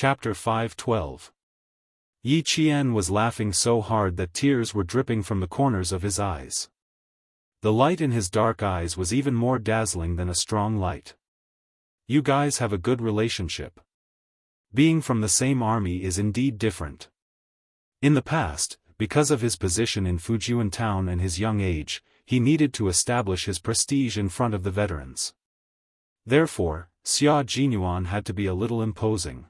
Chapter 5:12. Yi Qian was laughing so hard that tears were dripping from the corners of his eyes. The light in his dark eyes was even more dazzling than a strong light. You guys have a good relationship. Being from the same army is indeed different. In the past, because of his position in Fujian town and his young age, he needed to establish his prestige in front of the veterans. Therefore, Xia Jinyuan had to be a little imposing.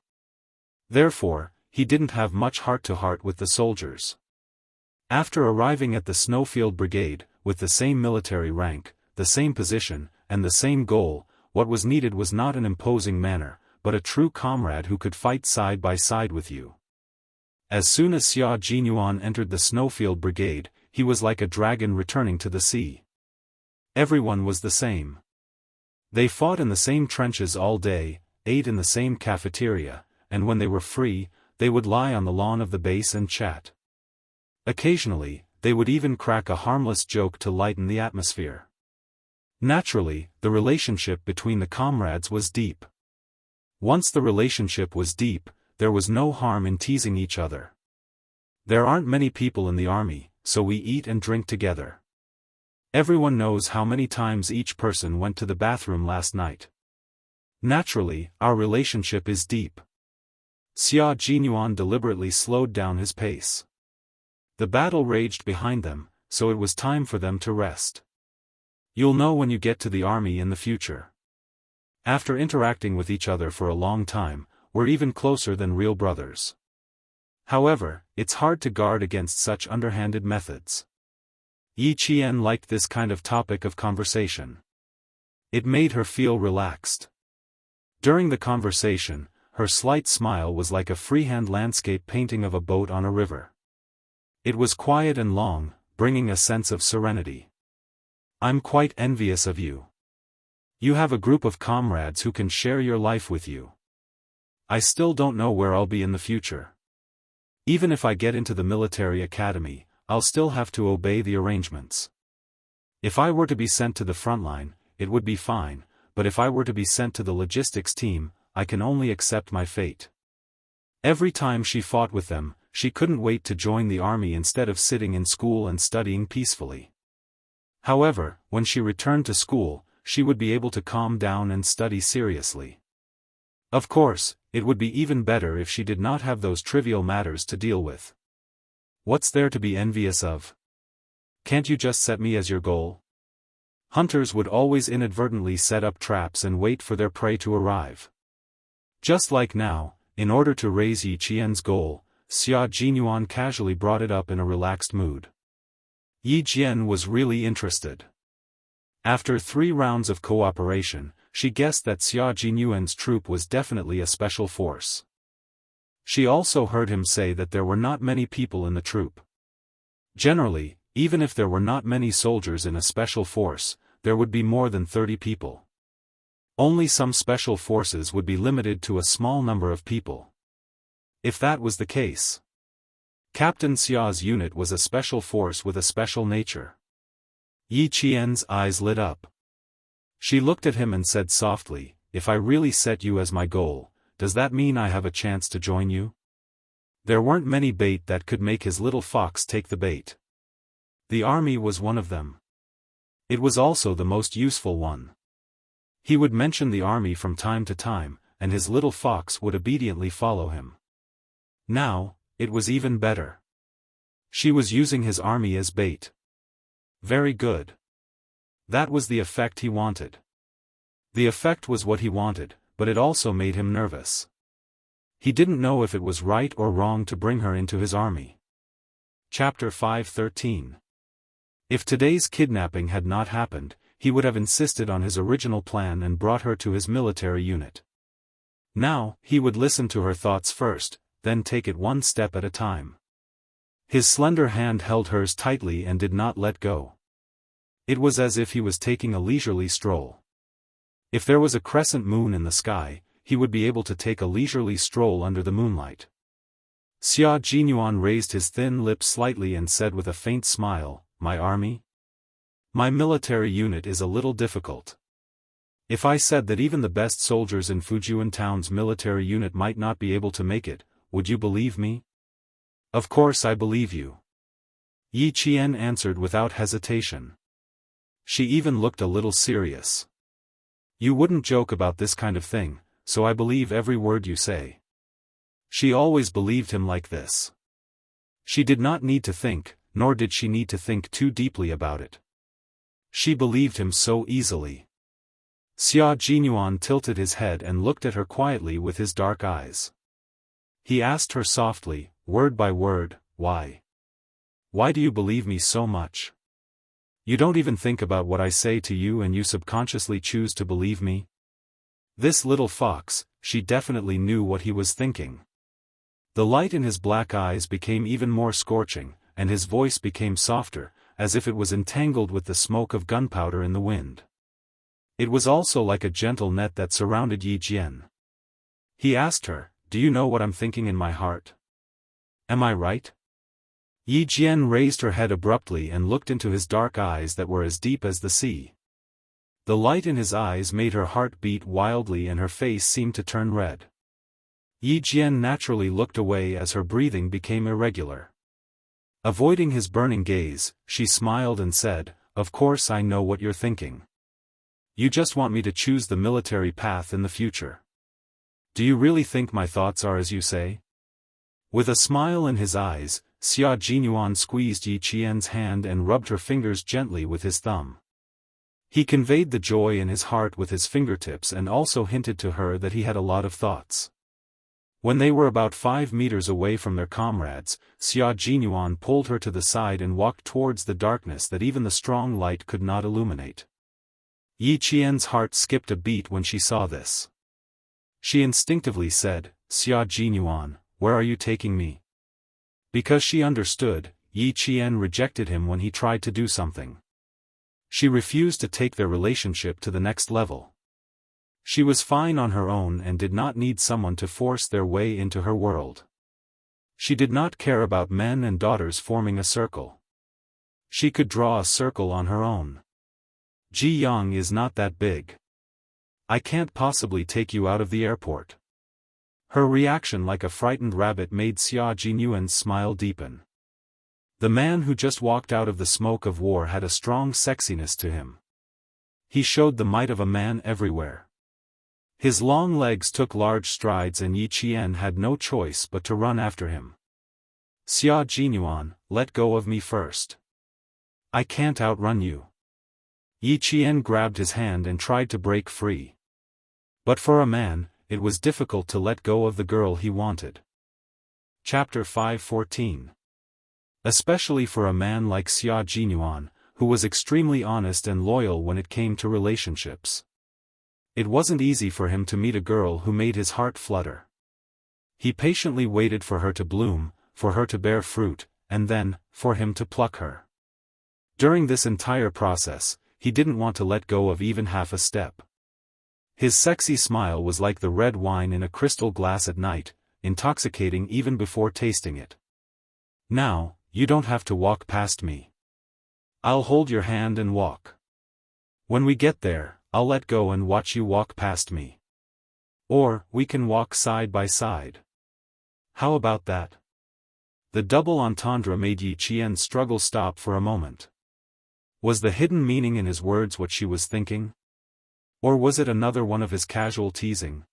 Therefore, he didn't have much heart-to-heart with the soldiers. After arriving at the Snowfield Brigade, with the same military rank, the same position, and the same goal, what was needed was not an imposing manner, but a true comrade who could fight side by side with you. As soon as Xia Jinyuan entered the Snowfield Brigade, he was like a dragon returning to the sea. Everyone was the same. They fought in the same trenches all day, ate in the same cafeteria, and when they were free, they would lie on the lawn of the base and chat. Occasionally, they would even crack a harmless joke to lighten the atmosphere. Naturally, the relationship between the comrades was deep. Once the relationship was deep, there was no harm in teasing each other. There aren't many people in the army, so we eat and drink together. Everyone knows how many times each person went to the bathroom last night. Naturally, our relationship is deep. Xia Jinyuan deliberately slowed down his pace. The battle raged behind them, so it was time for them to rest. You'll know when you get to the army in the future. After interacting with each other for a long time, we're even closer than real brothers. However, it's hard to guard against such underhanded methods. Yi Qian liked this kind of topic of conversation. It made her feel relaxed. During the conversation, her slight smile was like a freehand landscape painting of a boat on a river. It was quiet and long, bringing a sense of serenity. I'm quite envious of you. You have a group of comrades who can share your life with you. I still don't know where I'll be in the future. Even if I get into the military academy, I'll still have to obey the arrangements. If I were to be sent to the front line, it would be fine, but if I were to be sent to the logistics team, I can only accept my fate. Every time she fought with them, she couldn't wait to join the army instead of sitting in school and studying peacefully. However, when she returned to school, she would be able to calm down and study seriously. Of course, it would be even better if she did not have those trivial matters to deal with. What's there to be envious of? Can't you just set me as your goal? Hunters would always inadvertently set up traps and wait for their prey to arrive. Just like now, in order to raise Yi Qian's goal, Xia Jinyuan casually brought it up in a relaxed mood. Yi Qian was really interested. After 3 rounds of cooperation, she guessed that Xia Jinyuan's troop was definitely a special force. She also heard him say that there were not many people in the troop. Generally, even if there were not many soldiers in a special force, there would be more than 30 people. Only some special forces would be limited to a small number of people. If that was the case, Captain Xia's unit was a special force with a special nature. Yi Qian's eyes lit up. She looked at him and said softly, "If I really set you as my goal, does that mean I have a chance to join you?" There weren't many bait that could make his little fox take the bait. The army was one of them. It was also the most useful one. He would mention the army from time to time, and his little fox would obediently follow him. Now, it was even better. She was using his army as bait. Very good. That was the effect he wanted. The effect was what he wanted, but it also made him nervous. He didn't know if it was right or wrong to bring her into his army. Chapter 5:13. If today's kidnapping had not happened, he would have insisted on his original plan and brought her to his military unit. Now, he would listen to her thoughts first, then take it one step at a time. His slender hand held hers tightly and did not let go. It was as if he was taking a leisurely stroll. If there was a crescent moon in the sky, he would be able to take a leisurely stroll under the moonlight. Xia Jinyuan raised his thin lips slightly and said with a faint smile, "My army? My military unit is a little difficult. If I said that even the best soldiers in Fujian Town's military unit might not be able to make it, would you believe me? Of course I believe you. Yi Qian answered without hesitation. She even looked a little serious. You wouldn't joke about this kind of thing, so I believe every word you say. She always believed him like this. She did not need to think, nor did she need to think too deeply about it. She believed him so easily. Xia Jinyuan tilted his head and looked at her quietly with his dark eyes. He asked her softly, word by word, why? Why do you believe me so much? You don't even think about what I say to you and you subconsciously choose to believe me? This little fox, she definitely knew what he was thinking. The light in his black eyes became even more scorching, and his voice became softer, as if it was entangled with the smoke of gunpowder in the wind. It was also like a gentle net that surrounded Yi Jian. He asked her, do you know what I'm thinking in my heart? Am I right? Yi Jian raised her head abruptly and looked into his dark eyes that were as deep as the sea. The light in his eyes made her heart beat wildly and her face seemed to turn red. Yi Jian naturally looked away as her breathing became irregular. Avoiding his burning gaze, she smiled and said, of course I know what you're thinking. You just want me to choose the military path in the future. Do you really think my thoughts are as you say? With a smile in his eyes, Xia Jinyuan squeezed Yi Qian's hand and rubbed her fingers gently with his thumb. He conveyed the joy in his heart with his fingertips and also hinted to her that he had a lot of thoughts. When they were about 5 meters away from their comrades, Xia Jinyuan pulled her to the side and walked towards the darkness that even the strong light could not illuminate. Yi Qian's heart skipped a beat when she saw this. She instinctively said, Xia Jinyuan, where are you taking me? Because she understood, Yi Qian rejected him when he tried to do something. She refused to take their relationship to the next level. She was fine on her own and did not need someone to force their way into her world. She did not care about men and daughters forming a circle. She could draw a circle on her own. Jianghu is not that big. I can't possibly take you out of the airport. Her reaction like a frightened rabbit made Xia Jinyuan's smile deepen. The man who just walked out of the smoke of war had a strong sexiness to him. He showed the might of a man everywhere. His long legs took large strides and Yi Qian had no choice but to run after him. Xia Jinyuan, let go of me first. I can't outrun you. Yi Qian grabbed his hand and tried to break free. But for a man, it was difficult to let go of the girl he wanted. Chapter 5:14. Especially for a man like Xia Jinyuan, who was extremely honest and loyal when it came to relationships. It wasn't easy for him to meet a girl who made his heart flutter. He patiently waited for her to bloom, for her to bear fruit, and then, for him to pluck her. During this entire process, he didn't want to let go of even half a step. His sexy smile was like the red wine in a crystal glass at night, intoxicating even before tasting it. Now, you don't have to walk past me. I'll hold your hand and walk. When we get there, I'll let go and watch you walk past me. Or, we can walk side by side. How about that? The double entendre made Yi Qian's struggle stop for a moment. Was the hidden meaning in his words what she was thinking? Or was it another one of his casual teasing?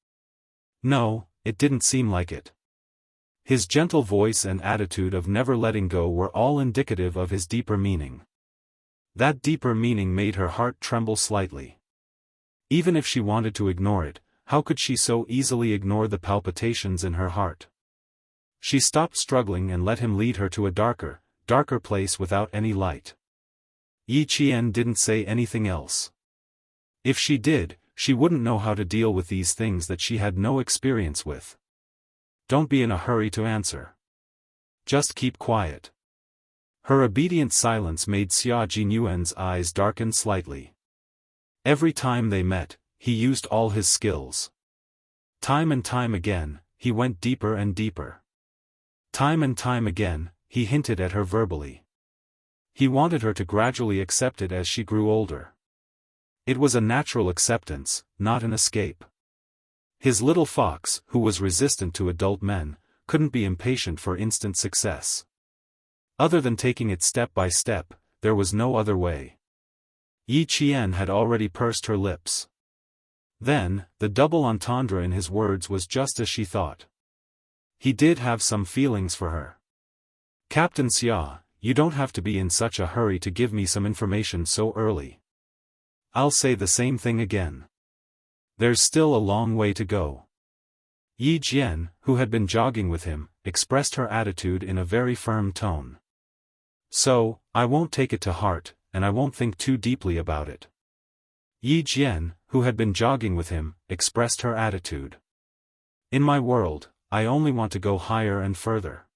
No, it didn't seem like it. His gentle voice and attitude of never letting go were all indicative of his deeper meaning. That deeper meaning made her heart tremble slightly. Even if she wanted to ignore it, how could she so easily ignore the palpitations in her heart? She stopped struggling and let him lead her to a darker place without any light. Yi Qian didn't say anything else. If she did, she wouldn't know how to deal with these things that she had no experience with. Don't be in a hurry to answer. Just keep quiet. Her obedient silence made Xia Jinyuan's eyes darken slightly. Every time they met, he used all his skills. Time and time again, he went deeper and deeper. Time and time again, he hinted at her verbally. He wanted her to gradually accept it as she grew older. It was a natural acceptance, not an escape. His little fox, who was resistant to adult men, couldn't be impatient for instant success. Other than taking it step by step, there was no other way. Yi Qian had already pursed her lips. Then, the double entendre in his words was just as she thought. He did have some feelings for her. Captain Xia, you don't have to be in such a hurry to give me some information so early. I'll say the same thing again. There's still a long way to go. Yi Jian, who had been jogging with him, expressed her attitude in a very firm tone. So, I won't take it to heart, and I won't think too deeply about it. Yi Jian, who had been jogging with him, expressed her attitude. In my world, I only want to go higher and further.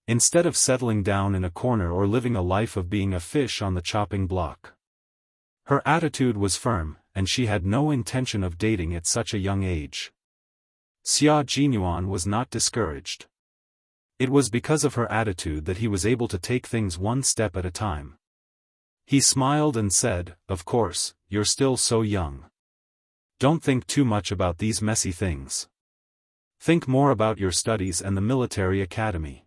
Instead of settling down in a corner or living a life of being a fish on the chopping block. Her attitude was firm, and she had no intention of dating at such a young age. Xia Jinyuan was not discouraged. It was because of her attitude that he was able to take things one step at a time. He smiled and said, "Of course, you're still so young. Don't think too much about these messy things. Think more about your studies and the military academy."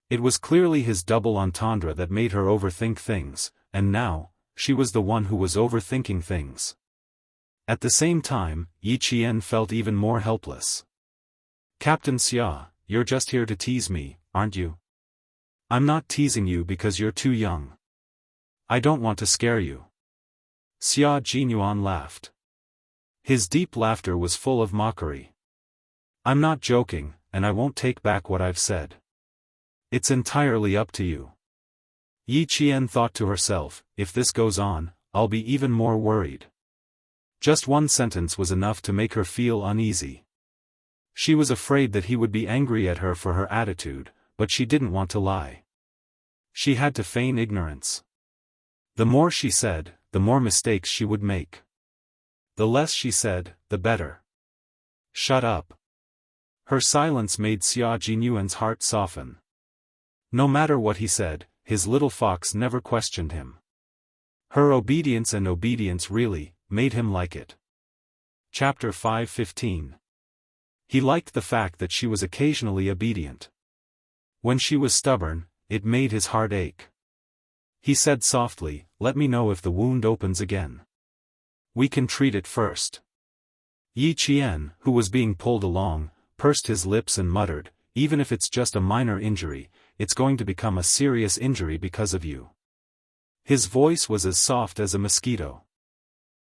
It was clearly his double entendre that made her overthink things, and now, she was the one who was overthinking things. At the same time, Yi Qian felt even more helpless. Captain Xia, you're just here to tease me, aren't you? I'm not teasing you because you're too young. I don't want to scare you. Xia Jinyuan laughed. His deep laughter was full of mockery. I'm not joking, and I won't take back what I've said. It's entirely up to you. Yi Qian thought to herself, if this goes on, I'll be even more worried. Just one sentence was enough to make her feel uneasy. She was afraid that he would be angry at her for her attitude, but she didn't want to lie. She had to feign ignorance. The more she said, the more mistakes she would make. The less she said, the better. Shut up. Her silence made Xia Jinyuan's heart soften. No matter what he said, his little fox never questioned him. Her obedience really made him like it. Chapter 5:15. He liked the fact that she was occasionally obedient. When she was stubborn, it made his heart ache. He said softly, "Let me know if the wound opens again. We can treat it first." Yi Qian, who was being pulled along, pursed his lips and muttered, "Even if it's just a minor injury, it's going to become a serious injury because of you." His voice was as soft as a mosquito.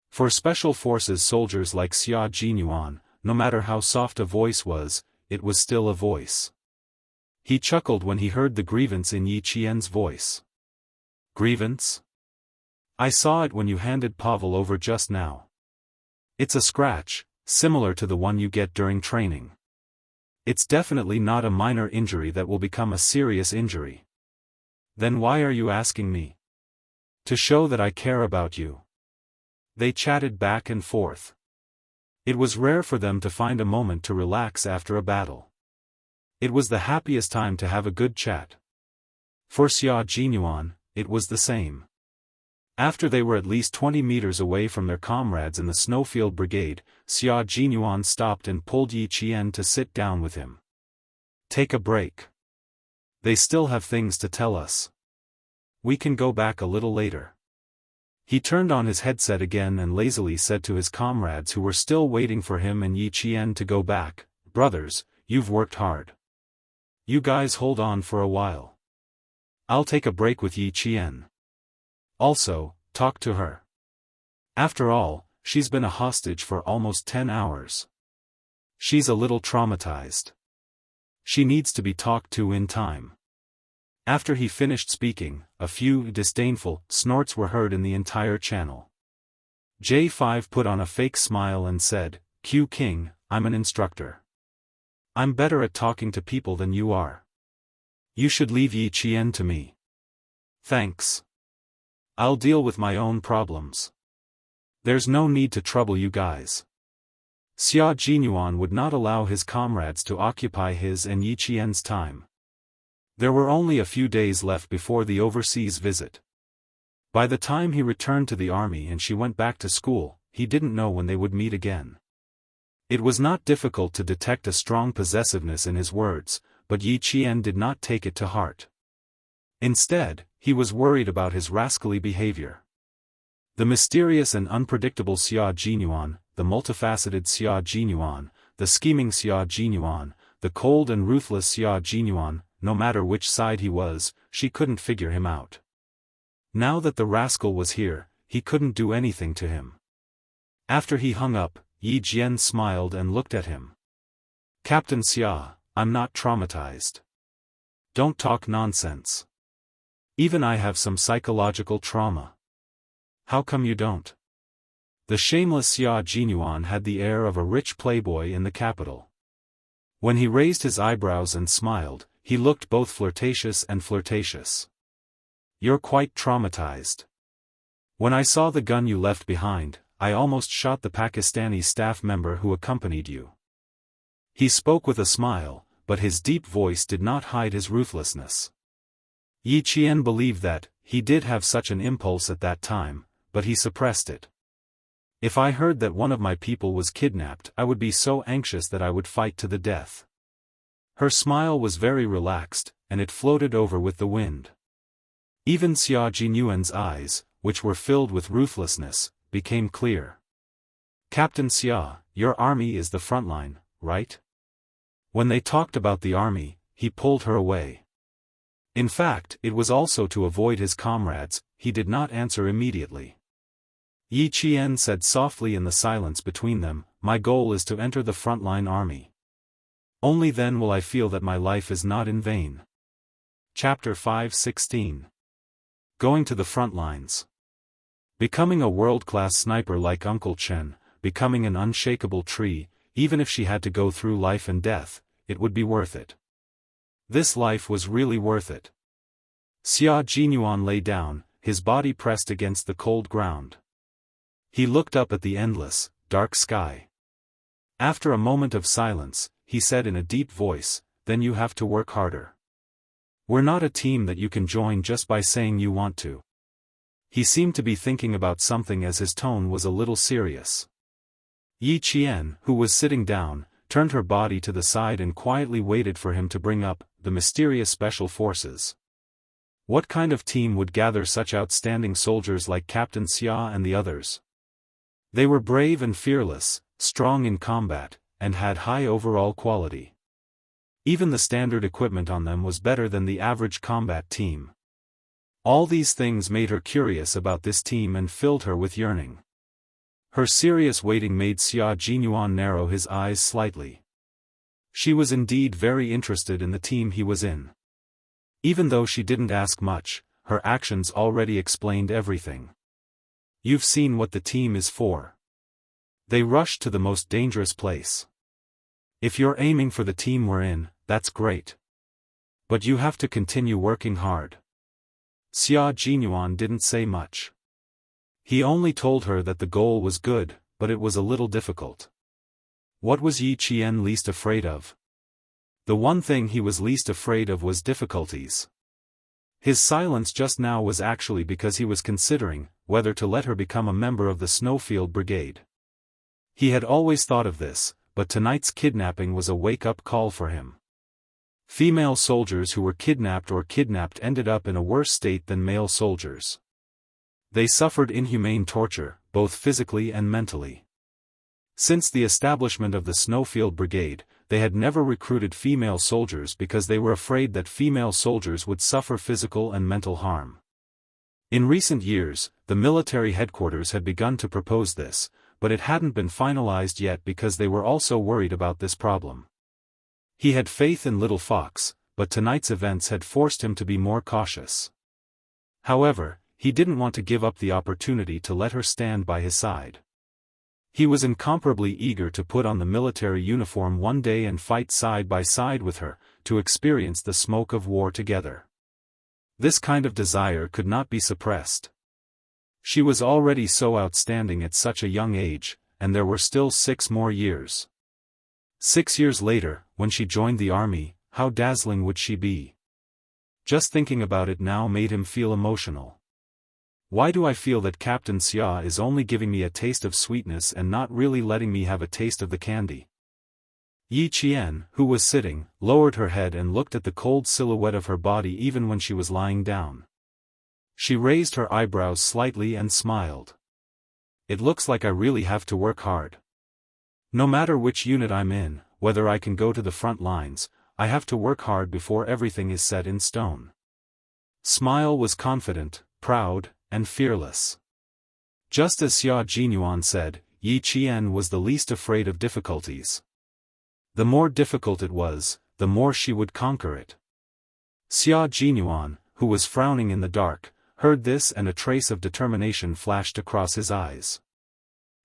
For special forces soldiers like Xia Jinyuan, no matter how soft a voice was, it was still a voice. He chuckled when he heard the grievance in Yi Qian's voice. "Grievance? I saw it when you handed Pavel over just now. It's a scratch, similar to the one you get during training. It's definitely not a minor injury that will become a serious injury." "Then why are you asking me?" "To show that I care about you." They chatted back and forth. It was rare for them to find a moment to relax after a battle. It was the happiest time to have a good chat. For Xia Jinyuan, it was the same. After they were at least 20 meters away from their comrades in the Snowfield Brigade, Xia Jinyuan stopped and pulled Yi Qian to sit down with him. "Take a break. They still have things to tell us. We can go back a little later." He turned on his headset again and lazily said to his comrades who were still waiting for him and Yi Qian to go back, "Brothers, you've worked hard. You guys hold on for a while. I'll take a break with Yi Qian. Also, talk to her. After all, she's been a hostage for almost 10 hours. She's a little traumatized. She needs to be talked to in time." After he finished speaking, a few disdainful snorts were heard in the entire channel. J5 put on a fake smile and said, "Q King, I'm an instructor. I'm better at talking to people than you are. You should leave Yi Qian to me." "Thanks. I'll deal with my own problems. There's no need to trouble you guys." Xia Jinyuan would not allow his comrades to occupy his and Yi Qian's time. There were only a few days left before the overseas visit. By the time he returned to the army and she went back to school, he didn't know when they would meet again. It was not difficult to detect a strong possessiveness in his words, but Yi Qian did not take it to heart. Instead, he was worried about his rascally behavior. The mysterious and unpredictable Xia Jinyuan, the multifaceted Xia Jinyuan, the scheming Xia Jinyuan, the cold and ruthless Xia Jinyuan, no matter which side he was, she couldn't figure him out. Now that the rascal was here, he couldn't do anything to him. After he hung up, Yi Jian smiled and looked at him. Captain Xia, I'm not traumatized. Don't talk nonsense. Even I have some psychological trauma. How come you don't? The shameless Xia Jinyuan had the air of a rich playboy in the capital. When he raised his eyebrows and smiled, he looked both flirtatious and flirtatious. You're quite traumatized. When I saw the gun you left behind, I almost shot the Pakistani staff member who accompanied you. He spoke with a smile, but his deep voice did not hide his ruthlessness. Yi Qian believed that he did have such an impulse at that time, but he suppressed it. If I heard that one of my people was kidnapped, I would be so anxious that I would fight to the death. Her smile was very relaxed, and it floated over with the wind. Even Xia Jinyuan's eyes, which were filled with ruthlessness, became clear. Captain Xia, your army is the front line, right? When they talked about the army, he pulled her away. In fact, it was also to avoid his comrades. He did not answer immediately. Yi Qian said softly in the silence between them, my goal is to enter the frontline army. Only then will I feel that my life is not in vain. Chapter 5:16. Going to the front lines. Becoming a world-class sniper like Uncle Chen, becoming an unshakable tree, even if she had to go through life and death, it would be worth it. This life was really worth it. Xia Jinyuan lay down, his body pressed against the cold ground. He looked up at the endless, dark sky. After a moment of silence, he said in a deep voice, then you have to work harder. We're not a team that you can join just by saying you want to. He seemed to be thinking about something as his tone was a little serious. Yi Qian, who was sitting down, turned her body to the side and quietly waited for him to bring up the mysterious special forces. What kind of team would gather such outstanding soldiers like Captain Xia and the others? They were brave and fearless, strong in combat, and had high overall quality. Even the standard equipment on them was better than the average combat team. All these things made her curious about this team and filled her with yearning. Her serious waiting made Xia Jinyuan narrow his eyes slightly. She was indeed very interested in the team he was in. Even though she didn't ask much, her actions already explained everything. You've seen what the team is for. They rushed to the most dangerous place. If you're aiming for the team we're in, that's great. But you have to continue working hard. Xia Jinyuan didn't say much. He only told her that the goal was good, but it was a little difficult. What was Yi Qian least afraid of? The one thing he was least afraid of was difficulties. His silence just now was actually because he was considering whether to let her become a member of the Snowfield Brigade. He had always thought of this, but tonight's kidnapping was a wake-up call for him. Female soldiers who were kidnapped ended up in a worse state than male soldiers. They suffered inhumane torture, both physically and mentally. Since the establishment of the Snowfield Brigade, they had never recruited female soldiers because they were afraid that female soldiers would suffer physical and mental harm. In recent years, the military headquarters had begun to propose this, but it hadn't been finalized yet because they were also worried about this problem. He had faith in Little Fox, but tonight's events had forced him to be more cautious. However, he didn't want to give up the opportunity to let her stand by his side. He was incomparably eager to put on the military uniform one day and fight side by side with her, to experience the smoke of war together. This kind of desire could not be suppressed. She was already so outstanding at such a young age, and there were still 6 more years. 6 years later, when she joined the army, how dazzling would she be? Just thinking about it now made him feel emotional. Why do I feel that Captain Xia is only giving me a taste of sweetness and not really letting me have a taste of the candy? Yi Qian, who was sitting, lowered her head and looked at the cold silhouette of her body even when she was lying down. She raised her eyebrows slightly and smiled. It looks like I really have to work hard. No matter which unit I'm in, whether I can go to the front lines, I have to work hard before everything is set in stone. Smile was confident, proud, and fearless. Just as Xia Jinyuan said, Yi Qian was the least afraid of difficulties. The more difficult it was, the more she would conquer it. Xia Jinyuan, who was frowning in the dark, heard this and a trace of determination flashed across his eyes.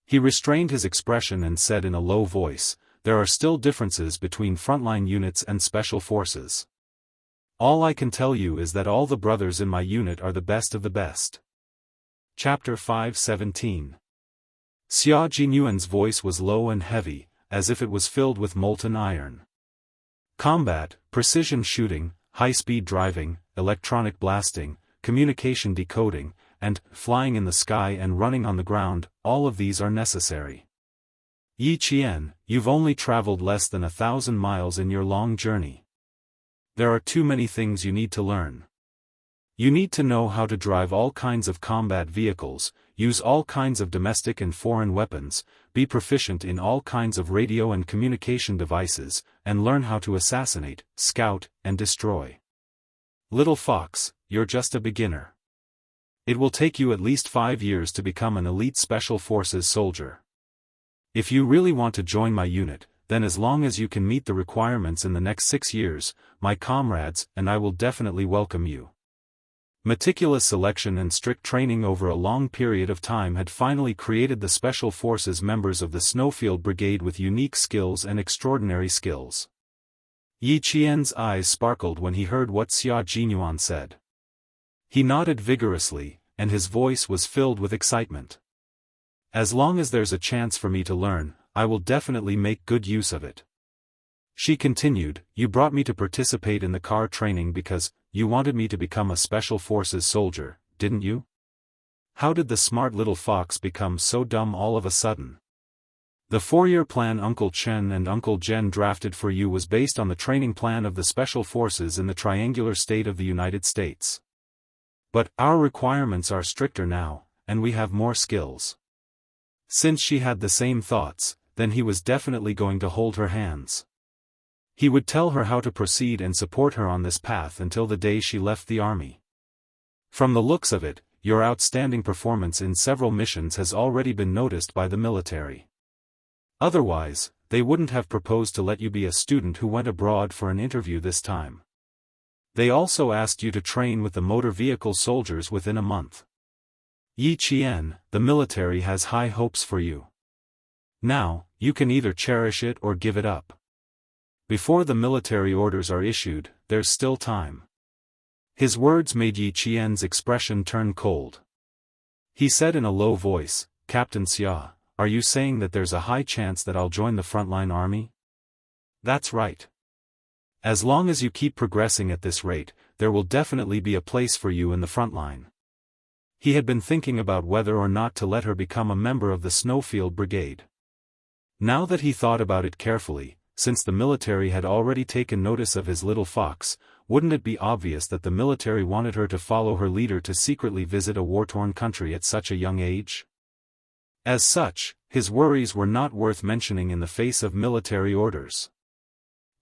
He restrained his expression and said in a low voice, "There are still differences between frontline units and special forces. All I can tell you is that all the brothers in my unit are the best of the best." Chapter 5:17. Xia Jinyuan's voice was low and heavy, as if it was filled with molten iron. Combat, precision shooting, high-speed driving, electronic blasting, communication decoding, and flying in the sky and running on the ground, all of these are necessary. Yi Qian, you've only traveled less than 1,000 miles in your long journey. There are too many things you need to learn. You need to know how to drive all kinds of combat vehicles, use all kinds of domestic and foreign weapons, be proficient in all kinds of radio and communication devices, and learn how to assassinate, scout, and destroy. Little fox, you're just a beginner. It will take you at least 5 years to become an elite special forces soldier. If you really want to join my unit, then as long as you can meet the requirements in the next 6 years, my comrades and I will definitely welcome you. Meticulous selection and strict training over a long period of time had finally created the Special Forces members of the Snowfield Brigade with unique skills and extraordinary skills. Yi Qian's eyes sparkled when he heard what Xia Jinyuan said. He nodded vigorously, and his voice was filled with excitement. As long as there's a chance for me to learn, I will definitely make good use of it. She continued, "You brought me to participate in the car training because you wanted me to become a Special Forces soldier, didn't you? How did the smart little fox become so dumb all of a sudden? The 4-year plan Uncle Chen and Uncle Jen drafted for you was based on the training plan of the Special Forces in the triangular state of the United States. But our requirements are stricter now, and we have more skills." Since she had the same thoughts, then he was definitely going to hold her hands. He would tell her how to proceed and support her on this path until the day she left the army. From the looks of it, your outstanding performance in several missions has already been noticed by the military. Otherwise, they wouldn't have proposed to let you be a student who went abroad for an interview this time. They also asked you to train with the motor vehicle soldiers within a month. Yi Qian, the military has high hopes for you. Now, you can either cherish it or give it up. Before the military orders are issued, there's still time. His words made Yi Qian's expression turn cold. He said in a low voice, "Captain Xia, are you saying that there's a high chance that I'll join the frontline army?" "That's right. As long as you keep progressing at this rate, there will definitely be a place for you in the frontline." He had been thinking about whether or not to let her become a member of the Snowfield Brigade. Now that he thought about it carefully, since the military had already taken notice of his little fox, wouldn't it be obvious that the military wanted her to follow her leader to secretly visit a war-torn country at such a young age? As such, his worries were not worth mentioning in the face of military orders.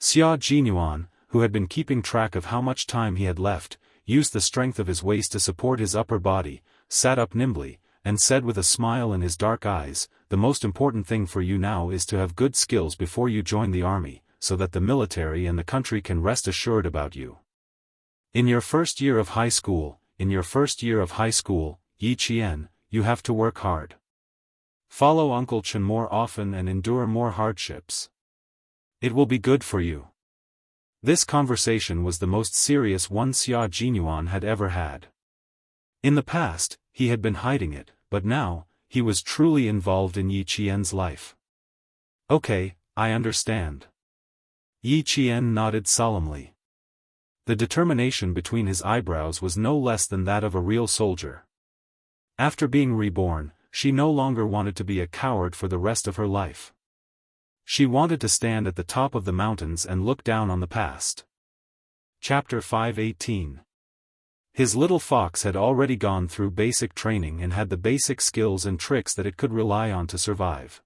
Xia Jinyuan, who had been keeping track of how much time he had left, used the strength of his waist to support his upper body, sat up nimbly, and said with a smile in his dark eyes, "The most important thing for you now is to have good skills before you join the army, so that the military and the country can rest assured about you. In your first year of high school, Yi Qian, you have to work hard. Follow Uncle Chen more often and endure more hardships. It will be good for you." This conversation was the most serious one Xia Jinyuan had ever had. In the past, he had been hiding it, but now, he was truly involved in Yi Qian's life. "Okay, I understand." Yi Qian nodded solemnly. The determination between his eyebrows was no less than that of a real soldier. After being reborn, she no longer wanted to be a coward for the rest of her life. She wanted to stand at the top of the mountains and look down on the past. Chapter 518. His little fox had already gone through basic training and had the basic skills and tricks that it could rely on to survive.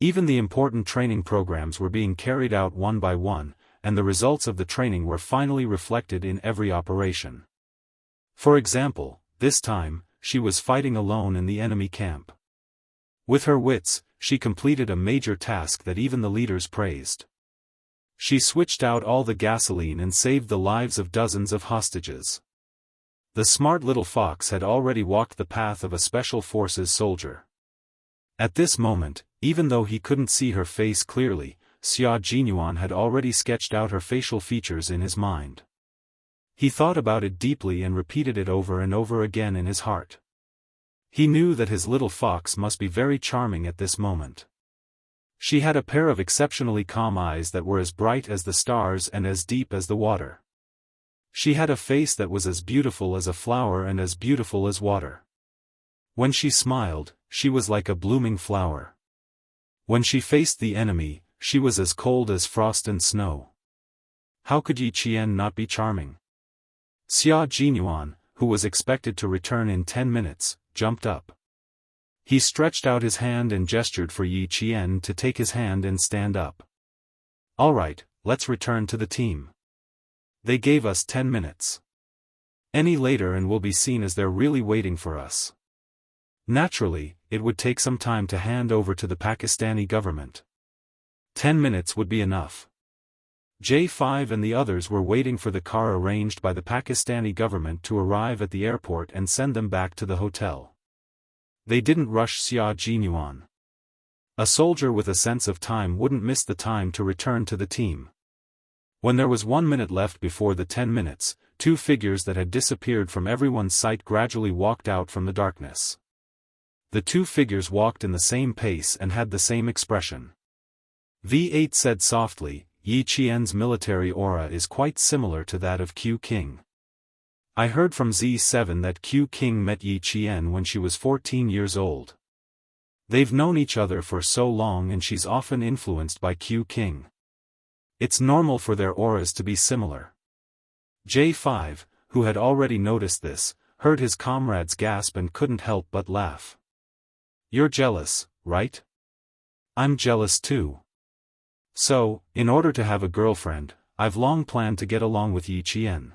Even the important training programs were being carried out one by one, and the results of the training were finally reflected in every operation. For example, this time, she was fighting alone in the enemy camp. With her wits, she completed a major task that even the leaders praised. She switched out all the gasoline and saved the lives of dozens of hostages. The smart little fox had already walked the path of a special forces soldier. At this moment, even though he couldn't see her face clearly, Xia Jinyuan had already sketched out her facial features in his mind. He thought about it deeply and repeated it over and over again in his heart. He knew that his little fox must be very charming at this moment. She had a pair of exceptionally calm eyes that were as bright as the stars and as deep as the water. She had a face that was as beautiful as a flower and as beautiful as water. When she smiled, she was like a blooming flower. When she faced the enemy, she was as cold as frost and snow. How could Yi Qian not be charming? Xia Jinyuan, who was expected to return in 10 minutes, jumped up. He stretched out his hand and gestured for Yi Qian to take his hand and stand up. All right, let's return to the team. They gave us 10 minutes. Any later and we'll be seen as they're really waiting for us. Naturally, it would take some time to hand over to the Pakistani government. 10 minutes would be enough. J5 and the others were waiting for the car arranged by the Pakistani government to arrive at the airport and send them back to the hotel. They didn't rush Xia Jinyuan. A soldier with a sense of time wouldn't miss the time to return to the team. When there was 1 minute left before the 10 minutes, two figures that had disappeared from everyone's sight gradually walked out from the darkness. The two figures walked in the same pace and had the same expression. V8 said softly, Yi Qian's military aura is quite similar to that of Q King. I heard from Z7 that Q King met Yi Qian when she was 14 years old. They've known each other for so long and she's often influenced by Q King. It's normal for their auras to be similar. J5, who had already noticed this, heard his comrades gasp and couldn't help but laugh. You're jealous, right? I'm jealous too. So, in order to have a girlfriend, I've long planned to get along with Yi Qian.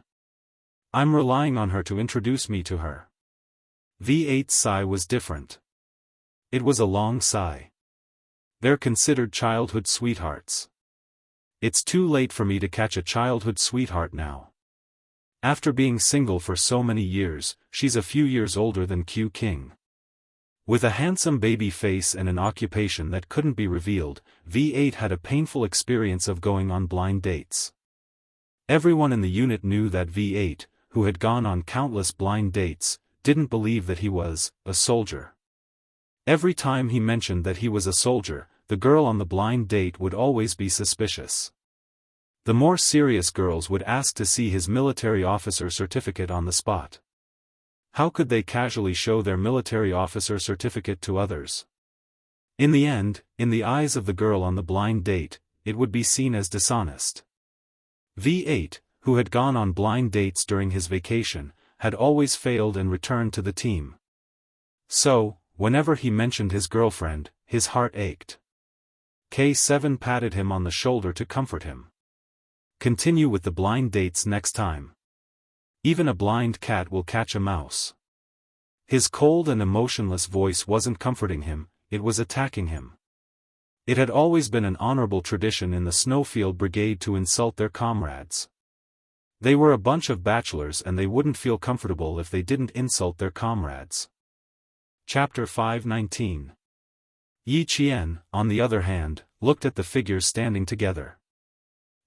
I'm relying on her to introduce me to her. V8's sigh was different. It was a long sigh. They're considered childhood sweethearts. It's too late for me to catch a childhood sweetheart now. After being single for so many years, she's a few years older than Q King. With a handsome baby face and an occupation that couldn't be revealed, V8 had a painful experience of going on blind dates. Everyone in the unit knew that V8, who had gone on countless blind dates, didn't believe that he was a soldier. Every time he mentioned that he was a soldier, the girl on the blind date would always be suspicious. The more serious girls would ask to see his military officer certificate on the spot. How could they casually show their military officer certificate to others? In the end, in the eyes of the girl on the blind date, it would be seen as dishonest. V8, who had gone on blind dates during his vacation, had always failed and returned to the team. So, whenever he mentioned his girlfriend, his heart ached. K7 patted him on the shoulder to comfort him. Continue with the blind dates next time. Even a blind cat will catch a mouse. His cold and emotionless voice wasn't comforting him, it was attacking him. It had always been an honorable tradition in the Snowfield Brigade to insult their comrades. They were a bunch of bachelors and they wouldn't feel comfortable if they didn't insult their comrades. Chapter 519. Yi Qian, on the other hand, looked at the figures standing together.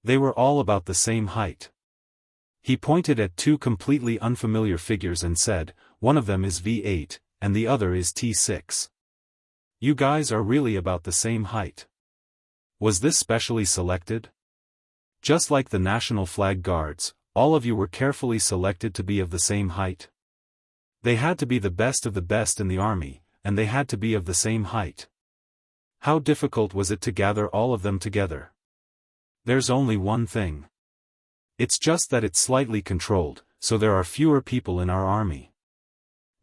They were all about the same height. He pointed at two completely unfamiliar figures and said, one of them is V8, and the other is T6. You guys are really about the same height. Was this specially selected? Just like the National Flag Guards, all of you were carefully selected to be of the same height? They had to be the best of the best in the army, and they had to be of the same height. How difficult was it to gather all of them together? There's only one thing. It's just that it's slightly controlled, so there are fewer people in our army.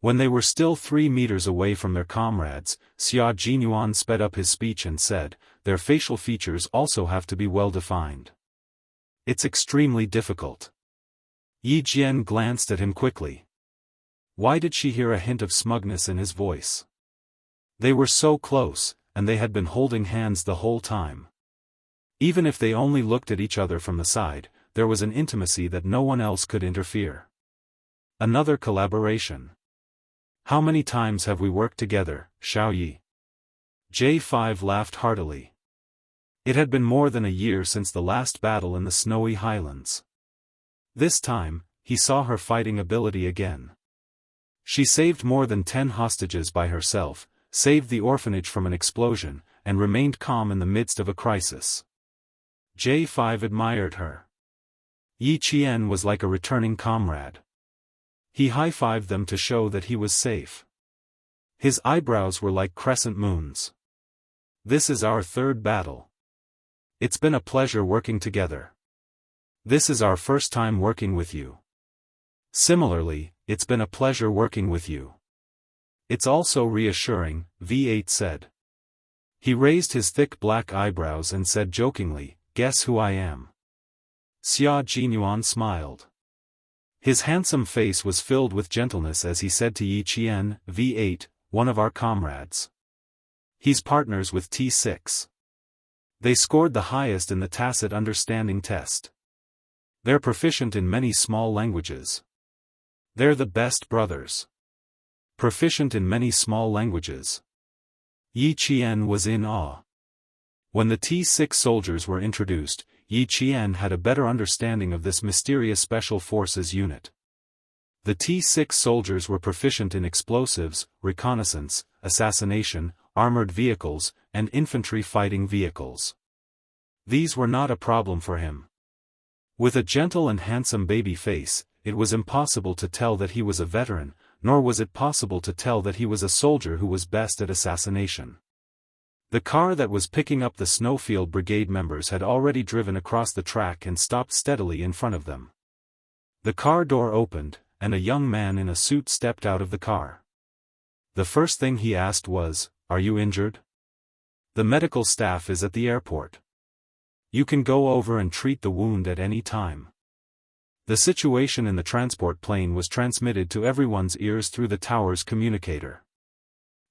When they were still 3 meters away from their comrades, Xia Jinyuan sped up his speech and said, their facial features also have to be well defined. It's extremely difficult. Yi Jian glanced at him quickly. Why did she hear a hint of smugness in his voice? They were so close, and they had been holding hands the whole time. Even if they only looked at each other from the side, there was an intimacy that no one else could interfere. Another collaboration. How many times have we worked together, Xiao Yi? J5 laughed heartily. It had been more than a year since the last battle in the snowy highlands. This time, he saw her fighting ability again. She saved more than 10 hostages by herself, saved the orphanage from an explosion, and remained calm in the midst of a crisis. J5 admired her. Yi Qian was like a returning comrade. He high-fived them to show that he was safe. His eyebrows were like crescent moons. This is our third battle. It's been a pleasure working together. This is our first time working with you. Similarly, it's been a pleasure working with you. It's also reassuring, V8 said. He raised his thick black eyebrows and said jokingly, guess who I am? Xia Jinyuan smiled. His handsome face was filled with gentleness as he said to Yi Qian, V8, one of our comrades. He's partners with T6. They scored the highest in the tacit understanding test. They're proficient in many small languages. They're the best brothers. Proficient in many small languages. Yi Qian was in awe. When the T6 soldiers were introduced, Yi Qian had a better understanding of this mysterious special forces unit. The T6 soldiers were proficient in explosives, reconnaissance, assassination, armored vehicles, and infantry fighting vehicles. These were not a problem for him. With a gentle and handsome baby face, it was impossible to tell that he was a veteran, nor was it possible to tell that he was a soldier who was best at assassination. The car that was picking up the Snowfield Brigade members had already driven across the track and stopped steadily in front of them. The car door opened, and a young man in a suit stepped out of the car. The first thing he asked was, "Are you injured? The medical staff is at the airport. You can go over and treat the wound at any time." The situation in the transport plane was transmitted to everyone's ears through the tower's communicator.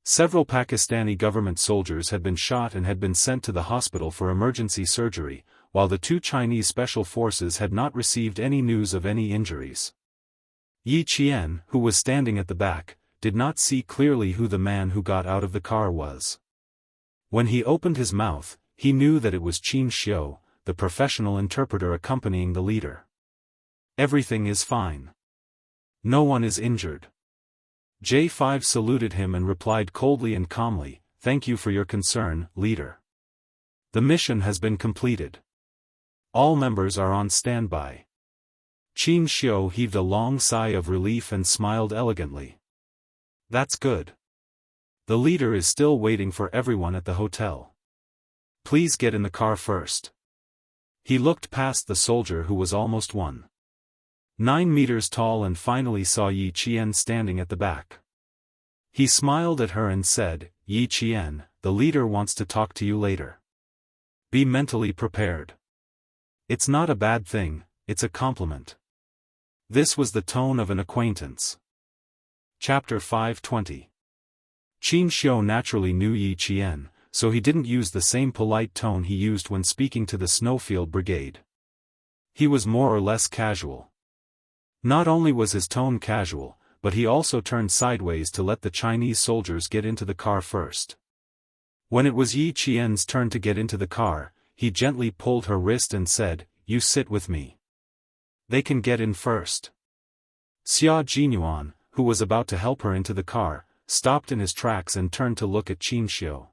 Several Pakistani government soldiers had been shot and had been sent to the hospital for emergency surgery, while the 2 Chinese special forces had not received any news of any injuries. Yi Qian, who was standing at the back, did not see clearly who the man who got out of the car was. When he opened his mouth, he knew that it was Qin Xiu, the professional interpreter accompanying the leader. Everything is fine. No one is injured. J5 saluted him and replied coldly and calmly, "Thank you for your concern, leader. The mission has been completed. All members are on standby." Qin Xiu heaved a long sigh of relief and smiled elegantly. "That's good. The leader is still waiting for everyone at the hotel. Please get in the car first." He looked past the soldier who was almost 1.9 meters tall and finally saw Yi Qian standing at the back. He smiled at her and said, "Yi Qian, the leader wants to talk to you later. Be mentally prepared. It's not a bad thing, it's a compliment." This was the tone of an acquaintance. Chapter 520. Qin Xiu naturally knew Yi Qian, so he didn't use the same polite tone he used when speaking to the Snowfield Brigade. He was more or less casual. Not only was his tone casual, but he also turned sideways to let the Chinese soldiers get into the car first. When it was Yi Qian's turn to get into the car, he gently pulled her wrist and said, "You sit with me. They can get in first." Xia Jinyuan, who was about to help her into the car, stopped in his tracks and turned to look at Qin Xiu.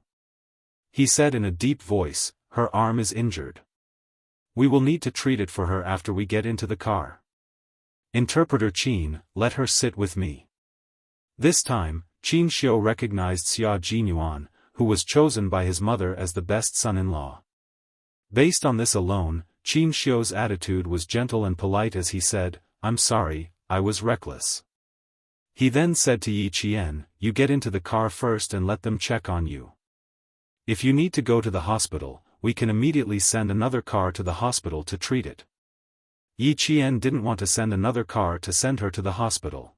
He said in a deep voice, "Her arm is injured. We will need to treat it for her after we get into the car. Interpreter Qin, let her sit with me." This time, Qin Xiu recognized Xia Jinyuan, who was chosen by his mother as the best son-in-law. Based on this alone, Qin Xiu's attitude was gentle and polite as he said, "I'm sorry, I was reckless." He then said to Yi Qian, "You get into the car first and let them check on you. If you need to go to the hospital, we can immediately send another car to the hospital to treat it." Yi Qian didn't want to send another car to send her to the hospital.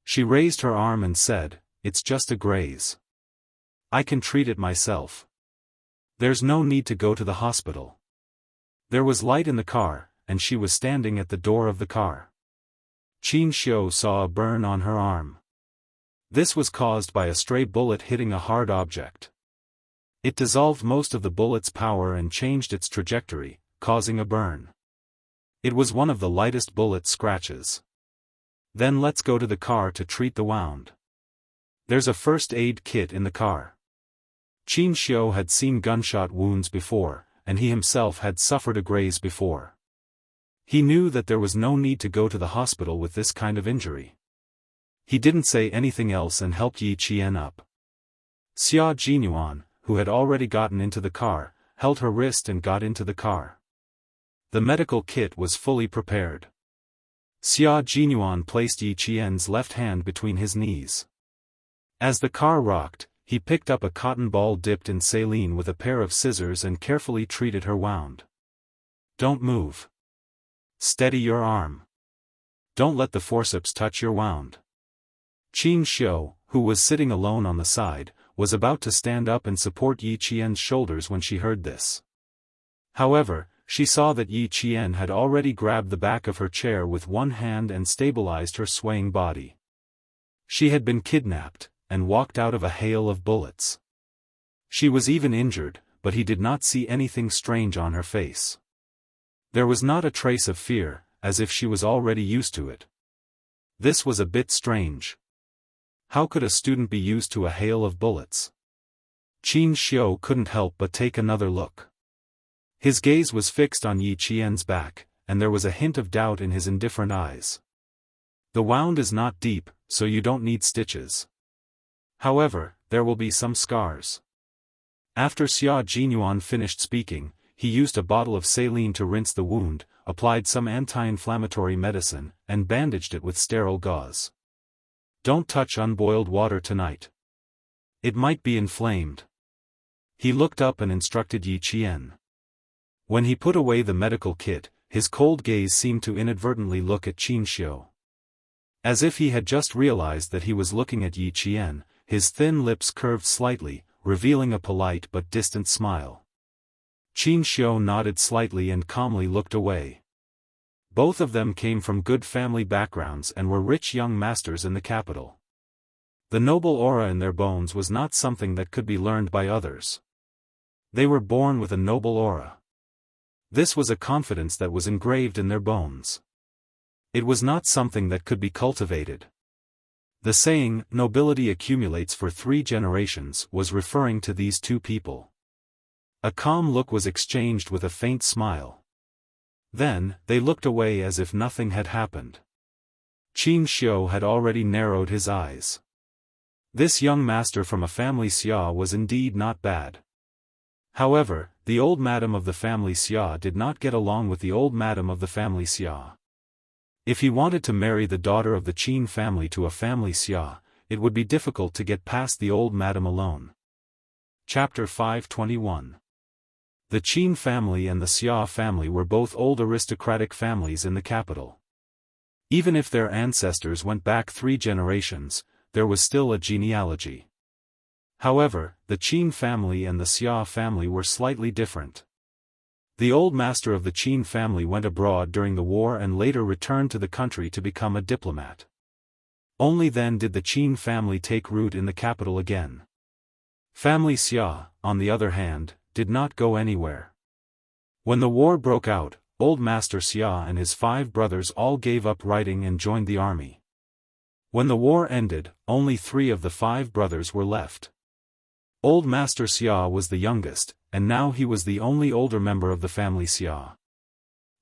She raised her arm and said, "It's just a graze. I can treat it myself. There's no need to go to the hospital." There was light in the car, and she was standing at the door of the car. Qin Xiu saw a burn on her arm. This was caused by a stray bullet hitting a hard object. It dissolved most of the bullet's power and changed its trajectory, causing a burn. It was one of the lightest bullet scratches. "Then let's go to the car to treat the wound. There's a first aid kit in the car." Qin Xiu had seen gunshot wounds before, and he himself had suffered a graze before. He knew that there was no need to go to the hospital with this kind of injury. He didn't say anything else and helped Yi Qian up. Xia Jinyuan, who had already gotten into the car, held her wrist and got into the car. The medical kit was fully prepared. Xia Jinyuan placed Yi Qian's left hand between his knees. As the car rocked, he picked up a cotton ball dipped in saline with a pair of scissors and carefully treated her wound. "Don't move. Steady your arm. Don't let the forceps touch your wound." Qin Xiu, who was sitting alone on the side, was about to stand up and support Yi Qian's shoulders when she heard this. However, she saw that Yi Qian had already grabbed the back of her chair with one hand and stabilized her swaying body. She had been kidnapped, and walked out of a hail of bullets. She was even injured, but he did not see anything strange on her face. There was not a trace of fear, as if she was already used to it. This was a bit strange. How could a student be used to a hail of bullets? Qin Xiu couldn't help but take another look. His gaze was fixed on Yi Qian's back, and there was a hint of doubt in his indifferent eyes. "The wound is not deep, so you don't need stitches. However, there will be some scars." After Xia Jinyuan finished speaking, he used a bottle of saline to rinse the wound, applied some anti-inflammatory medicine, and bandaged it with sterile gauze. "Don't touch unboiled water tonight. It might be inflamed." He looked up and instructed Yi Qian. When he put away the medical kit, his cold gaze seemed to inadvertently look at Qin Xiu. As if he had just realized that he was looking at Yi Qian, his thin lips curved slightly, revealing a polite but distant smile. Qin Xiu nodded slightly and calmly looked away. Both of them came from good family backgrounds and were rich young masters in the capital. The noble aura in their bones was not something that could be learned by others. They were born with a noble aura. This was a confidence that was engraved in their bones. It was not something that could be cultivated. The saying, "Nobility accumulates for 3 generations," was referring to these two people. A calm look was exchanged with a faint smile. Then, they looked away as if nothing had happened. Qin Xiu had already narrowed his eyes. This young master from a family Xia was indeed not bad. However, the old madam of the family Xia did not get along with the old madam of the family Xia. If he wanted to marry the daughter of the Qin family to a family Xia, it would be difficult to get past the old madam alone. Chapter 521. The Qin family and the Xia family were both old aristocratic families in the capital. Even if their ancestors went back 3 generations, there was still a genealogy. However, the Qin family and the Xia family were slightly different. The old master of the Qin family went abroad during the war and later returned to the country to become a diplomat. Only then did the Qin family take root in the capital again. Family Xia, on the other hand, did not go anywhere. When the war broke out, old master Xia and his 5 brothers all gave up writing and joined the army. When the war ended, only 3 of the 5 brothers were left. Old master Xia was the youngest, and now he was the only older member of the family Xia.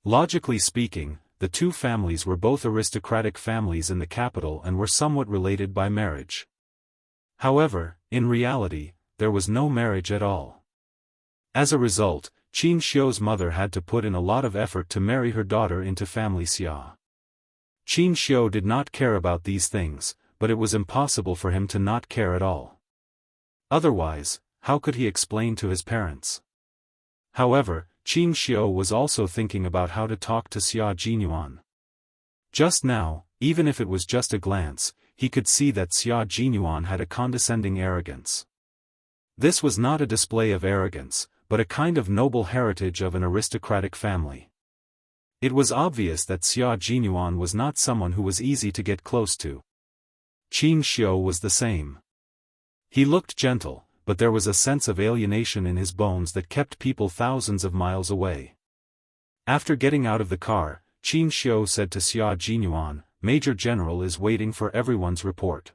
Logically speaking, the two families were both aristocratic families in the capital and were somewhat related by marriage. However, in reality, there was no marriage at all. As a result, Qin Xiu's mother had to put in a lot of effort to marry her daughter into family Xia. Qin Xiu did not care about these things, but it was impossible for him to not care at all. Otherwise, how could he explain to his parents? However, Qin Xiu was also thinking about how to talk to Xia Jinyuan. Just now, even if it was just a glance, he could see that Xia Jinyuan had a condescending arrogance. This was not a display of arrogance, but a kind of noble heritage of an aristocratic family. It was obvious that Xia Jinyuan was not someone who was easy to get close to. Qin Xiu was the same. He looked gentle, but there was a sense of alienation in his bones that kept people thousands of miles away. After getting out of the car, Qin Xiu said to Xia Jinyuan, "Major General is waiting for everyone's report.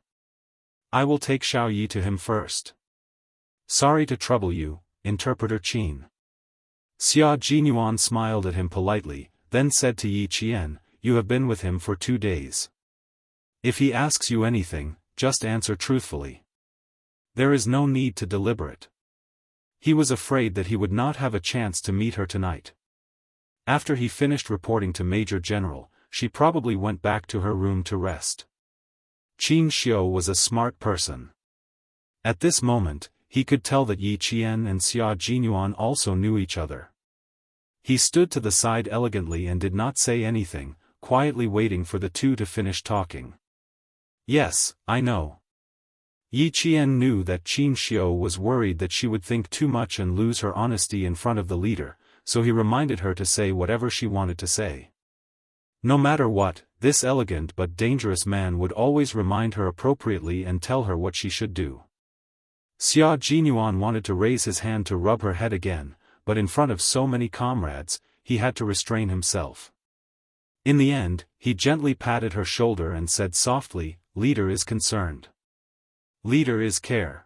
I will take Xiao Yi to him first." "Sorry to trouble you, Interpreter Qin." Xia Jinyuan smiled at him politely, then said to Yi Qian, "You have been with him for 2 days. If he asks you anything, just answer truthfully. There is no need to deliberate." He was afraid that he would not have a chance to meet her tonight. After he finished reporting to Major General, she probably went back to her room to rest. Qin Xiu was a smart person. At this moment, he could tell that Yi Qian and Xia Jinyuan also knew each other. He stood to the side elegantly and did not say anything, quietly waiting for the two to finish talking. "Yes, I know." Yi Qian knew that Qin Xiu was worried that she would think too much and lose her honesty in front of the leader, so he reminded her to say whatever she wanted to say. No matter what, this elegant but dangerous man would always remind her appropriately and tell her what she should do. Xia Jinyuan wanted to raise his hand to rub her head again, but in front of so many comrades, he had to restrain himself. In the end, he gently patted her shoulder and said softly, "Leader is concerned. Leader is care."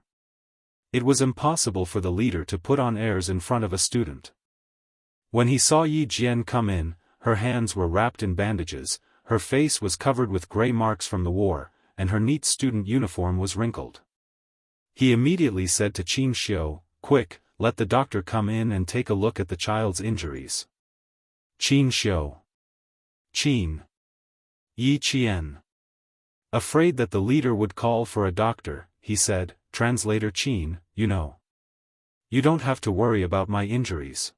It was impossible for the leader to put on airs in front of a student. When he saw Yi Jian come in, her hands were wrapped in bandages, her face was covered with gray marks from the war, and her neat student uniform was wrinkled. He immediately said to Qin Xiu, "Quick, let the doctor come in and take a look at the child's injuries." Qin Xiu. Qin. Yi Qian. Afraid that the leader would call for a doctor, he said, "Translator Qin, you know. You don't have to worry about my injuries."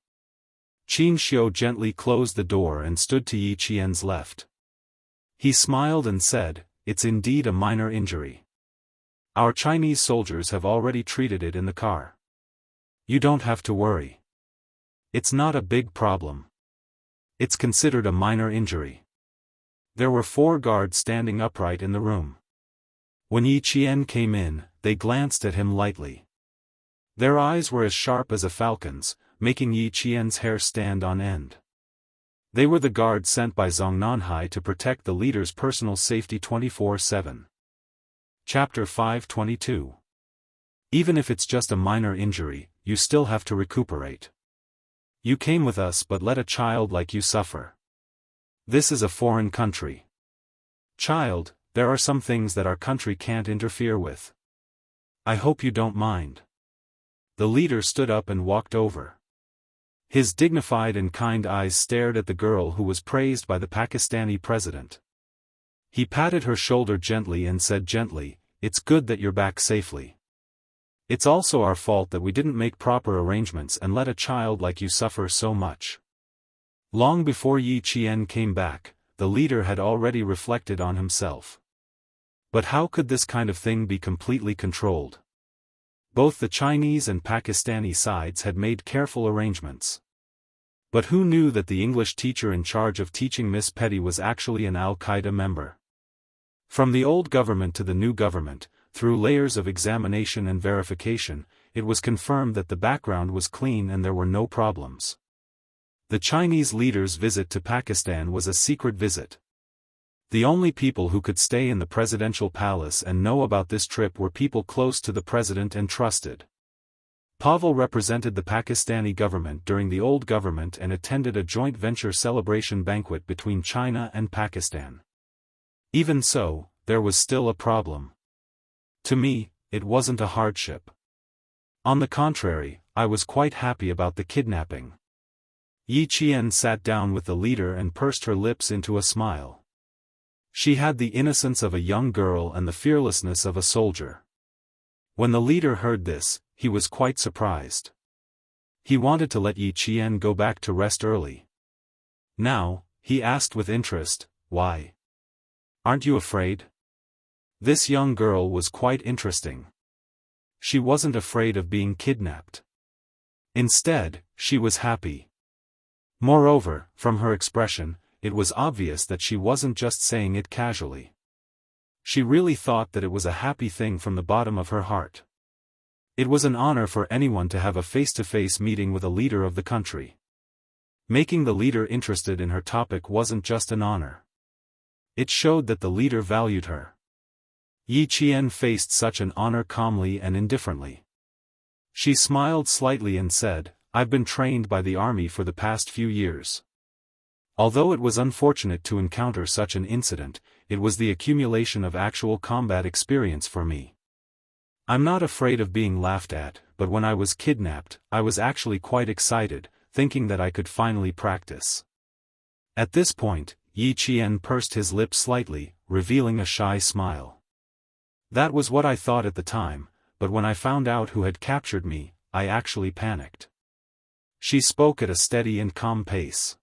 Qin Xiu gently closed the door and stood to Yi Qian's left. He smiled and said, "It's indeed a minor injury. Our Chinese soldiers have already treated it in the car. You don't have to worry. It's not a big problem. It's considered a minor injury." There were 4 guards standing upright in the room. When Yi Qian came in, they glanced at him lightly. Their eyes were as sharp as a falcon's, making Yi Qian's hair stand on end. They were the guards sent by Zhong Nanhai to protect the leader's personal safety 24/7. Chapter 522. Even if it's just a minor injury, you still have to recuperate. You came with us but let a child like you suffer. This is a foreign country. Child, there are some things that our country can't interfere with. I hope you don't mind." The leader stood up and walked over. His dignified and kind eyes stared at the girl who was praised by the Pakistani president. He patted her shoulder gently and said gently, "It's good that you're back safely. It's also our fault that we didn't make proper arrangements and let a child like you suffer so much." Long before Yi Qian came back, the leader had already reflected on himself. But how could this kind of thing be completely controlled? Both the Chinese and Pakistani sides had made careful arrangements. But who knew that the English teacher in charge of teaching Miss Petty was actually an Al-Qaeda member? From the old government to the new government, through layers of examination and verification, it was confirmed that the background was clean and there were no problems. The Chinese leader's visit to Pakistan was a secret visit. The only people who could stay in the presidential palace and know about this trip were people close to the president and trusted. Pavel represented the Pakistani government during the old government and attended a joint venture celebration banquet between China and Pakistan. Even so, there was still a problem. To me, it wasn't a hardship. On the contrary, I was quite happy about the kidnapping. Yi Qian sat down with the leader and pursed her lips into a smile. She had the innocence of a young girl and the fearlessness of a soldier. When the leader heard this, he was quite surprised. He wanted to let Yi Qian go back to rest early. Now, he asked with interest, why? Aren't you afraid? This young girl was quite interesting. She wasn't afraid of being kidnapped. Instead, she was happy. Moreover, from her expression, it was obvious that she wasn't just saying it casually. She really thought that it was a happy thing from the bottom of her heart. It was an honor for anyone to have a face-to-face meeting with a leader of the country. Making the leader interested in her topic wasn't just an honor. It showed that the leader valued her. Yi Qian faced such an honor calmly and indifferently. She smiled slightly and said, I've been trained by the army for the past few years. Although it was unfortunate to encounter such an incident, it was the accumulation of actual combat experience for me. I'm not afraid of being laughed at, but when I was kidnapped, I was actually quite excited, thinking that I could finally practice. At this point, Yi Qian pursed his lips slightly, revealing a shy smile. That was what I thought at the time, but when I found out who had captured me, I actually panicked. She spoke at a steady and calm pace.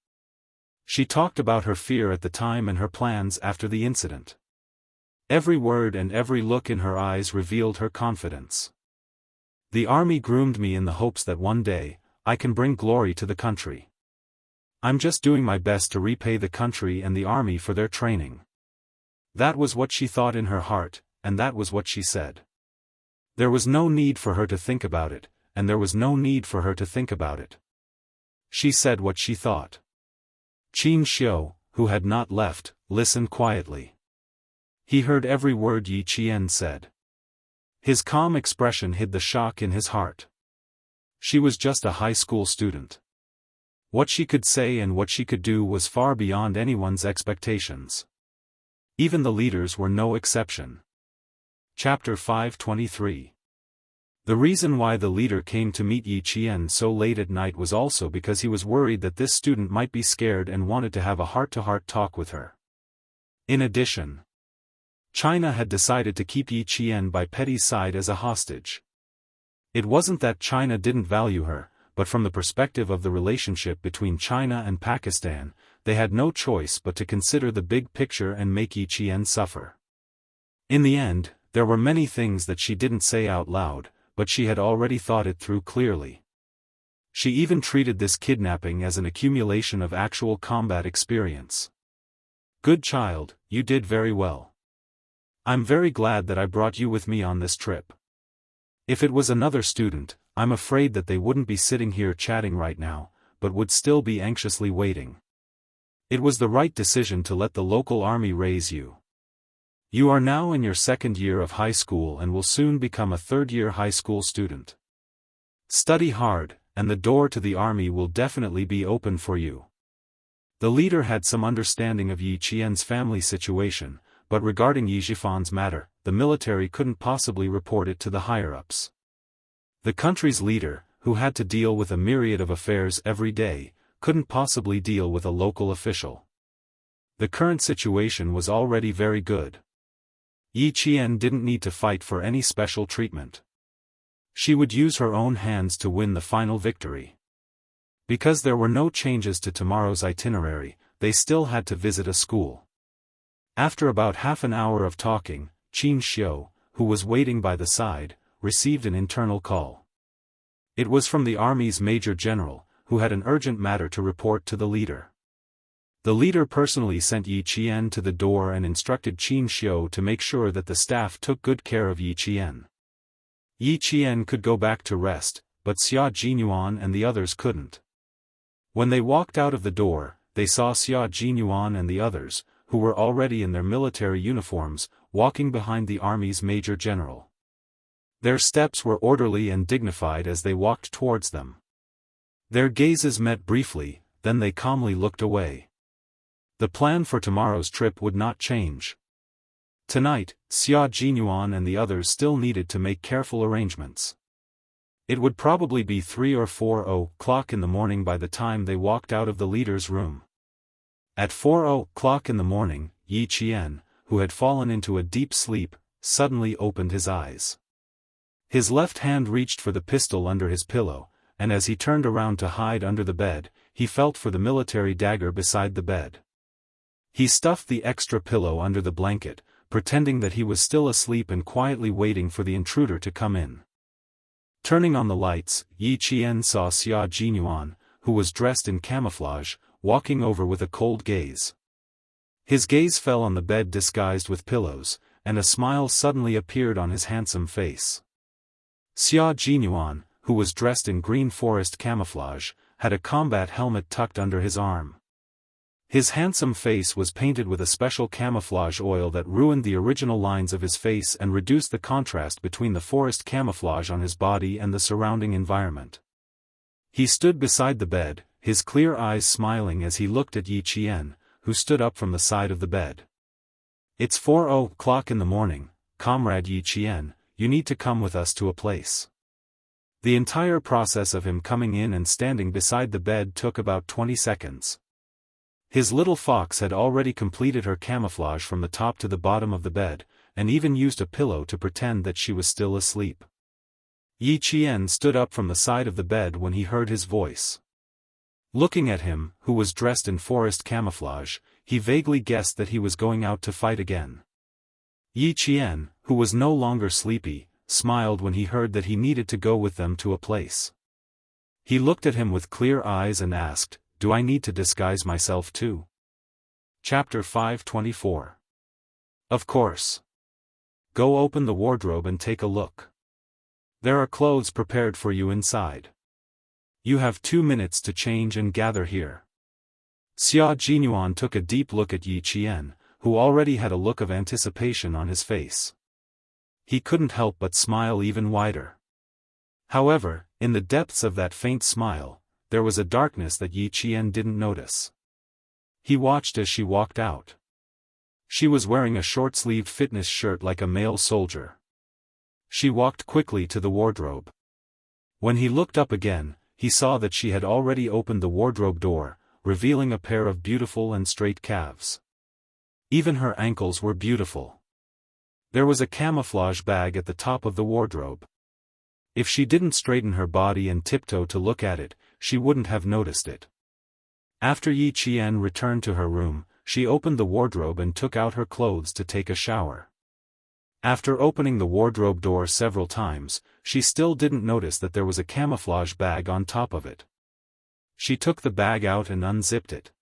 She talked about her fear at the time and her plans after the incident. Every word and every look in her eyes revealed her confidence. The army groomed me in the hopes that one day, I can bring glory to the country. I'm just doing my best to repay the country and the army for their training. That was what she thought in her heart, and that was what she said. There was no need for her to think about it, and there was no need for her to think about it. She said what she thought. Qin Xiu, who had not left, listened quietly. He heard every word Yi Qian said. His calm expression hid the shock in his heart. She was just a high school student. What she could say and what she could do was far beyond anyone's expectations. Even the leaders were no exception. Chapter 523. The reason why the leader came to meet Yi Qian so late at night was also because he was worried that this student might be scared and wanted to have a heart-to-heart talk with her. In addition, China had decided to keep Yi Qian by Petty's side as a hostage. It wasn't that China didn't value her, but from the perspective of the relationship between China and Pakistan, they had no choice but to consider the big picture and make Yi Qian suffer. In the end, there were many things that she didn't say out loud, but she had already thought it through clearly. She even treated this kidnapping as an accumulation of actual combat experience. Good child, you did very well. I'm very glad that I brought you with me on this trip. If it was another student, I'm afraid that they wouldn't be sitting here chatting right now, but would still be anxiously waiting. It was the right decision to let the local army raise you. You are now in your second year of high school and will soon become a third-year high school student. Study hard, and the door to the army will definitely be open for you. The leader had some understanding of Yi Qian's family situation, but regarding Yi Zhifan's matter, the military couldn't possibly report it to the higher-ups. The country's leader, who had to deal with a myriad of affairs every day, couldn't possibly deal with a local official. The current situation was already very good. Yi Qian didn't need to fight for any special treatment. She would use her own hands to win the final victory. Because there were no changes to tomorrow's itinerary, they still had to visit a school. After about half an hour of talking, Qin Xiu, who was waiting by the side, received an internal call. It was from the army's major general, who had an urgent matter to report to the leader. The leader personally sent Yi Qian to the door and instructed Qin Xiu to make sure that the staff took good care of Yi Qian. Yi Qian could go back to rest, but Xia Jinyuan and the others couldn't. When they walked out of the door, they saw Xia Jinyuan and the others, who were already in their military uniforms, walking behind the army's major general. Their steps were orderly and dignified as they walked towards them. Their gazes met briefly, then they calmly looked away. The plan for tomorrow's trip would not change. Tonight, Xia Jinyuan and the others still needed to make careful arrangements. It would probably be 3 or 4 o'clock in the morning by the time they walked out of the leader's room. At 4 o'clock in the morning, Yi Qian, who had fallen into a deep sleep, suddenly opened his eyes. His left hand reached for the pistol under his pillow, and as he turned around to hide under the bed, he felt for the military dagger beside the bed. He stuffed the extra pillow under the blanket, pretending that he was still asleep and quietly waiting for the intruder to come in. Turning on the lights, Yi Qian saw Xia Jinyuan, who was dressed in camouflage, walking over with a cold gaze. His gaze fell on the bed disguised with pillows, and a smile suddenly appeared on his handsome face. Xia Jinyuan, who was dressed in green forest camouflage, had a combat helmet tucked under his arm. His handsome face was painted with a special camouflage oil that ruined the original lines of his face and reduced the contrast between the forest camouflage on his body and the surrounding environment. He stood beside the bed, his clear eyes smiling as he looked at Yi Qian, who stood up from the side of the bed. "It's 4 o'clock in the morning, Comrade Yi Qian, you need to come with us to a place." The entire process of him coming in and standing beside the bed took about 20 seconds. His little fox had already completed her camouflage from the top to the bottom of the bed, and even used a pillow to pretend that she was still asleep. Yi Qian stood up from the side of the bed when he heard his voice. Looking at him, who was dressed in forest camouflage, he vaguely guessed that he was going out to fight again. Yi Qian, who was no longer sleepy, smiled when he heard that he needed to go with them to a place. He looked at him with clear eyes and asked, "Do I need to disguise myself too?" Chapter 524. Of course. Go open the wardrobe and take a look. There are clothes prepared for you inside. You have 2 minutes to change and gather here. Xia Jinyuan took a deep look at Yi Qian, who already had a look of anticipation on his face. He couldn't help but smile even wider. However, in the depths of that faint smile, there was a darkness that Yi Qian didn't notice. He watched as she walked out. She was wearing a short-sleeved fitness shirt like a male soldier. She walked quickly to the wardrobe. When he looked up again, he saw that she had already opened the wardrobe door, revealing a pair of beautiful and straight calves. Even her ankles were beautiful. There was a camouflage bag at the top of the wardrobe. If she didn't straighten her body and tiptoe to look at it, she wouldn't have noticed it. After Yi Qian returned to her room, she opened the wardrobe and took out her clothes to take a shower. After opening the wardrobe door several times, she still didn't notice that there was a camouflage bag on top of it. She took the bag out and unzipped it.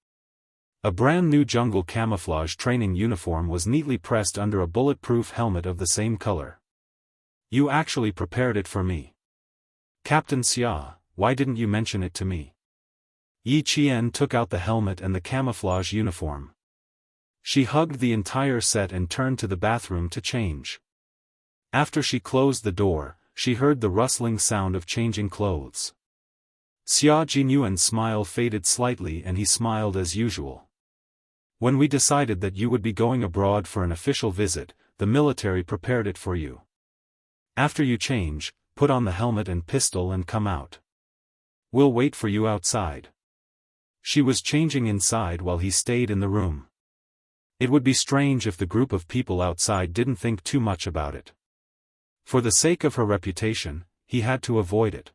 A brand new jungle camouflage training uniform was neatly pressed under a bulletproof helmet of the same color. "You actually prepared it for me. Captain Xia, why didn't you mention it to me?" Yi Qian took out the helmet and the camouflage uniform. She hugged the entire set and turned to the bathroom to change. After she closed the door, she heard the rustling sound of changing clothes. Xia Jinyuan's smile faded slightly and he smiled as usual. "When we decided that you would be going abroad for an official visit, the military prepared it for you. After you change, put on the helmet and pistol and come out. We'll wait for you outside." She was changing inside while he stayed in the room. It would be strange if the group of people outside didn't think too much about it. For the sake of her reputation, he had to avoid it.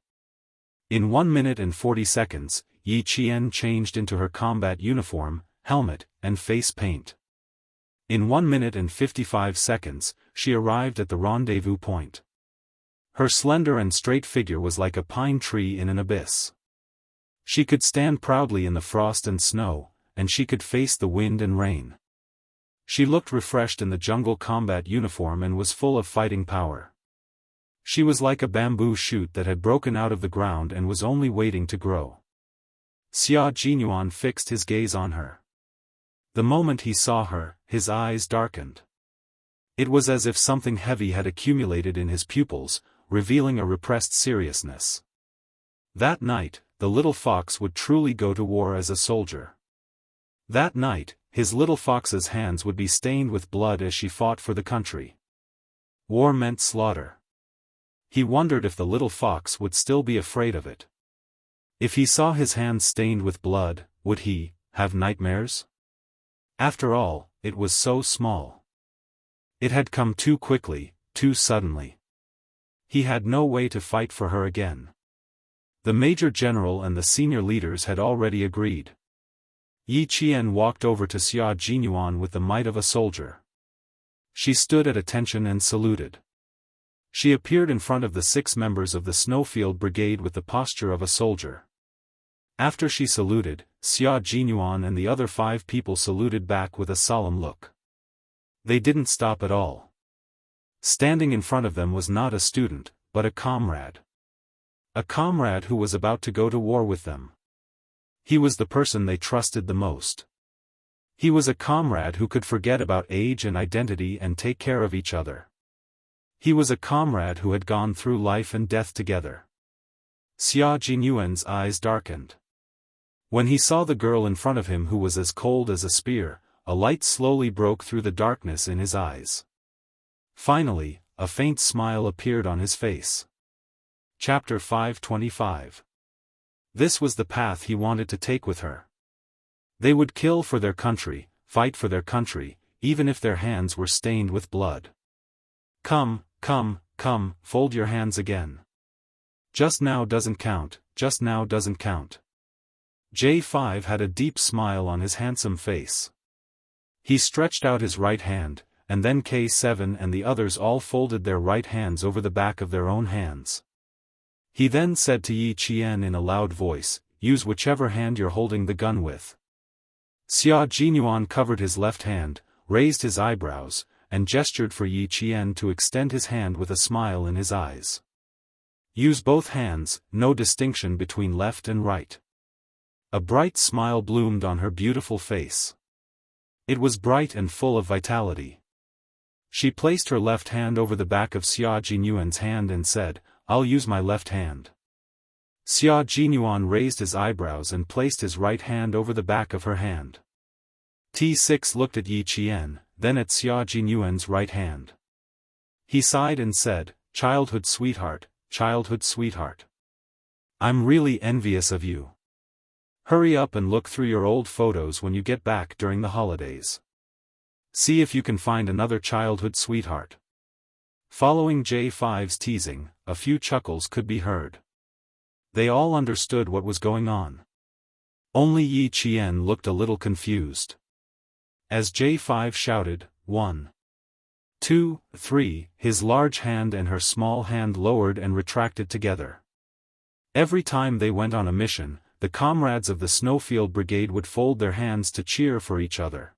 In 1 minute and 40 seconds, Yi Qian changed into her combat uniform, helmet, and face paint. In 1 minute and 55 seconds, she arrived at the rendezvous point. Her slender and straight figure was like a pine tree in an abyss. She could stand proudly in the frost and snow, and she could face the wind and rain. She looked refreshed in the jungle combat uniform and was full of fighting power. She was like a bamboo shoot that had broken out of the ground and was only waiting to grow. Xia Jinyuan fixed his gaze on her. The moment he saw her, his eyes darkened. It was as if something heavy had accumulated in his pupils, revealing a repressed seriousness. That night, the little fox would truly go to war as a soldier. That night, his little fox's hands would be stained with blood as she fought for the country. War meant slaughter. He wondered if the little fox would still be afraid of it. If he saw his hands stained with blood, would he have nightmares? After all, it was so small. It had come too quickly, too suddenly. He had no way to fight for her again. The major general and the senior leaders had already agreed. Yi Qian walked over to Xia Jinyuan with the might of a soldier. She stood at attention and saluted. She appeared in front of the 6 members of the Snowfield Brigade with the posture of a soldier. After she saluted, Xia Jinyuan and the other 5 people saluted back with a solemn look. They didn't stop at all. Standing in front of them was not a student, but a comrade. A comrade who was about to go to war with them. He was the person they trusted the most. He was a comrade who could forget about age and identity and take care of each other. He was a comrade who had gone through life and death together. Xia Jinyuan's eyes darkened. When he saw the girl in front of him who was as cold as a spear, a light slowly broke through the darkness in his eyes. Finally, a faint smile appeared on his face. Chapter 525. This was the path he wanted to take with her. They would kill for their country, fight for their country, even if their hands were stained with blood. Come, come, come, fold your hands again. Just now doesn't count, just now doesn't count. J5 had a deep smile on his handsome face. He stretched out his right hand, and then K7 and the others all folded their right hands over the back of their own hands. He then said to Yi Qian in a loud voice, use whichever hand you're holding the gun with. Xia Jinyuan covered his left hand, raised his eyebrows, and gestured for Yi Qian to extend his hand with a smile in his eyes. Use both hands, no distinction between left and right. A bright smile bloomed on her beautiful face. It was bright and full of vitality. She placed her left hand over the back of Xia Jinyuan's hand and said, I'll use my left hand. Xia Jinyuan raised his eyebrows and placed his right hand over the back of her hand. T6 looked at Yi Qian, then at Xia Jinyuan's right hand. He sighed and said, childhood sweetheart, childhood sweetheart. I'm really envious of you. Hurry up and look through your old photos when you get back during the holidays. See if you can find another childhood sweetheart. Following J5's teasing, a few chuckles could be heard. They all understood what was going on. Only Yi Qian looked a little confused. As J5 shouted, 1, 2, 3, his large hand and her small hand lowered and retracted together. Every time they went on a mission, the comrades of the Snowfield Brigade would fold their hands to cheer for each other.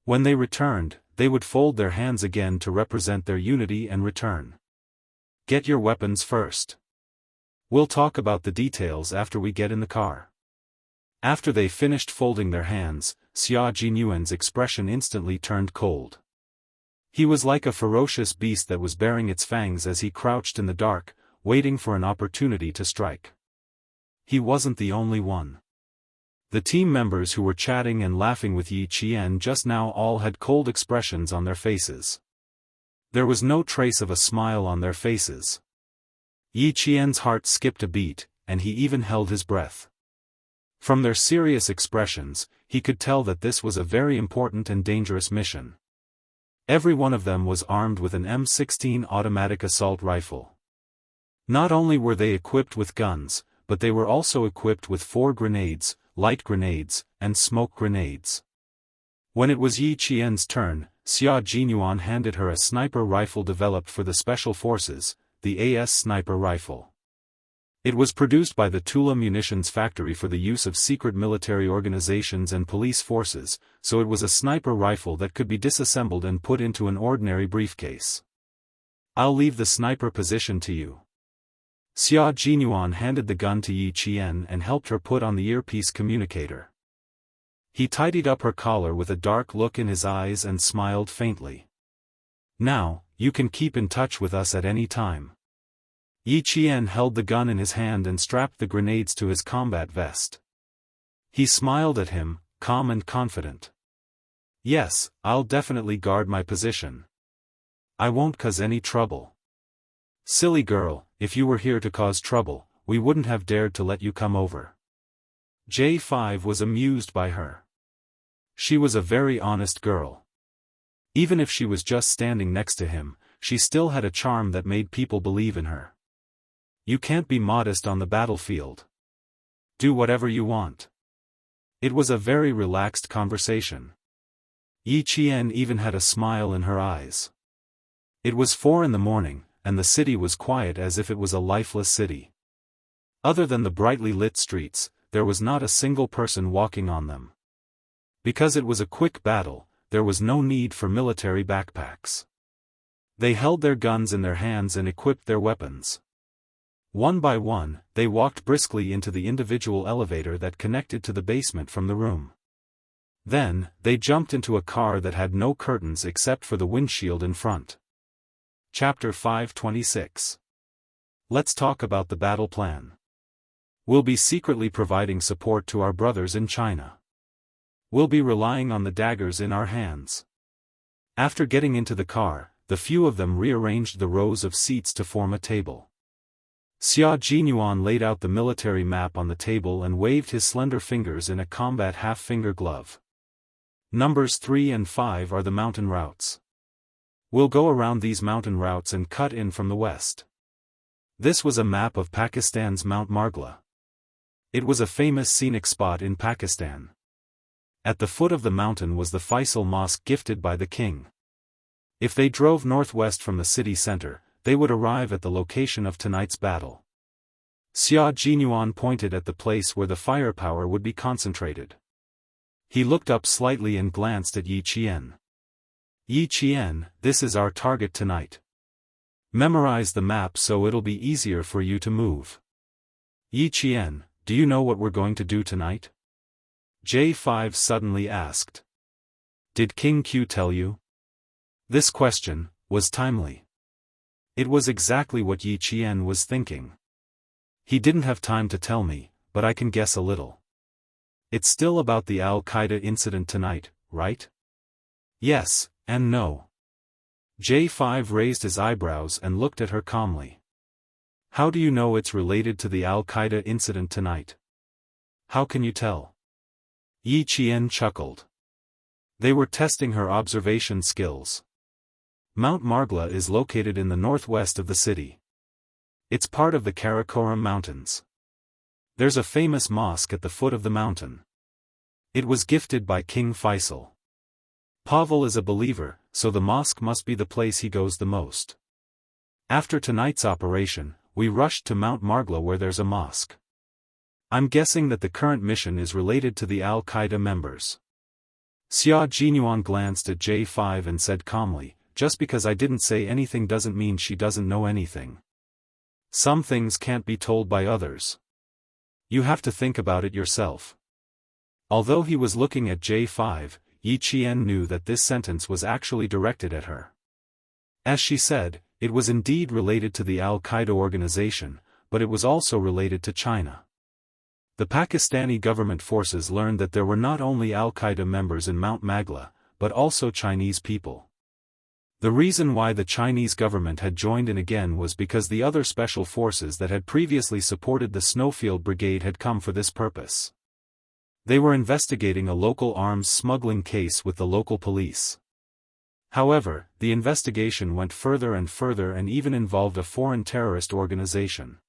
When they returned, they would fold their hands again to represent their unity and return. Get your weapons first. We'll talk about the details after we get in the car. After they finished folding their hands, Xia Jinyuan's expression instantly turned cold. He was like a ferocious beast that was baring its fangs as he crouched in the dark, waiting for an opportunity to strike. He wasn't the only one. The team members who were chatting and laughing with Yi Qian just now all had cold expressions on their faces. There was no trace of a smile on their faces. Yi Qian's heart skipped a beat, and he even held his breath. From their serious expressions, he could tell that this was a very important and dangerous mission. Every one of them was armed with an M16 automatic assault rifle. Not only were they equipped with guns, but they were also equipped with 4 grenades, light grenades, and smoke grenades. When it was Yi Qian's turn, Xia Jinyuan handed her a sniper rifle developed for the Special Forces, the AS sniper rifle. It was produced by the Tula Munitions Factory for the use of secret military organizations and police forces, so it was a sniper rifle that could be disassembled and put into an ordinary briefcase. I'll leave the sniper position to you. Xia Jinyuan handed the gun to Yi Qian and helped her put on the earpiece communicator. He tidied up her collar with a dark look in his eyes and smiled faintly. Now, you can keep in touch with us at any time. Yi Qian held the gun in his hand and strapped the grenades to his combat vest. He smiled at him, calm and confident. Yes, I'll definitely guard my position. I won't cause any trouble. Silly girl, if you were here to cause trouble, we wouldn't have dared to let you come over. J5 was amused by her. She was a very honest girl. Even if she was just standing next to him, she still had a charm that made people believe in her. You can't be modest on the battlefield. Do whatever you want. It was a very relaxed conversation. Yi Qian even had a smile in her eyes. It was 4 a.m, and the city was quiet as if it was a lifeless city. Other than the brightly lit streets, there was not a single person walking on them. Because it was a quick battle, there was no need for military backpacks. They held their guns in their hands and equipped their weapons. One by one, they walked briskly into the individual elevator that connected to the basement from the room. Then, they jumped into a car that had no curtains except for the windshield in front. Chapter 526. Let's talk about the battle plan. We'll be secretly providing support to our brothers in China. We'll be relying on the daggers in our hands. After getting into the car, the few of them rearranged the rows of seats to form a table. Xia Jinyuan laid out the military map on the table and waved his slender fingers in a combat half-finger glove. Numbers 3 and 5 are the mountain routes. We'll go around these mountain routes and cut in from the west. This was a map of Pakistan's Mount Margla. It was a famous scenic spot in Pakistan. At the foot of the mountain was the Faisal Mosque gifted by the king. If they drove northwest from the city center, they would arrive at the location of tonight's battle. Xia Jinyuan pointed at the place where the firepower would be concentrated. He looked up slightly and glanced at Yi Qian. Yi Qian, this is our target tonight. Memorize the map so it'll be easier for you to move. Yi Qian, do you know what we're going to do tonight? J5 suddenly asked. Did King Q tell you? This question was timely. It was exactly what Yi Qian was thinking. He didn't have time to tell me, but I can guess a little. It's still about the Al-Qaeda incident tonight, right? Yes, and no. J5 raised his eyebrows and looked at her calmly. How do you know it's related to the Al-Qaeda incident tonight? How can you tell? Yi Qian chuckled. They were testing her observation skills. Mount Margla is located in the northwest of the city. It's part of the Karakoram Mountains. There's a famous mosque at the foot of the mountain. It was gifted by King Faisal. Pavel is a believer, so the mosque must be the place he goes the most. After tonight's operation, we rushed to Mount Margla where there's a mosque. I'm guessing that the current mission is related to the Al-Qaeda members. Xia Jinyuan glanced at J5 and said calmly, just because I didn't say anything doesn't mean she doesn't know anything. Some things can't be told by others. You have to think about it yourself. Although he was looking at J5, Yi Qian knew that this sentence was actually directed at her. As she said, it was indeed related to the Al-Qaeda organization, but it was also related to China. The Pakistani government forces learned that there were not only Al-Qaeda members in Mount Margla, but also Chinese people. The reason why the Chinese government had joined in again was because the other special forces that had previously supported the Snowfield Brigade had come for this purpose. They were investigating a local arms smuggling case with the local police. However, the investigation went further and even involved a foreign terrorist organization.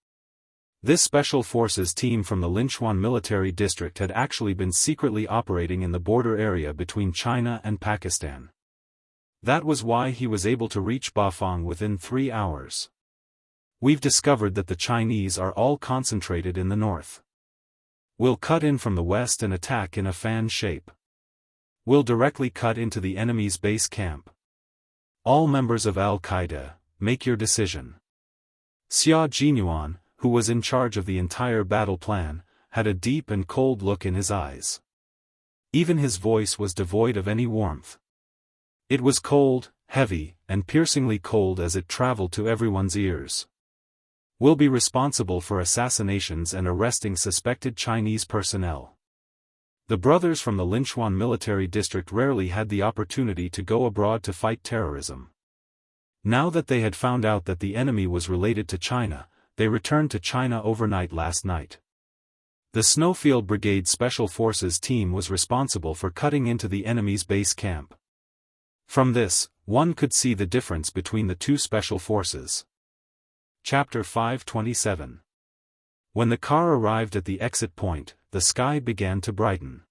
This special forces team from the Linchuan military district had actually been secretly operating in the border area between China and Pakistan. That was why he was able to reach Bafang within 3 hours. We've discovered that the Chinese are all concentrated in the north. We'll cut in from the west and attack in a fan shape. We'll directly cut into the enemy's base camp. All members of Al-Qaeda, make your decision. Xia Jinyuan, who was in charge of the entire battle plan, had a deep and cold look in his eyes. Even his voice was devoid of any warmth. It was cold, heavy, and piercingly cold as it traveled to everyone's ears. will be responsible for assassinations and arresting suspected Chinese personnel. The brothers from the Linchuan military district rarely had the opportunity to go abroad to fight terrorism. Now that they had found out that the enemy was related to China, they returned to China overnight last night. The Snowfield Brigade Special Forces team was responsible for cutting into the enemy's base camp. From this, one could see the difference between the two special forces. Chapter 527. When the car arrived at the exit point, the sky began to brighten.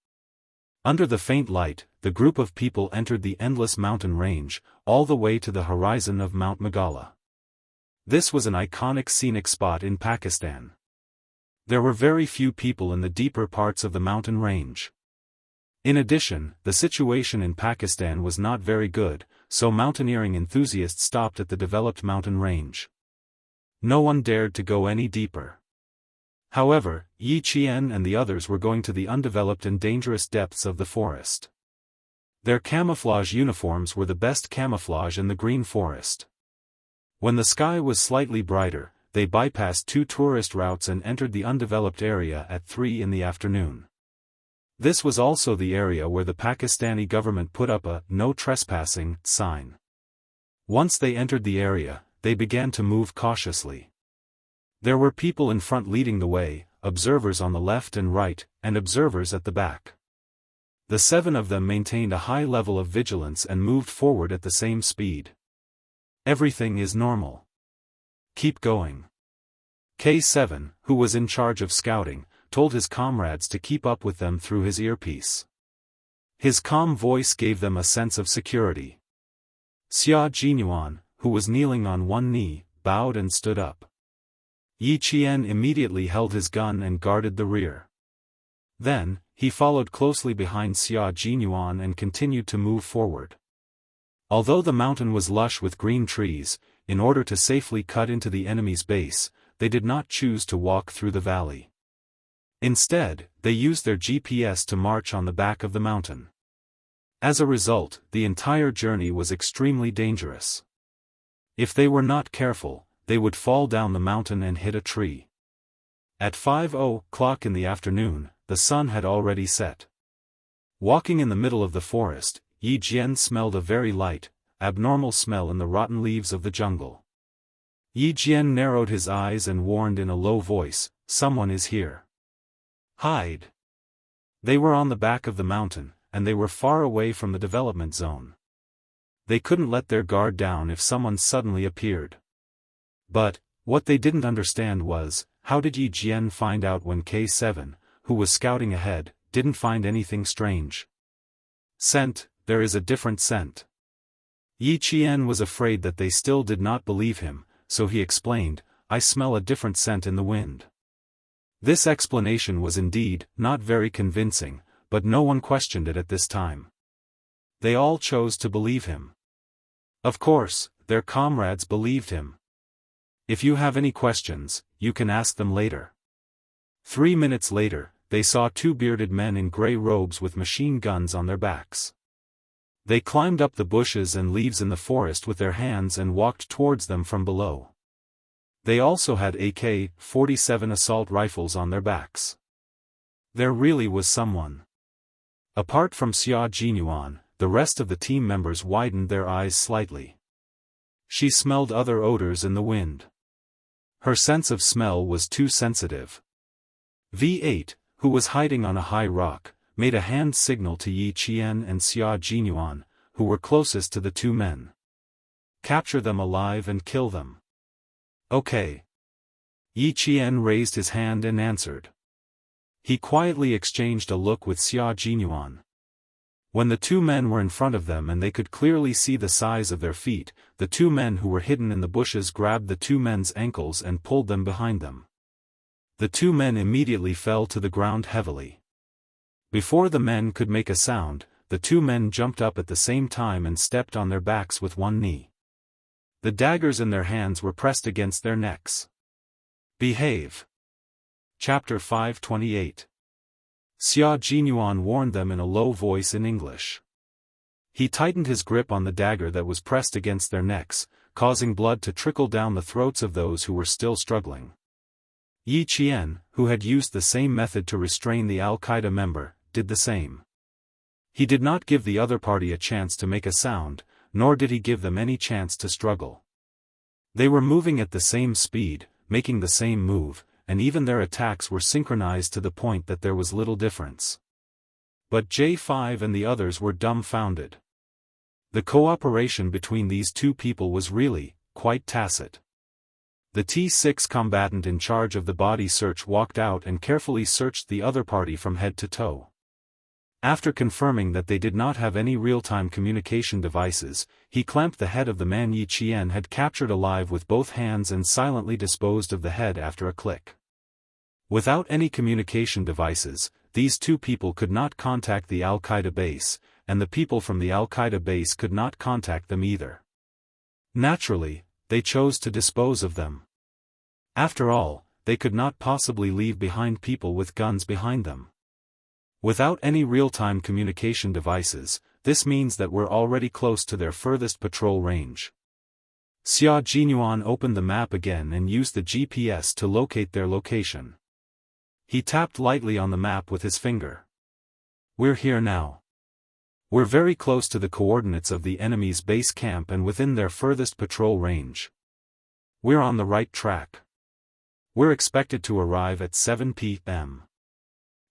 Under the faint light, the group of people entered the endless mountain range, all the way to the horizon of Mount Meghalaya. This was an iconic scenic spot in Pakistan. There were very few people in the deeper parts of the mountain range. In addition, the situation in Pakistan was not very good, so mountaineering enthusiasts stopped at the developed mountain range. No one dared to go any deeper. However, Yi Qian and the others were going to the undeveloped and dangerous depths of the forest. Their camouflage uniforms were the best camouflage in the green forest. When the sky was slightly brighter, they bypassed 2 tourist routes and entered the undeveloped area at 3 in the afternoon. This was also the area where the Pakistani government put up a "No Trespassing" sign. Once they entered the area, they began to move cautiously. There were people in front leading the way, observers on the left and right, and observers at the back. The 7 of them maintained a high level of vigilance and moved forward at the same speed. Everything is normal. Keep going. K7, who was in charge of scouting, told his comrades to keep up with them through his earpiece. His calm voice gave them a sense of security. Xia Jinyuan, who was kneeling on one knee, bowed and stood up. Yi Qian immediately held his gun and guarded the rear. Then, he followed closely behind Xia Jinyuan and continued to move forward. Although the mountain was lush with green trees, in order to safely cut into the enemy's base, they did not choose to walk through the valley. Instead, they used their GPS to march on the back of the mountain. As a result, the entire journey was extremely dangerous. If they were not careful, they would fall down the mountain and hit a tree. At 5:00 in the afternoon, the sun had already set. Walking in the middle of the forest, Yi Jian smelled a very light, abnormal smell in the rotten leaves of the jungle. Yi Jian narrowed his eyes and warned in a low voice, "Someone is here. Hide." They were on the back of the mountain, and they were far away from the development zone. They couldn't let their guard down if someone suddenly appeared. But, what they didn't understand was, how did Yi Jian find out when K7, who was scouting ahead, didn't find anything strange? Scent, there is a different scent. Yi Qian was afraid that they still did not believe him, so he explained, "I smell a different scent in the wind." This explanation was indeed not very convincing, but no one questioned it at this time. They all chose to believe him. Of course, their comrades believed him. If you have any questions, you can ask them later. 3 minutes later, they saw 2 bearded men in gray robes with machine guns on their backs. They climbed up the bushes and leaves in the forest with their hands and walked towards them from below. They also had AK-47 assault rifles on their backs. There really was someone. Apart from Xia Jinyuan, the rest of the team members widened their eyes slightly. She smelled other odors in the wind. Her sense of smell was too sensitive. V8, who was hiding on a high rock, made a hand signal to Yi Qian and Xia Jinyuan, who were closest to the 2 men. "Capture them alive and kill them." "Okay." Yi Qian raised his hand and answered. He quietly exchanged a look with Xia Jinyuan. When the 2 men were in front of them and they could clearly see the size of their feet, the 2 men who were hidden in the bushes grabbed the 2 men's ankles and pulled them behind them. The 2 men immediately fell to the ground heavily. Before the men could make a sound, the 2 men jumped up at the same time and stepped on their backs with one knee. The daggers in their hands were pressed against their necks. Behave. Chapter 528. Xia Jinyuan warned them in a low voice in English. He tightened his grip on the dagger that was pressed against their necks, causing blood to trickle down the throats of those who were still struggling. Yi Qian, who had used the same method to restrain the Al-Qaeda member, did the same. He did not give the other party a chance to make a sound, nor did he give them any chance to struggle. They were moving at the same speed, making the same move, and even their attacks were synchronized to the point that there was little difference. But J5 and the others were dumbfounded. The cooperation between these two people was really, quite tacit. The T6 combatant in charge of the body search walked out and carefully searched the other party from head to toe. After confirming that they did not have any real-time communication devices, he clamped the head of the man Yi Qian had captured alive with both hands and silently disposed of the head after a click. Without any communication devices, these two people could not contact the Al-Qaeda base, and the people from the Al-Qaeda base could not contact them either. Naturally, they chose to dispose of them. After all, they could not possibly leave behind people with guns behind them. Without any real-time communication devices, this means that we're already close to their furthest patrol range. Xia Jinyuan opened the map again and used the GPS to locate their location. He tapped lightly on the map with his finger. We're here now. We're very close to the coordinates of the enemy's base camp and within their furthest patrol range. We're on the right track. We're expected to arrive at 7 p.m.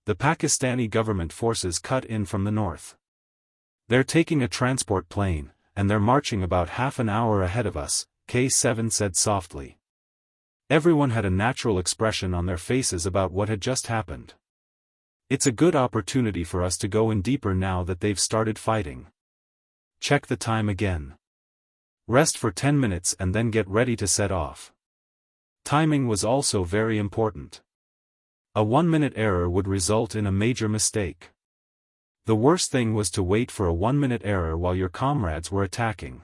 The Pakistani government forces cut in from the north. They're taking a transport plane, and they're marching about half an hour ahead of us, K7 said softly. Everyone had a natural expression on their faces about what had just happened. It's a good opportunity for us to go in deeper now that they've started fighting. Check the time again. Rest for 10 minutes and then get ready to set off. Timing was also very important. A 1-minute error would result in a major mistake. The worst thing was to wait for a 1-minute error while your comrades were attacking.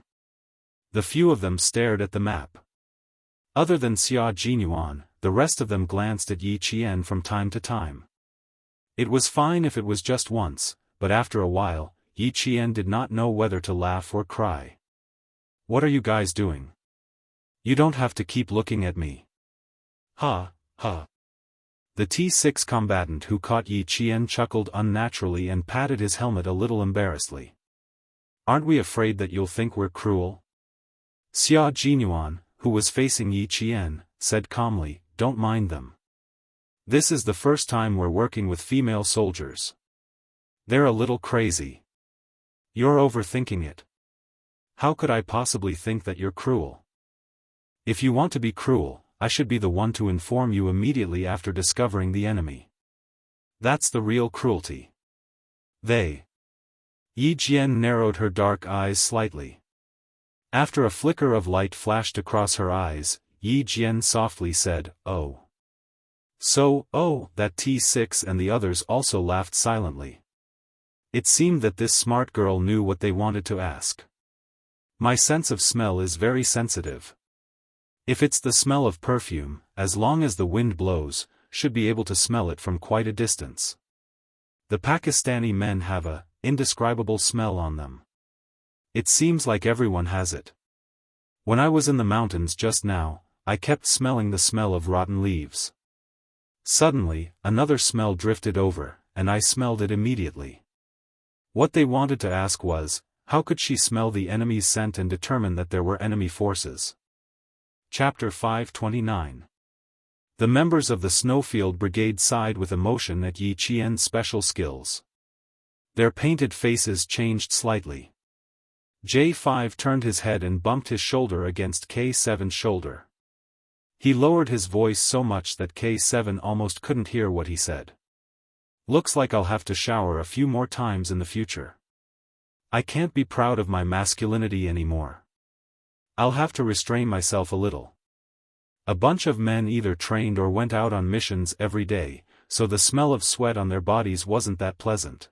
The few of them stared at the map. Other than Xia Jinyuan, the rest of them glanced at Yi Qian from time to time. It was fine if it was just once, but after a while, Yi Qian did not know whether to laugh or cry. What are you guys doing? You don't have to keep looking at me. Ha, ha. The T6 combatant who caught Yi Qian chuckled unnaturally and patted his helmet a little embarrassedly. Aren't we afraid that you'll think we're cruel? Xia Jinyuan, who was facing Yi Qian, said calmly, don't mind them. This is the first time we're working with female soldiers. They're a little crazy. You're overthinking it. How could I possibly think that you're cruel? If you want to be cruel, I should be the one to inform you immediately after discovering the enemy. That's the real cruelty. They. Yi Qian narrowed her dark eyes slightly. After a flicker of light flashed across her eyes, Yi Qian softly said, oh. So, oh, that T6 and the others also laughed silently. It seemed that this smart girl knew what they wanted to ask. My sense of smell is very sensitive. If it's the smell of perfume, as long as the wind blows, should be able to smell it from quite a distance. The Pakistani men have a indescribable smell on them. It seems like everyone has it. When I was in the mountains just now, I kept smelling the smell of rotten leaves. Suddenly, another smell drifted over, and I smelled it immediately. What they wanted to ask was, how could she smell the enemy's scent and determine that there were enemy forces? Chapter 529. The members of the Snowfield Brigade sighed with emotion at Yi Qian's special skills. Their painted faces changed slightly. J5 turned his head and bumped his shoulder against K7's shoulder. He lowered his voice so much that K7 almost couldn't hear what he said. Looks like I'll have to shower a few more times in the future. I can't be proud of my masculinity anymore. I'll have to restrain myself a little. A bunch of men either trained or went out on missions every day, so the smell of sweat on their bodies wasn't that pleasant.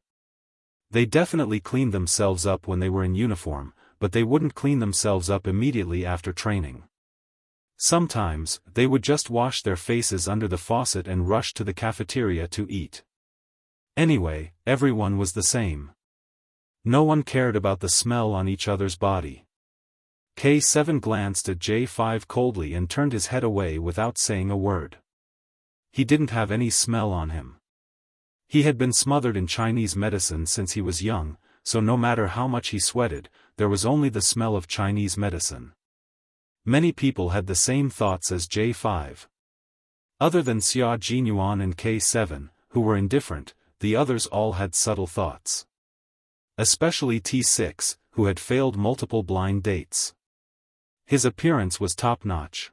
They definitely cleaned themselves up when they were in uniform, but they wouldn't clean themselves up immediately after training. Sometimes, they would just wash their faces under the faucet and rush to the cafeteria to eat. Anyway, everyone was the same. No one cared about the smell on each other's body. K7 glanced at J5 coldly and turned his head away without saying a word. He didn't have any smell on him. He had been smothered in Chinese medicine since he was young, so no matter how much he sweated, there was only the smell of Chinese medicine. Many people had the same thoughts as J5. Other than Xia Jinyuan and K7, who were indifferent, the others all had subtle thoughts. Especially T6, who had failed multiple blind dates. His appearance was top-notch.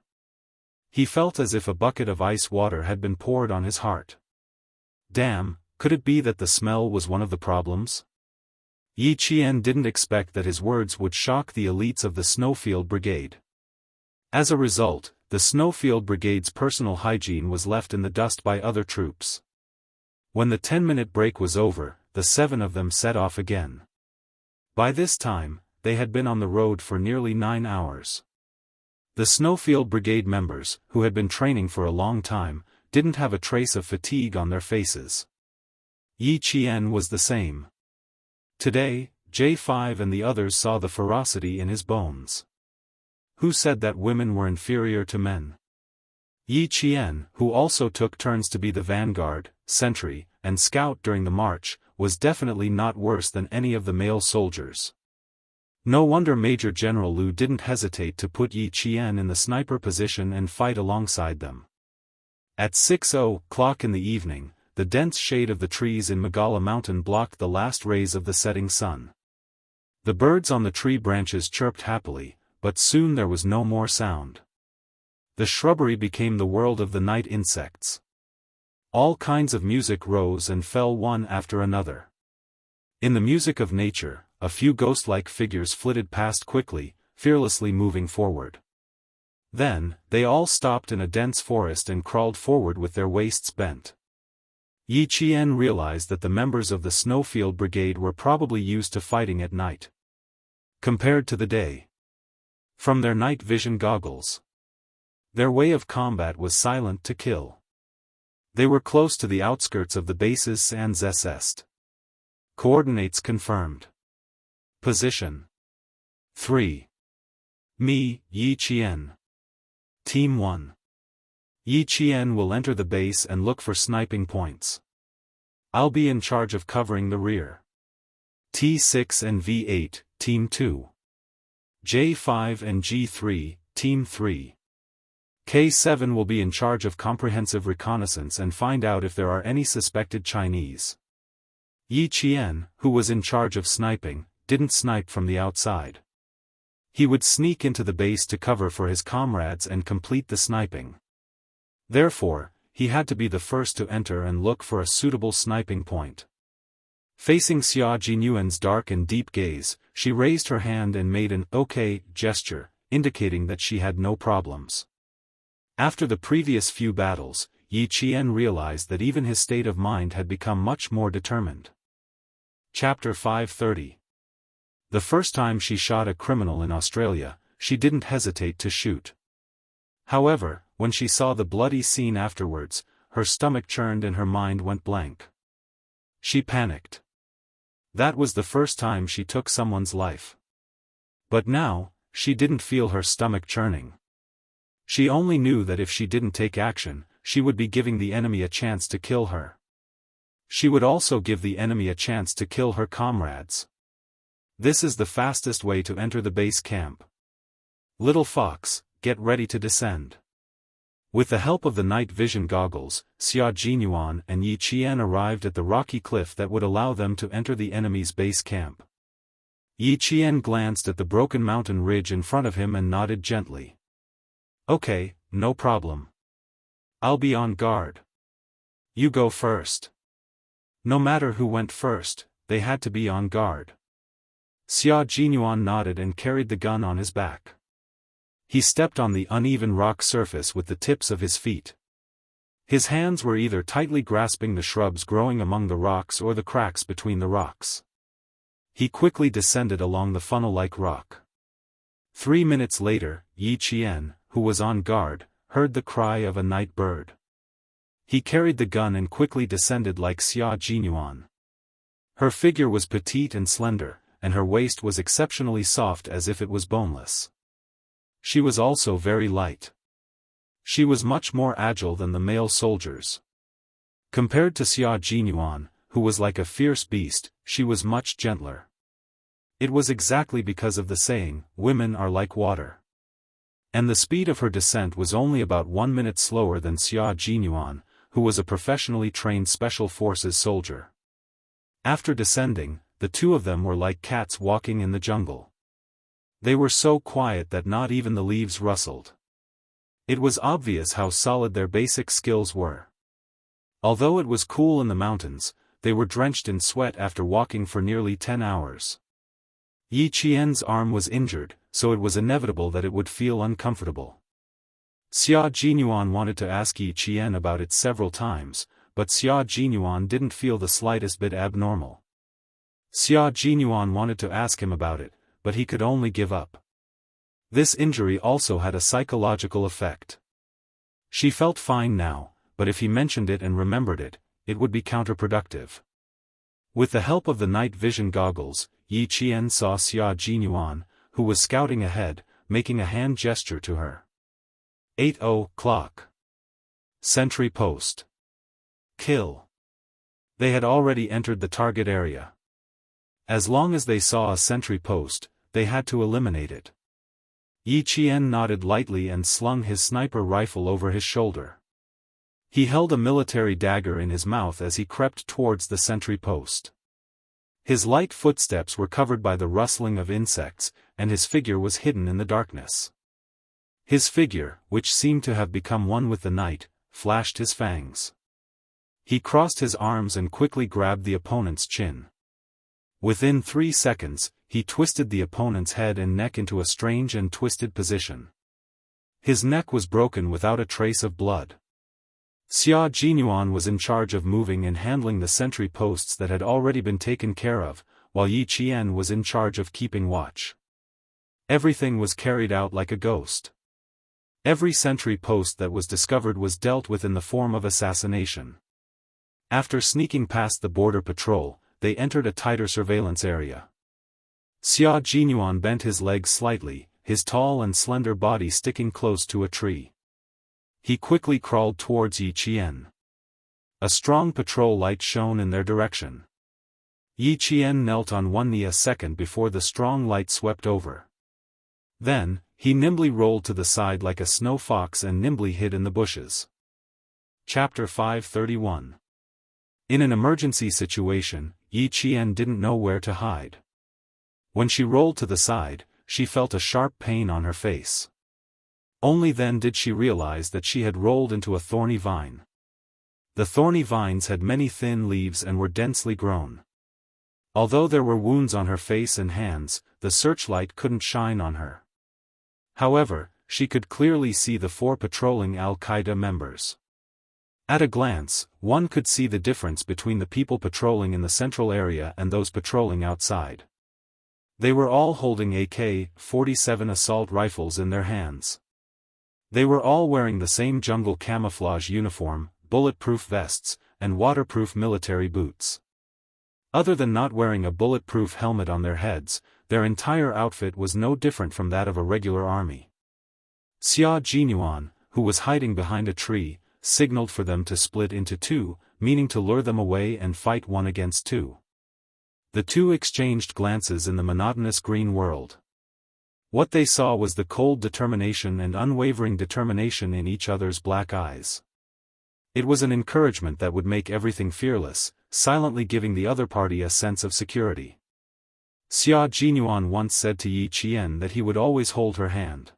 He felt as if a bucket of ice water had been poured on his heart. Damn, could it be that the smell was one of the problems? Yi Qian didn't expect that his words would shock the elites of the Snowfield Brigade. As a result, the Snowfield Brigade's personal hygiene was left in the dust by other troops. When the 10-minute break was over, the 7 of them set off again. By this time, they had been on the road for nearly 9 hours. The Snowfield Brigade members, who had been training for a long time, didn't have a trace of fatigue on their faces. Yi Qian was the same. Today, J5 and the others saw the ferocity in his bones. Who said that women were inferior to men? Yi Qian, who also took turns to be the vanguard, sentry, and scout during the march, was definitely not worse than any of the male soldiers. No wonder Major General Liu didn't hesitate to put Yi Qian in the sniper position and fight alongside them. At 6:00 in the evening, the dense shade of the trees in Megala Mountain blocked the last rays of the setting sun. The birds on the tree branches chirped happily, but soon there was no more sound. The shrubbery became the world of the night insects. All kinds of music rose and fell one after another. In the music of nature, a few ghost-like figures flitted past quickly, fearlessly moving forward. Then, they all stopped in a dense forest and crawled forward with their waists bent. Yi Qian realized that the members of the Snowfield Brigade were probably used to fighting at night. Compared to the day. From their night vision goggles. Their way of combat was silent to kill. They were close to the outskirts of the base's Sans Est. Coordinates confirmed. Position 3. Me, Yi Qian. Team 1. Yi Qian will enter the base and look for sniping points. I'll be in charge of covering the rear. T6 and V8, Team 2. J5 and G3, Team 3. K7 will be in charge of comprehensive reconnaissance and find out if there are any suspected Chinese. Yi Qian, who was in charge of sniping, didn't snipe from the outside. He would sneak into the base to cover for his comrades and complete the sniping. Therefore, he had to be the first to enter and look for a suitable sniping point. Facing Xia Jinyuan's dark and deep gaze, she raised her hand and made an "okay" gesture, indicating that she had no problems. After the previous few battles, Yi Qian realized that even his state of mind had become much more determined. Chapter 530. The first time she shot a criminal in Australia, she didn't hesitate to shoot. However, when she saw the bloody scene afterwards, her stomach churned and her mind went blank. She panicked. That was the first time she took someone's life. But now, she didn't feel her stomach churning. She only knew that if she didn't take action, she would be giving the enemy a chance to kill her. She would also give the enemy a chance to kill her comrades. This is the fastest way to enter the base camp. Little Fox, get ready to descend. With the help of the night vision goggles, Xia Jinyuan and Yi Qian arrived at the rocky cliff that would allow them to enter the enemy's base camp. Yi Qian glanced at the broken mountain ridge in front of him and nodded gently. Okay, no problem. I'll be on guard. You go first. No matter who went first, they had to be on guard. Xia Jinyuan nodded and carried the gun on his back. He stepped on the uneven rock surface with the tips of his feet. His hands were either tightly grasping the shrubs growing among the rocks or the cracks between the rocks. He quickly descended along the funnel-like rock. 3 minutes later, Yi Qian, who was on guard, heard the cry of a night bird. He carried the gun and quickly descended like Xia Jinyuan. Her figure was petite and slender, and her waist was exceptionally soft as if it was boneless. She was also very light. She was much more agile than the male soldiers. Compared to Xia Jinyuan, who was like a fierce beast, she was much gentler. It was exactly because of the saying, "Women are like water." And the speed of her descent was only about 1 minute slower than Xia Jinyuan, who was a professionally trained special forces soldier. After descending, the two of them were like cats walking in the jungle. They were so quiet that not even the leaves rustled. It was obvious how solid their basic skills were. Although it was cool in the mountains, they were drenched in sweat after walking for nearly 10 hours. Yi Qian's arm was injured, so it was inevitable that it would feel uncomfortable. Xia Jinyuan wanted to ask Yi Qian about it several times, but Xia Jinyuan didn't feel the slightest bit abnormal. Xia Jinyuan wanted to ask him about it, but he could only give up. This injury also had a psychological effect. She felt fine now, but if he mentioned it and remembered it, it would be counterproductive. With the help of the night vision goggles, Yi Qian saw Xia Jinyuan, who was scouting ahead, making a hand gesture to her. 8:00. Sentry post. Kill. They had already entered the target area. As long as they saw a sentry post, they had to eliminate it. Yi Qian nodded lightly and slung his sniper rifle over his shoulder. He held a military dagger in his mouth as he crept towards the sentry post. His light footsteps were covered by the rustling of insects, and his figure was hidden in the darkness. His figure, which seemed to have become one with the night, flashed his fangs. He crossed his arms and quickly grabbed the opponent's chin. Within 3 seconds, he twisted the opponent's head and neck into a strange and twisted position. His neck was broken without a trace of blood. Xia Jinyuan was in charge of moving and handling the sentry posts that had already been taken care of, while Yi Qian was in charge of keeping watch. Everything was carried out like a ghost. Every sentry post that was discovered was dealt with in the form of assassination. After sneaking past the border patrol, they entered a tighter surveillance area. Xia Jinyuan bent his legs slightly, his tall and slender body sticking close to a tree. He quickly crawled towards Yi Qian. A strong patrol light shone in their direction. Yi Qian knelt on one knee a second before the strong light swept over. Then, he nimbly rolled to the side like a snow fox and nimbly hid in the bushes. Chapter 531. In an emergency situation, Yi Qian didn't know where to hide. When she rolled to the side, she felt a sharp pain on her face. Only then did she realize that she had rolled into a thorny vine. The thorny vines had many thin leaves and were densely grown. Although there were wounds on her face and hands, the searchlight couldn't shine on her. However, she could clearly see the 4 patrolling Al-Qaeda members. At a glance, one could see the difference between the people patrolling in the central area and those patrolling outside. They were all holding AK-47 assault rifles in their hands. They were all wearing the same jungle camouflage uniform, bulletproof vests, and waterproof military boots. Other than not wearing a bulletproof helmet on their heads, their entire outfit was no different from that of a regular army. Xia Jinyuan, who was hiding behind a tree, signaled for them to split into 2, meaning to lure them away and fight 1 against 2. The 2 exchanged glances in the monotonous green world. What they saw was the cold determination and unwavering determination in each other's black eyes. It was an encouragement that would make everything fearless, silently giving the other party a sense of security. Xia Jinyuan once said to Yi Qian that he would always hold her hand.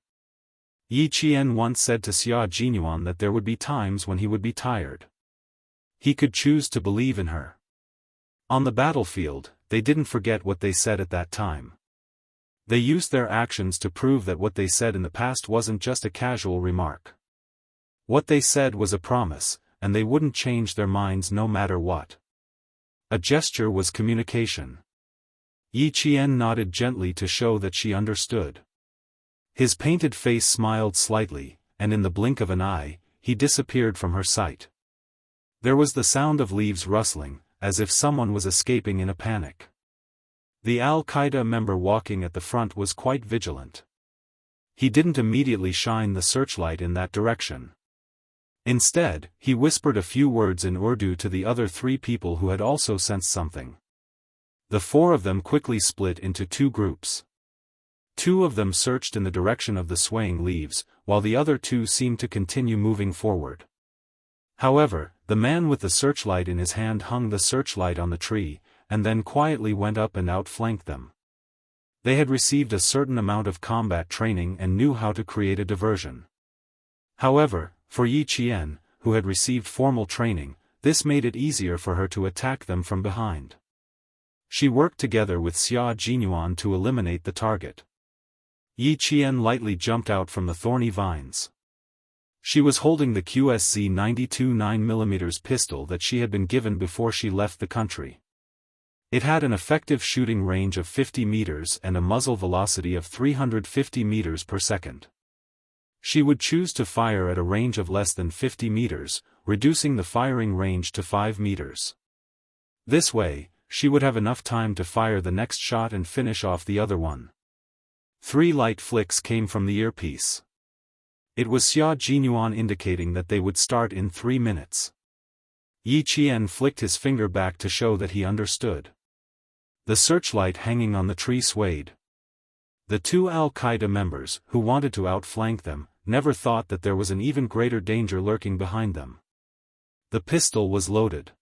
Yi Qian once said to Xia Jinyuan that there would be times when he would be tired. He could choose to believe in her. On the battlefield, they didn't forget what they said at that time. They used their actions to prove that what they said in the past wasn't just a casual remark. What they said was a promise, and they wouldn't change their minds no matter what. A gesture was communication. Yi Qian nodded gently to show that she understood. His painted face smiled slightly, and in the blink of an eye, he disappeared from her sight. There was the sound of leaves rustling, as if someone was escaping in a panic. The Al-Qaeda member walking at the front was quite vigilant. He didn't immediately shine the searchlight in that direction. Instead, he whispered a few words in Urdu to the other 3 people who had also sensed something. The 4 of them quickly split into 2 groups. 2 of them searched in the direction of the swaying leaves, while the other 2 seemed to continue moving forward. However, the man with the searchlight in his hand hung the searchlight on the tree, and then quietly went up and outflanked them. They had received a certain amount of combat training and knew how to create a diversion. However, for Yi Qian, who had received formal training, this made it easier for her to attack them from behind. She worked together with Xia Jinyuan to eliminate the target. Yi Qian lightly jumped out from the thorny vines. She was holding the QSC 92 9mm pistol that she had been given before she left the country. It had an effective shooting range of 50 meters and a muzzle velocity of 350 meters per second. She would choose to fire at a range of less than 50 meters, reducing the firing range to 5 meters. This way, she would have enough time to fire the next shot and finish off the other one. 3 light flicks came from the earpiece. It was Xia Jinyuan indicating that they would start in 3 minutes. Yi Qian flicked his finger back to show that he understood. The searchlight hanging on the tree swayed. The 2 Al-Qaeda members, who wanted to outflank them, never thought that there was an even greater danger lurking behind them. The pistol was loaded.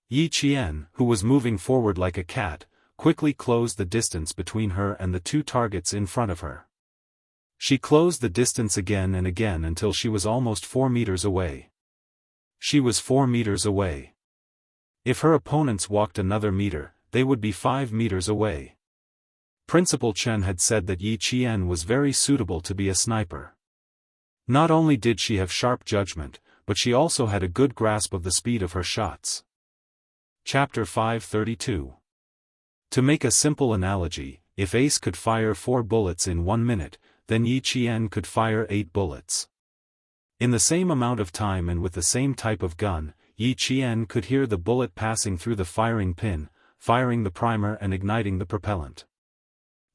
Yi Qian, who was moving forward like a cat, quickly closed the distance between her and the 2 targets in front of her. She closed the distance again and again until she was almost 4 meters away. She was 4 meters away. If her opponents walked another meter, they would be 5 meters away. Principal Chen had said that Yi Qian was very suitable to be a sniper. Not only did she have sharp judgment, but she also had a good grasp of the speed of her shots. Chapter 532. To make a simple analogy, if Ace could fire 4 bullets in 1 minute, then Yi Qian could fire 8 bullets. In the same amount of time and with the same type of gun, Yi Qian could hear the bullet passing through the firing pin, firing the primer and igniting the propellant.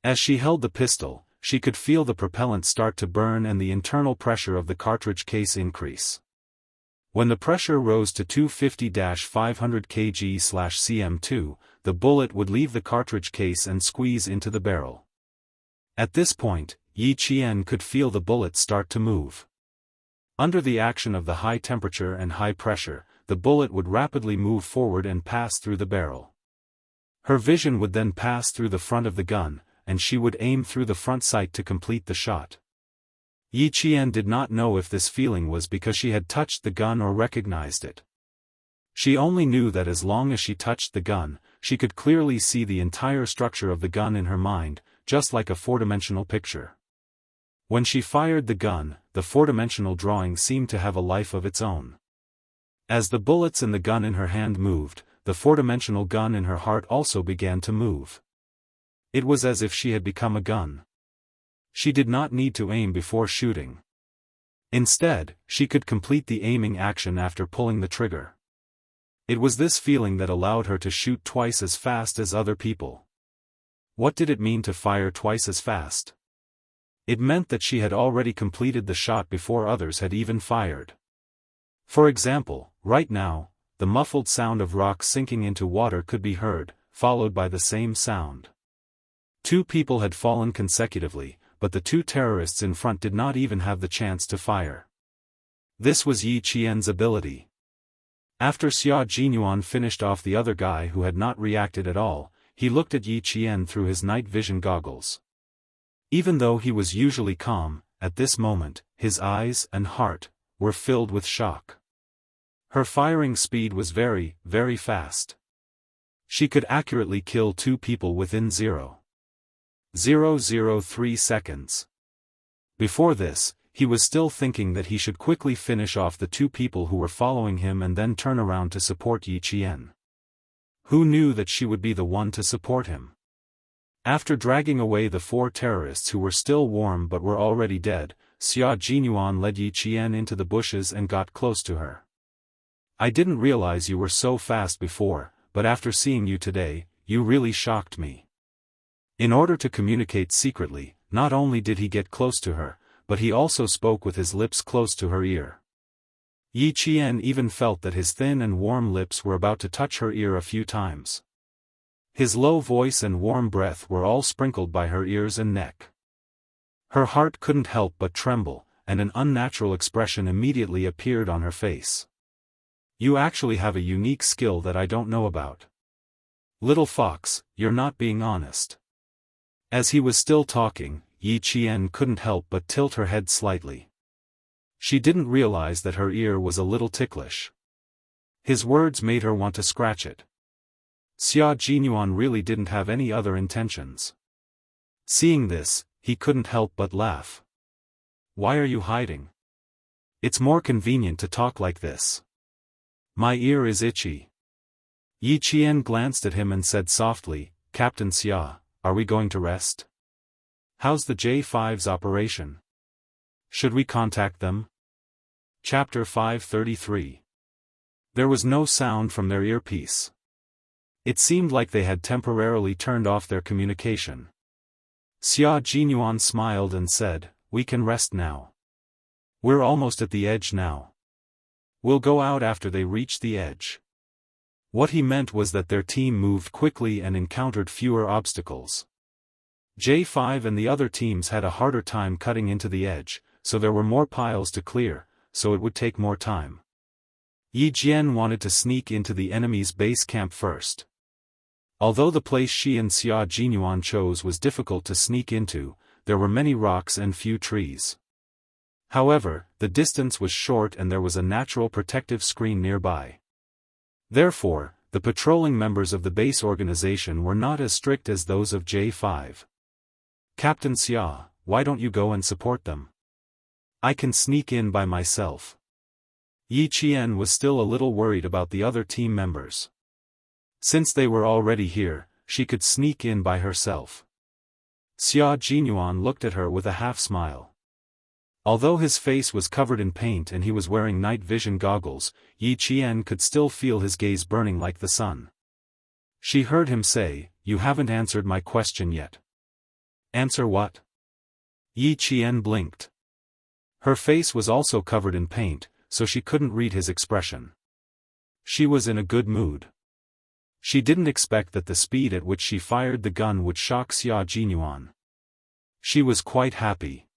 As she held the pistol, she could feel the propellant start to burn and the internal pressure of the cartridge case increase. When the pressure rose to 250-500 kg/cm2, the bullet would leave the cartridge case and squeeze into the barrel. At this point, Yi Qian could feel the bullet start to move. Under the action of the high temperature and high pressure, the bullet would rapidly move forward and pass through the barrel. Her vision would then pass through the front of the gun, and she would aim through the front sight to complete the shot. Yi Qian did not know if this feeling was because she had touched the gun or recognized it. She only knew that as long as she touched the gun, she could clearly see the entire structure of the gun in her mind, just like a 4-dimensional picture. When she fired the gun, the 4-dimensional drawing seemed to have a life of its own. As the bullets in the gun in her hand moved, the 4-dimensional gun in her heart also began to move. It was as if she had become a gun. She did not need to aim before shooting. Instead, she could complete the aiming action after pulling the trigger. It was this feeling that allowed her to shoot twice as fast as other people. What did it mean to fire twice as fast? It meant that she had already completed the shot before others had even fired. For example, right now, the muffled sound of rocks sinking into water could be heard, followed by the same sound. 2 people had fallen consecutively, but the 2 terrorists in front did not even have the chance to fire. This was Yi Qian's ability. After Xia Jinyuan finished off the other guy who had not reacted at all, he looked at Yi Qian through his night vision goggles. Even though he was usually calm, at this moment, his eyes and heart were filled with shock. Her firing speed was very, very fast. She could accurately kill 2 people within 0.003 seconds. Before this, he was still thinking that he should quickly finish off the 2 people who were following him and then turn around to support Yi Qian. Who knew that she would be the one to support him? After dragging away the 4 terrorists who were still warm but were already dead, Xia Jinyuan led Yi Qian into the bushes and got close to her. I didn't realize you were so fast before, but after seeing you today, you really shocked me. In order to communicate secretly, not only did he get close to her, but he also spoke with his lips close to her ear. Yi Qian even felt that his thin and warm lips were about to touch her ear a few times. His low voice and warm breath were all sprinkled by her ears and neck. Her heart couldn't help but tremble, and an unnatural expression immediately appeared on her face. You actually have a unique skill that I don't know about. Little fox, you're not being honest. As he was still talking, Yi Qian couldn't help but tilt her head slightly. She didn't realize that her ear was a little ticklish. His words made her want to scratch it. Xia Jinyuan really didn't have any other intentions. Seeing this, he couldn't help but laugh. Why are you hiding? It's more convenient to talk like this. My ear is itchy. Yi Qian glanced at him and said softly, Captain Xia, are we going to rest? How's the J5's operation? Should we contact them? Chapter 533. There was no sound from their earpiece. It seemed like they had temporarily turned off their communication. Xia Jinyuan smiled and said, we can rest now. We're almost at the edge now. We'll go out after they reach the edge. What he meant was that their team moved quickly and encountered fewer obstacles. J5 and the other teams had a harder time cutting into the edge, so there were more piles to clear, so it would take more time. Yi Jian wanted to sneak into the enemy's base camp first. Although the place she and Xia Jinyuan chose was difficult to sneak into, there were many rocks and few trees. However, the distance was short and there was a natural protective screen nearby. Therefore, the patrolling members of the base organization were not as strict as those of J5. Captain Xia, why don't you go and support them? I can sneak in by myself. Yi Qian was still a little worried about the other team members. Since they were already here, she could sneak in by herself. Xia Jinyuan looked at her with a half-smile. Although his face was covered in paint and he was wearing night vision goggles, Yi Qian could still feel his gaze burning like the sun. She heard him say, you haven't answered my question yet. Answer what? Yi Qian blinked. Her face was also covered in paint, so she couldn't read his expression. She was in a good mood. She didn't expect that the speed at which she fired the gun would shock Xia Jinyuan. She was quite happy.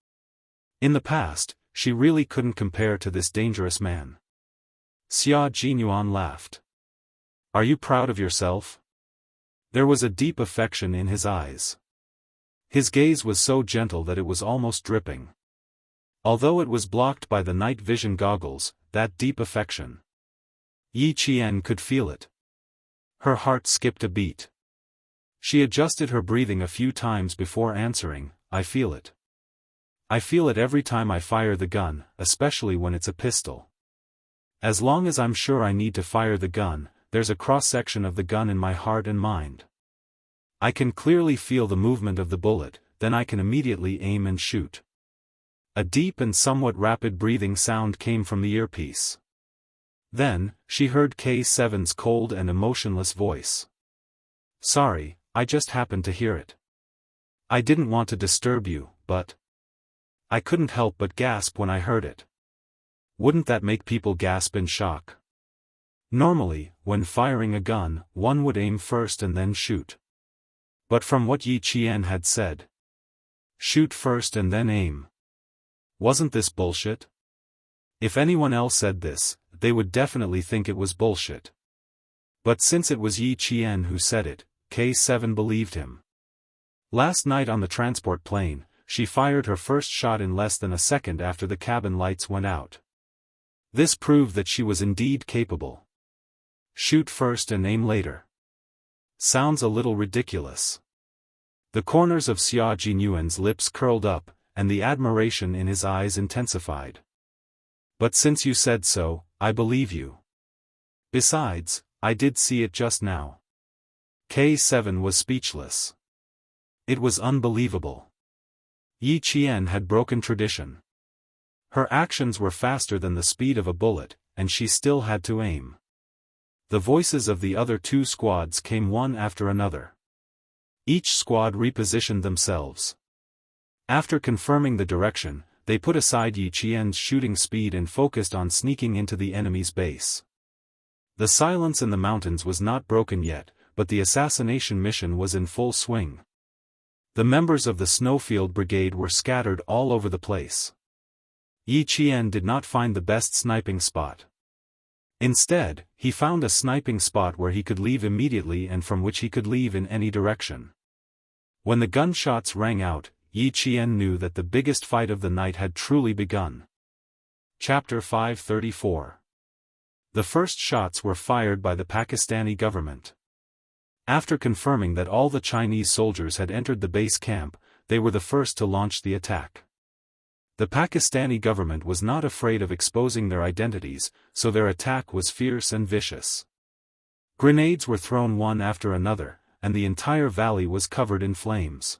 In the past, she really couldn't compare to this dangerous man. Xia Jinyuan laughed. Are you proud of yourself? There was a deep affection in his eyes. His gaze was so gentle that it was almost dripping. Although it was blocked by the night vision goggles, that deep affection. Yi Qian could feel it. Her heart skipped a beat. She adjusted her breathing a few times before answering, I feel it. I feel it every time I fire the gun, especially when it's a pistol. As long as I'm sure I need to fire the gun, there's a cross-section of the gun in my heart and mind. I can clearly feel the movement of the bullet, then I can immediately aim and shoot. A deep and somewhat rapid breathing sound came from the earpiece. Then, she heard K7's cold and emotionless voice. Sorry, I just happened to hear it. I didn't want to disturb you, but I couldn't help but gasp when I heard it. Wouldn't that make people gasp in shock? Normally, when firing a gun, one would aim first and then shoot. But from what Yi Qian had said, shoot first and then aim. Wasn't this bullshit? If anyone else said this, they would definitely think it was bullshit. But since it was Yi Qian who said it, K7 believed him. Last night on the transport plane, she fired her first shot in less than a second after the cabin lights went out. This proved that she was indeed capable. Shoot first and aim later. Sounds a little ridiculous. The corners of Xia Jinyuan's lips curled up, and the admiration in his eyes intensified. But since you said so, I believe you. Besides, I did see it just now. K7 was speechless. It was unbelievable. Yi Qian had broken tradition. Her actions were faster than the speed of a bullet, and she still had to aim. The voices of the other two squads came one after another. Each squad repositioned themselves. After confirming the direction, they put aside Yi Qian's shooting speed and focused on sneaking into the enemy's base. The silence in the mountains was not broken yet, but the assassination mission was in full swing. The members of the Snowfield Brigade were scattered all over the place. Yi Qian did not find the best sniping spot. Instead, he found a sniping spot where he could leave immediately and from which he could leave in any direction. When the gunshots rang out, Yi Qian knew that the biggest fight of the night had truly begun. Chapter 534. The first shots were fired by the Pakistani government. After confirming that all the Chinese soldiers had entered the base camp, they were the first to launch the attack. The Pakistani government was not afraid of exposing their identities, so their attack was fierce and vicious. Grenades were thrown one after another, and the entire valley was covered in flames.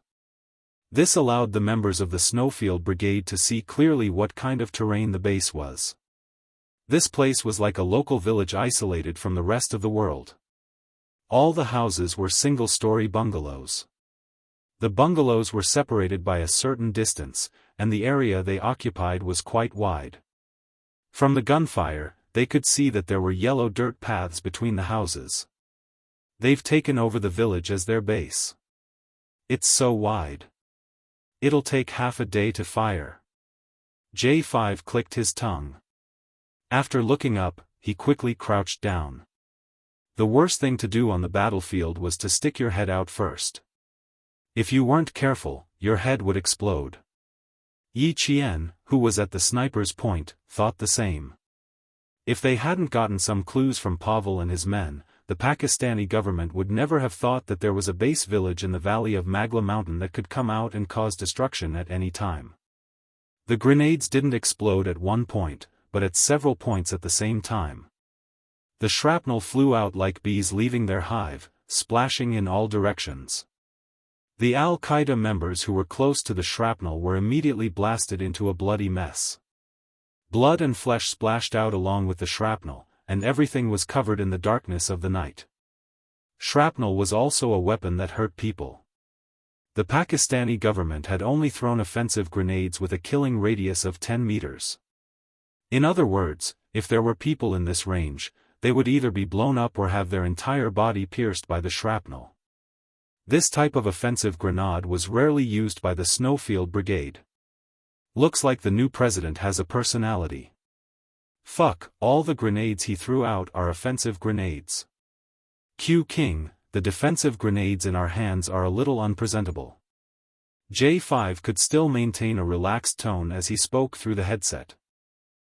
This allowed the members of the Snowfield Brigade to see clearly what kind of terrain the base was. This place was like a local village isolated from the rest of the world. All the houses were single-story bungalows. The bungalows were separated by a certain distance, and the area they occupied was quite wide. From the gunfire, they could see that there were yellow dirt paths between the houses. They've taken over the village as their base. It's so wide. It'll take half a day to fire. J5 clicked his tongue. After looking up, he quickly crouched down. The worst thing to do on the battlefield was to stick your head out first. If you weren't careful, your head would explode. Yi Qian, who was at the sniper's point, thought the same. If they hadn't gotten some clues from Pavel and his men, the Pakistani government would never have thought that there was a base village in the valley of Magla Mountain that could come out and cause destruction at any time. The grenades didn't explode at one point, but at several points at the same time. The shrapnel flew out like bees leaving their hive, splashing in all directions. The Al-Qaeda members who were close to the shrapnel were immediately blasted into a bloody mess. Blood and flesh splashed out along with the shrapnel, and everything was covered in the darkness of the night. Shrapnel was also a weapon that hurt people. The Pakistani government had only thrown offensive grenades with a killing radius of 10 meters. In other words, if there were people in this range, they would either be blown up or have their entire body pierced by the shrapnel. This type of offensive grenade was rarely used by the Snowfield Brigade. Looks like the new president has a personality. Fuck, all the grenades he threw out are offensive grenades. Q King, the defensive grenades in our hands are a little unpresentable. J5 could still maintain a relaxed tone as he spoke through the headset.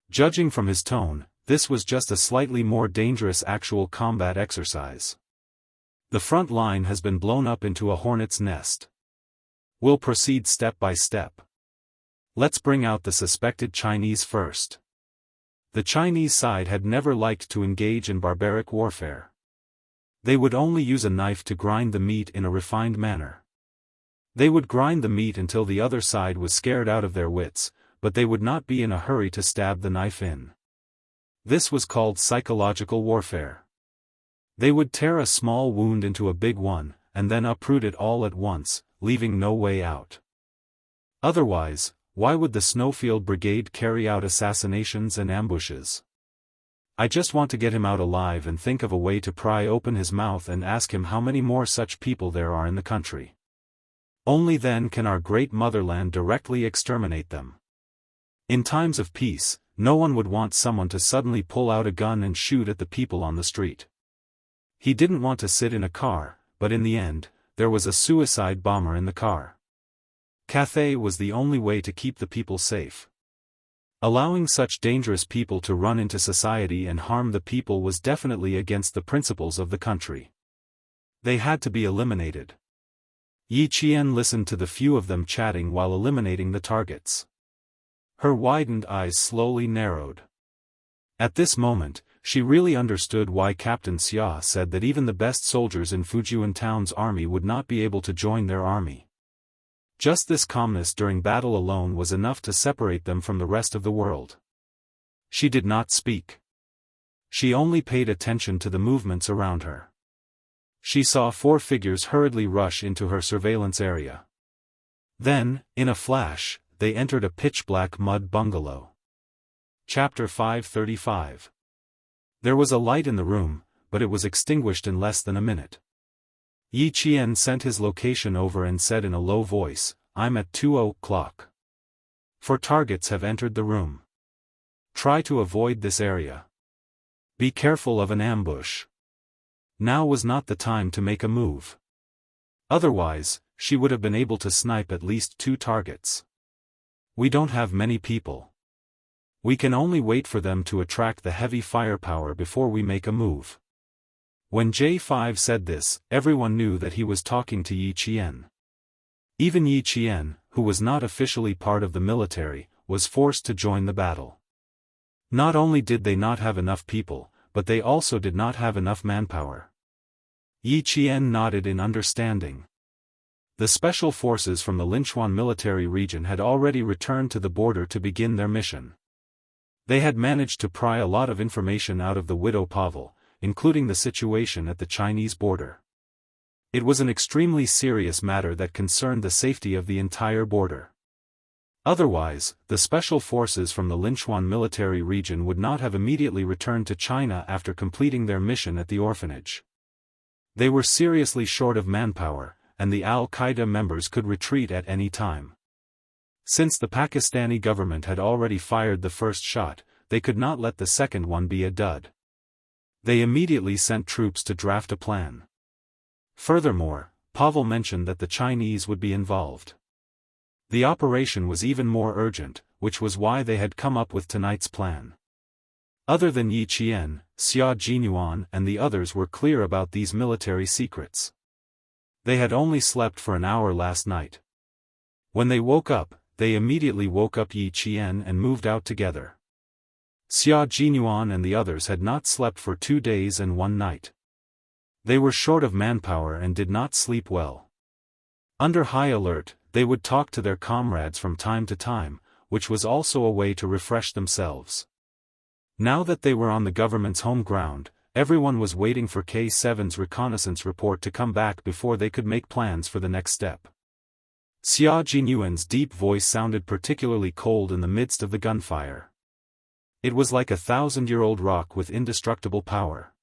Judging from his tone, this was just a slightly more dangerous actual combat exercise. The front line has been blown up into a hornet's nest. We'll proceed step by step. Let's bring out the suspected Chinese first. The Chinese side had never liked to engage in barbaric warfare. They would only use a knife to grind the meat in a refined manner. They would grind the meat until the other side was scared out of their wits, but they would not be in a hurry to stab the knife in. This was called psychological warfare. They would tear a small wound into a big one, and then uproot it all at once, leaving no way out. Otherwise, why would the Snowfield Brigade carry out assassinations and ambushes? I just want to get him out alive and think of a way to pry open his mouth and ask him how many more such people there are in the country. Only then can our great motherland directly exterminate them. In times of peace, no one would want someone to suddenly pull out a gun and shoot at the people on the street. He didn't want to sit in a car, but in the end, there was a suicide bomber in the car. Cathay was the only way to keep the people safe. Allowing such dangerous people to run into society and harm the people was definitely against the principles of the country. They had to be eliminated. Yi Qian listened to the few of them chatting while eliminating the targets. Her widened eyes slowly narrowed. At this moment, she really understood why Captain Xia said that even the best soldiers in Fujian Town's army would not be able to join their army. Just this calmness during battle alone was enough to separate them from the rest of the world. She did not speak. She only paid attention to the movements around her. She saw 4 figures hurriedly rush into her surveillance area. Then, in a flash, they entered a pitch-black mud bungalow. Chapter 535. There was a light in the room, but it was extinguished in less than a minute. Yi Qian sent his location over and said in a low voice, "I'm at 2:00. 4 targets have entered the room. Try to avoid this area. Be careful of an ambush." Now was not the time to make a move. Otherwise, she would have been able to snipe at least 2 targets. "We don't have many people. We can only wait for them to attract the heavy firepower before we make a move." When J5 said this, everyone knew that he was talking to Yi Qian. Even Yi Qian, who was not officially part of the military, was forced to join the battle. Not only did they not have enough people, but they also did not have enough manpower. Yi Qian nodded in understanding. The special forces from the Linchuan military region had already returned to the border to begin their mission. They had managed to pry a lot of information out of the widow Pavel, including the situation at the Chinese border. It was an extremely serious matter that concerned the safety of the entire border. Otherwise, the special forces from the Linchuan military region would not have immediately returned to China after completing their mission at the orphanage. They were seriously short of manpower, and the Al-Qaeda members could retreat at any time. Since the Pakistani government had already fired the first shot, they could not let the second one be a dud. They immediately sent troops to draft a plan. Furthermore, Pavel mentioned that the Chinese would be involved. The operation was even more urgent, which was why they had come up with tonight's plan. Other than Yi Qian, Xia Jinyuan and the others were clear about these military secrets. They had only slept for an hour last night. When they woke up, they immediately woke up Yi Qian and moved out together. Xia Jinyuan and the others had not slept for 2 days and 1 night. They were short of manpower and did not sleep well. Under high alert, they would talk to their comrades from time to time, which was also a way to refresh themselves. Now that they were on the government's home ground, everyone was waiting for K7's reconnaissance report to come back before they could make plans for the next step. Xia Jinyuan's deep voice sounded particularly cold in the midst of the gunfire. It was like a 1,000-year-old rock with indestructible power.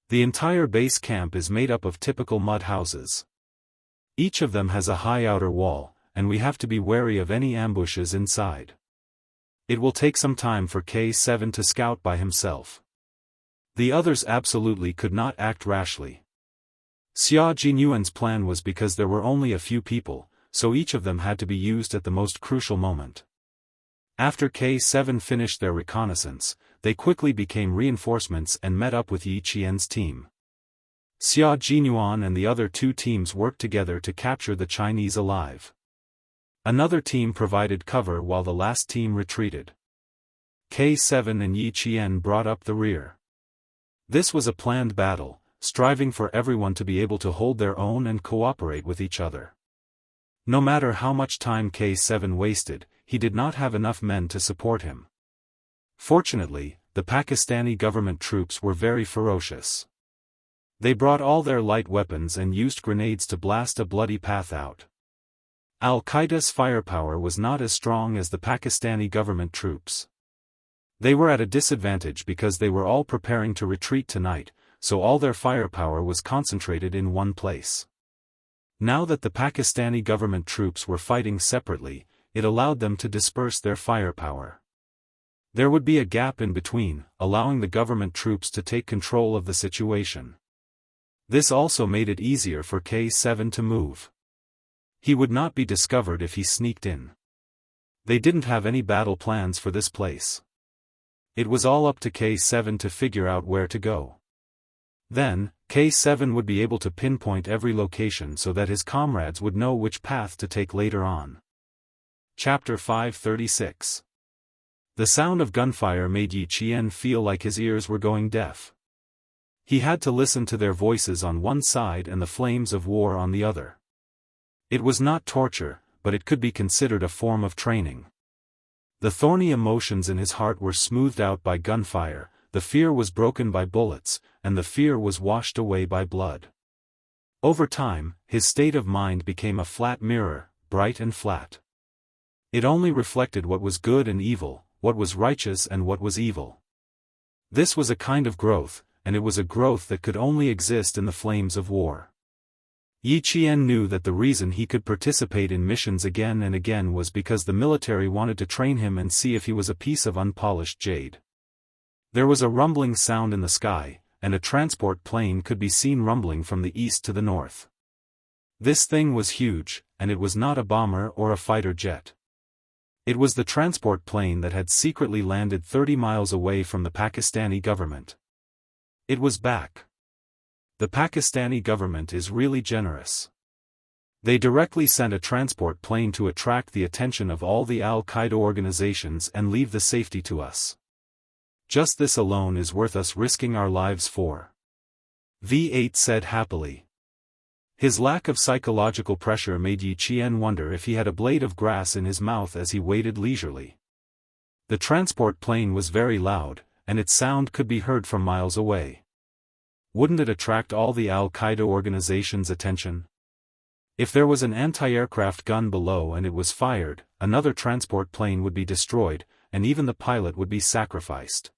The entire base camp is made up of typical mud houses. Each of them has a high outer wall, and we have to be wary of any ambushes inside. It will take some time for K7 to scout by himself. The others absolutely could not act rashly. Xia Jinyuan's plan was because there were only a few people, so each of them had to be used at the most crucial moment. After K7 finished their reconnaissance, they quickly became reinforcements and met up with Yi Qian's team. Xia Jinyuan and the other 2 teams worked together to capture the Chinese alive. Another team provided cover while the last team retreated. K7 and Yi Qian brought up the rear. This was a planned battle, striving for everyone to be able to hold their own and cooperate with each other. No matter how much time K7 wasted, he did not have enough men to support him. Fortunately, the Pakistani government troops were very ferocious. They brought all their light weapons and used grenades to blast a bloody path out. Al-Qaeda's firepower was not as strong as the Pakistani government troops. They were at a disadvantage because they were all preparing to retreat tonight, so all their firepower was concentrated in one place. Now that the Pakistani government troops were fighting separately, it allowed them to disperse their firepower. There would be a gap in between, allowing the government troops to take control of the situation. This also made it easier for K7 to move. He would not be discovered if he sneaked in. They didn't have any battle plans for this place. It was all up to K7 to figure out where to go. Then, K7 would be able to pinpoint every location so that his comrades would know which path to take later on. Chapter 536. The sound of gunfire made Yi Qian feel like his ears were going deaf. He had to listen to their voices on one side and the flames of war on the other. It was not torture, but it could be considered a form of training. The thorny emotions in his heart were smoothed out by gunfire, the fear was broken by bullets, and the fear was washed away by blood. Over time, his state of mind became a flat mirror, bright and flat. It only reflected what was good and evil, what was righteous and what was evil. This was a kind of growth, and it was a growth that could only exist in the flames of war. Yi Qian knew that the reason he could participate in missions again and again was because the military wanted to train him and see if he was a piece of unpolished jade. There was a rumbling sound in the sky, and a transport plane could be seen rumbling from the east to the north. This thing was huge, and it was not a bomber or a fighter jet. It was the transport plane that had secretly landed 30 miles away from the Pakistani government. It was back. The Pakistani government is really generous. They directly sent a transport plane to attract the attention of all the Al-Qaeda organizations and leave the safety to us. Just this alone is worth us risking our lives for. V8 said happily. His lack of psychological pressure made Yi Qian wonder if he had a blade of grass in his mouth as he waited leisurely. The transport plane was very loud, and its sound could be heard from miles away. Wouldn't it attract all the Al-Qaeda organization's attention? If there was an anti-aircraft gun below and it was fired, another transport plane would be destroyed, and even the pilot would be sacrificed.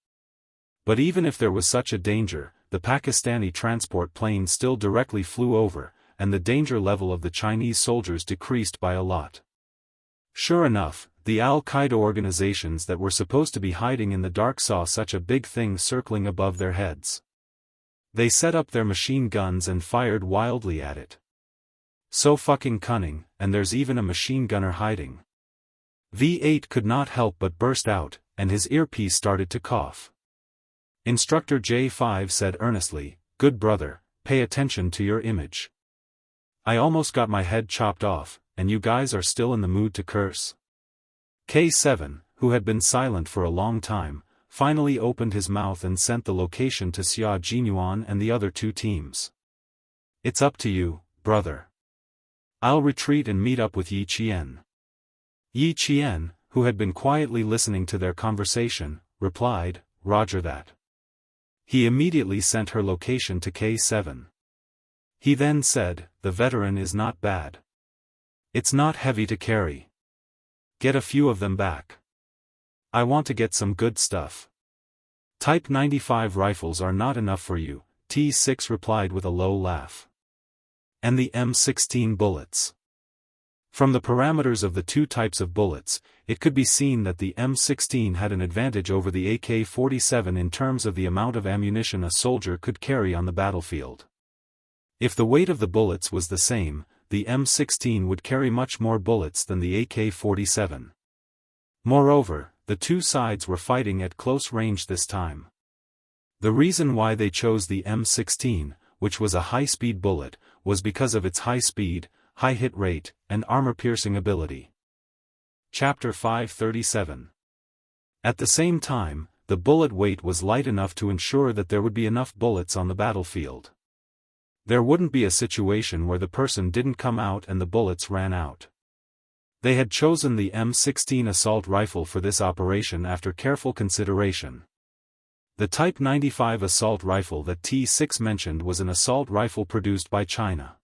But even if there was such a danger, the Pakistani transport plane still directly flew over, and the danger level of the Chinese soldiers decreased by a lot. Sure enough, the Al-Qaeda organizations that were supposed to be hiding in the dark saw such a big thing circling above their heads. They set up their machine guns and fired wildly at it. So fucking cunning, and there's even a machine gunner hiding. V8 could not help but burst out, and his earpiece started to cough. Instructor J5 said earnestly, "Good brother, pay attention to your image. I almost got my head chopped off, and you guys are still in the mood to curse." K7, who had been silent for a long time, finally opened his mouth and sent the location to Xia Jinyuan and the other two teams. "It's up to you, brother. I'll retreat and meet up with Yi Qian." Yi Qian, who had been quietly listening to their conversation, replied, "Roger that." He immediately sent her location to K7. He then said, "The veteran is not bad. It's not heavy to carry. Get a few of them back. I want to get some good stuff." "Type 95 rifles are not enough for you," T6 replied with a low laugh. "And the M16 bullets." From the parameters of the two types of bullets, it could be seen that the M16 had an advantage over the AK-47 in terms of the amount of ammunition a soldier could carry on the battlefield. If the weight of the bullets was the same, the M16 would carry much more bullets than the AK-47. Moreover, the two sides were fighting at close range this time. The reason why they chose the M16, which was a high-speed bullet, was because of its high speed, high hit rate, and armor-piercing ability. Chapter 537. At the same time, the bullet weight was light enough to ensure that there would be enough bullets on the battlefield. There wouldn't be a situation where the person didn't come out and the bullets ran out. They had chosen the M16 assault rifle for this operation after careful consideration. The Type 95 assault rifle that T6 mentioned was an assault rifle produced by China.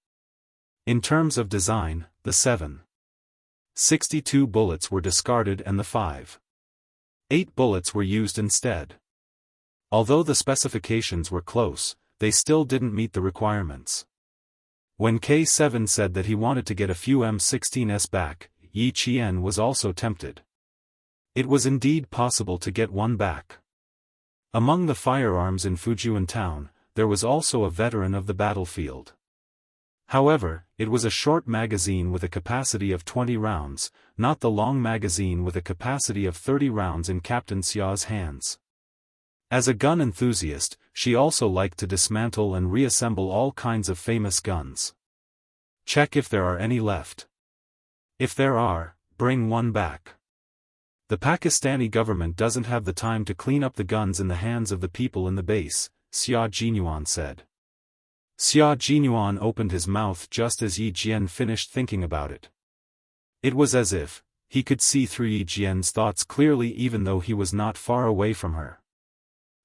In terms of design, the 7.62 bullets were discarded and the 5.8 bullets were used instead. Although the specifications were close, they still didn't meet the requirements. When K7 said that he wanted to get a few M16s back, Yi Qian was also tempted. It was indeed possible to get one back. Among the firearms in Fujian town, there was also a veteran of the battlefield. However, it was a short magazine with a capacity of 20 rounds, not the long magazine with a capacity of 30 rounds in Captain Xia's hands. As a gun enthusiast, she also liked to dismantle and reassemble all kinds of famous guns. Check if there are any left. If there are, bring one back. The Pakistani government doesn't have the time to clean up the guns in the hands of the people in the base, Xia Jinyuan said. Xia Jinyuan opened his mouth just as Yi Jian finished thinking about it. It was as if he could see through Yi Jian's thoughts clearly even though he was not far away from her.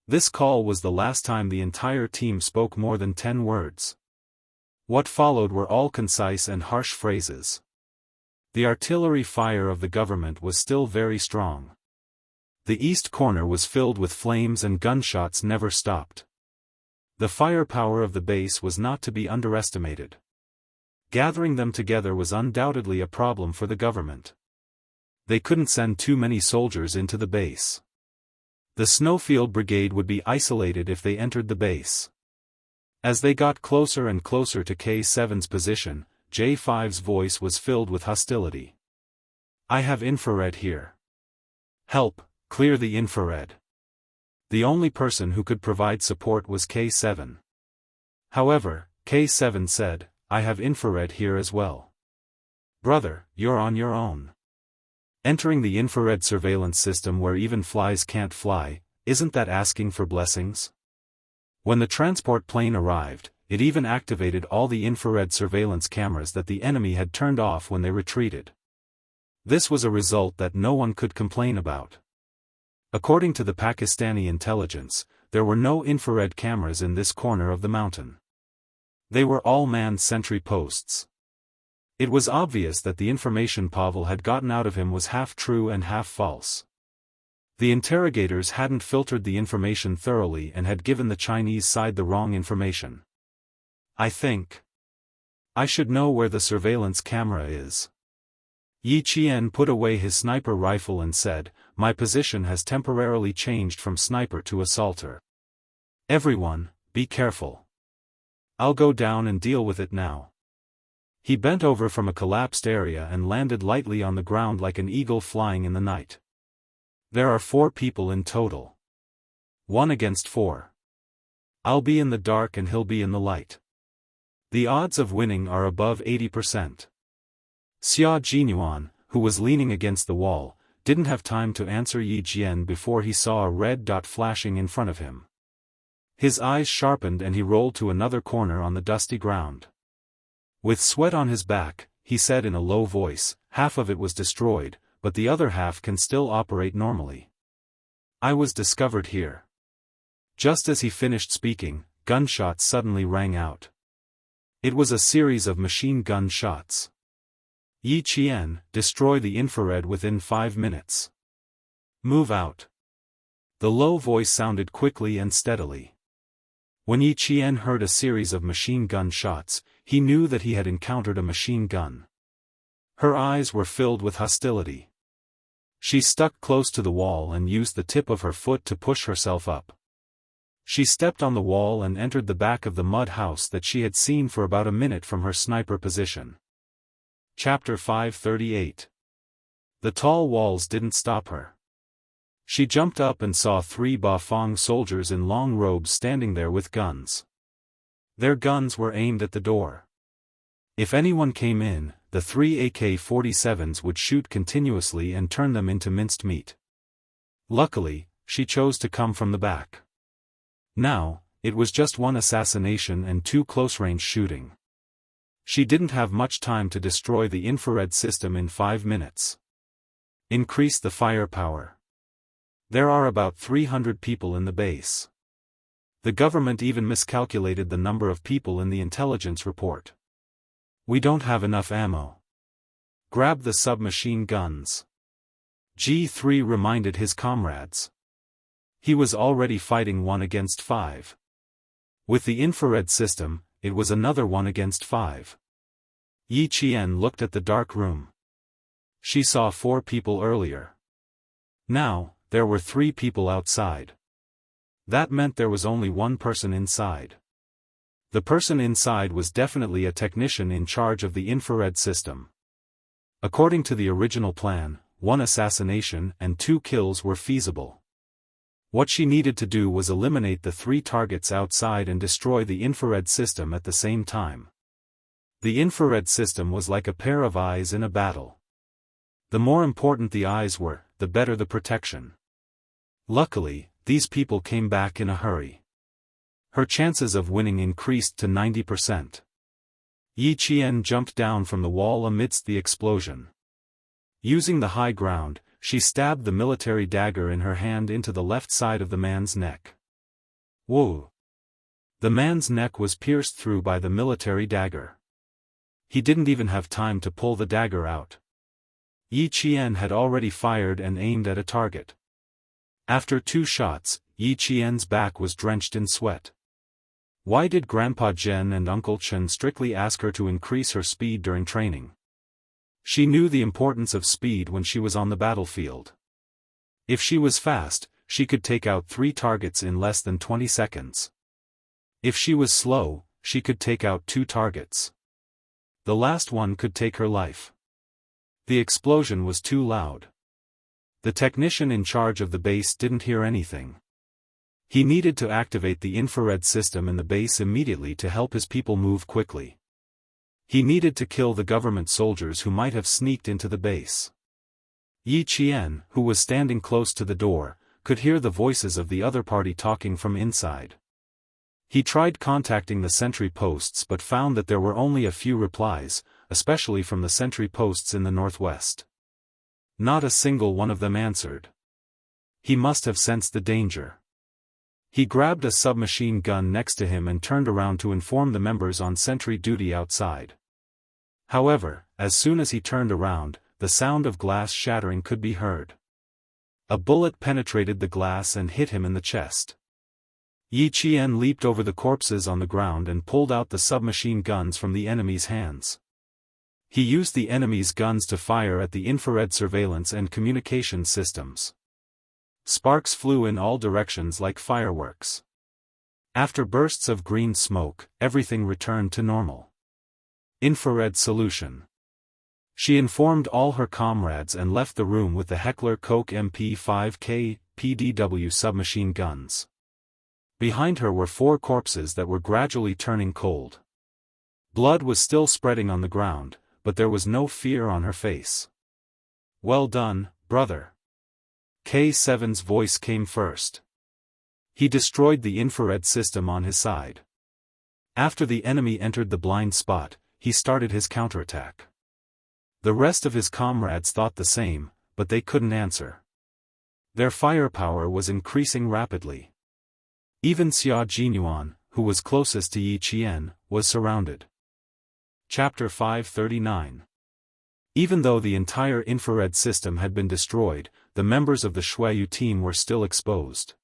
This call was the last time the entire team spoke more than 10 words. What followed were all concise and harsh phrases. The artillery fire of the government was still very strong. The east corner was filled with flames and gunshots never stopped. The firepower of the base was not to be underestimated. Gathering them together was undoubtedly a problem for the government. They couldn't send too many soldiers into the base. The Snowfield Brigade would be isolated if they entered the base. As they got closer and closer to K7's position, J5's voice was filled with hostility. "I have infrared here. Help, clear the infrared." The only person who could provide support was K7. However, K7 said, "I have infrared here as well. Brother, you're on your own. Entering the infrared surveillance system where even flies can't fly, isn't that asking for blessings?" When the transport plane arrived, it even activated all the infrared surveillance cameras that the enemy had turned off when they retreated. This was a result that no one could complain about. According to the Pakistani intelligence, there were no infrared cameras in this corner of the mountain. They were all manned sentry posts. It was obvious that the information Pavel had gotten out of him was half true and half false. The interrogators hadn't filtered the information thoroughly and had given the Chinese side the wrong information. "I think I should know where the surveillance camera is." Yi Qian put away his sniper rifle and said, "My position has temporarily changed from sniper to assaulter. Everyone, be careful. I'll go down and deal with it now." He bent over from a collapsed area and landed lightly on the ground like an eagle flying in the night. "There are 4 people in total. 1 against 4. I'll be in the dark and he'll be in the light. The odds of winning are above 80%. Xia Jinyuan, who was leaning against the wall, didn't have time to answer Yi Jian before he saw a red dot flashing in front of him. His eyes sharpened and he rolled to another corner on the dusty ground. With sweat on his back, he said in a low voice, "Half of it was destroyed, but the other half can still operate normally. I was discovered here." Just as he finished speaking, gunshots suddenly rang out. It was a series of machine gun shots. "Yi Qian, destroy the infrared within 5 minutes. Move out." The low voice sounded quickly and steadily. When Yi Qian heard a series of machine gun shots, he knew that he had encountered a machine gun. Her eyes were filled with hostility. She stuck close to the wall and used the tip of her foot to push herself up. She stepped on the wall and entered the back of the mud house that she had seen for about a minute from her sniper position. Chapter 538. The tall walls didn't stop her. She jumped up and saw 3 Bafong soldiers in long robes standing there with guns. Their guns were aimed at the door. If anyone came in, the 3 AK-47s would shoot continuously and turn them into minced meat. Luckily, she chose to come from the back. Now, it was just 1 assassination and 2 close-range shooting. She didn't have much time to destroy the infrared system in 5 minutes. Increase the firepower. There are about 300 people in the base. The government even miscalculated the number of people in the intelligence report. We don't have enough ammo. Grab the submachine guns. G3 reminded his comrades. He was already fighting 1 against 5. With the infrared system, it was another 1 against 5. Yi Qian looked at the dark room. She saw 4 people earlier. Now, there were 3 people outside. That meant there was only 1 person inside. The person inside was definitely a technician in charge of the infrared system. According to the original plan, 1 assassination and 2 kills were feasible. What she needed to do was eliminate the 3 targets outside and destroy the infrared system at the same time. The infrared system was like a pair of eyes in a battle. The more important the eyes were, the better the protection. Luckily, these people came back in a hurry. Her chances of winning increased to 90%. Yi Qian jumped down from the wall amidst the explosion. Using the high ground, she stabbed the military dagger in her hand into the left side of the man's neck. Whoa! The man's neck was pierced through by the military dagger. He didn't even have time to pull the dagger out. Yi Qian had already fired and aimed at a target. After 2 shots, Yi Qian's back was drenched in sweat. Why did Grandpa Zhen and Uncle Chen strictly ask her to increase her speed during training? She knew the importance of speed when she was on the battlefield. If she was fast, she could take out 3 targets in less than 20 seconds. If she was slow, she could take out 2 targets. The last one could take her life. The explosion was too loud. The technician in charge of the base didn't hear anything. He needed to activate the infrared system in the base immediately to help his people move quickly. He needed to kill the government soldiers who might have sneaked into the base. Yi Qian, who was standing close to the door, could hear the voices of the other party talking from inside. He tried contacting the sentry posts but found that there were only a few replies, especially from the sentry posts in the northwest. Not a single one of them answered. He must have sensed the danger. He grabbed a submachine gun next to him and turned around to inform the members on sentry duty outside. However, as soon as he turned around, the sound of glass shattering could be heard. A bullet penetrated the glass and hit him in the chest. Yi Qian leaped over the corpses on the ground and pulled out the submachine guns from the enemy's hands. He used the enemy's guns to fire at the infrared surveillance and communication systems. Sparks flew in all directions like fireworks. After bursts of green smoke, everything returned to normal. Infrared solution. She informed all her comrades and left the room with the Heckler Koch MP5K PDW submachine guns. Behind her were 4 corpses that were gradually turning cold. Blood was still spreading on the ground, but there was no fear on her face. "Well done, brother." K7's voice came first. He destroyed the infrared system on his side. After the enemy entered the blind spot, he started his counterattack. The rest of his comrades thought the same, but they couldn't answer. Their firepower was increasing rapidly. Even Xia Jinyuan, who was closest to Yi Qian, was surrounded. Chapter 539. Even though the entire infrared system had been destroyed, the members of the Shuayu team were still exposed.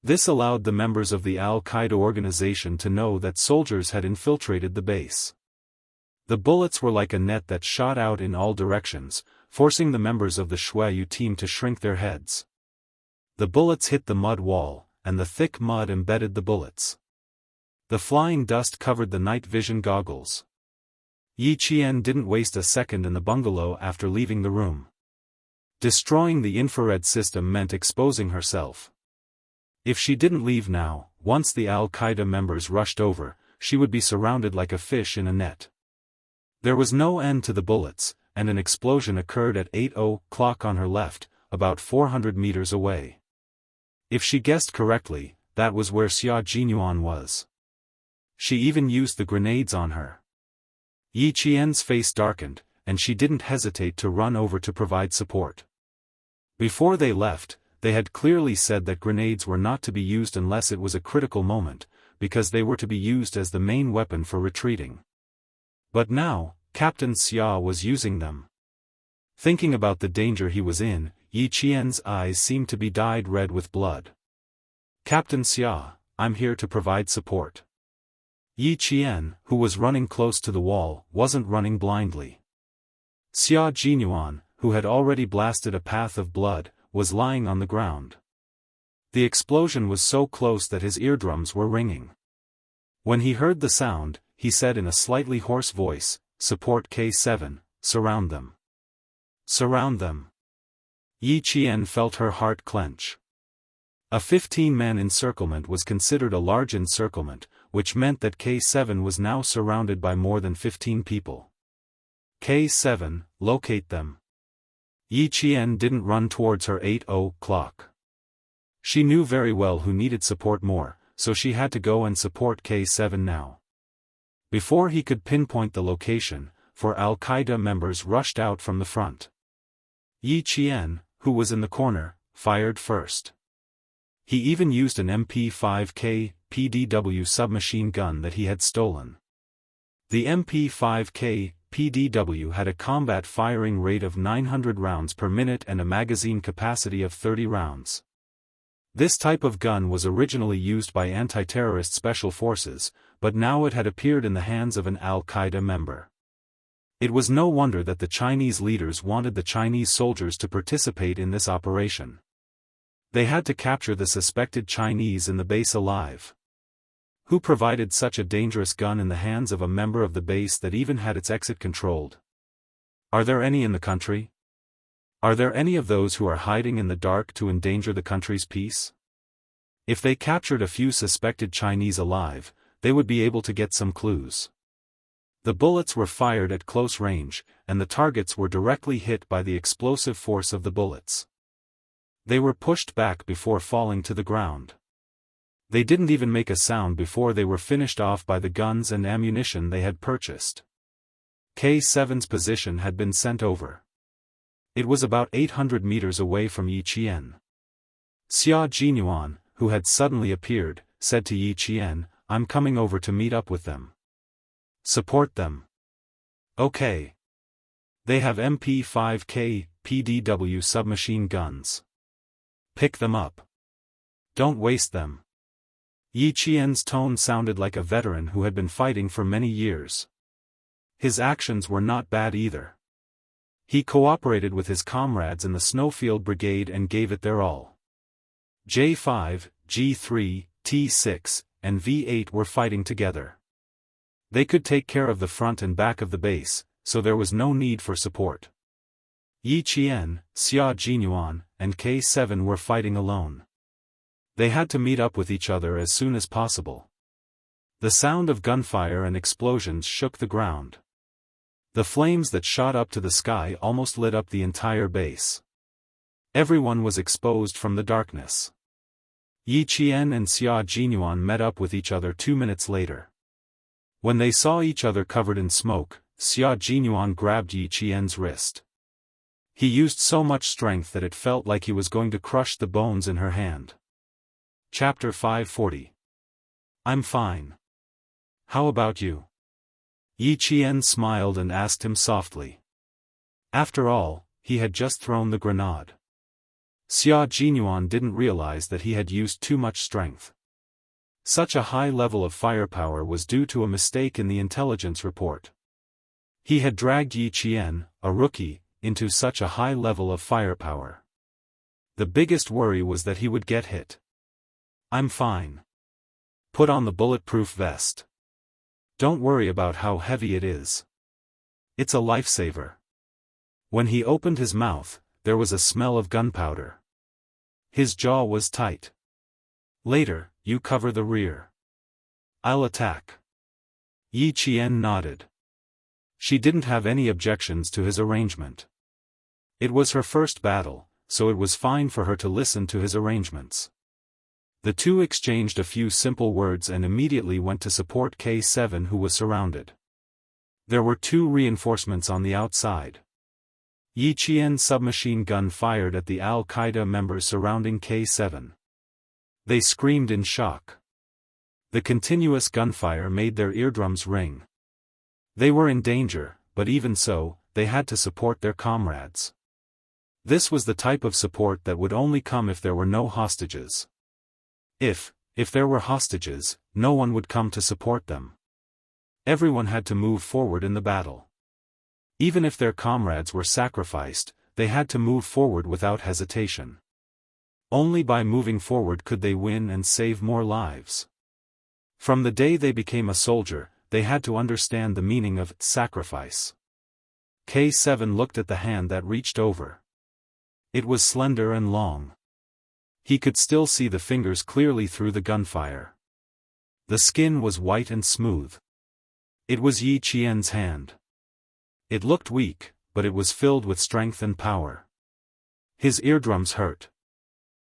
This allowed the members of the Al-Qaeda organization to know that soldiers had infiltrated the base. The bullets were like a net that shot out in all directions, forcing the members of the Shuayu team to shrink their heads. The bullets hit the mud wall, and the thick mud embedded the bullets. The flying dust covered the night vision goggles. Yi Qian didn't waste a second in the bungalow after leaving the room. Destroying the infrared system meant exposing herself. If she didn't leave now, once the Al-Qaeda members rushed over, she would be surrounded like a fish in a net. There was no end to the bullets, and an explosion occurred at 8:00 on her left, about 400 meters away. If she guessed correctly, that was where Xia Jinyuan was. She even used the grenades on her. Yi Qian's face darkened, and she didn't hesitate to run over to provide support. Before they left, they had clearly said that grenades were not to be used unless it was a critical moment, because they were to be used as the main weapon for retreating. But now, Captain Xia was using them. Thinking about the danger he was in, Yi Qian's eyes seemed to be dyed red with blood. "Captain Xia, I'm here to provide support." Yi Qian, who was running close to the wall, wasn't running blindly. Xia Jinyuan, who had already blasted a path of blood, was lying on the ground. The explosion was so close that his eardrums were ringing. When he heard the sound, he said in a slightly hoarse voice, "Support K7, surround them. Surround them." Yi Qian felt her heart clench. A 15-man encirclement was considered a large encirclement, which meant that K7 was now surrounded by more than 15 people. "K7, locate them." Yi Qian didn't run towards her 8:00. She knew very well who needed support more, so she had to go and support K7 now. Before he could pinpoint the location, 4 Al-Qaeda members rushed out from the front. Yi Qian, who was in the corner, fired first. He even used an MP5K PDW submachine gun that he had stolen. The MP5K PDW had a combat firing rate of 900 rounds per minute and a magazine capacity of 30 rounds. This type of gun was originally used by anti-terrorist special forces, but now it had appeared in the hands of an Al-Qaeda member. It was no wonder that the Chinese leaders wanted the Chinese soldiers to participate in this operation. They had to capture the suspected Chinese in the base alive. Who provided such a dangerous gun in the hands of a member of the base that even had its exit controlled? Are there any in the country? Are there any of those who are hiding in the dark to endanger the country's peace? If they captured a few suspected Chinese alive, they would be able to get some clues. The bullets were fired at close range, and the targets were directly hit by the explosive force of the bullets. They were pushed back before falling to the ground. They didn't even make a sound before they were finished off by the guns and ammunition they had purchased. K7's position had been sent over. It was about 800 meters away from Yi Qian. Xia Jinyuan, who had suddenly appeared, said to Yi Qian, "I'm coming over to meet up with them. Support them." Okay. They have MP5K PDW submachine guns. Pick them up. Don't waste them. Yi Qian's tone sounded like a veteran who had been fighting for many years. His actions were not bad either. He cooperated with his comrades in the Snowfield Brigade and gave it their all. J5, G3, T6, and V8 were fighting together. They could take care of the front and back of the base, so there was no need for support. Yi Qian, Xia Jinyuan, and K7 were fighting alone. They had to meet up with each other as soon as possible. The sound of gunfire and explosions shook the ground. The flames that shot up to the sky almost lit up the entire base. Everyone was exposed from the darkness. Yi Qian and Xia Jinyuan met up with each other 2 minutes later. When they saw each other covered in smoke, Xia Jinyuan grabbed Yi Qian's wrist. He used so much strength that it felt like he was going to crush the bones in her hand. Chapter 540. I'm fine. How about you? Yi Qian smiled and asked him softly. After all, he had just thrown the grenade. Xia Jinyuan didn't realize that he had used too much strength. Such a high level of firepower was due to a mistake in the intelligence report. He had dragged Yi Qian, a rookie, into such a high level of firepower. The biggest worry was that he would get hit. I'm fine. Put on the bulletproof vest. Don't worry about how heavy it is. It's a lifesaver. When he opened his mouth, there was a smell of gunpowder. His jaw was tight. Later, you cover the rear. I'll attack. Yi Qian nodded. She didn't have any objections to his arrangement. It was her first battle, so it was fine for her to listen to his arrangements. The two exchanged a few simple words and immediately went to support K7, who was surrounded. There were 2 reinforcements on the outside. Yi Qian's submachine gun fired at the Al-Qaeda members surrounding K7. They screamed in shock. The continuous gunfire made their eardrums ring. They were in danger, but even so, they had to support their comrades. This was the type of support that would only come if there were no hostages. If there were hostages, no one would come to support them. Everyone had to move forward in the battle. Even if their comrades were sacrificed, they had to move forward without hesitation. Only by moving forward could they win and save more lives. From the day they became a soldier, they had to understand the meaning of sacrifice. K7 looked at the hand that reached over. It was slender and long. He could still see the fingers clearly through the gunfire. The skin was white and smooth. It was Yi Qian's hand. It looked weak, but it was filled with strength and power. His eardrums hurt.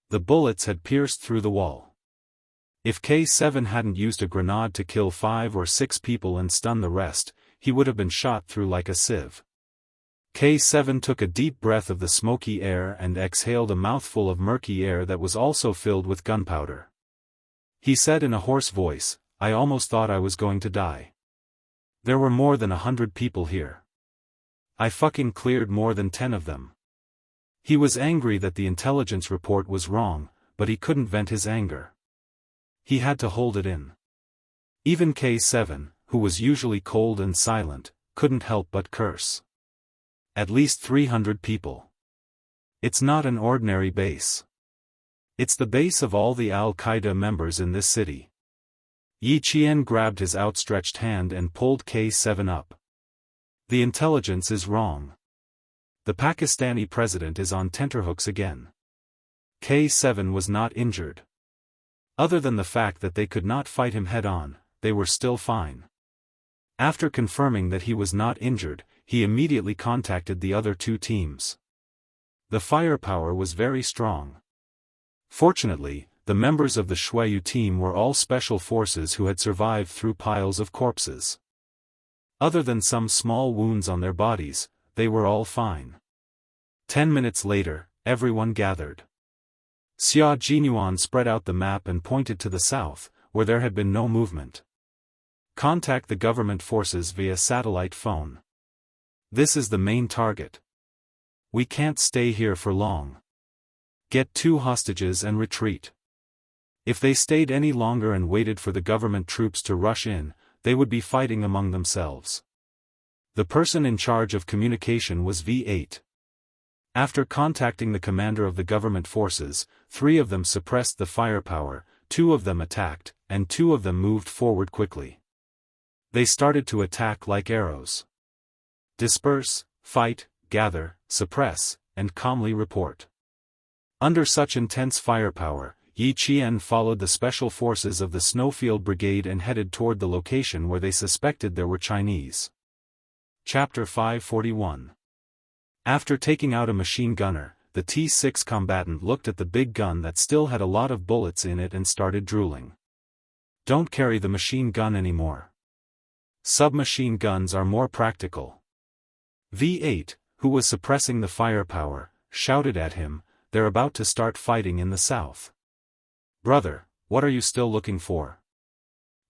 The bullets had pierced through the wall. If K7 hadn't used a grenade to kill 5 or 6 people and stun the rest, he would have been shot through like a sieve. K7 took a deep breath of the smoky air and exhaled a mouthful of murky air that was also filled with gunpowder. He said in a hoarse voice, "I almost thought I was going to die. There were more than 100 people here. I fucking cleared more than 10 of them." He was angry that the intelligence report was wrong, but he couldn't vent his anger. He had to hold it in. Even K7, who was usually cold and silent, couldn't help but curse. At least 300 people. It's not an ordinary base. It's the base of all the Al-Qaeda members in this city. Yi Qian grabbed his outstretched hand and pulled K7 up. The intelligence is wrong. The Pakistani president is on tenterhooks again. K7 was not injured. Other than the fact that they could not fight him head-on, they were still fine. After confirming that he was not injured, he immediately contacted the other two teams. The firepower was very strong. Fortunately, the members of the Shuiyu team were all special forces who had survived through piles of corpses. Other than some small wounds on their bodies, they were all fine. 10 minutes later, everyone gathered. Xia Jinyuan spread out the map and pointed to the south, where there had been no movement. Contact the government forces via satellite phone. This is the main target. We can't stay here for long. Get 2 hostages and retreat. If they stayed any longer and waited for the government troops to rush in, they would be fighting among themselves. The person in charge of communication was V8. After contacting the commander of the government forces, 3 of them suppressed the firepower, 2 of them attacked, and 2 of them moved forward quickly. They started to attack like arrows. Disperse, fight, gather, suppress, and calmly report. Under such intense firepower, Yi Qian followed the special forces of the Snowfield Brigade and headed toward the location where they suspected there were Chinese. Chapter 541. After taking out a machine gunner, the T6 combatant looked at the big gun that still had a lot of bullets in it and started drooling. Don't carry the machine gun anymore. Submachine guns are more practical. V8, who was suppressing the firepower, shouted at him, "They're about to start fighting in the south. Brother, what are you still looking for?"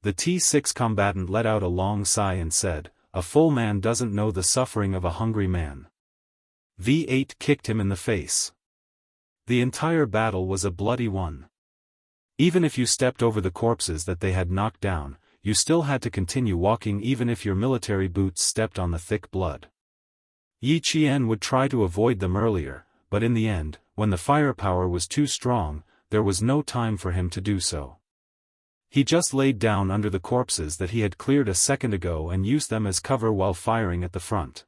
The T6 combatant let out a long sigh and said, "A full man doesn't know the suffering of a hungry man." V8 kicked him in the face. The entire battle was a bloody one. Even if you stepped over the corpses that they had knocked down, you still had to continue walking even if your military boots stepped on the thick blood. Yi Qian would try to avoid them earlier, but in the end, when the firepower was too strong, there was no time for him to do so. He just laid down under the corpses that he had cleared a second ago and used them as cover while firing at the front.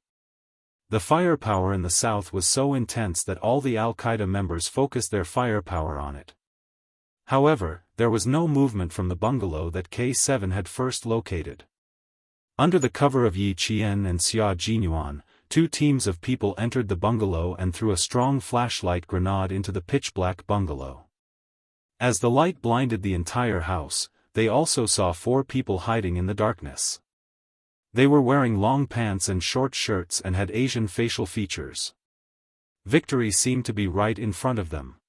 The firepower in the south was so intense that all the Al-Qaeda members focused their firepower on it. However, there was no movement from the bungalow that K7 had first located. Under the cover of Yi Qian and Xia Jinyuan, 2 teams of people entered the bungalow and threw a strong flashlight grenade into the pitch-black bungalow. As the light blinded the entire house, they also saw 4 people hiding in the darkness. They were wearing long pants and short shirts and had Asian facial features. Victory seemed to be right in front of them.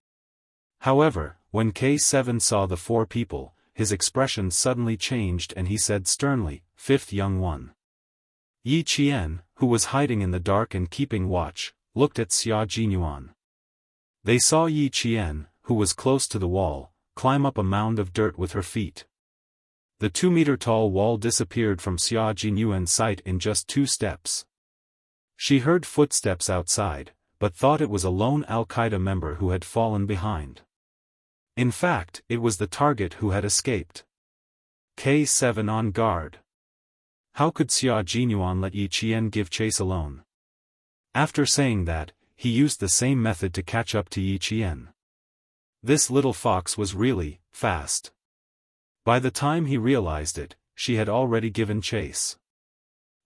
However, when K7 saw the 4 people, his expression suddenly changed and he said sternly, "Fifth young one." Yi Qian, who was hiding in the dark and keeping watch, looked at Xia Jinyuan. They saw Yi Qian, who was close to the wall, climb up a mound of dirt with her feet. The 2-meter-tall wall disappeared from Xia Jinyuan's sight in just 2 steps. She heard footsteps outside, but thought it was a lone Al-Qaeda member who had fallen behind. In fact, it was the target who had escaped. K7 on guard. How could Xia Jinyuan let Yi Qian give chase alone? After saying that, he used the same method to catch up to Yi Qian. This little fox was really fast. By the time he realized it, she had already given chase.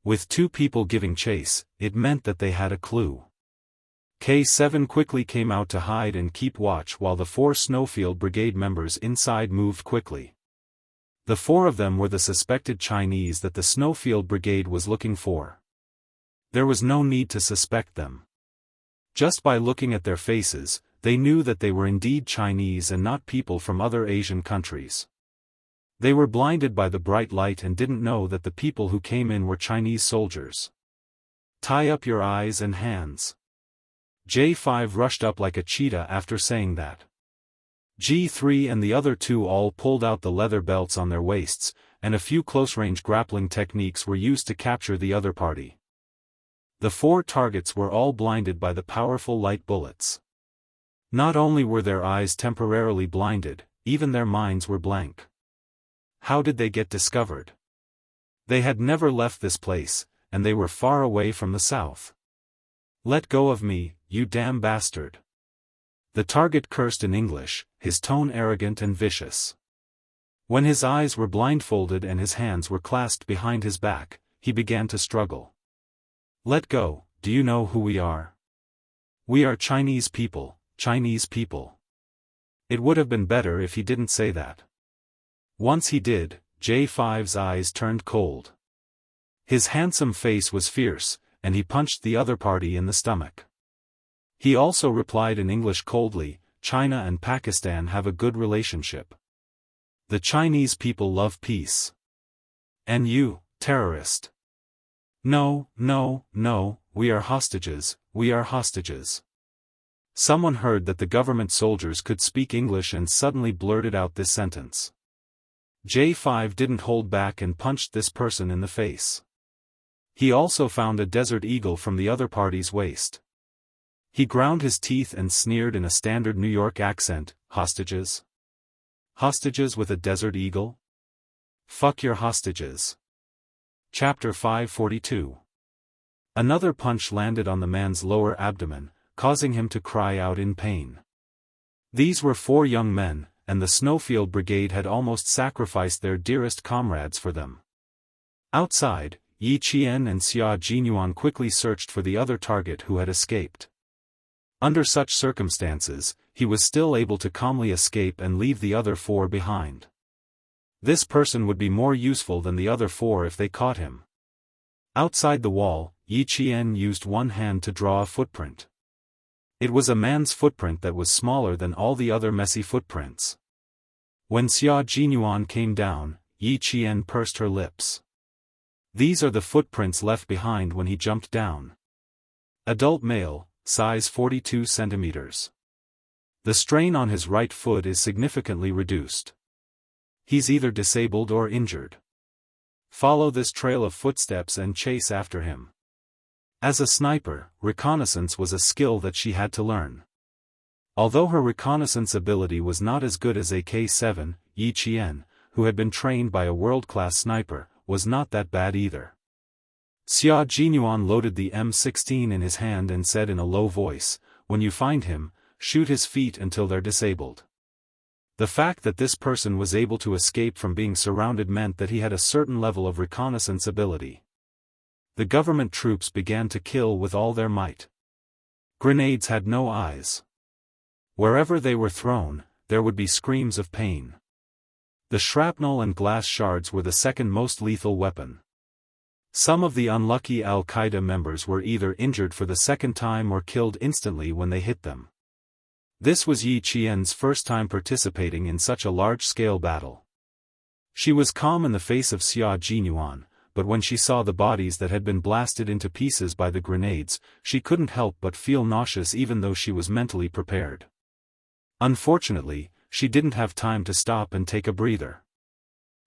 With 2 people giving chase, it meant that they had a clue. K7 quickly came out to hide and keep watch while the 4 Snowfield Brigade members inside moved quickly. The 4 of them were the suspected Chinese that the Snowfield Brigade was looking for. There was no need to suspect them. Just by looking at their faces, they knew that they were indeed Chinese and not people from other Asian countries. They were blinded by the bright light and didn't know that the people who came in were Chinese soldiers. "Tie up your eyes and hands." J5 rushed up like a cheetah after saying that. G3 and the other two all pulled out the leather belts on their waists, and a few close-range grappling techniques were used to capture the other party. The 4 targets were all blinded by the powerful light bullets. Not only were their eyes temporarily blinded, even their minds were blank. How did they get discovered? They had never left this place, and they were far away from the south. "Let go of me, you damn bastard." The target cursed in English, his tone arrogant and vicious. When his eyes were blindfolded and his hands were clasped behind his back, he began to struggle. "Let go, do you know who we are? We are Chinese people, Chinese people." It would have been better if he didn't say that. Once he did, J5's eyes turned cold. His handsome face was fierce, and he punched the other party in the stomach. He also replied in English coldly, "China and Pakistan have a good relationship. The Chinese people love peace. And you, terrorist. No, no, no, we are hostages, we are hostages." Someone heard that the government soldiers could speak English and suddenly blurted out this sentence. J5 didn't hold back and punched this person in the face. He also found a desert eagle from the other party's waist. He ground his teeth and sneered in a standard New York accent, "Hostages? Hostages with a desert eagle? Fuck your hostages." Chapter 542. Another punch landed on the man's lower abdomen, causing him to cry out in pain. These were 4 young men, and the Snowfield Brigade had almost sacrificed their dearest comrades for them. Outside, Yi Qian and Xia Jinyuan quickly searched for the other target who had escaped. Under such circumstances, he was still able to calmly escape and leave the other 4 behind. This person would be more useful than the other 4 if they caught him. Outside the wall, Yi Qian used one hand to draw a footprint. It was a man's footprint that was smaller than all the other messy footprints. When Xia Jinyuan came down, Yi Qian pursed her lips. "These are the footprints left behind when he jumped down. Adult male, size 42 centimeters. The strain on his right foot is significantly reduced. He's either disabled or injured. Follow this trail of footsteps and chase after him." As a sniper, reconnaissance was a skill that she had to learn. Although her reconnaissance ability was not as good as AK-7, Yi Qian, who had been trained by a world-class sniper, was not that bad either. Xia Jinyuan loaded the M16 in his hand and said in a low voice, "When you find him, shoot his feet until they're disabled." The fact that this person was able to escape from being surrounded meant that he had a certain level of reconnaissance ability. The government troops began to kill with all their might. Grenades had no eyes. Wherever they were thrown, there would be screams of pain. The shrapnel and glass shards were the second most lethal weapon. Some of the unlucky Al-Qaeda members were either injured for the second time or killed instantly when they hit them. This was Yi Qian's first time participating in such a large-scale battle. She was calm in the face of Xia Jinyuan, but when she saw the bodies that had been blasted into pieces by the grenades, she couldn't help but feel nauseous even though she was mentally prepared. Unfortunately, she didn't have time to stop and take a breather.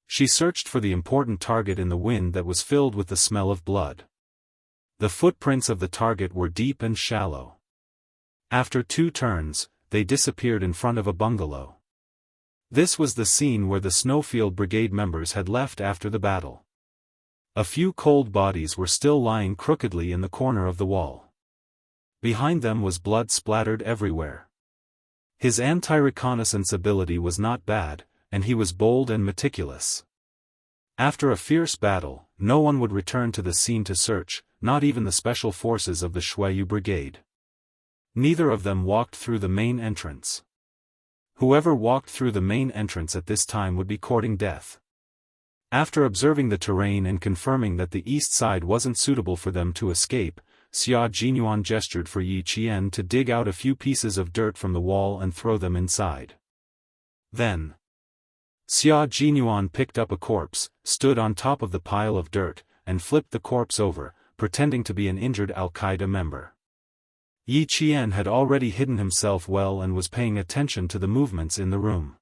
She searched for the important target in the wind that was filled with the smell of blood. The footprints of the target were deep and shallow. After 2 turns, they disappeared in front of a bungalow. This was the scene where the Snowfield Brigade members had left after the battle. A few cold bodies were still lying crookedly in the corner of the wall. Behind them was blood splattered everywhere. His anti-reconnaissance ability was not bad, and he was bold and meticulous. After a fierce battle, no one would return to the scene to search, not even the special forces of the Shuayu Brigade. Neither of them walked through the main entrance. Whoever walked through the main entrance at this time would be courting death. After observing the terrain and confirming that the east side wasn't suitable for them to escape, Xia Jinyuan gestured for Yi Qian to dig out a few pieces of dirt from the wall and throw them inside. Then, Xia Jinyuan picked up a corpse, stood on top of the pile of dirt, and flipped the corpse over, pretending to be an injured Al-Qaeda member. Yi Qian had already hidden himself well and was paying attention to the movements in the room.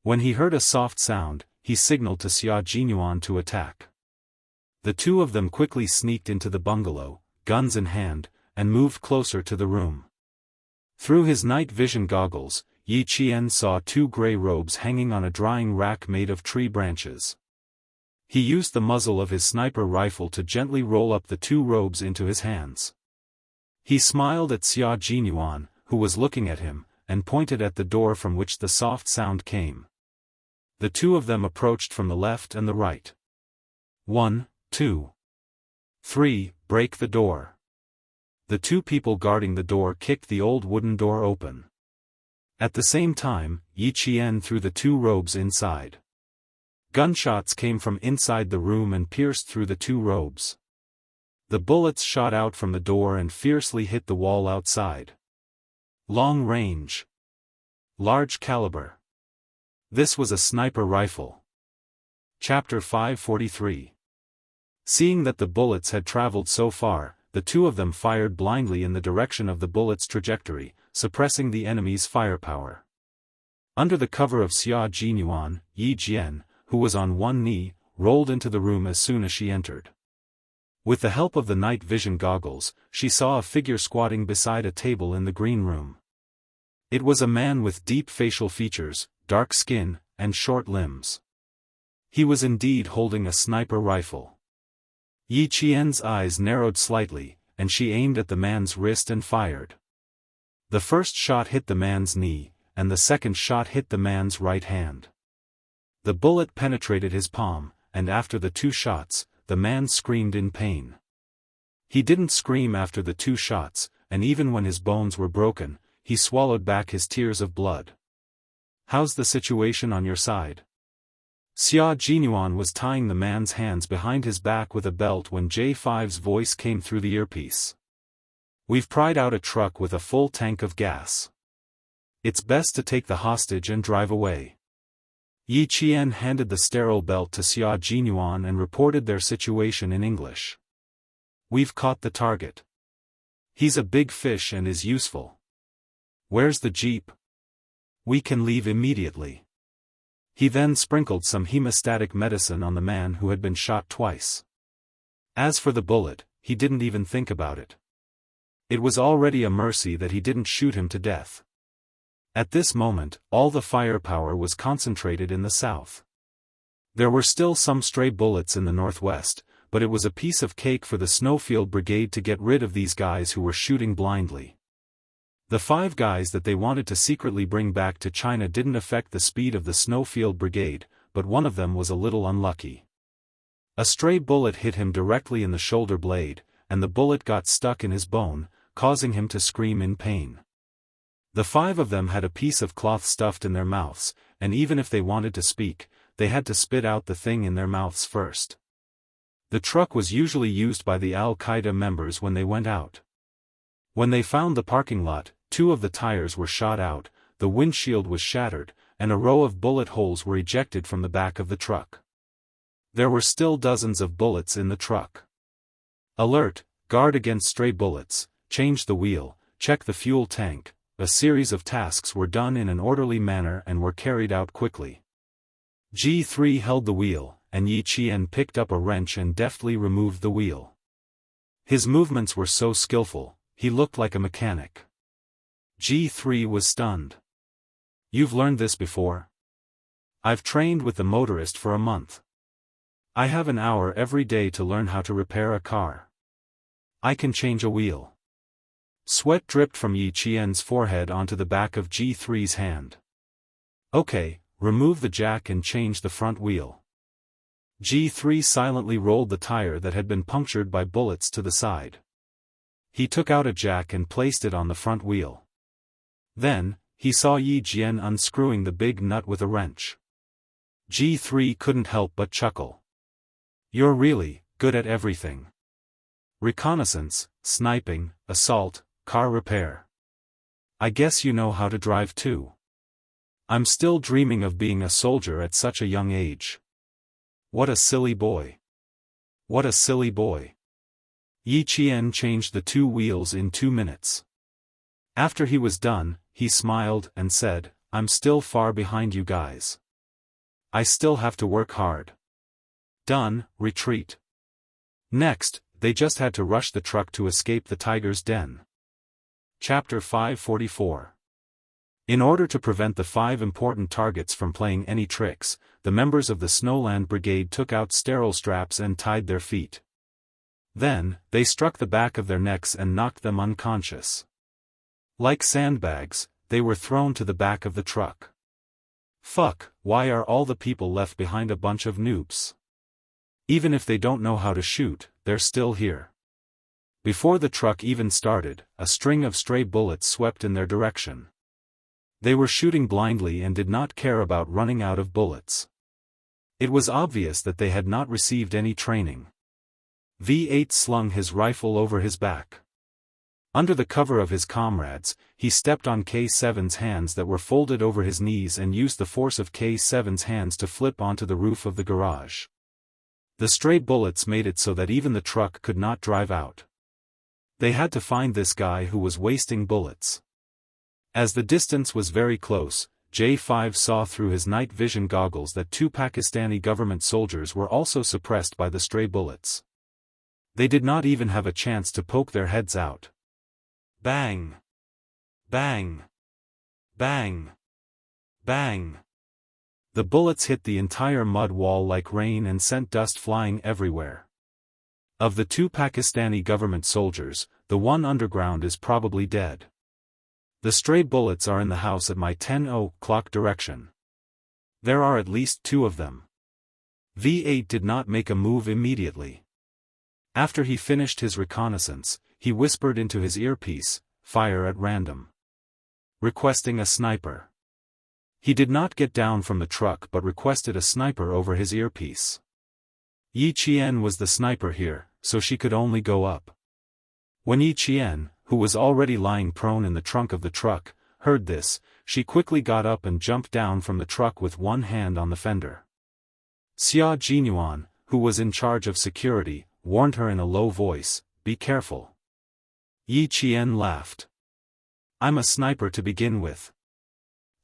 When he heard a soft sound, he signaled to Xia Jinyuan to attack. The two of them quickly sneaked into the bungalow, guns in hand, and moved closer to the room. Through his night vision goggles, Yi Qian saw two gray robes hanging on a drying rack made of tree branches. He used the muzzle of his sniper rifle to gently roll up the two robes into his hands. He smiled at Xia Jinyuan, who was looking at him, and pointed at the door from which the soft sound came. The two of them approached from the left and the right. 1, 2, 3, break the door. The two people guarding the door kicked the old wooden door open. At the same time, Yi Qian threw the two robes inside. Gunshots came from inside the room and pierced through the two robes. The bullets shot out from the door and fiercely hit the wall outside. Long range. Large caliber. This was a sniper rifle. Chapter 543. Seeing that the bullets had traveled so far, the two of them fired blindly in the direction of the bullets' trajectory, suppressing the enemy's firepower. Under the cover of Xia Jinyuan, Yi Jian, who was on one knee, rolled into the room as soon as she entered. With the help of the night vision goggles, she saw a figure squatting beside a table in the green room. It was a man with deep facial features, dark skin, and short limbs. He was indeed holding a sniper rifle. Yi Qian's eyes narrowed slightly, and she aimed at the man's wrist and fired. The first shot hit the man's knee, and the second shot hit the man's right hand. The bullet penetrated his palm, and after the two shots, the man screamed in pain. He didn't scream after the two shots, and even when his bones were broken, he swallowed back his tears of blood. "How's the situation on your side?" Xia Jinyuan was tying the man's hands behind his back with a belt when J5's voice came through the earpiece. "We've pried out a truck with a full tank of gas. It's best to take the hostage and drive away." Yi Qian handed the sterile belt to Xia Jinyuan and reported their situation in English. "We've caught the target. He's a big fish and is useful. Where's the jeep? We can leave immediately." He then sprinkled some hemostatic medicine on the man who had been shot twice. As for the bullet, he didn't even think about it. It was already a mercy that he didn't shoot him to death. At this moment, all the firepower was concentrated in the south. There were still some stray bullets in the northwest, but it was a piece of cake for the Snowfield Brigade to get rid of these guys who were shooting blindly. The 5 guys that they wanted to secretly bring back to China didn't affect the speed of the Snowfield Brigade, but one of them was a little unlucky. A stray bullet hit him directly in the shoulder blade, and the bullet got stuck in his bone, causing him to scream in pain. The 5 of them had a piece of cloth stuffed in their mouths, and even if they wanted to speak, they had to spit out the thing in their mouths first. The truck was usually used by the Al-Qaeda members when they went out. When they found the parking lot, 2 of the tires were shot out, the windshield was shattered, and a row of bullet holes were ejected from the back of the truck. There were still dozens of bullets in the truck. Alert, guard against stray bullets, change the wheel, check the fuel tank. A series of tasks were done in an orderly manner and were carried out quickly. G3 held the wheel, and Yi Qian picked up a wrench and deftly removed the wheel. His movements were so skillful, he looked like a mechanic. G3 was stunned. "You've learned this before?" "I've trained with the motorist for a month. I have an hour every day to learn how to repair a car. I can change a wheel." Sweat dripped from Yi Qian's forehead onto the back of G3's hand. "Okay, remove the jack and change the front wheel." G3 silently rolled the tire that had been punctured by bullets to the side. He took out a jack and placed it on the front wheel. Then, he saw Yi Jian unscrewing the big nut with a wrench. G3 couldn't help but chuckle. "You're really good at everything. Reconnaissance, sniping, assault, car repair. I guess you know how to drive too." I'm still dreaming of being a soldier at such a young age. What a silly boy. What a silly boy. Yi Qian changed the 2 wheels in 2 minutes. After he was done, he smiled and said, I'm still far behind you guys. I still have to work hard. Done, retreat. Next, they just had to rush the truck to escape the tiger's den. Chapter 544. In order to prevent the 5 important targets from playing any tricks, the members of the Snowland Brigade took out sterile straps and tied their feet. Then, they struck the back of their necks and knocked them unconscious. Like sandbags, they were thrown to the back of the truck. Fuck, why are all the people left behind a bunch of noobs? Even if they don't know how to shoot, they're still here. Before the truck even started, a string of stray bullets swept in their direction. They were shooting blindly and did not care about running out of bullets. It was obvious that they had not received any training. V8 slung his rifle over his back. Under the cover of his comrades, he stepped on K7's hands that were folded over his knees and used the force of K7's hands to flip onto the roof of the garage. The stray bullets made it so that even the truck could not drive out. They had to find this guy who was wasting bullets. As the distance was very close, J5 saw through his night vision goggles that 2 Pakistani government soldiers were also suppressed by the stray bullets. They did not even have a chance to poke their heads out. Bang! Bang! Bang! Bang! The bullets hit the entire mud wall like rain and sent dust flying everywhere. Of the 2 Pakistani government soldiers, the one underground is probably dead. The stray bullets are in the house at my 10 o'clock direction. There are at least 2 of them. V8 did not make a move immediately. After he finished his reconnaissance, he whispered into his earpiece, fire at random. Requesting a sniper. He did not get down from the truck but requested a sniper over his earpiece. Yi Qian was the sniper here, so she could only go up. When Yi Qian, who was already lying prone in the trunk of the truck, heard this, she quickly got up and jumped down from the truck with one hand on the fender. Xia Jinyuan, who was in charge of security, warned her in a low voice, be careful. Yi Qian laughed. I'm a sniper to begin with.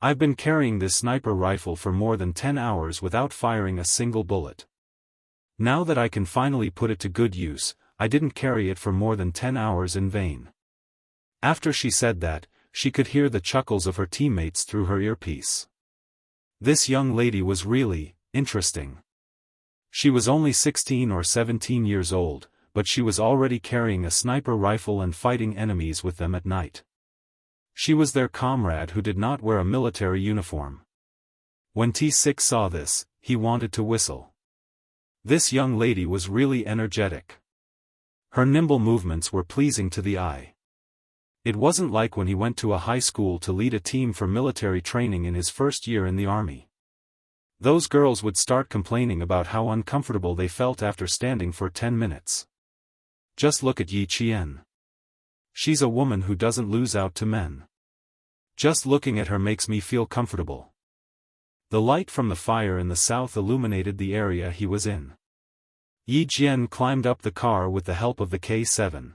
I've been carrying this sniper rifle for more than 10 hours without firing a single bullet. Now that I can finally put it to good use, I didn't carry it for more than 10 hours in vain. After she said that, she could hear the chuckles of her teammates through her earpiece. This young lady was really interesting. She was only 16 or 17 years old, but she was already carrying a sniper rifle and fighting enemies with them at night. She was their comrade who did not wear a military uniform. When T6 saw this, he wanted to whistle. This young lady was really energetic. Her nimble movements were pleasing to the eye. It wasn't like when he went to a high school to lead a team for military training in his first year in the army. Those girls would start complaining about how uncomfortable they felt after standing for 10 minutes. Just look at Yi Qian. She's a woman who doesn't lose out to men. Just looking at her makes me feel comfortable. The light from the fire in the south illuminated the area he was in. Yi Jian climbed up the car with the help of the K7.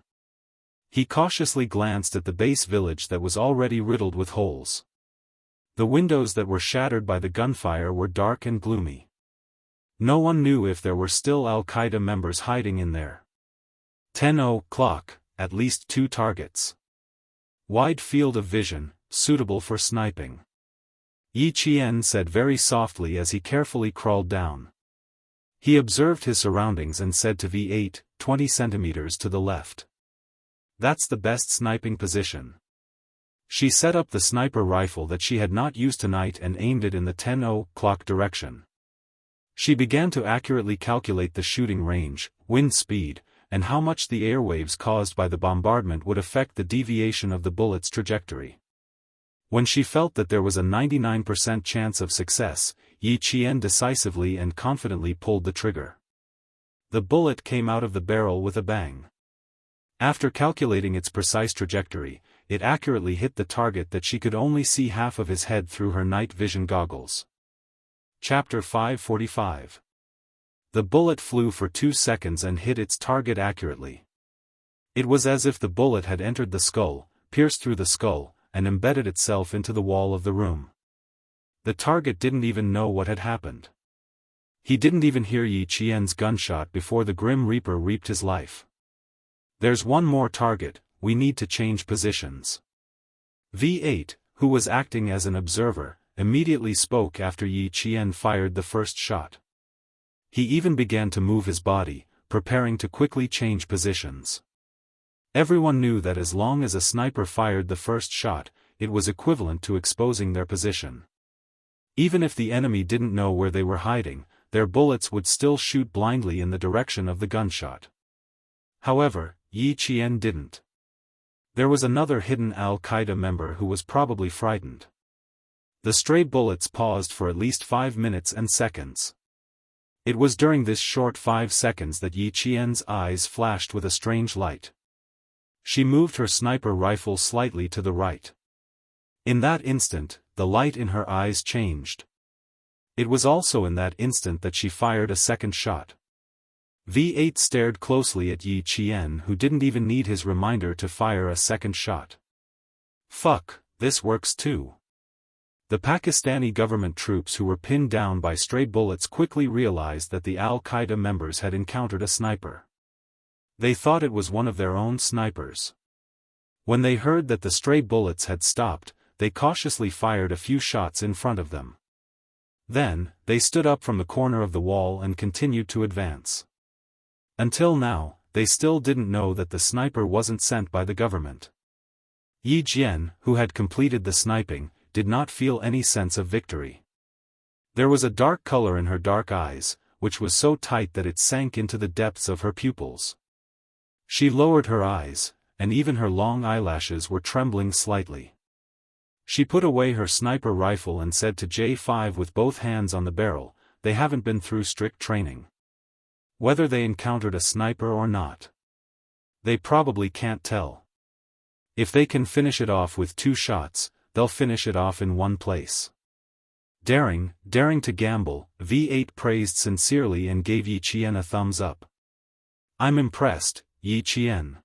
He cautiously glanced at the base village that was already riddled with holes. The windows that were shattered by the gunfire were dark and gloomy. No one knew if there were still Al-Qaeda members hiding in there. 10 o'clock, at least 2 targets. Wide field of vision, suitable for sniping. Yi Qian said very softly as he carefully crawled down. He observed his surroundings and said to V8, 20 centimeters to the left. That's the best sniping position. She set up the sniper rifle that she had not used tonight and aimed it in the 10 o'clock direction. She began to accurately calculate the shooting range, wind speed, and how much the airwaves caused by the bombardment would affect the deviation of the bullet's trajectory. When she felt that there was a 99% chance of success, Yi Qian decisively and confidently pulled the trigger. The bullet came out of the barrel with a bang. After calculating its precise trajectory, it accurately hit the target that she could only see half of his head through her night vision goggles. Chapter 545. The bullet flew for 2 seconds and hit its target accurately. It was as if the bullet had entered the skull, pierced through the skull, and embedded itself into the wall of the room. The target didn't even know what had happened. He didn't even hear Yi Qian's gunshot before the Grim Reaper reaped his life. "There's one more target, we need to change positions." V8, who was acting as an observer, immediately spoke after Yi Qian fired the first shot. He even began to move his body, preparing to quickly change positions. Everyone knew that as long as a sniper fired the first shot, it was equivalent to exposing their position. Even if the enemy didn't know where they were hiding, their bullets would still shoot blindly in the direction of the gunshot. However, Yi Qian didn't. There was another hidden Al-Qaeda member who was probably frightened. The stray bullets paused for at least 5 minutes and seconds. It was during this short 5 seconds that Yi Qian's eyes flashed with a strange light. She moved her sniper rifle slightly to the right. In that instant, the light in her eyes changed. It was also in that instant that she fired a second shot. V8 stared closely at Yi Qian, who didn't even need his reminder to fire a second shot. "Fuck, this works too." The Pakistani government troops who were pinned down by stray bullets quickly realized that the Al-Qaeda members had encountered a sniper. They thought it was one of their own snipers. When they heard that the stray bullets had stopped, they cautiously fired a few shots in front of them. Then, they stood up from the corner of the wall and continued to advance. Until now, they still didn't know that the sniper wasn't sent by the government. Yi Jian, who had completed the sniping, did not feel any sense of victory. There was a dark color in her dark eyes, which was so tight that it sank into the depths of her pupils. She lowered her eyes, and even her long eyelashes were trembling slightly. She put away her sniper rifle and said to J5 with both hands on the barrel, "They haven't been through strict training. Whether they encountered a sniper or not, they probably can't tell. If they can finish it off with 2 shots, they'll finish it off in one place." Daring to gamble, V8 praised sincerely and gave Yi Qian a thumbs up. "I'm impressed, Yi Qian."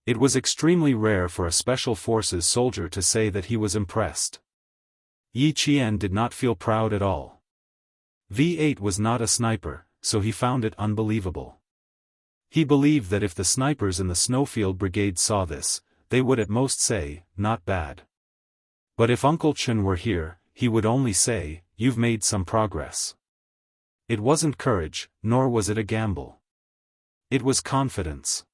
It was extremely rare for a Special Forces soldier to say that he was impressed. Yi Qian did not feel proud at all. V8 was not a sniper, so he found it unbelievable. He believed that if the snipers in the Snowfield Brigade saw this, they would at most say, "Not bad." But if Uncle Chen were here, he would only say, "You've made some progress." It wasn't courage, nor was it a gamble. It was confidence.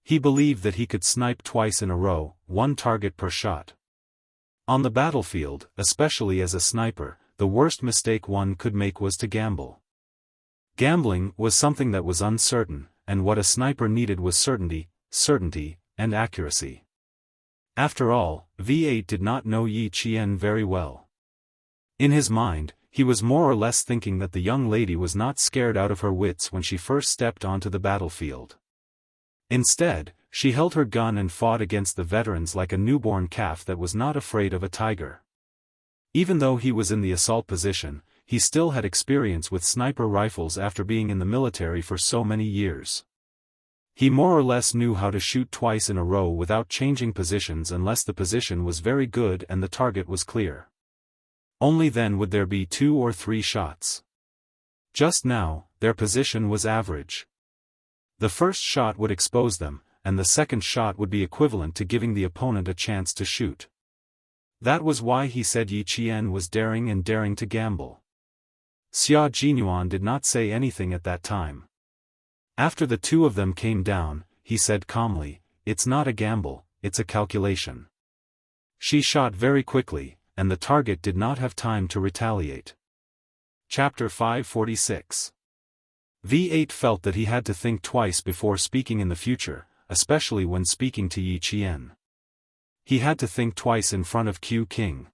He believed that he could snipe twice in a row, 1 target per shot. On the battlefield, especially as a sniper, the worst mistake one could make was to gamble. Gambling was something that was uncertain, and what a sniper needed was certainty, and accuracy. After all, V8 did not know Yi Qian very well. In his mind, he was more or less thinking that the young lady was not scared out of her wits when she first stepped onto the battlefield. Instead, she held her gun and fought against the veterans like a newborn calf that was not afraid of a tiger. Even though he was in the assault position, he still had experience with sniper rifles after being in the military for so many years. He more or less knew how to shoot twice in a row without changing positions unless the position was very good and the target was clear. Only then would there be 2 or 3 shots. Just now, their position was average. The first shot would expose them, and the second shot would be equivalent to giving the opponent a chance to shoot. That was why he said Yi Qian was daring to gamble. Xia Jinyuan did not say anything at that time. After the 2 of them came down, he said calmly, "It's not a gamble, it's a calculation." She shot very quickly, and the target did not have time to retaliate. Chapter 546. V8 felt that he had to think twice before speaking in the future, especially when speaking to Yi Qian. He had to think twice in front of Q King.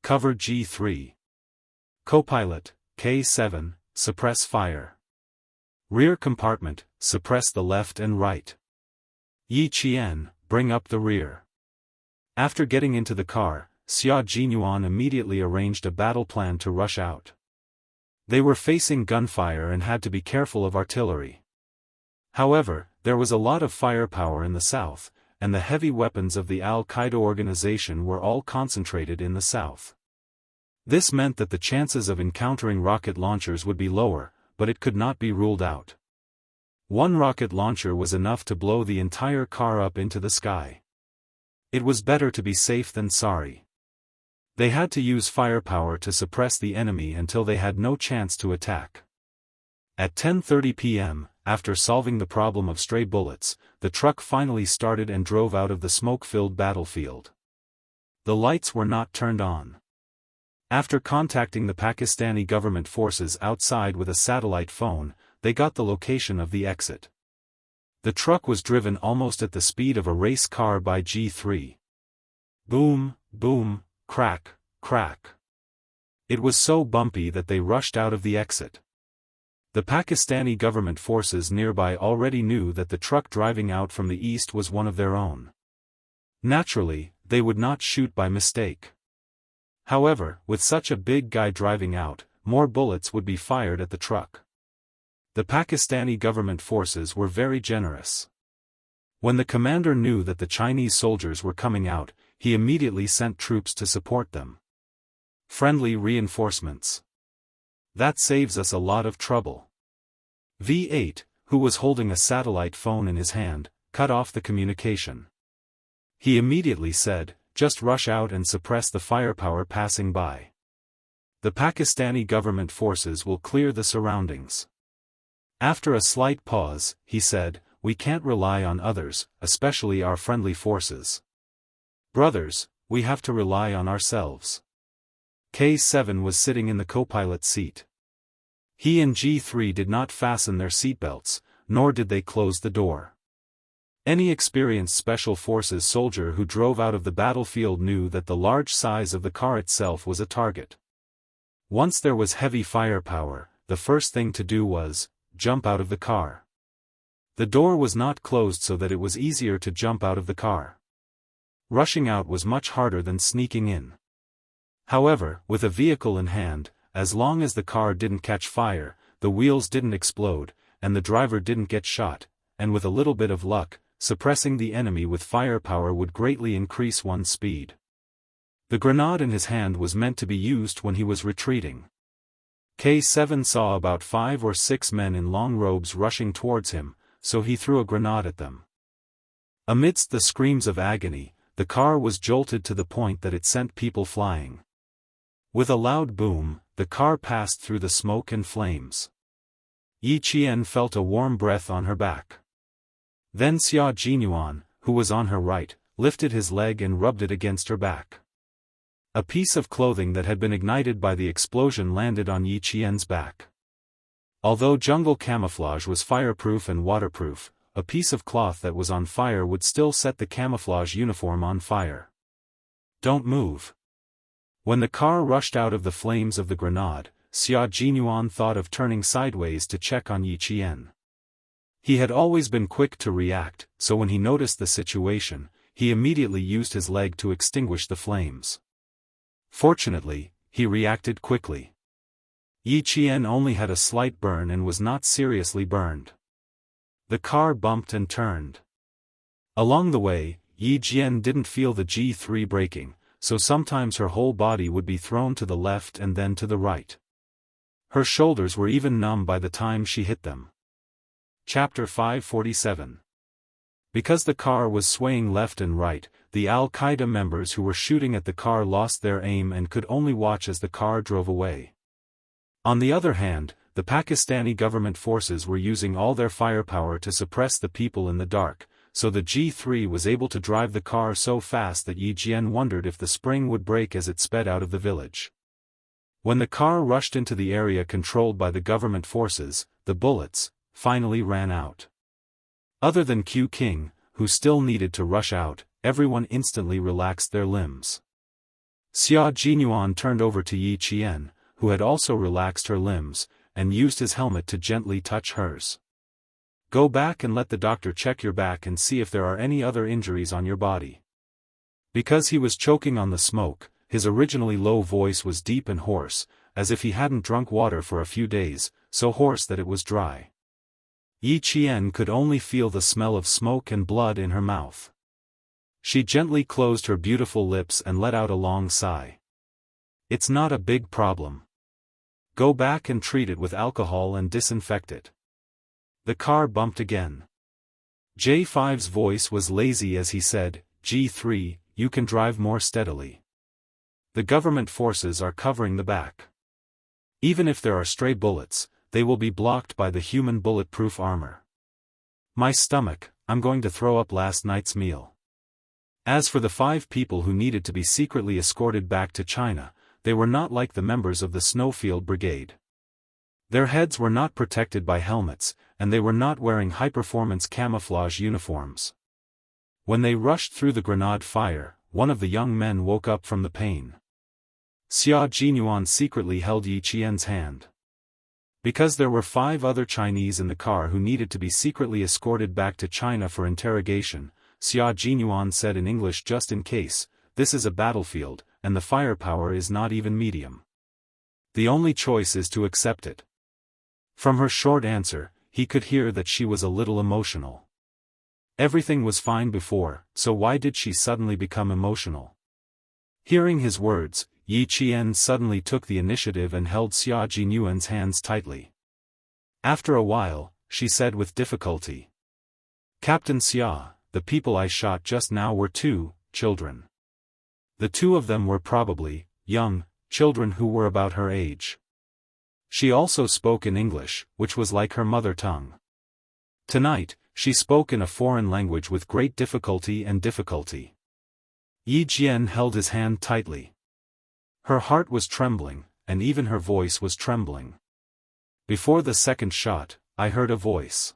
Cover G3. Copilot, K7, suppress fire. Rear compartment, suppress the left and right. Yi Qian, bring up the rear. After getting into the car, Xia Jinyuan immediately arranged a battle plan to rush out. They were facing gunfire and had to be careful of artillery. However, there was a lot of firepower in the south, and the heavy weapons of the Al-Qaeda organization were all concentrated in the south. This meant that the chances of encountering rocket launchers would be lower, but it could not be ruled out. One rocket launcher was enough to blow the entire car up into the sky. It was better to be safe than sorry. They had to use firepower to suppress the enemy until they had no chance to attack. At 10:30 p.m., after solving the problem of stray bullets, the truck finally started and drove out of the smoke-filled battlefield. The lights were not turned on. After contacting the Pakistani government forces outside with a satellite phone, they got the location of the exit. The truck was driven almost at the speed of a race car by G3. Boom, boom, crack, crack. It was so bumpy that they rushed out of the exit. The Pakistani government forces nearby already knew that the truck driving out from the east was one of their own. Naturally, they would not shoot by mistake. However, with such a big guy driving out, more bullets would be fired at the truck. The Pakistani government forces were very generous. When the commander knew that the Chinese soldiers were coming out, he immediately sent troops to support them. Friendly reinforcements. That saves us a lot of trouble. V8, who was holding a satellite phone in his hand, cut off the communication. He immediately said, "Just rush out and suppress the firepower passing by. The Pakistani government forces will clear the surroundings." After a slight pause, he said, "We can't rely on others, especially our friendly forces. Brothers, we have to rely on ourselves." K7 was sitting in the co-pilot seat. He and G3 did not fasten their seatbelts, nor did they close the door. Any experienced Special Forces soldier who drove out of the battlefield knew that the large size of the car itself was a target. Once there was heavy firepower, the first thing to do was jump out of the car. The door was not closed so that it was easier to jump out of the car. Rushing out was much harder than sneaking in. However, with a vehicle in hand, as long as the car didn't catch fire, the wheels didn't explode, and the driver didn't get shot, and with a little bit of luck, suppressing the enemy with firepower would greatly increase one's speed. The grenade in his hand was meant to be used when he was retreating. K7 saw about 5 or 6 men in long robes rushing towards him, so he threw a grenade at them. Amidst the screams of agony, the car was jolted to the point that it sent people flying. With a loud boom, the car passed through the smoke and flames. Yi Qian felt a warm breath on her back. Then Xia Jinyuan, who was on her right, lifted his leg and rubbed it against her back. A piece of clothing that had been ignited by the explosion landed on Yi Qian's back. Although jungle camouflage was fireproof and waterproof, a piece of cloth that was on fire would still set the camouflage uniform on fire. "Don't move." When the car rushed out of the flames of the grenade, Xia Jinyuan thought of turning sideways to check on Yi Qian. He had always been quick to react, so when he noticed the situation, he immediately used his leg to extinguish the flames. Fortunately, he reacted quickly. Yi Qian only had a slight burn and was not seriously burned. The car bumped and turned. Along the way, Yi Qian didn't feel the G3 braking, so sometimes her whole body would be thrown to the left and then to the right. Her shoulders were even numb by the time she hit them. Chapter 547. Because the car was swaying left and right, the Al-Qaeda members who were shooting at the car lost their aim and could only watch as the car drove away. On the other hand, the Pakistani government forces were using all their firepower to suppress the people in the dark, so the G3 was able to drive the car so fast that Yi Qian wondered if the spring would break as it sped out of the village. When the car rushed into the area controlled by the government forces, the bullets finally ran out. Other than Q King, who still needed to rush out, everyone instantly relaxed their limbs. Xia Jinyuan turned over to Yi Qian, who had also relaxed her limbs, and used his helmet to gently touch hers. "Go back and let the doctor check your back and see if there are any other injuries on your body. Because he was choking on the smoke, his originally low voice was deep and hoarse, as if he hadn't drunk water for a few days, so hoarse that it was dry. Yi Qian could only feel the smell of smoke and blood in her mouth. She gently closed her beautiful lips and let out a long sigh. It's not a big problem. Go back and treat it with alcohol and disinfect it. The car bumped again. J5's voice was lazy as he said, G3, you can drive more steadily. The government forces are covering the back. Even if there are stray bullets, they will be blocked by the human bulletproof armor. My stomach, I'm going to throw up last night's meal. As for the 5 people who needed to be secretly escorted back to China, they were not like the members of the Snowfield Brigade. Their heads were not protected by helmets, and they were not wearing high-performance camouflage uniforms. When they rushed through the grenade fire, one of the young men woke up from the pain. Xia Jinyuan secretly held Yi Qian's hand. Because there were 5 other Chinese in the car who needed to be secretly escorted back to China for interrogation, Xia Jinyuan said in English, just in case, this is a battlefield, and the firepower is not even medium. The only choice is to accept it. From her short answer, he could hear that she was a little emotional. Everything was fine before, so why did she suddenly become emotional? Hearing his words, Yi Qian suddenly took the initiative and held Xia Jinyuan's hands tightly. After a while, she said with difficulty, Captain Xia, the people I shot just now were 2 children. The 2 of them were probably young children who were about her age. She also spoke in English, which was like her mother tongue. Tonight, she spoke in a foreign language with great difficulty. Yi Qian held his hand tightly. Her heart was trembling, and even her voice was trembling. Before the second shot, I heard a voice.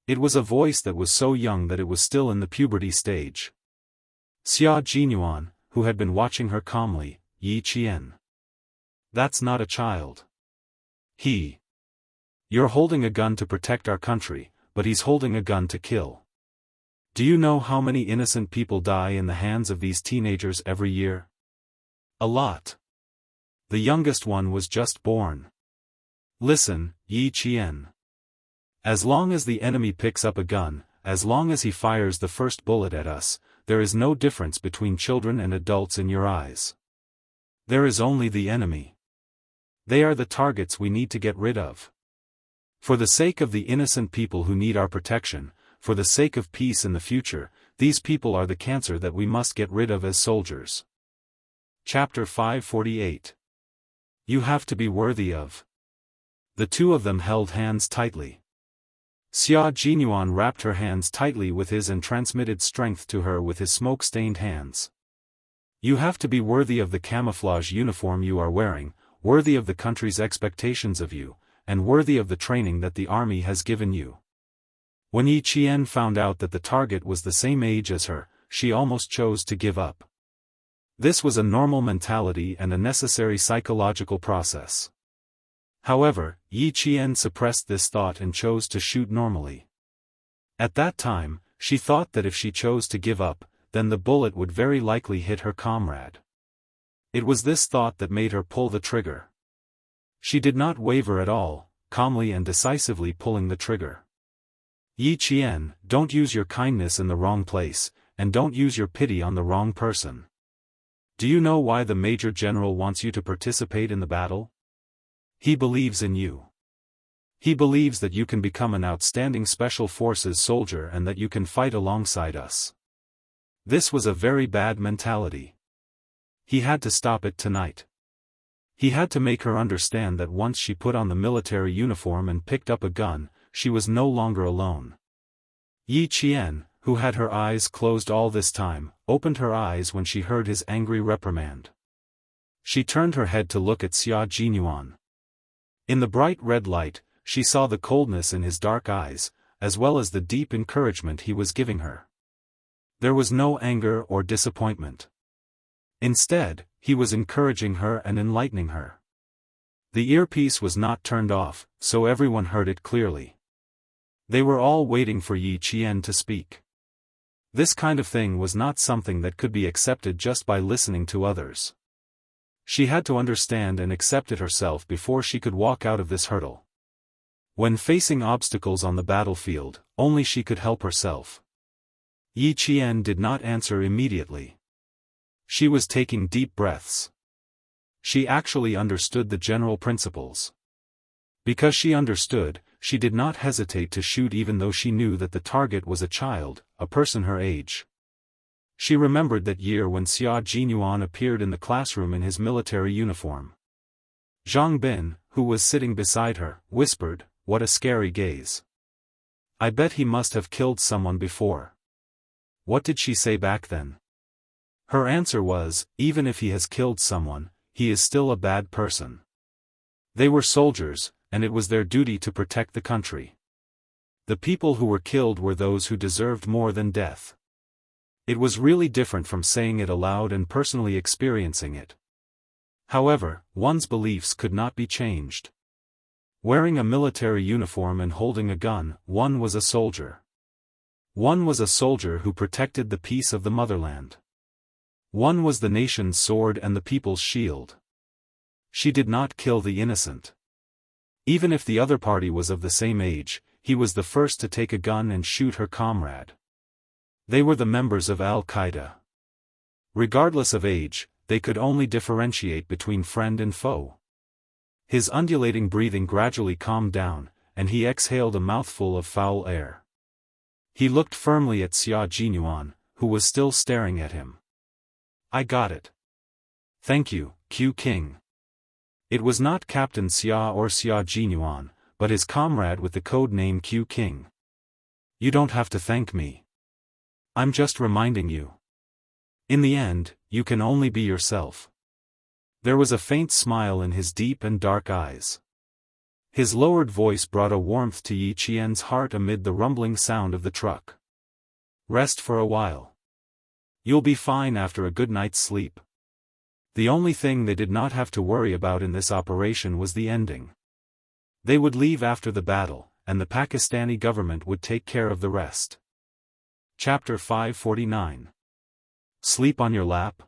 It was a voice that was so young that it was still in the puberty stage. Xia Jinyuan, who had been watching her calmly, Yi Qian. That's not a child. You're holding a gun to protect our country, but he's holding a gun to kill. Do you know how many innocent people die in the hands of these teenagers every year? A lot. The youngest one was just born. Listen, Yi Qian. As long as the enemy picks up a gun, as long as he fires the first bullet at us, there is no difference between children and adults in your eyes. There is only the enemy. They are the targets we need to get rid of. For the sake of the innocent people who need our protection, for the sake of peace in the future, these people are the cancer that we must get rid of as soldiers. Chapter 548. You have to be worthy of. The 2 of them held hands tightly. Xia Jinyuan wrapped her hands tightly with his and transmitted strength to her with his smoke-stained hands. You have to be worthy of the camouflage uniform you are wearing, worthy of the country's expectations of you, and worthy of the training that the army has given you. When Yi Qian found out that the target was the same age as her, she almost chose to give up. This was a normal mentality and a necessary psychological process. However, Yi Qian suppressed this thought and chose to shoot normally. At that time, she thought that if she chose to give up, then the bullet would very likely hit her comrade. It was this thought that made her pull the trigger. She did not waver at all, calmly and decisively pulling the trigger. Yi Qian, don't use your kindness in the wrong place, and don't use your pity on the wrong person. Do you know why the Major General wants you to participate in the battle? He believes in you. He believes that you can become an outstanding Special Forces soldier and that you can fight alongside us. This was a very bad mentality. He had to stop it tonight. He had to make her understand that once she put on the military uniform and picked up a gun, she was no longer alone. Yi Qian, who had her eyes closed all this time, opened her eyes when she heard his angry reprimand. She turned her head to look at Xia Jinyuan. In the bright red light, she saw the coldness in his dark eyes, as well as the deep encouragement he was giving her. There was no anger or disappointment. Instead, he was encouraging her and enlightening her. The earpiece was not turned off, so everyone heard it clearly. They were all waiting for Yi Qian to speak. This kind of thing was not something that could be accepted just by listening to others. She had to understand and accept it herself before she could walk out of this hurdle. When facing obstacles on the battlefield, only she could help herself. Yi Qian did not answer immediately. She was taking deep breaths. She actually understood the general principles. Because she understood, she did not hesitate to shoot even though she knew that the target was a child, a person her age. She remembered that year when Xia Jinyuan appeared in the classroom in his military uniform. Zhang Bin, who was sitting beside her, whispered, "What a scary gaze. I bet he must have killed someone before." What did she say back then? Her answer was, even if he has killed someone, he is still a bad person. They were soldiers, and it was their duty to protect the country. The people who were killed were those who deserved more than death. It was really different from saying it aloud and personally experiencing it. However, one's beliefs could not be changed. Wearing a military uniform and holding a gun, one was a soldier. One was a soldier who protected the peace of the motherland. One was the nation's sword and the people's shield. She did not kill the innocent. Even if the other party was of the same age, he was the first to take a gun and shoot her comrade. They were the members of Al-Qaeda. Regardless of age, they could only differentiate between friend and foe. His undulating breathing gradually calmed down, and he exhaled a mouthful of foul air. He looked firmly at Xia Jinyuan, who was still staring at him. "I got it. Thank you, Q King." It was not Captain Xia or Xia Jinyuan, but his comrade with the code name Q King. "You don't have to thank me. I'm just reminding you. In the end, you can only be yourself." There was a faint smile in his deep and dark eyes. His lowered voice brought a warmth to Yi Qian's heart amid the rumbling sound of the truck. "Rest for a while. You'll be fine after a good night's sleep." The only thing they did not have to worry about in this operation was the ending. They would leave after the battle, and the Pakistani government would take care of the rest. Chapter 549. Sleep on your lap?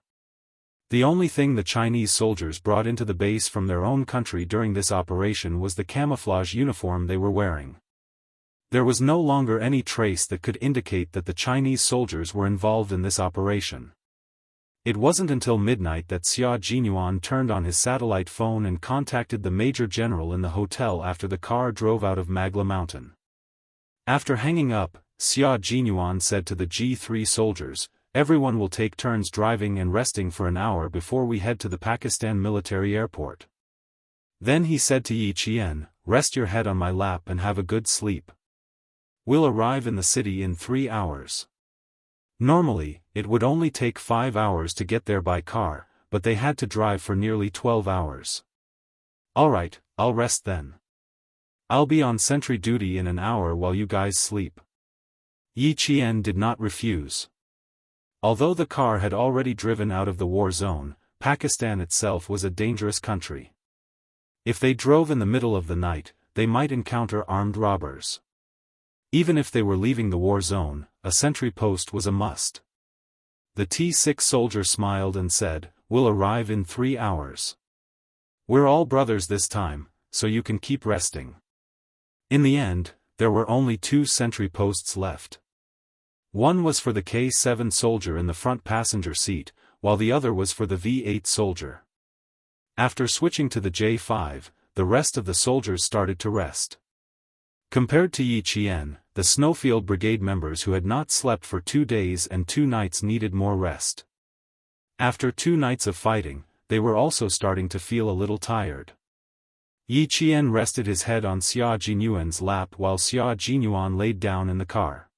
The only thing the Chinese soldiers brought into the base from their own country during this operation was the camouflage uniform they were wearing. There was no longer any trace that could indicate that the Chinese soldiers were involved in this operation. It wasn't until midnight that Xia Jinyuan turned on his satellite phone and contacted the Major General in the hotel after the car drove out of Magla Mountain. After hanging up, Xia Jinyuan said to the G3 soldiers, "Everyone will take turns driving and resting for an hour before we head to the Pakistan military airport." Then he said to Yi Qian, "Rest your head on my lap and have a good sleep. We'll arrive in the city in 3 hours." Normally, it would only take 5 hours to get there by car, but they had to drive for nearly 12 hours. "All right, I'll rest then. I'll be on sentry duty in an hour while you guys sleep." Yi Qian did not refuse. Although the car had already driven out of the war zone, Pakistan itself was a dangerous country. If they drove in the middle of the night, they might encounter armed robbers. Even if they were leaving the war zone, a sentry post was a must. The T6 soldier smiled and said, "We'll arrive in 3 hours. We're all brothers this time, so you can keep resting." In the end, there were only 2 sentry posts left. One was for the K7 soldier in the front passenger seat, while the other was for the V8 soldier. After switching to the J5, the rest of the soldiers started to rest. Compared to Yi Qian, the Snowfield Brigade members who had not slept for 2 days and 2 nights needed more rest. After 2 nights of fighting, they were also starting to feel a little tired. Yi Qian rested his head on Xia Jinyuan's lap while Xia Jinyuan laid down in the car.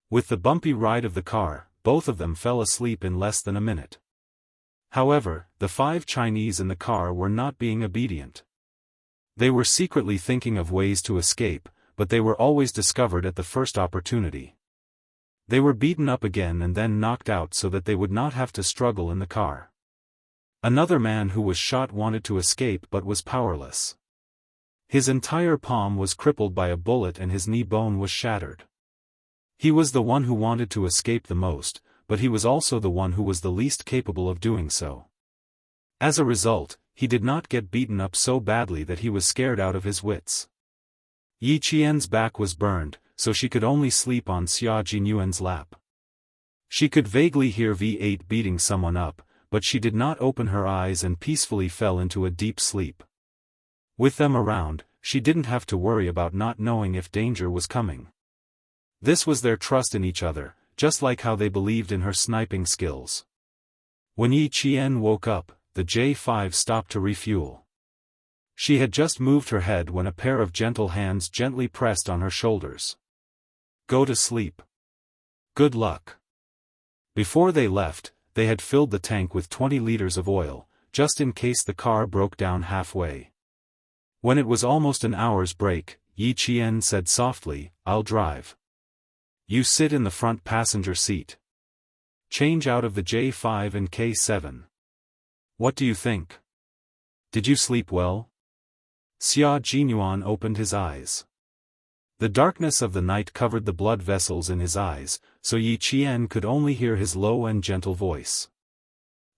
With the bumpy ride of the car, both of them fell asleep in less than a minute. However, the 5 Chinese in the car were not being obedient. They were secretly thinking of ways to escape, but they were always discovered at the first opportunity. They were beaten up again and then knocked out so that they would not have to struggle in the car. Another man who was shot wanted to escape but was powerless. His entire palm was crippled by a bullet and his knee bone was shattered. He was the one who wanted to escape the most, but he was also the one who was the least capable of doing so. As a result, he did not get beaten up so badly that he was scared out of his wits. Yi Qian's back was burned, so she could only sleep on Xia Jinyuan's lap. She could vaguely hear V8 beating someone up, but she did not open her eyes and peacefully fell into a deep sleep. With them around, she didn't have to worry about not knowing if danger was coming. This was their trust in each other, just like how they believed in her sniping skills. When Yi Qian woke up, the J5 stopped to refuel. She had just moved her head when a pair of gentle hands gently pressed on her shoulders. Go to sleep. Good luck. Before they left, they had filled the tank with 20 liters of oil, just in case the car broke down halfway. When it was almost an hour's break, Yi Qian said softly, I'll drive. You sit in the front passenger seat. Change out of the J5 and K7. What do you think? Did you sleep well? Xia Jinyuan opened his eyes. The darkness of the night covered the blood vessels in his eyes, so Yi Qian could only hear his low and gentle voice.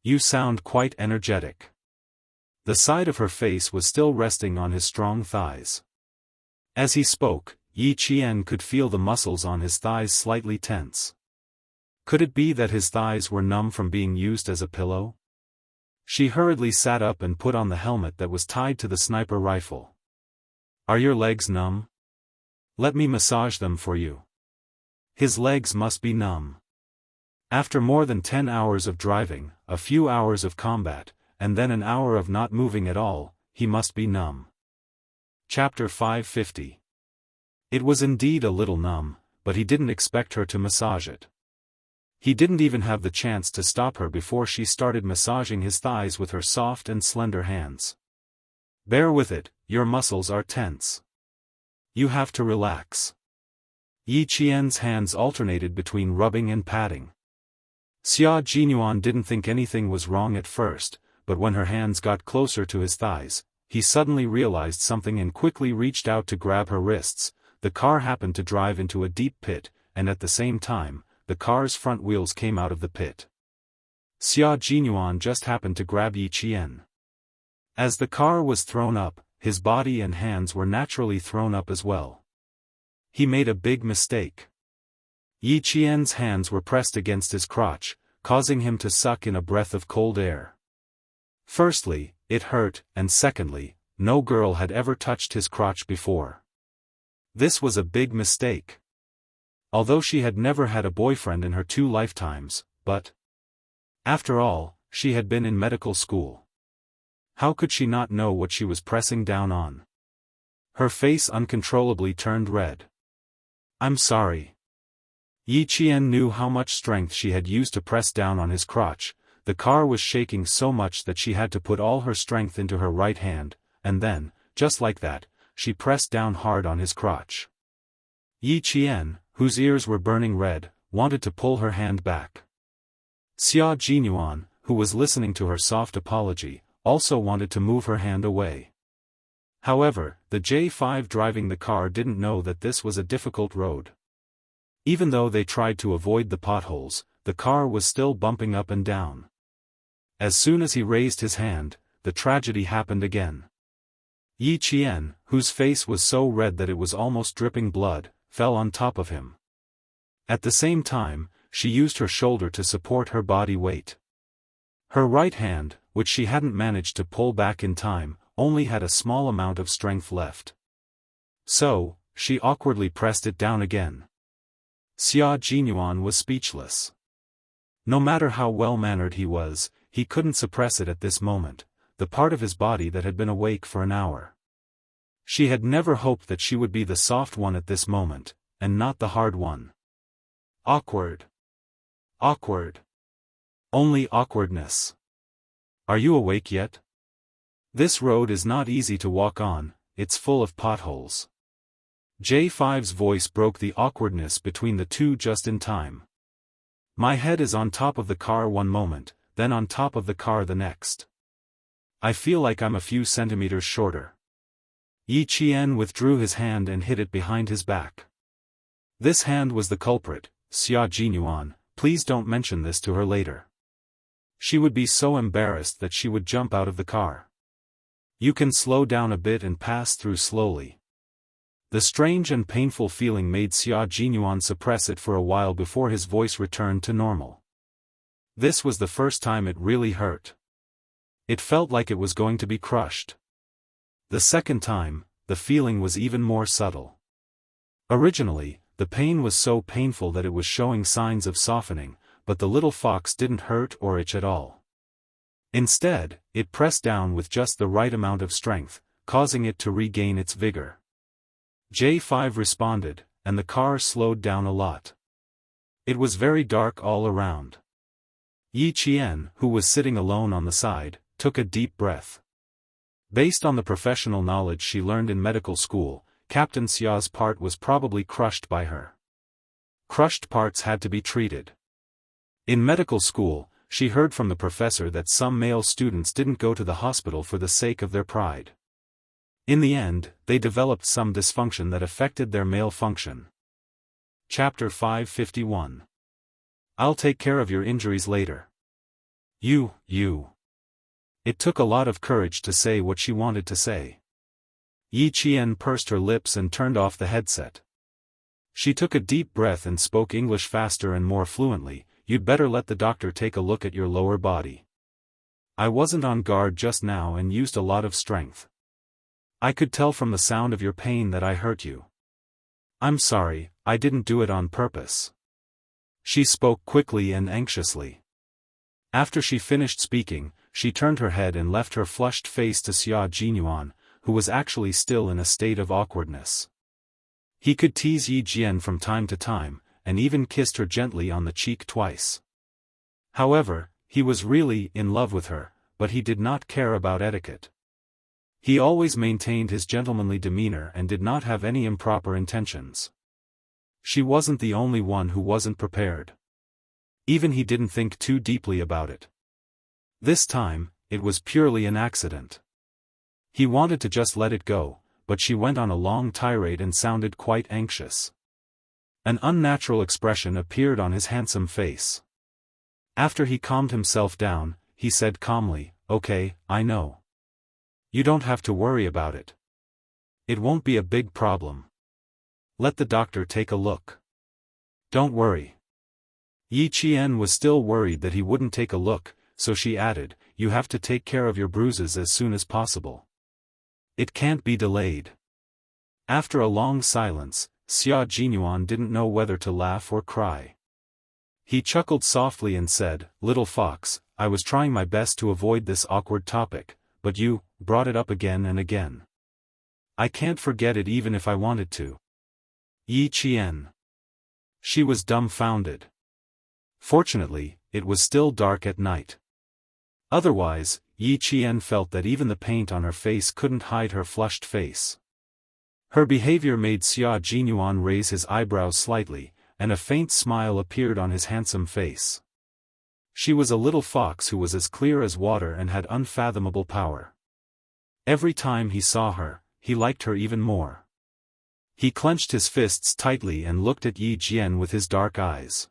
You sound quite energetic. The side of her face was still resting on his strong thighs. As he spoke, Yi Qian could feel the muscles on his thighs slightly tense. Could it be that his thighs were numb from being used as a pillow? She hurriedly sat up and put on the helmet that was tied to the sniper rifle. Are your legs numb? Let me massage them for you. His legs must be numb. After more than 10 hours of driving, a few hours of combat, and then an hour of not moving at all, he must be numb. Chapter 550. It was indeed a little numb, but he didn't expect her to massage it. He didn't even have the chance to stop her before she started massaging his thighs with her soft and slender hands. Bear with it, your muscles are tense. You have to relax. Yi Qian's hands alternated between rubbing and patting. Xia Jinyuan didn't think anything was wrong at first, but when her hands got closer to his thighs, he suddenly realized something and quickly reached out to grab her wrists. The car happened to drive into a deep pit, and at the same time, the car's front wheels came out of the pit. Xia Jinyuan just happened to grab Yi Qian. As the car was thrown up, his body and hands were naturally thrown up as well. He made a big mistake. Yi Qian's hands were pressed against his crotch, causing him to suck in a breath of cold air. Firstly, it hurt, and secondly, no girl had ever touched his crotch before. This was a big mistake. Although she had never had a boyfriend in her 2 lifetimes, but after all, she had been in medical school. How could she not know what she was pressing down on? Her face uncontrollably turned red. I'm sorry. Yi Qian knew how much strength she had used to press down on his crotch. The car was shaking so much that she had to put all her strength into her right hand, and then, just like that, she pressed down hard on his crotch. Yi Qian, whose ears were burning red, wanted to pull her hand back. Xia Jinyuan, who was listening to her soft apology, also wanted to move her hand away. However, the J5 driving the car didn't know that this was a difficult road. Even though they tried to avoid the potholes, the car was still bumping up and down. As soon as he raised his hand, the tragedy happened again. Yi Qian, whose face was so red that it was almost dripping blood, fell on top of him. At the same time, she used her shoulder to support her body weight. Her right hand, which she hadn't managed to pull back in time, only had a small amount of strength left. So, she awkwardly pressed it down again. Xia Jinyuan was speechless. No matter how well-mannered he was, he couldn't suppress it at this moment, the part of his body that had been awake for an hour. She had never hoped that she would be the soft one at this moment, and not the hard one. Awkward. Awkward. Only awkwardness. Are you awake yet? This road is not easy to walk on, it's full of potholes. J5's voice broke the awkwardness between the two just in time. My head is on top of the car one moment, then on top of the car the next. I feel like I'm a few centimeters shorter. Yi Qian withdrew his hand and hid it behind his back. This hand was the culprit, Xia Jinyuan, please don't mention this to her later. She would be so embarrassed that she would jump out of the car. You can slow down a bit and pass through slowly. The strange and painful feeling made Xia Jinyuan suppress it for a while before his voice returned to normal. This was the first time it really hurt. It felt like it was going to be crushed. The second time, the feeling was even more subtle. Originally, the pain was so painful that it was showing signs of softening, but the little fox didn't hurt or itch at all. Instead, it pressed down with just the right amount of strength, causing it to regain its vigor. J5 responded, and the car slowed down a lot. It was very dark all around. Yi Qian, who was sitting alone on the side, took a deep breath. Based on the professional knowledge she learned in medical school, Captain Xia's part was probably crushed by her. Crushed parts had to be treated. In medical school, she heard from the professor that some male students didn't go to the hospital for the sake of their pride. In the end, they developed some dysfunction that affected their male function. Chapter 551. I'll take care of your injuries later. You. It took a lot of courage to say what she wanted to say. Yi Qian pursed her lips and turned off the headset. She took a deep breath and spoke English faster and more fluently. You'd better let the doctor take a look at your lower body. I wasn't on guard just now and used a lot of strength. I could tell from the sound of your pain that I hurt you. I'm sorry, I didn't do it on purpose. She spoke quickly and anxiously. After she finished speaking, she turned her head and left her flushed face to Xia Jinyuan, who was actually still in a state of awkwardness. He could tease Yi Jian from time to time, and even kissed her gently on the cheek twice. However, he was really in love with her, but he did not care about etiquette. He always maintained his gentlemanly demeanor and did not have any improper intentions. She wasn't the only one who wasn't prepared. Even he didn't think too deeply about it. This time, it was purely an accident. He wanted to just let it go, but she went on a long tirade and sounded quite anxious. An unnatural expression appeared on his handsome face. After he calmed himself down, he said calmly, "Okay, I know. You don't have to worry about it. It won't be a big problem. Let the doctor take a look. Don't worry." Yi Qian was still worried that he wouldn't take a look, so she added, "You have to take care of your bruises as soon as possible. It can't be delayed." After a long silence, Xia Jinyuan didn't know whether to laugh or cry. He chuckled softly and said, "Little fox, I was trying my best to avoid this awkward topic, but you brought it up again and again. I can't forget it even if I wanted to." Yi Qian. She was dumbfounded. Fortunately, it was still dark at night. Otherwise, Yi Qian felt that even the paint on her face couldn't hide her flushed face. Her behavior made Xia Jinyuan raise his eyebrows slightly, and a faint smile appeared on his handsome face. She was a little fox who was as clear as water and had unfathomable power. Every time he saw her, he liked her even more. He clenched his fists tightly and looked at Yi Jian with his dark eyes.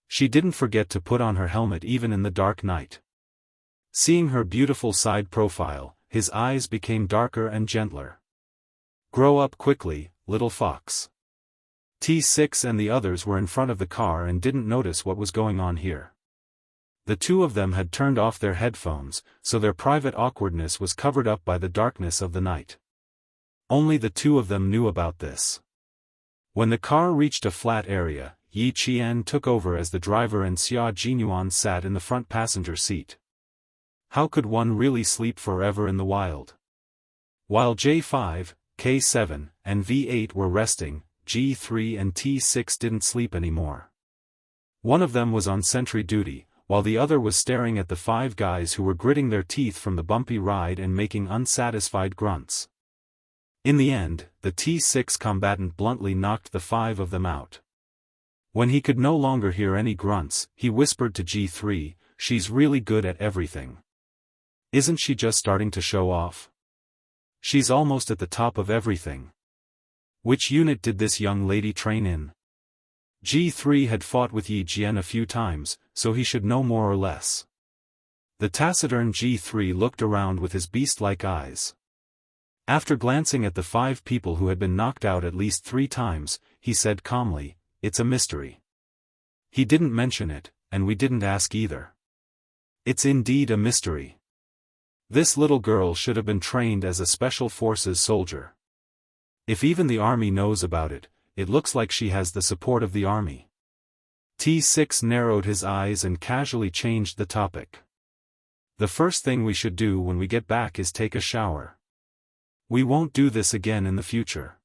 She didn't forget to put on her helmet even in the dark night. Seeing her beautiful side profile, his eyes became darker and gentler. "Grow up quickly, little fox." T6 and the others were in front of the car and didn't notice what was going on here. The two of them had turned off their headphones, so their private awkwardness was covered up by the darkness of the night. Only the two of them knew about this. When the car reached a flat area, Yi Qian took over as the driver and Xia Jinyuan sat in the front passenger seat. How could one really sleep forever in the wild? While J5, K7, and V8 were resting, G3 and T6 didn't sleep anymore. One of them was on sentry duty, while the other was staring at the five guys who were gritting their teeth from the bumpy ride and making unsatisfied grunts. In the end, the T6 combatant bluntly knocked the five of them out. When he could no longer hear any grunts, he whispered to G3, "She's really good at everything. Isn't she just starting to show off? She's almost at the top of everything. Which unit did this young lady train in?" G3 had fought with Yi Jian a few times, so he should know more or less. The taciturn G3 looked around with his beast-like eyes. After glancing at the 5 people who had been knocked out at least 3 times, he said calmly, "It's a mystery. He didn't mention it, and we didn't ask either. It's indeed a mystery. This little girl should have been trained as a special forces soldier. If even the army knows about it, it looks like she has the support of the army." T6 narrowed his eyes and casually changed the topic. "The first thing we should do when we get back is take a shower. We won't do this again in the future.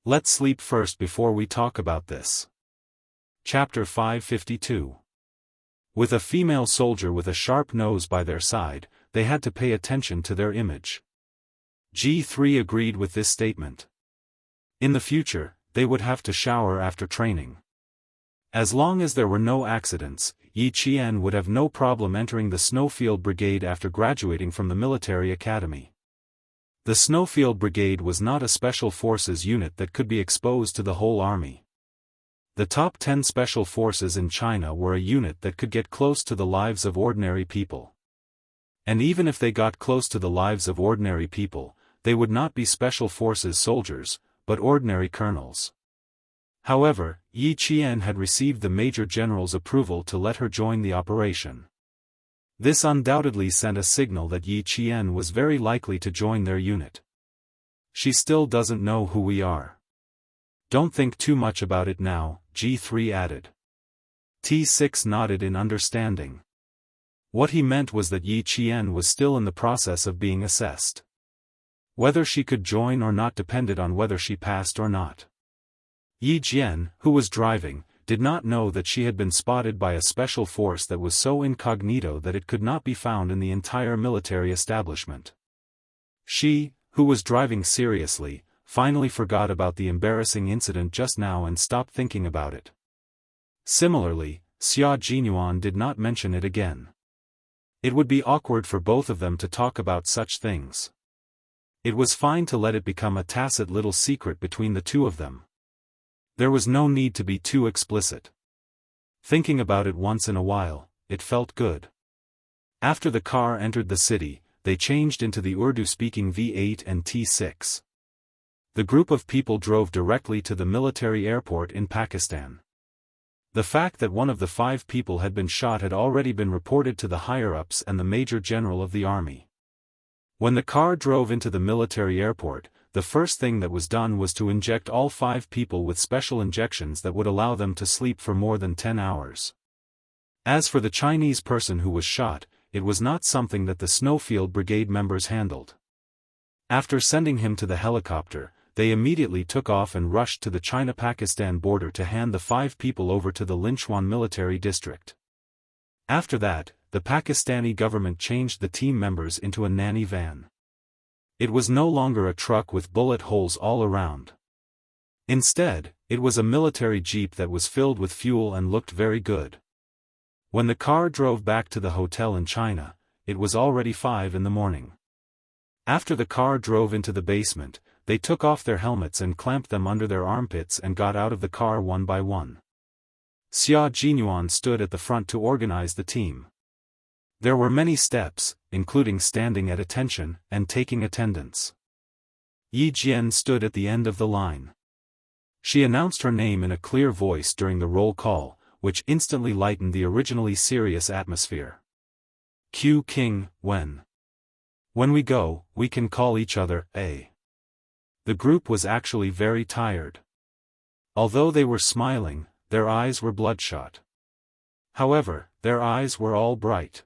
Let's sleep first before we talk about this." Chapter 552. With a female soldier with a sharp nose by their side, they had to pay attention to their image. G3 agreed with this statement. In the future, they would have to shower after training. As long as there were no accidents, Yi Qian would have no problem entering the Snowfield Brigade after graduating from the military academy. The Snowfield Brigade was not a special forces unit that could be exposed to the whole army. The top 10 special forces in China were a unit that could get close to the lives of ordinary people. And even if they got close to the lives of ordinary people, they would not be special forces soldiers, but ordinary colonels. However, Yi Qian had received the Major General's approval to let her join the operation. This undoubtedly sent a signal that Yi Qian was very likely to join their unit. "She still doesn't know who we are. Don't think too much about it now," G3 added. T6 nodded in understanding. What he meant was that Yi Qian was still in the process of being assessed. Whether she could join or not depended on whether she passed or not. Yi Jian, who was driving, did not know that she had been spotted by a special force that was so incognito that it could not be found in the entire military establishment. She, who was driving seriously, finally forgot about the embarrassing incident just now and stopped thinking about it. Similarly, Xia Jinyuan did not mention it again. It would be awkward for both of them to talk about such things. It was fine to let it become a tacit little secret between the two of them. There was no need to be too explicit. Thinking about it once in a while, it felt good. After the car entered the city, they changed into the Urdu-speaking V8 and T6. The group of people drove directly to the military airport in Pakistan. The fact that one of the 5 people had been shot had already been reported to the higher-ups and the Major General of the army. When the car drove into the military airport, the first thing that was done was to inject all 5 people with special injections that would allow them to sleep for more than 10 hours. As for the Chinese person who was shot, it was not something that the Snowfield Brigade members handled. After sending him to the helicopter, they immediately took off and rushed to the China-Pakistan border to hand the 5 people over to the Linchuan military district. After that, the Pakistani government changed the team members into a nanny van. It was no longer a truck with bullet holes all around. Instead, it was a military jeep that was filled with fuel and looked very good. When the car drove back to the hotel in China, it was already 5 in the morning. After the car drove into the basement, they took off their helmets and clamped them under their armpits and got out of the car one by one. Xia Jinyuan stood at the front to organize the team. There were many steps, including standing at attention and taking attendance. Yi Jian stood at the end of the line. She announced her name in a clear voice during the roll call, which instantly lightened the originally serious atmosphere. Q King, when we go, we can call each other, A. The group was actually very tired. Although they were smiling, their eyes were bloodshot. However, their eyes were all bright.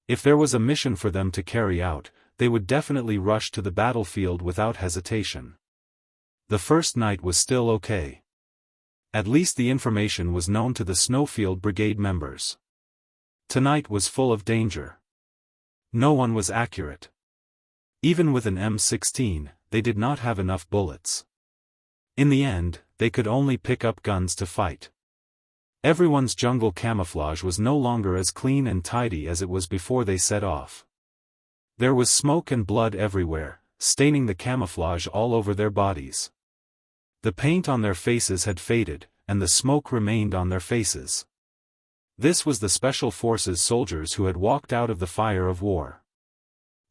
If there was a mission for them to carry out, they would definitely rush to the battlefield without hesitation. The first night was still okay. At least the information was known to the Snowfield Brigade members. Tonight was full of danger. No one was accurate. Even with an M16, they did not have enough bullets. In the end, they could only pick up guns to fight. Everyone's jungle camouflage was no longer as clean and tidy as it was before they set off. There was smoke and blood everywhere, staining the camouflage all over their bodies. The paint on their faces had faded, and the smoke remained on their faces. This was the Special Forces soldiers who had walked out of the fire of war.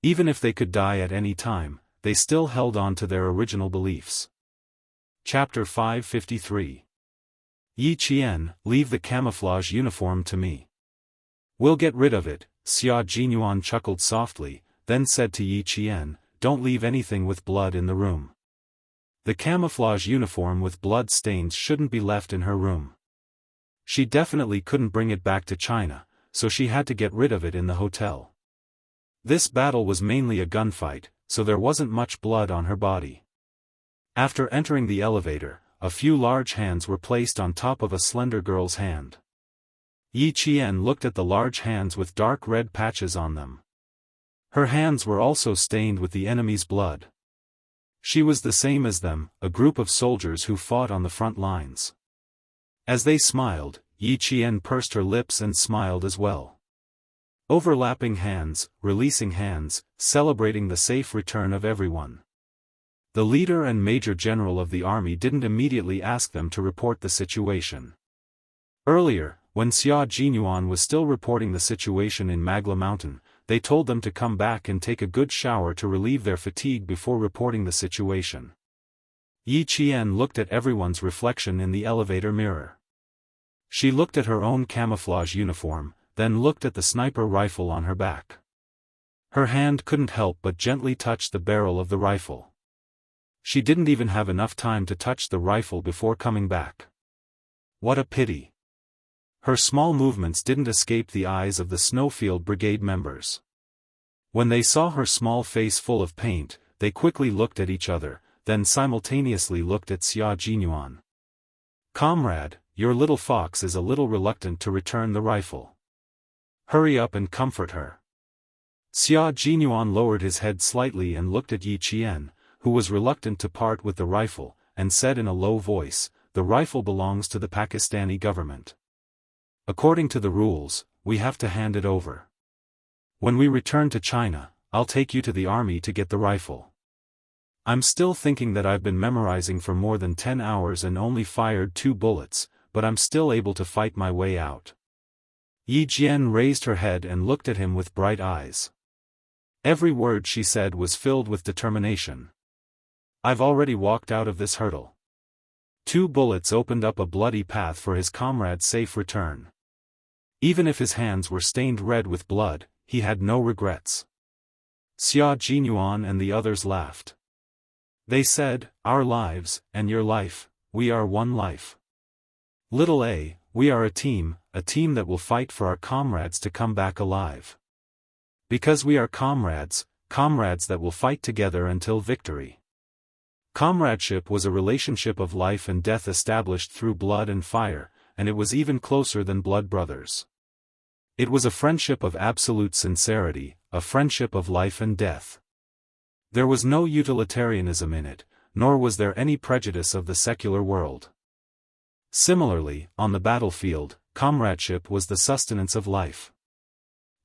Even if they could die at any time, they still held on to their original beliefs. Chapter 553. Yi Qian, leave the camouflage uniform to me. We'll get rid of it, Xia Jinyuan chuckled softly, then said to Yi Qian, don't leave anything with blood in the room. The camouflage uniform with blood stains shouldn't be left in her room. She definitely couldn't bring it back to China, so she had to get rid of it in the hotel. This battle was mainly a gunfight, so there wasn't much blood on her body. After entering the elevator, a few large hands were placed on top of a slender girl's hand. Yi Qian looked at the large hands with dark red patches on them. Her hands were also stained with the enemy's blood. She was the same as them, a group of soldiers who fought on the front lines. As they smiled, Yi Qian pursed her lips and smiled as well. Overlapping hands, releasing hands, celebrating the safe return of everyone. The leader and major general of the army didn't immediately ask them to report the situation. Earlier, when Xia Jinyuan was still reporting the situation in Magla Mountain, they told them to come back and take a good shower to relieve their fatigue before reporting the situation. Yi Qian looked at everyone's reflection in the elevator mirror. She looked at her own camouflage uniform, then looked at the sniper rifle on her back. Her hand couldn't help but gently touch the barrel of the rifle. She didn't even have enough time to touch the rifle before coming back. What a pity. Her small movements didn't escape the eyes of the Snowfield Brigade members. When they saw her small face full of paint, they quickly looked at each other, then simultaneously looked at Xia Jinyuan. Comrade, your little fox is a little reluctant to return the rifle. Hurry up and comfort her. Xia Jinyuan lowered his head slightly and looked at Yi Qian, who was reluctant to part with the rifle, and said in a low voice, the rifle belongs to the Pakistani government. According to the rules, we have to hand it over. When we return to China, I'll take you to the army to get the rifle. I'm still thinking that I've been memorizing for more than 10 hours and only fired 2 bullets, but I'm still able to fight my way out. Yi Jian raised her head and looked at him with bright eyes. Every word she said was filled with determination. I've already walked out of this hurdle. 2 bullets opened up a bloody path for his comrade's safe return. Even if his hands were stained red with blood, he had no regrets. Xia Jinyuan and the others laughed. They said, our lives, and your life, we are one life. Little A, we are a team that will fight for our comrades to come back alive. Because we are comrades that will fight together until victory. Comradeship was a relationship of life and death established through blood and fire, and it was even closer than blood brothers. It was a friendship of absolute sincerity, a friendship of life and death. There was no utilitarianism in it, nor was there any prejudice of the secular world. Similarly, on the battlefield, comradeship was the sustenance of life.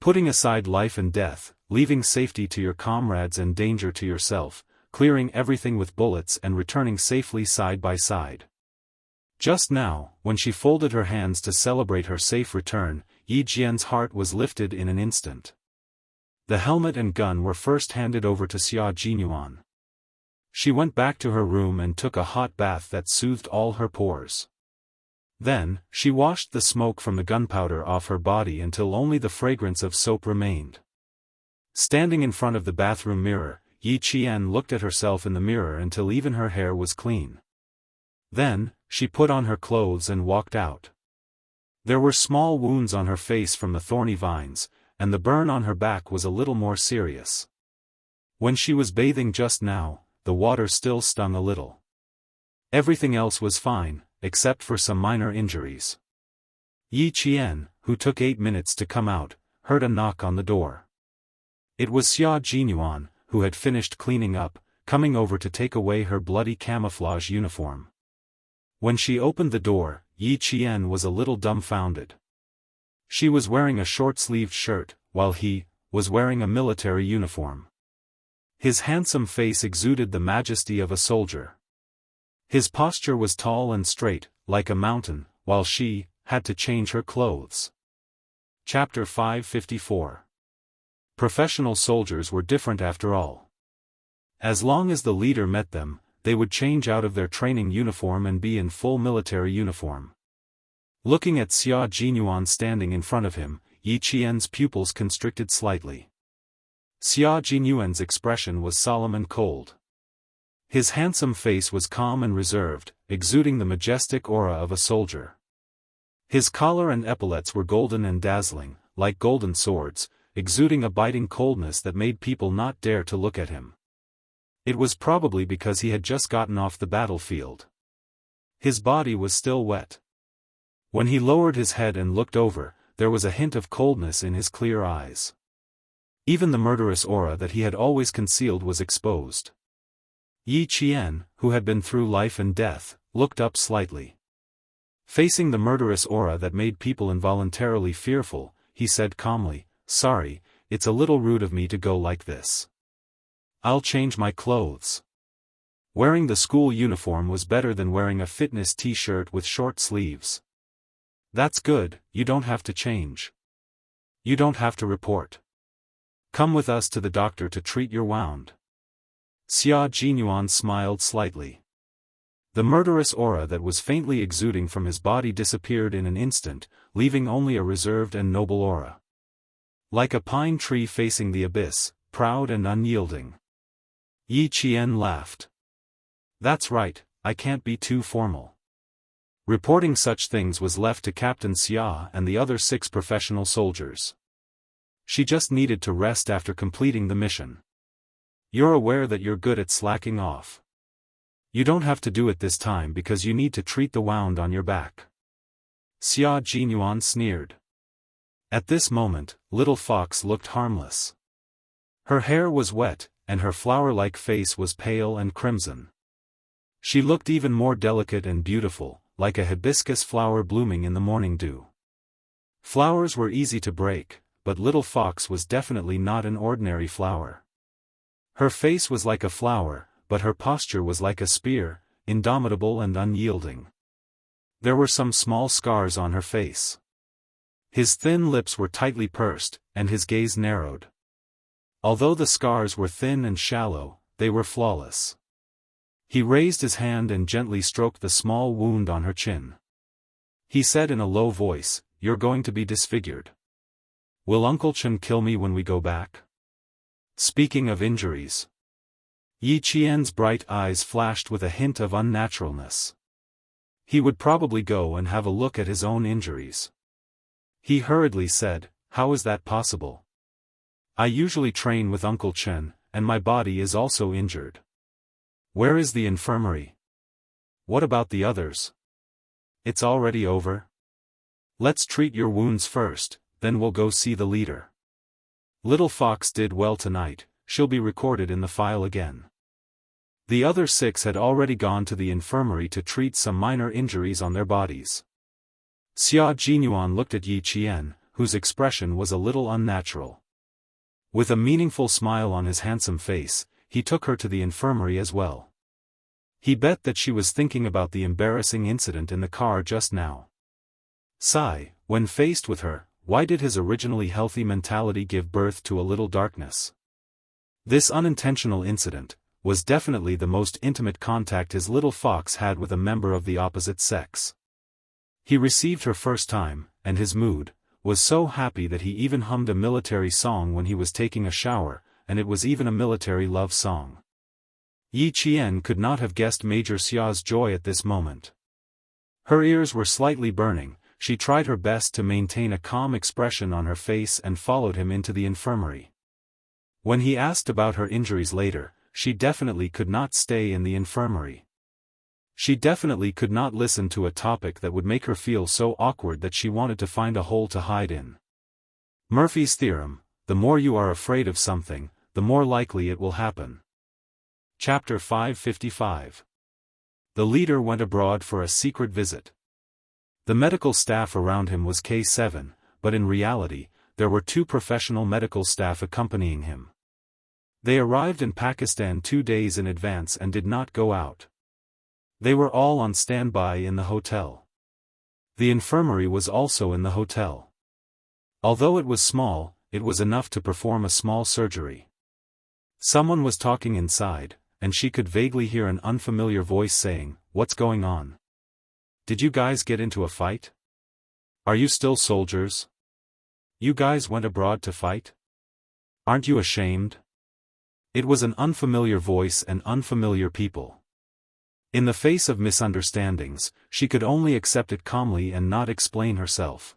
Putting aside life and death, leaving safety to your comrades and danger to yourself, clearing everything with bullets and returning safely side by side. Just now, when she folded her hands to celebrate her safe return, Yi Jian's heart was lifted in an instant. The helmet and gun were first handed over to Xia Jinyuan. She went back to her room and took a hot bath that soothed all her pores. Then, she washed the smoke from the gunpowder off her body until only the fragrance of soap remained. Standing in front of the bathroom mirror, Yi Qian looked at herself in the mirror until even her hair was clean. Then, she put on her clothes and walked out. There were small wounds on her face from the thorny vines, and the burn on her back was a little more serious. When she was bathing just now, the water still stung a little. Everything else was fine, except for some minor injuries. Yi Qian, who took 8 minutes to come out, heard a knock on the door. It was Xia Jinyuan, who had finished cleaning up, coming over to take away her bloody camouflage uniform. When she opened the door, Yi Qian was a little dumbfounded. She was wearing a short-sleeved shirt, while he was wearing a military uniform. His handsome face exuded the majesty of a soldier. His posture was tall and straight, like a mountain, while she had to change her clothes. Chapter 554. Professional soldiers were different after all. As long as the leader met them, they would change out of their training uniform and be in full military uniform. Looking at Xia Jinyuan standing in front of him, Yi Qian's pupils constricted slightly. Xia Jinyuan's expression was solemn and cold. His handsome face was calm and reserved, exuding the majestic aura of a soldier. His collar and epaulets were golden and dazzling, like golden swords, exuding a biting coldness that made people not dare to look at him. It was probably because he had just gotten off the battlefield. His body was still wet. When he lowered his head and looked over, there was a hint of coldness in his clear eyes. Even the murderous aura that he had always concealed was exposed. Yi Qian, who had been through life and death, looked up slightly. Facing the murderous aura that made people involuntarily fearful, he said calmly, "Sorry, it's a little rude of me to go like this. I'll change my clothes." Wearing the school uniform was better than wearing a fitness t-shirt with short sleeves. "That's good, you don't have to change. You don't have to report. Come with us to the doctor to treat your wound." Xia Jinyuan smiled slightly. The murderous aura that was faintly exuding from his body disappeared in an instant, leaving only a reserved and noble aura. Like a pine tree facing the abyss, proud and unyielding. Yi Qian laughed. "That's right, I can't be too formal." Reporting such things was left to Captain Xia and the other 6 professional soldiers. She just needed to rest after completing the mission. "You're aware that you're good at slacking off. You don't have to do it this time because you need to treat the wound on your back." Xia Jinyuan sneered. At this moment, Little Fox looked harmless. Her hair was wet, and her flower-like face was pale and crimson. She looked even more delicate and beautiful, like a hibiscus flower blooming in the morning dew. Flowers were easy to break, but Little Fox was definitely not an ordinary flower. Her face was like a flower, but her posture was like a spear, indomitable and unyielding. There were some small scars on her face. His thin lips were tightly pursed, and his gaze narrowed. Although the scars were thin and shallow, they were flawless. He raised his hand and gently stroked the small wound on her chin. He said in a low voice, "You're going to be disfigured. Will Uncle Chen kill me when we go back?" Speaking of injuries. Yi Qian's bright eyes flashed with a hint of unnaturalness. He would probably go and have a look at his own injuries. He hurriedly said, "How is that possible? I usually train with Uncle Chen, and my body is also injured. Where is the infirmary? What about the others? It's already over? Let's treat your wounds first, then we'll go see the leader. Little Fox did well tonight, she'll be recorded in the file again." The other 6 had already gone to the infirmary to treat some minor injuries on their bodies. Xia Jinyuan looked at Yi Qian, whose expression was a little unnatural. With a meaningful smile on his handsome face, he took her to the infirmary as well. He bet that she was thinking about the embarrassing incident in the car just now. Sigh, when faced with her, why did his originally healthy mentality give birth to a little darkness? This unintentional incident was definitely the most intimate contact his little fox had with a member of the opposite sex. He received her first time, and his mood was so happy that he even hummed a military song when he was taking a shower, and it was even a military love song. Yi Qian could not have guessed Major Xia's joy at this moment. Her ears were slightly burning. She tried her best to maintain a calm expression on her face and followed him into the infirmary. When he asked about her injuries later, she definitely could not stay in the infirmary. She definitely could not listen to a topic that would make her feel so awkward that she wanted to find a hole to hide in. Murphy's theorem: the more you are afraid of something, the more likely it will happen. Chapter 555. The leader went abroad for a secret visit. The medical staff around him was K7, but in reality, there were 2 professional medical staff accompanying him. They arrived in Pakistan 2 days in advance and did not go out. They were all on standby in the hotel. The infirmary was also in the hotel. Although it was small, it was enough to perform a small surgery. Someone was talking inside, and she could vaguely hear an unfamiliar voice saying, "What's going on? Did you guys get into a fight? Are you still soldiers? You guys went abroad to fight? Aren't you ashamed?" It was an unfamiliar voice and unfamiliar people. In the face of misunderstandings, she could only accept it calmly and not explain herself.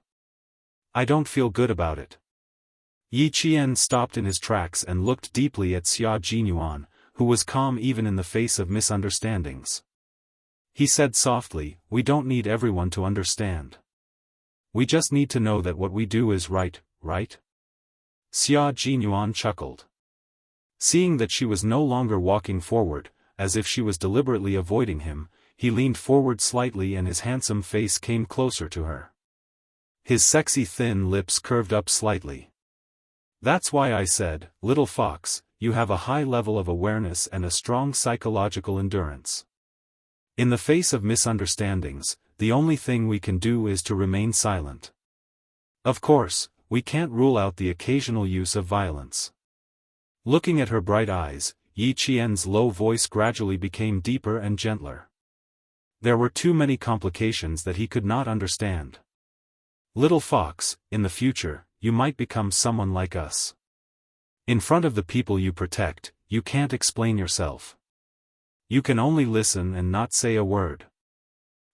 "I don't feel good about it." Yi Qian stopped in his tracks and looked deeply at Xia Jinyuan, who was calm even in the face of misunderstandings. He said softly, "We don't need everyone to understand. We just need to know that what we do is right, right?" Xia Jinyuan chuckled. Seeing that she was no longer walking forward, as if she was deliberately avoiding him, he leaned forward slightly and his handsome face came closer to her. His sexy thin lips curved up slightly. "That's why I said, little fox, you have a high level of awareness and a strong psychological endurance. In the face of misunderstandings, the only thing we can do is to remain silent. Of course, we can't rule out the occasional use of violence." Looking at her bright eyes, Yi Qian's low voice gradually became deeper and gentler. There were too many complications that he could not understand. "Little fox, in the future, you might become someone like us. In front of the people you protect, you can't explain yourself. You can only listen and not say a word.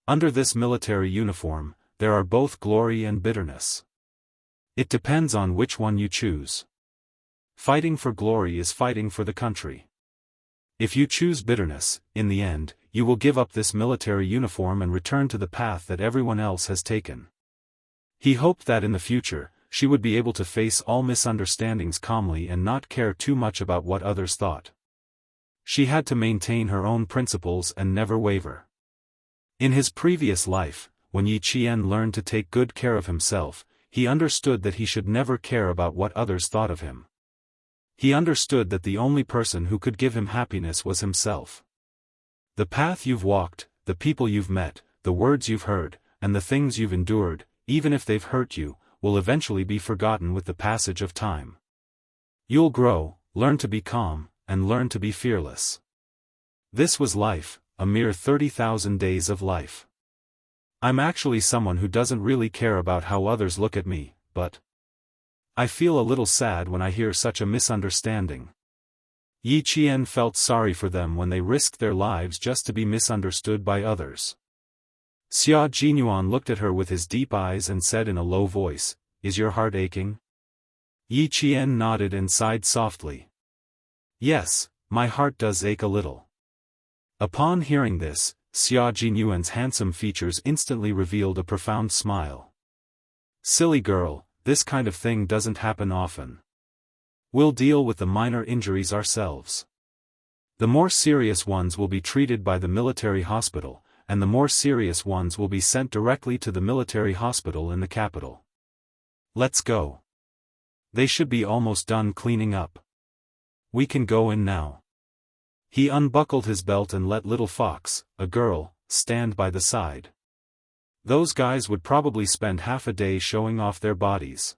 Under this military uniform, there are both glory and bitterness. It depends on which one you choose. Fighting for glory is fighting for the country. If you choose bitterness, in the end, you will give up this military uniform and return to the path that everyone else has taken." He hoped that in the future, she would be able to face all misunderstandings calmly and not care too much about what others thought. She had to maintain her own principles and never waver. In his previous life, when Yi Qian learned to take good care of himself, he understood that he should never care about what others thought of him. He understood that the only person who could give him happiness was himself. The path you've walked, the people you've met, the words you've heard, and the things you've endured, even if they've hurt you, will eventually be forgotten with the passage of time. You'll grow, learn to be calm, and learn to be fearless. This was life, a mere 30,000 days of life. I'm actually someone who doesn't really care about how others look at me, but I feel a little sad when I hear such a misunderstanding." Yi Qian felt sorry for them when they risked their lives just to be misunderstood by others. Xia Jinyuan looked at her with his deep eyes and said in a low voice, "Is your heart aching?" Yi Qian nodded and sighed softly. "Yes, my heart does ache a little." Upon hearing this, Xia Jinyuan's handsome features instantly revealed a profound smile. "Silly girl, this kind of thing doesn't happen often. We'll deal with the minor injuries ourselves. The more serious ones will be treated by the military hospital, and the more serious ones will be sent directly to the military hospital in the capital. Let's go. They should be almost done cleaning up. We can go in now." He unbuckled his belt and let Little Fox, a girl, stand by the side. Those guys would probably spend half a day showing off their bodies.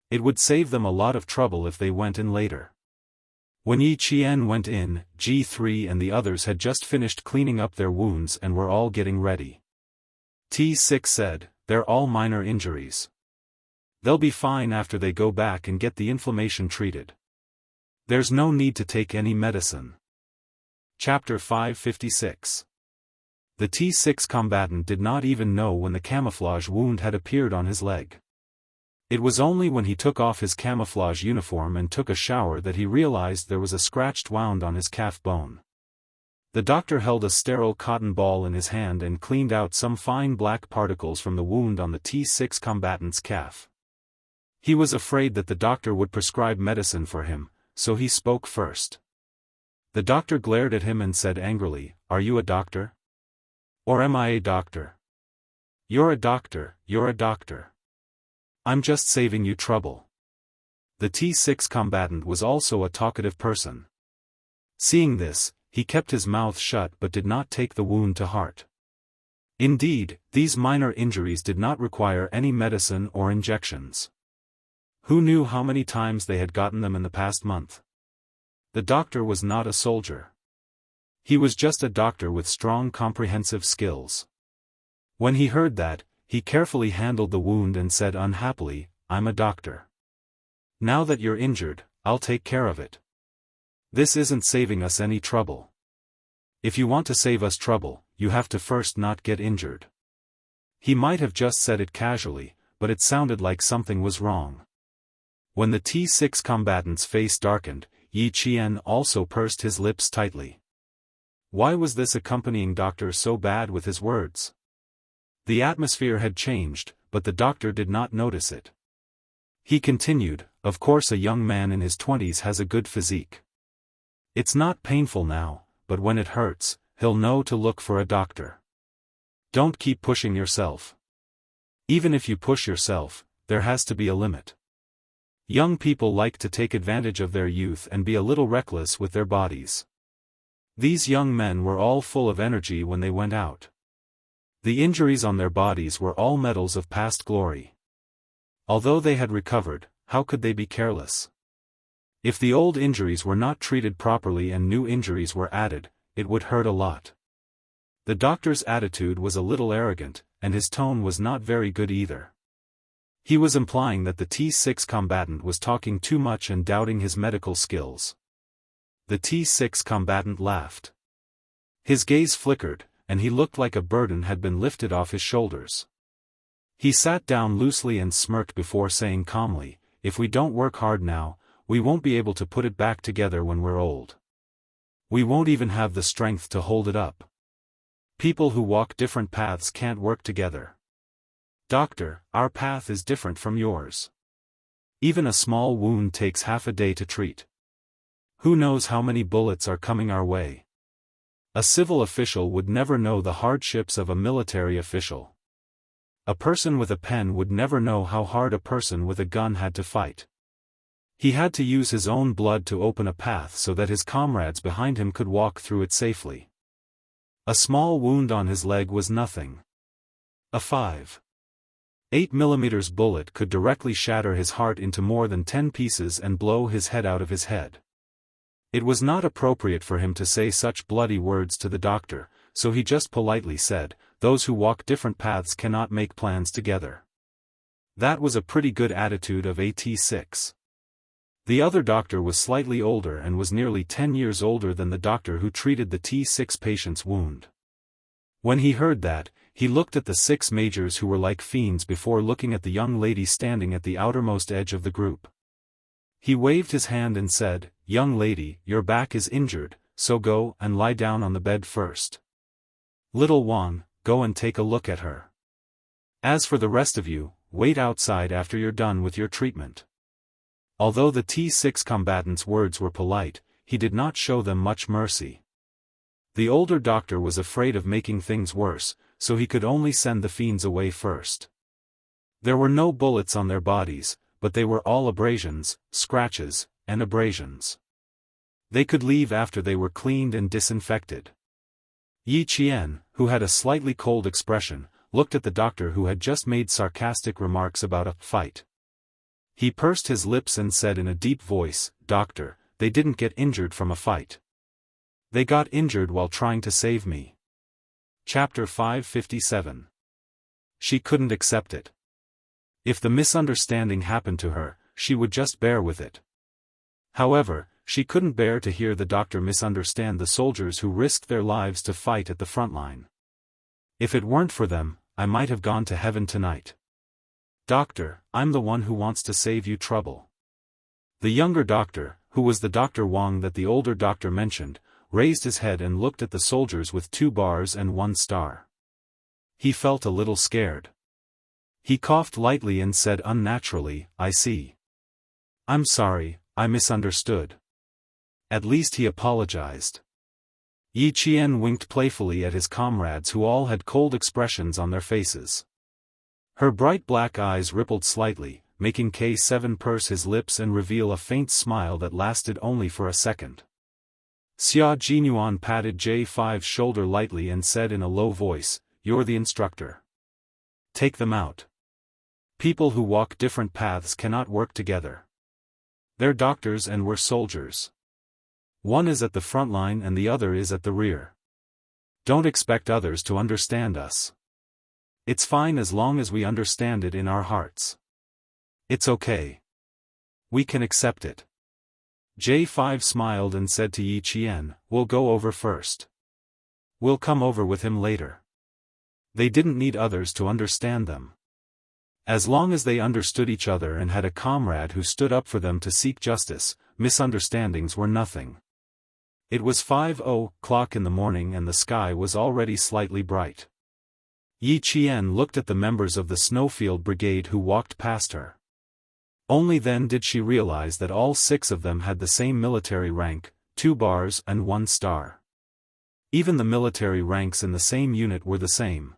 It would save them a lot of trouble if they went in later. When Yi Qian went in, G3 and the others had just finished cleaning up their wounds and were all getting ready. T6 said, "They're all minor injuries. They'll be fine after they go back and get the inflammation treated. There's no need to take any medicine." Chapter 556. The T6 combatant did not even know when the camouflage wound had appeared on his leg. It was only when he took off his camouflage uniform and took a shower that he realized there was a scratched wound on his calf bone. The doctor held a sterile cotton ball in his hand and cleaned out some fine black particles from the wound on the T6 combatant's calf. He was afraid that the doctor would prescribe medicine for him, so he spoke first. The doctor glared at him and said angrily, "Are you a doctor? Or am I a doctor?" "You're a doctor, you're a doctor. I'm just saving you trouble." The T6 combatant was also a talkative person. Seeing this, he kept his mouth shut but did not take the wound to heart. Indeed, these minor injuries did not require any medicine or injections. Who knew how many times they had gotten them in the past month? The doctor was not a soldier. He was just a doctor with strong comprehensive skills. When he heard that, he carefully handled the wound and said unhappily, "I'm a doctor. Now that you're injured, I'll take care of it. This isn't saving us any trouble. If you want to save us trouble, you have to first not get injured." He might have just said it casually, but it sounded like something was wrong. When the T6 combatant's face darkened, Yi Qian also pursed his lips tightly. Why was this accompanying doctor so bad with his words? The atmosphere had changed, but the doctor did not notice it. He continued, "Of course a young man in his 20s has a good physique. It's not painful now, but when it hurts, he'll know to look for a doctor. Don't keep pushing yourself. Even if you push yourself, there has to be a limit. Young people like to take advantage of their youth and be a little reckless with their bodies." These young men were all full of energy when they went out. The injuries on their bodies were all medals of past glory. Although they had recovered, how could they be careless? If the old injuries were not treated properly and new injuries were added, it would hurt a lot. The doctor's attitude was a little arrogant, and his tone was not very good either. He was implying that the T6 combatant was talking too much and doubting his medical skills. The T6 combatant laughed. His gaze flickered, and he looked like a burden had been lifted off his shoulders. He sat down loosely and smirked before saying calmly, "If we don't work hard now, we won't be able to put it back together when we're old. We won't even have the strength to hold it up. People who walk different paths can't work together. Doctor, our path is different from yours. Even a small wound takes half a day to treat. Who knows how many bullets are coming our way? A civil official would never know the hardships of a military official. A person with a pen would never know how hard a person with a gun had to fight. He had to use his own blood to open a path so that his comrades behind him could walk through it safely. A small wound on his leg was nothing. A 5.8 mm bullet could directly shatter his heart into more than 10 pieces and blow his head out of his head. It was not appropriate for him to say such bloody words to the doctor, so he just politely said, "Those who walk different paths cannot make plans together." That was a pretty good attitude of a T6. The other doctor was slightly older and was nearly 10 years older than the doctor who treated the T6 patient's wound. When he heard that, he looked at the 6 majors who were like fiends before looking at the young lady standing at the outermost edge of the group. He waved his hand and said, "Young lady, your back is injured, so go and lie down on the bed first. Little Wang, go and take a look at her. As for the rest of you, wait outside after you're done with your treatment." Although the T6 combatant's words were polite, he did not show them much mercy. The older doctor was afraid of making things worse, so he could only send the fiends away first. There were no bullets on their bodies, but they were all abrasions, scratches, and abrasions. They could leave after they were cleaned and disinfected. Yi Qian, who had a slightly cold expression, looked at the doctor who had just made sarcastic remarks about a fight. He pursed his lips and said in a deep voice, "Doctor, they didn't get injured from a fight. They got injured while trying to save me." Chapter 557. She couldn't accept it. If the misunderstanding happened to her, she would just bear with it. However, she couldn't bear to hear the doctor misunderstand the soldiers who risked their lives to fight at the front line. "If it weren't for them, I might have gone to heaven tonight. Doctor, I'm the one who wants to save you trouble." The younger doctor, who was the Dr. Wang that the older doctor mentioned, raised his head and looked at the soldiers with 2 bars and 1 star. He felt a little scared. He coughed lightly and said unnaturally, "I see. I'm sorry, I misunderstood." At least he apologized. Yi Qian winked playfully at his comrades who all had cold expressions on their faces. Her bright black eyes rippled slightly, making K7 purse his lips and reveal a faint smile that lasted only for a second. Xia Jinyuan patted J5's shoulder lightly and said in a low voice, "You're the instructor. Take them out. People who walk different paths cannot work together. They're doctors and we're soldiers. One is at the front line and the other is at the rear. Don't expect others to understand us. It's fine as long as we understand it in our hearts. It's okay. We can accept it." J5 smiled and said to Yi Qian, "We'll go over first. We'll come over with him later." They didn't need others to understand them. As long as they understood each other and had a comrade who stood up for them to seek justice, misunderstandings were nothing. It was 5:00 in the morning and the sky was already slightly bright. Yi Qian looked at the members of the Snowfield Brigade who walked past her. Only then did she realize that all 6 of them had the same military rank, 2 bars and 1 star. Even the military ranks in the same unit were the same.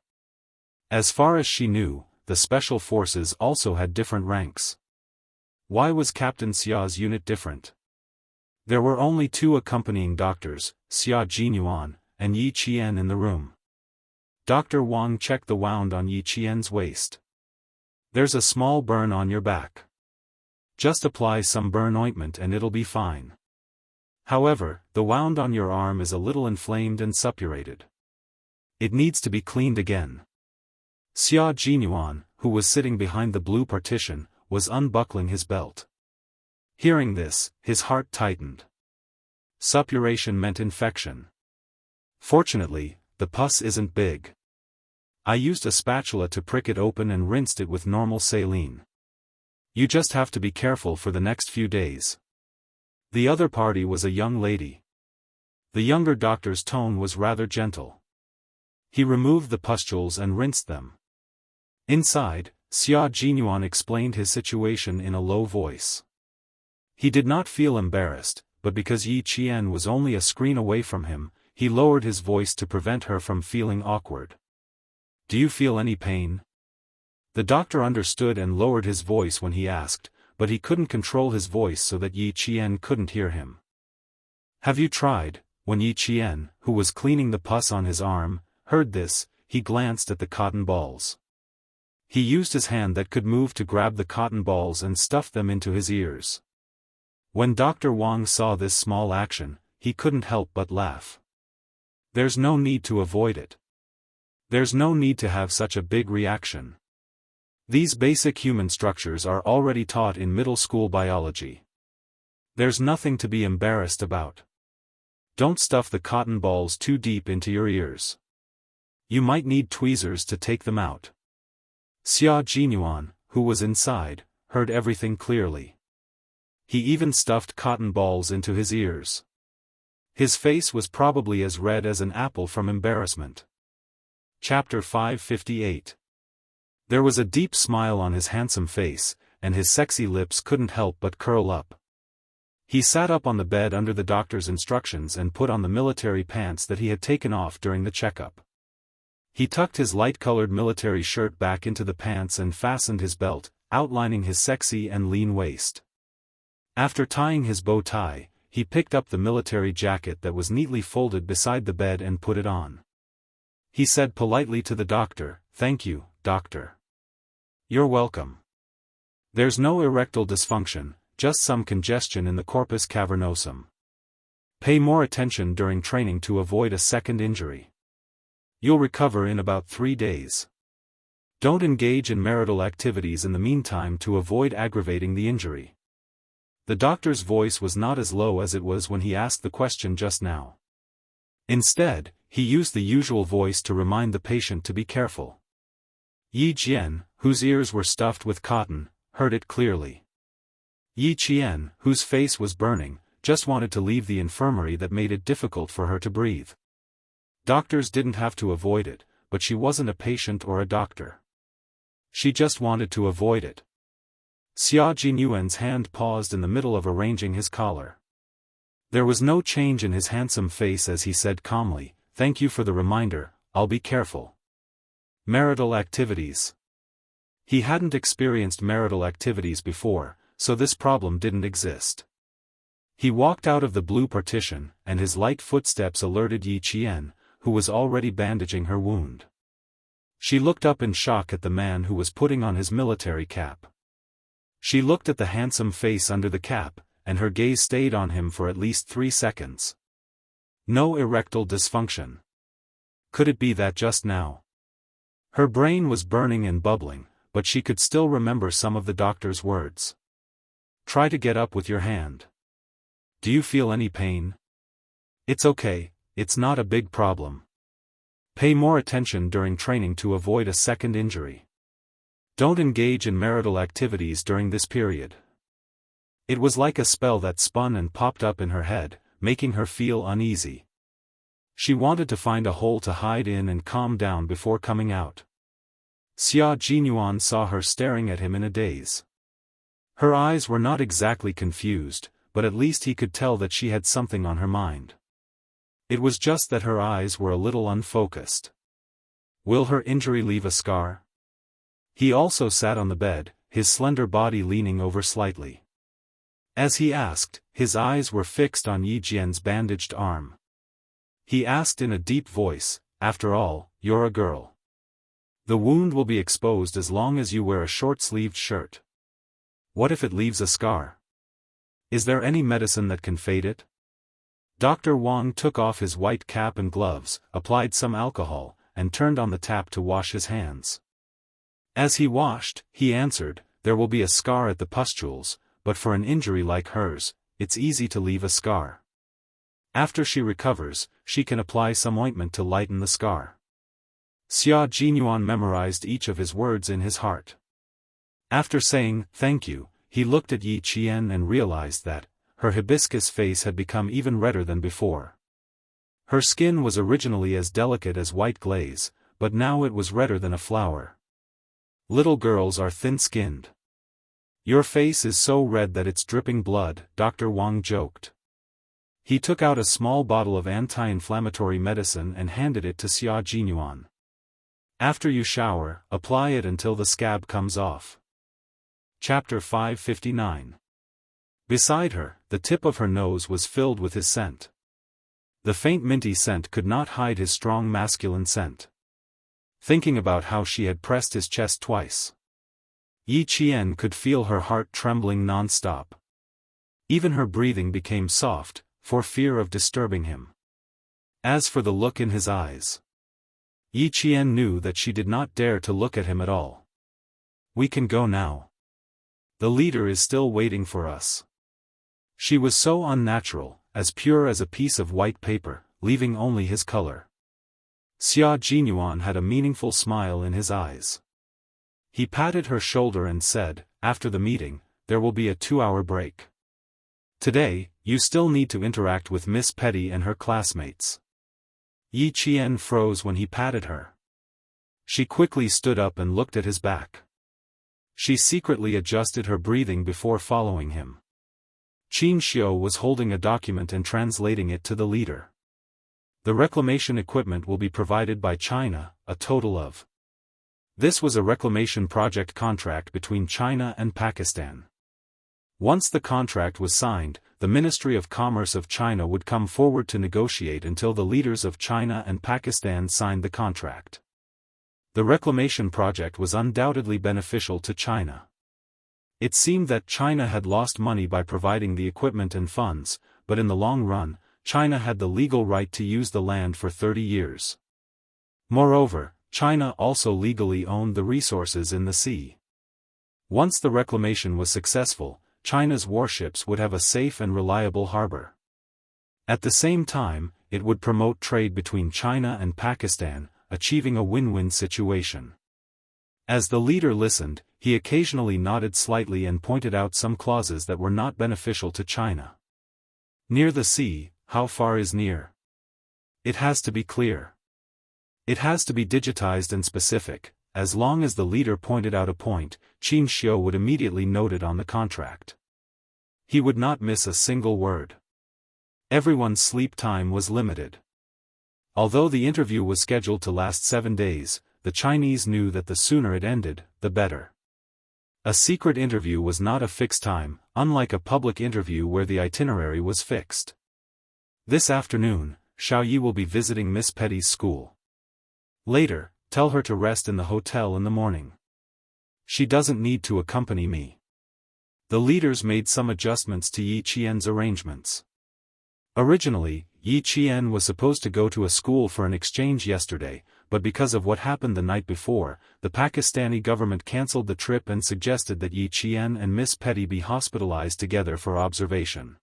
As far as she knew, the special forces also had different ranks. Why was Captain Xia's unit different? There were only 2 accompanying doctors, Xia Jinyuan and Yi Qian in the room. Dr. Wang checked the wound on Yi Qian's waist. "There's a small burn on your back. Just apply some burn ointment and it'll be fine. However, the wound on your arm is a little inflamed and suppurated. It needs to be cleaned again." Xia Jinyuan, who was sitting behind the blue partition, was unbuckling his belt. Hearing this, his heart tightened. Suppuration meant infection. Fortunately, the pus isn't big. I used a spatula to prick it open and rinsed it with normal saline. You just have to be careful for the next few days. The other party was a young lady. The younger doctor's tone was rather gentle. He removed the pustules and rinsed them. Inside, Xia Jinyuan explained his situation in a low voice. He did not feel embarrassed, but because Yi Qian was only a screen away from him, he lowered his voice to prevent her from feeling awkward. "Do you feel any pain?" The doctor understood and lowered his voice when he asked, but he couldn't control his voice so that Yi Qian couldn't hear him. "Have you tried?" When Yi Qian, who was cleaning the pus on his arm, heard this, he glanced at the cotton balls. He used his hand that could move to grab the cotton balls and stuff them into his ears. When Dr. Wang saw this small action, he couldn't help but laugh. There's no need to avoid it. There's no need to have such a big reaction. These basic human structures are already taught in middle school biology. There's nothing to be embarrassed about. Don't stuff the cotton balls too deep into your ears. You might need tweezers to take them out. Xia Jinyuan, who was inside, heard everything clearly. He even stuffed cotton balls into his ears. His face was probably as red as an apple from embarrassment. Chapter 558. There was a deep smile on his handsome face, and his sexy lips couldn't help but curl up. He sat up on the bed under the doctor's instructions and put on the military pants that he had taken off during the checkup. He tucked his light-colored military shirt back into the pants and fastened his belt, outlining his sexy and lean waist. After tying his bow tie, he picked up the military jacket that was neatly folded beside the bed and put it on. He said politely to the doctor, "Thank you, doctor." "You're welcome. There's no erectile dysfunction, just some congestion in the corpus cavernosum. Pay more attention during training to avoid a second injury. You'll recover in about 3 days. Don't engage in marital activities in the meantime to avoid aggravating the injury." The doctor's voice was not as low as it was when he asked the question just now. Instead, he used the usual voice to remind the patient to be careful. Yi Jian, whose ears were stuffed with cotton, heard it clearly. Yi Qian, whose face was burning, just wanted to leave the infirmary that made it difficult for her to breathe. Doctors didn't have to avoid it, but she wasn't a patient or a doctor. She just wanted to avoid it. Xia Jinyuan's hand paused in the middle of arranging his collar. There was no change in his handsome face as he said calmly, "Thank you for the reminder, I'll be careful." Marital activities. He hadn't experienced marital activities before, so this problem didn't exist. He walked out of the blue partition, and his light footsteps alerted Yi Qian, who was already bandaging her wound. She looked up in shock at the man who was putting on his military cap. She looked at the handsome face under the cap, and her gaze stayed on him for at least 3 seconds. No erectile dysfunction. Could it be that just now? Her brain was burning and bubbling, but she could still remember some of the doctor's words. Try to get up with your hand. Do you feel any pain? It's okay, it's not a big problem. Pay more attention during training to avoid a second injury. Don't engage in marital activities during this period. It was like a spell that spun and popped up in her head, making her feel uneasy. She wanted to find a hole to hide in and calm down before coming out. Xia Jinyuan saw her staring at him in a daze. Her eyes were not exactly confused, but at least he could tell that she had something on her mind. It was just that her eyes were a little unfocused. Will her injury leave a scar? He also sat on the bed, his slender body leaning over slightly. As he asked, his eyes were fixed on Yi Jian's bandaged arm. He asked in a deep voice, after all, you're a girl. The wound will be exposed as long as you wear a short-sleeved shirt. What if it leaves a scar? Is there any medicine that can fade it? Dr. Wang took off his white cap and gloves, applied some alcohol, and turned on the tap to wash his hands. As he washed, he answered, there will be a scar at the pustules, but for an injury like hers, it's easy to leave a scar. After she recovers, she can apply some ointment to lighten the scar. Xia Jinyuan memorized each of his words in his heart. After saying, thank you, he looked at Yi Qian and realized that, her hibiscus face had become even redder than before. Her skin was originally as delicate as white glaze, but now it was redder than a flower. Little girls are thin-skinned. Your face is so red that it's dripping blood, Dr. Wang joked. He took out a small bottle of anti-inflammatory medicine and handed it to Xia Jinyuan. After you shower, apply it until the scab comes off. Chapter 559. Beside her, the tip of her nose was filled with his scent. The faint minty scent could not hide his strong masculine scent. Thinking about how she had pressed his chest twice, Yi Qian could feel her heart trembling non-stop. Even her breathing became soft, for fear of disturbing him. As for the look in his eyes, Yi Qian knew that she did not dare to look at him at all. We can go now. The leader is still waiting for us. She was so unnatural, as pure as a piece of white paper, leaving only his color. Xia Jinyuan had a meaningful smile in his eyes. He patted her shoulder and said, after the meeting, there will be a 2-hour break. Today, you still need to interact with Miss Petty and her classmates. Yi Qian froze when he patted her. She quickly stood up and looked at his back. She secretly adjusted her breathing before following him. Qin Xiu was holding a document and translating it to the leader. The reclamation equipment will be provided by China, a total of. This was a reclamation project contract between China and Pakistan. Once the contract was signed, the Ministry of Commerce of China would come forward to negotiate until the leaders of China and Pakistan signed the contract. The reclamation project was undoubtedly beneficial to China. It seemed that China had lost money by providing the equipment and funds, but in the long run, China had the legal right to use the land for 30 years. Moreover, China also legally owned the resources in the sea. Once the reclamation was successful, China's warships would have a safe and reliable harbor. At the same time, it would promote trade between China and Pakistan, achieving a win-win situation. As the leader listened, he occasionally nodded slightly and pointed out some clauses that were not beneficial to China. Near the sea, how far is near? It has to be clear. It has to be digitized and specific. As long as the leader pointed out a point, Qin Xiu would immediately note it on the contract. He would not miss a single word. Everyone's sleep time was limited. Although the interview was scheduled to last 7 days, the Chinese knew that the sooner it ended, the better. A secret interview was not a fixed time, unlike a public interview where the itinerary was fixed. This afternoon, Xiao Yi will be visiting Miss Petty's school. Later, tell her to rest in the hotel in the morning. She doesn't need to accompany me. The leaders made some adjustments to Yi Qian's arrangements. Originally, Yi Qian was supposed to go to a school for an exchange yesterday, but because of what happened the night before, the Pakistani government cancelled the trip and suggested that Yi Qian and Miss Petty be hospitalized together for observation.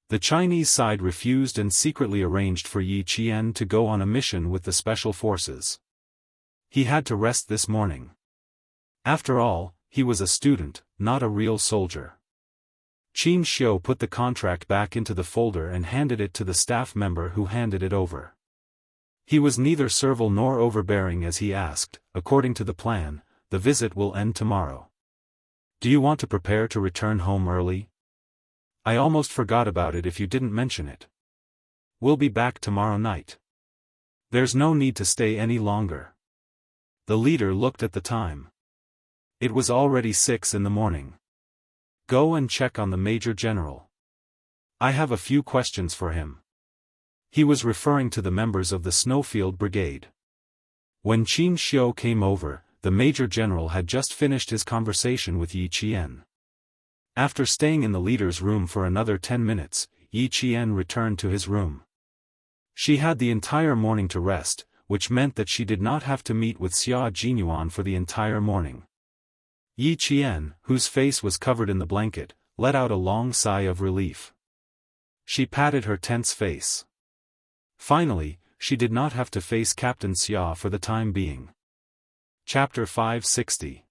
The Chinese side refused and secretly arranged for Yi Qian to go on a mission with the special forces. He had to rest this morning. After all, he was a student, not a real soldier. Qin Xiu put the contract back into the folder and handed it to the staff member who handed it over. He was neither servile nor overbearing as he asked, according to the plan, the visit will end tomorrow. Do you want to prepare to return home early? I almost forgot about it if you didn't mention it. We'll be back tomorrow night. There's no need to stay any longer. The leader looked at the time. It was already 6 in the morning. Go and check on the Major General. I have a few questions for him. He was referring to the members of the Snowfield Brigade. When Qin Xiu came over, the Major General had just finished his conversation with Yi Qian. After staying in the leader's room for another 10 minutes, Yi Qian returned to his room. She had the entire morning to rest, which meant that she did not have to meet with Xia Jinyuan for the entire morning. Yi Qian, whose face was covered in the blanket, let out a long sigh of relief. She patted her tense face. Finally, she did not have to face Captain Xia for the time being. Chapter 560.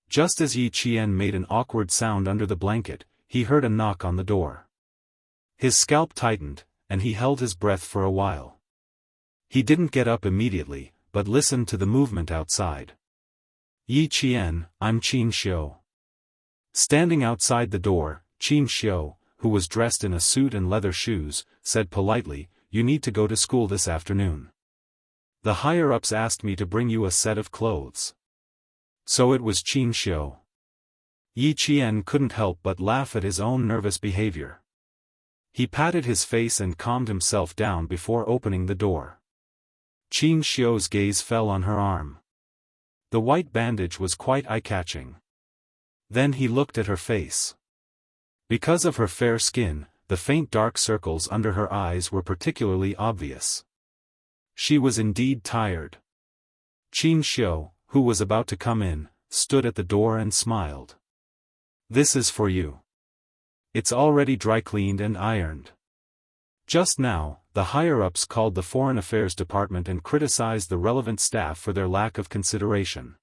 Just as Yi Qian made an awkward sound under the blanket, he heard a knock on the door. His scalp tightened, and he held his breath for a while. He didn't get up immediately, but listened to the movement outside. Yi Qian, I'm Qin Xiu. Standing outside the door, Qin Xiu, who was dressed in a suit and leather shoes, said politely, you need to go to school this afternoon. The higher-ups asked me to bring you a set of clothes. So it was Qin Xiu. Yi Qian couldn't help but laugh at his own nervous behavior. He patted his face and calmed himself down before opening the door. Qin Xiu's gaze fell on her arm. The white bandage was quite eye-catching. Then he looked at her face. Because of her fair skin, the faint dark circles under her eyes were particularly obvious. She was indeed tired. Qin Xiu, who was about to come in, stood at the door and smiled. This is for you. It's already dry-cleaned and ironed. Just now, the higher-ups called the Foreign Affairs Department and criticized the relevant staff for their lack of consideration.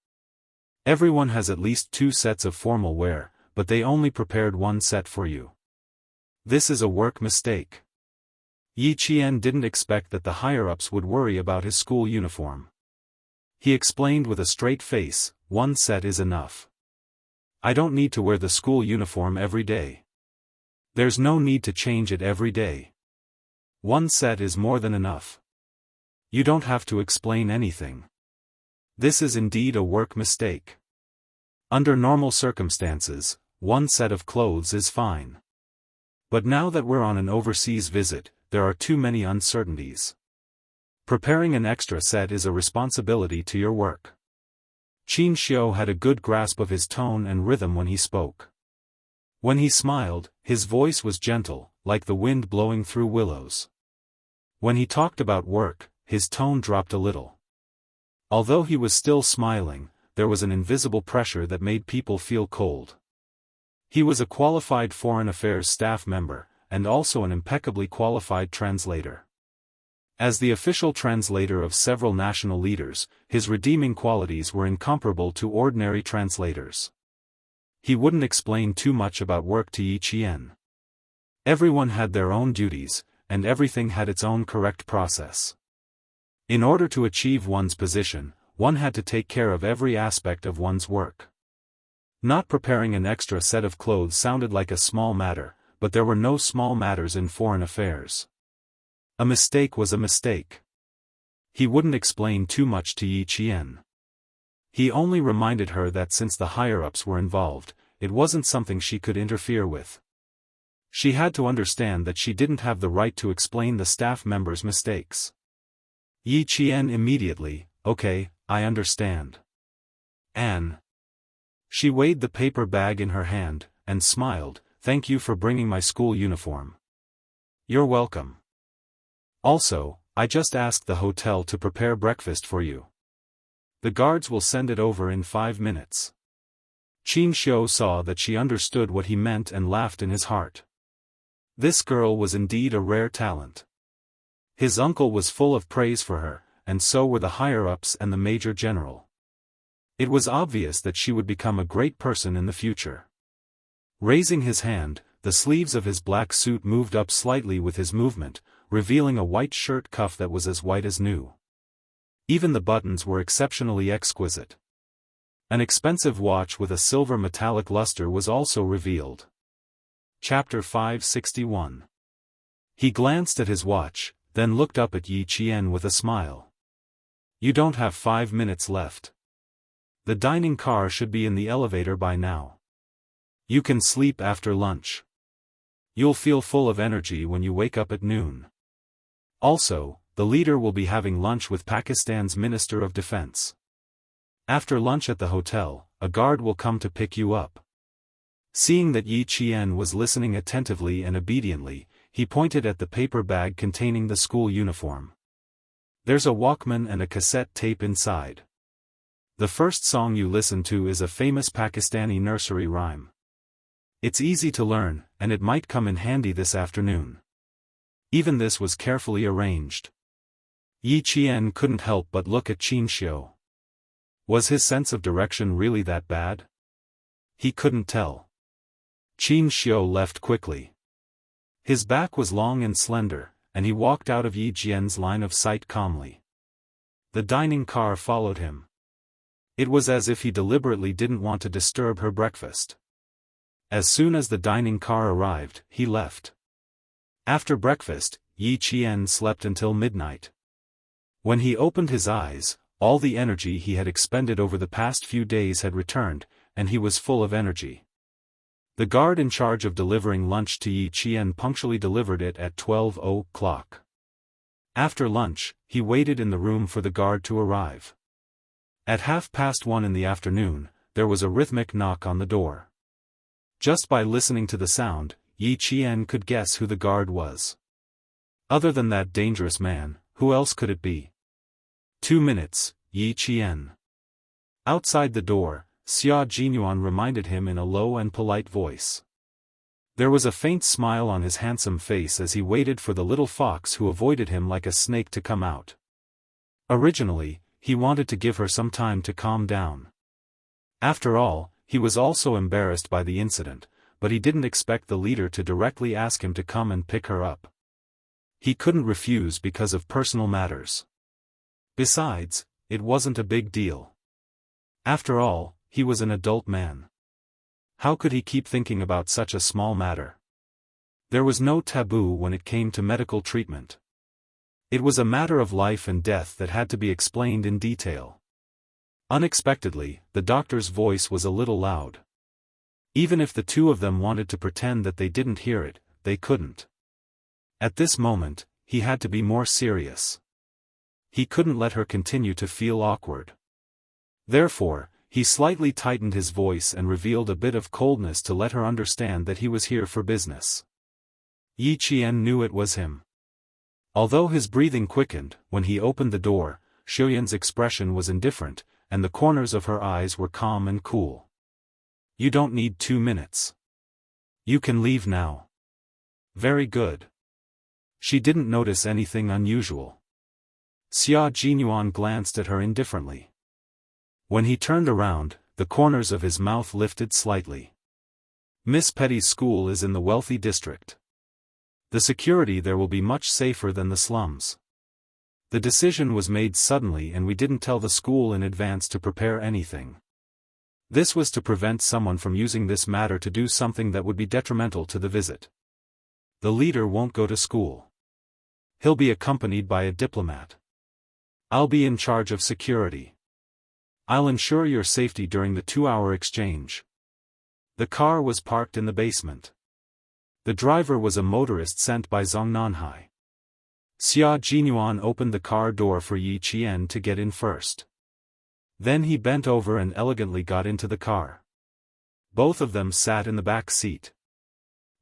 Everyone has at least 2 sets of formal wear, but they only prepared 1 set for you. This is a work mistake. Yi Qian didn't expect that the higher-ups would worry about his school uniform. He explained with a straight face, 1 set is enough. I don't need to wear the school uniform every day. There's no need to change it every day. 1 set is more than enough. You don't have to explain anything. This is indeed a work mistake. Under normal circumstances, 1 set of clothes is fine. But now that we're on an overseas visit, there are too many uncertainties. Preparing an extra set is a responsibility to your work. Qin Xiu had a good grasp of his tone and rhythm when he spoke. When he smiled, his voice was gentle, like the wind blowing through willows. When he talked about work, his tone dropped a little. Although he was still smiling, there was an invisible pressure that made people feel cold. He was a qualified foreign affairs staff member, and also an impeccably qualified translator. As the official translator of several national leaders, his redeeming qualities were incomparable to ordinary translators. He wouldn't explain too much about work to Yi Qian. Everyone had their own duties, and everything had its own correct process. In order to achieve one's position, one had to take care of every aspect of one's work. Not preparing an extra set of clothes sounded like a small matter, but there were no small matters in foreign affairs. A mistake was a mistake. He wouldn't explain too much to Yi Qian. He only reminded her that since the higher-ups were involved, it wasn't something she could interfere with. She had to understand that she didn't have the right to explain the staff members' mistakes. Yi Qian immediately, "Okay, I understand. Anne." She weighed the paper bag in her hand, and smiled, "Thank you for bringing my school uniform." "You're welcome. Also, I just asked the hotel to prepare breakfast for you. The guards will send it over in 5 minutes." Qin Xiu saw that she understood what he meant and laughed in his heart. This girl was indeed a rare talent. His uncle was full of praise for her, and so were the higher-ups and the major general. It was obvious that she would become a great person in the future. Raising his hand, the sleeves of his black suit moved up slightly with his movement, revealing a white shirt cuff that was as white as new. Even the buttons were exceptionally exquisite. An expensive watch with a silver metallic luster was also revealed. Chapter 561. He glanced at his watch, then looked up at Yi Qian with a smile. "You don't have 5 minutes left. The dining car should be in the elevator by now. You can sleep after lunch. You'll feel full of energy when you wake up at noon. Also, the leader will be having lunch with Pakistan's Minister of Defense. After lunch at the hotel, a guard will come to pick you up." Seeing that Yi Qian was listening attentively and obediently, he pointed at the paper bag containing the school uniform. "There's a Walkman and a cassette tape inside. The first song you listen to is a famous Pakistani nursery rhyme. It's easy to learn, and it might come in handy this afternoon." Even this was carefully arranged. Yi Qian couldn't help but look at Qin Xiu. Was his sense of direction really that bad? He couldn't tell. Qin Xiu left quickly. His back was long and slender, and he walked out of Yi Qian's line of sight calmly. The dining car followed him. It was as if he deliberately didn't want to disturb her breakfast. As soon as the dining car arrived, he left. After breakfast, Yi Qian slept until midnight. When he opened his eyes, all the energy he had expended over the past few days had returned, and he was full of energy. The guard in charge of delivering lunch to Yi Qian punctually delivered it at 12:00. After lunch, he waited in the room for the guard to arrive. At 1:30 in the afternoon, there was a rhythmic knock on the door. Just by listening to the sound, Yi Qian could guess who the guard was. Other than that dangerous man, who else could it be? 2 minutes, Yi Qian. Outside the door, Xia Jinyuan reminded him in a low and polite voice. There was a faint smile on his handsome face as he waited for the little fox who avoided him like a snake to come out. Originally, he wanted to give her some time to calm down. After all, he was also embarrassed by the incident, but he didn't expect the leader to directly ask him to come and pick her up. He couldn't refuse because of personal matters. Besides, it wasn't a big deal. After all, he was an adult man. How could he keep thinking about such a small matter? There was no taboo when it came to medical treatment. It was a matter of life and death that had to be explained in detail. Unexpectedly, the doctor's voice was a little loud. Even if the two of them wanted to pretend that they didn't hear it, they couldn't. At this moment, he had to be more serious. He couldn't let her continue to feel awkward. Therefore, he slightly tightened his voice and revealed a bit of coldness to let her understand that he was here for business. Yi Qian knew it was him. Although his breathing quickened, when he opened the door, Xiuyan's expression was indifferent, and the corners of her eyes were calm and cool. "You don't need 2 minutes. You can leave now." "Very good." She didn't notice anything unusual. Xia Jinyuan glanced at her indifferently. When he turned around, the corners of his mouth lifted slightly. "Miss Petty's school is in the wealthy district. The security there will be much safer than the slums. The decision was made suddenly and we didn't tell the school in advance to prepare anything. This was to prevent someone from using this matter to do something that would be detrimental to the visit. The leader won't go to school. He'll be accompanied by a diplomat. I'll be in charge of security. I'll ensure your safety during the 2-hour exchange. The car was parked in the basement. The driver was a motorist sent by Zongnanhai. Xia Jinyuan opened the car door for Yi Qian to get in first. Then he bent over and elegantly got into the car. Both of them sat in the back seat.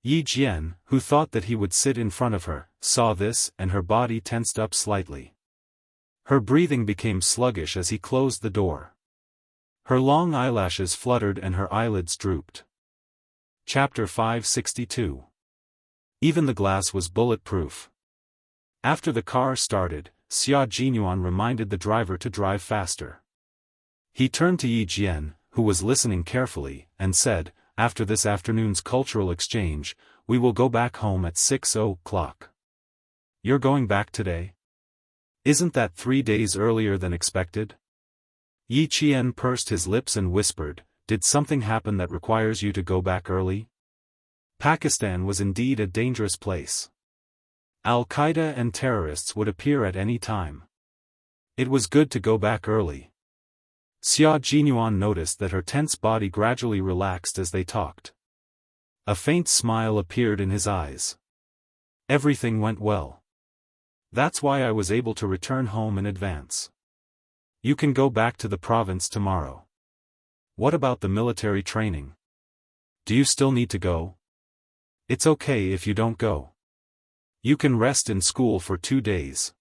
Yi Jian, who thought that he would sit in front of her, saw this and her body tensed up slightly. Her breathing became sluggish as he closed the door. Her long eyelashes fluttered and her eyelids drooped. Chapter 562. Even the glass was bulletproof. After the car started, Xia Jinyuan reminded the driver to drive faster. He turned to Yi Jian, who was listening carefully, and said, "After this afternoon's cultural exchange, we will go back home at 6 o'clock. You're going back today? Isn't that 3 days earlier than expected?" Yi Qian pursed his lips and whispered, "Did something happen that requires you to go back early?" Pakistan was indeed a dangerous place. Al-Qaeda and terrorists would appear at any time. It was good to go back early. Xia Jinyuan noticed that her tense body gradually relaxed as they talked. A faint smile appeared in his eyes. Everything went well. That's why I was able to return home in advance. You can go back to the province tomorrow. What about the military training? Do you still need to go? It's okay if you don't go. You can rest in school for 2 days.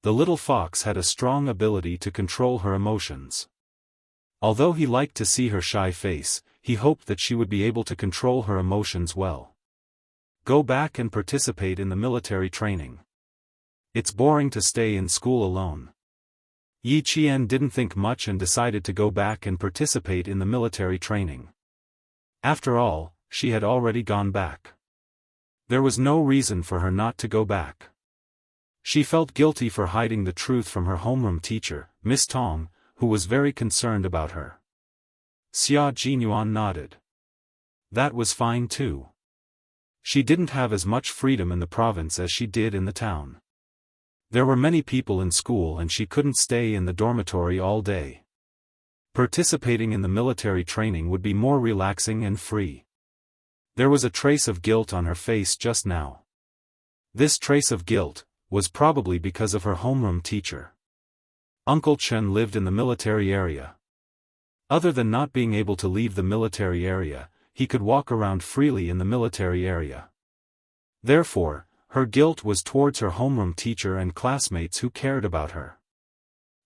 The little fox had a strong ability to control her emotions. Although he liked to see her shy face, he hoped that she would be able to control her emotions well. Go back and participate in the military training. It's boring to stay in school alone. Yi Qian didn't think much and decided to go back and participate in the military training. After all, she had already gone back. There was no reason for her not to go back. She felt guilty for hiding the truth from her homeroom teacher, Miss Tong, who was very concerned about her. Xia Jinyuan nodded. That was fine too. She didn't have as much freedom in the province as she did in the town. There were many people in school and she couldn't stay in the dormitory all day. Participating in the military training would be more relaxing and free. There was a trace of guilt on her face just now. This trace of guilt was probably because of her homeroom teacher. Uncle Chen lived in the military area. Other than not being able to leave the military area, he could walk around freely in the military area. Therefore, her guilt was towards her homeroom teacher and classmates who cared about her.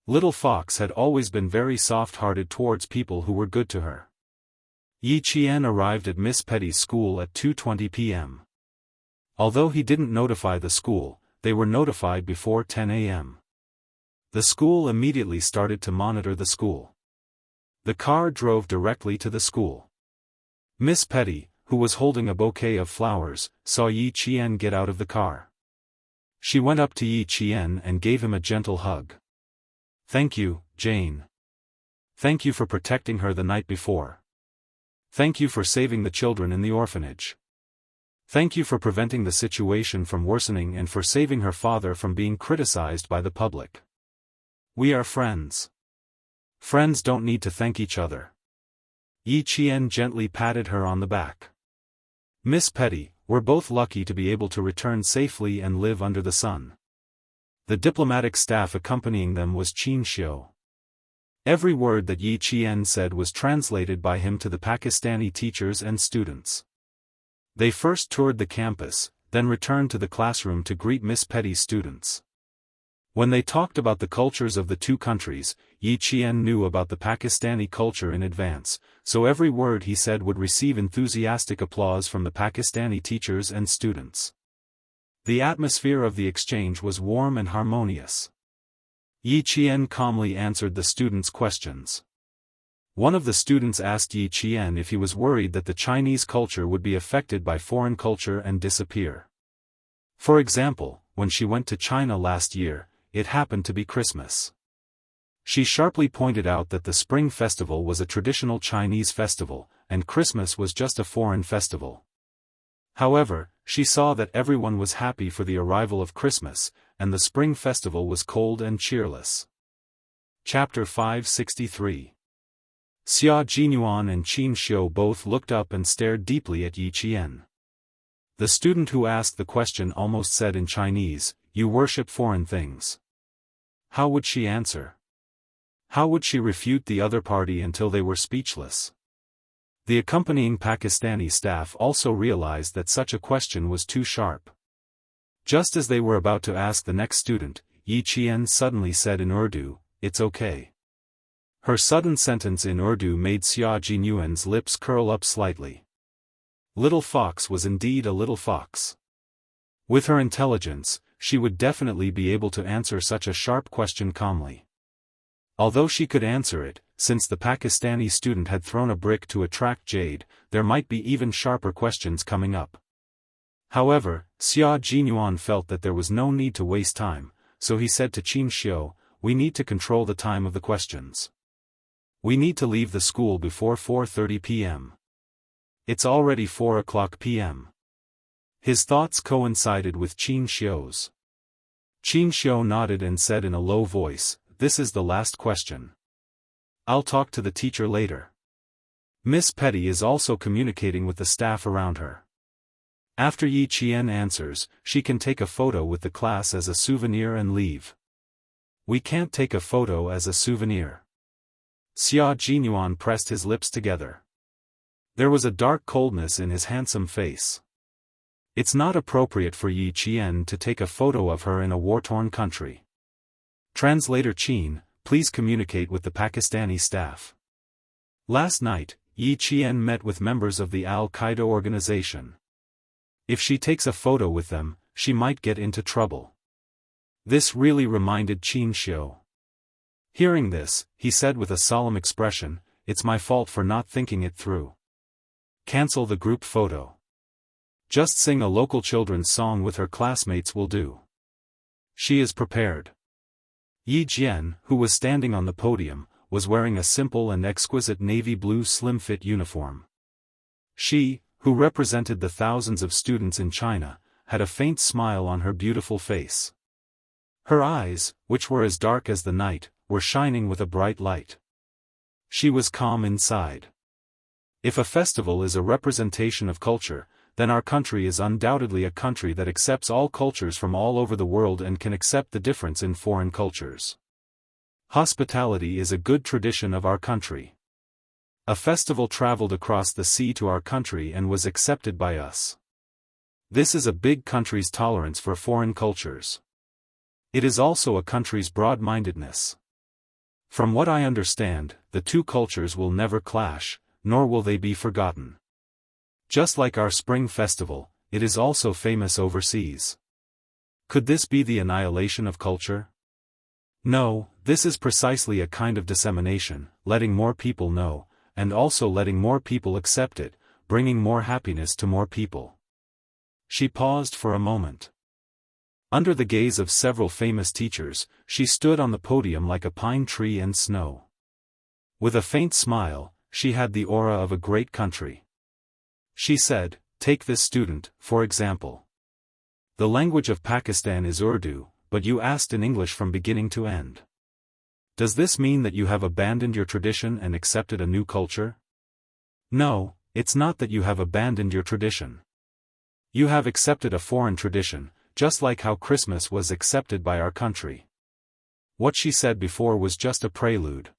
Little Fox had always been very soft-hearted towards people who were good to her. Yi Qian arrived at Miss Petty's school at 2:20 p.m. Although he didn't notify the school, they were notified before 10 a.m. The school immediately started to monitor the school. The car drove directly to the school. Miss Petty, who was holding a bouquet of flowers, saw Yi Qian get out of the car. She went up to Yi Qian and gave him a gentle hug. "Thank you, Jane. Thank you for protecting her the night before. Thank you for saving the children in the orphanage. Thank you for preventing the situation from worsening and for saving her father from being criticized by the public. We are friends. Friends don't need to thank each other." Yi Qian gently patted her on the back. "Miss Petty, we're both lucky to be able to return safely and live under the sun." The diplomatic staff accompanying them was Qin Xiu. Every word that Yi Qian said was translated by him to the Pakistani teachers and students. They first toured the campus, then returned to the classroom to greet Miss Petty's students. When they talked about the cultures of the two countries, Yi Qian knew about the Pakistani culture in advance, so every word he said would receive enthusiastic applause from the Pakistani teachers and students. The atmosphere of the exchange was warm and harmonious. Yi Qian calmly answered the students' questions. One of the students asked Yi Qian if he was worried that the Chinese culture would be affected by foreign culture and disappear. For example, when she went to China last year, it happened to be Christmas. She sharply pointed out that the Spring Festival was a traditional Chinese festival, and Christmas was just a foreign festival. However, she saw that everyone was happy for the arrival of Christmas, and the Spring Festival was cold and cheerless. Chapter 563. Xia Jinyuan and Qin Xiu both looked up and stared deeply at Yi Qian. The student who asked the question almost said in Chinese, "You worship foreign things." How would she answer? How would she refute the other party until they were speechless? The accompanying Pakistani staff also realized that such a question was too sharp. Just as they were about to ask the next student, Yi Qian suddenly said in Urdu, "It's okay." Her sudden sentence in Urdu made Xia Jinyuan's lips curl up slightly. Little Fox was indeed a little fox. With her intelligence, she would definitely be able to answer such a sharp question calmly. Although she could answer it, since the Pakistani student had thrown a brick to attract jade, there might be even sharper questions coming up. However, Xia Jinyuan felt that there was no need to waste time, so he said to Qin Xiu, "We need to control the time of the questions. We need to leave the school before 4:30 p.m. It's already 4 o'clock p.m. His thoughts coincided with Qin Xiu's. Qin Xiu nodded and said in a low voice, "This is the last question. I'll talk to the teacher later. Miss Petty is also communicating with the staff around her. After Yi Qian answers, she can take a photo with the class as a souvenir and leave." "We can't take a photo as a souvenir." Xia Jinyuan pressed his lips together. There was a dark coldness in his handsome face. It's not appropriate for Yi Qian to take a photo of her in a war-torn country. Translator Qin, please communicate with the Pakistani staff. Last night, Yi Qian met with members of the Al-Qaeda organization. If she takes a photo with them, she might get into trouble. This really reminded Qin Xiu. Hearing this, he said with a solemn expression, "It's my fault for not thinking it through. Cancel the group photo. Just sing a local children's song with her classmates will do." She is prepared. Yi Jian, who was standing on the podium, was wearing a simple and exquisite navy blue slim-fit uniform. She, who represented the thousands of students in China, had a faint smile on her beautiful face. Her eyes, which were as dark as the night, were shining with a bright light. She was calm inside. If a festival is a representation of culture, then our country is undoubtedly a country that accepts all cultures from all over the world and can accept the difference in foreign cultures. Hospitality is a good tradition of our country. A festival traveled across the sea to our country and was accepted by us. This is a big country's tolerance for foreign cultures. It is also a country's broad-mindedness. From what I understand, the two cultures will never clash, nor will they be forgotten. Just like our spring festival, it is also famous overseas. Could this be the annihilation of culture? No, this is precisely a kind of dissemination, letting more people know, and also letting more people accept it, bringing more happiness to more people. She paused for a moment. Under the gaze of several famous teachers, she stood on the podium like a pine tree in snow. With a faint smile, she had the aura of a great country. She said, "Take this student, for example. The language of Pakistan is Urdu, but you asked in English from beginning to end. Does this mean that you have abandoned your tradition and accepted a new culture? No, it's not that you have abandoned your tradition. You have accepted a foreign tradition, just like how Christmas was accepted by our country." What she said before was just a prelude.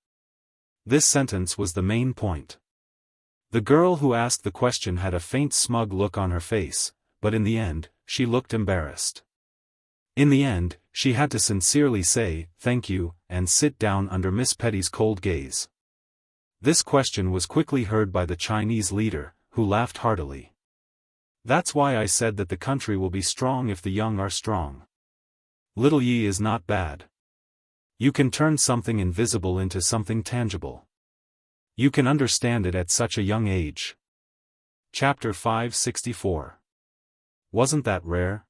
This sentence was the main point. The girl who asked the question had a faint smug look on her face, but in the end, she looked embarrassed. In the end, she had to sincerely say, "Thank you," and sit down under Miss Petty's cold gaze. This question was quickly heard by the Chinese leader, who laughed heartily. "That's why I said that the country will be strong if the young are strong. Little Yi is not bad. You can turn something invisible into something tangible. You can understand it at such a young age." Chapter 564. Wasn't that rare?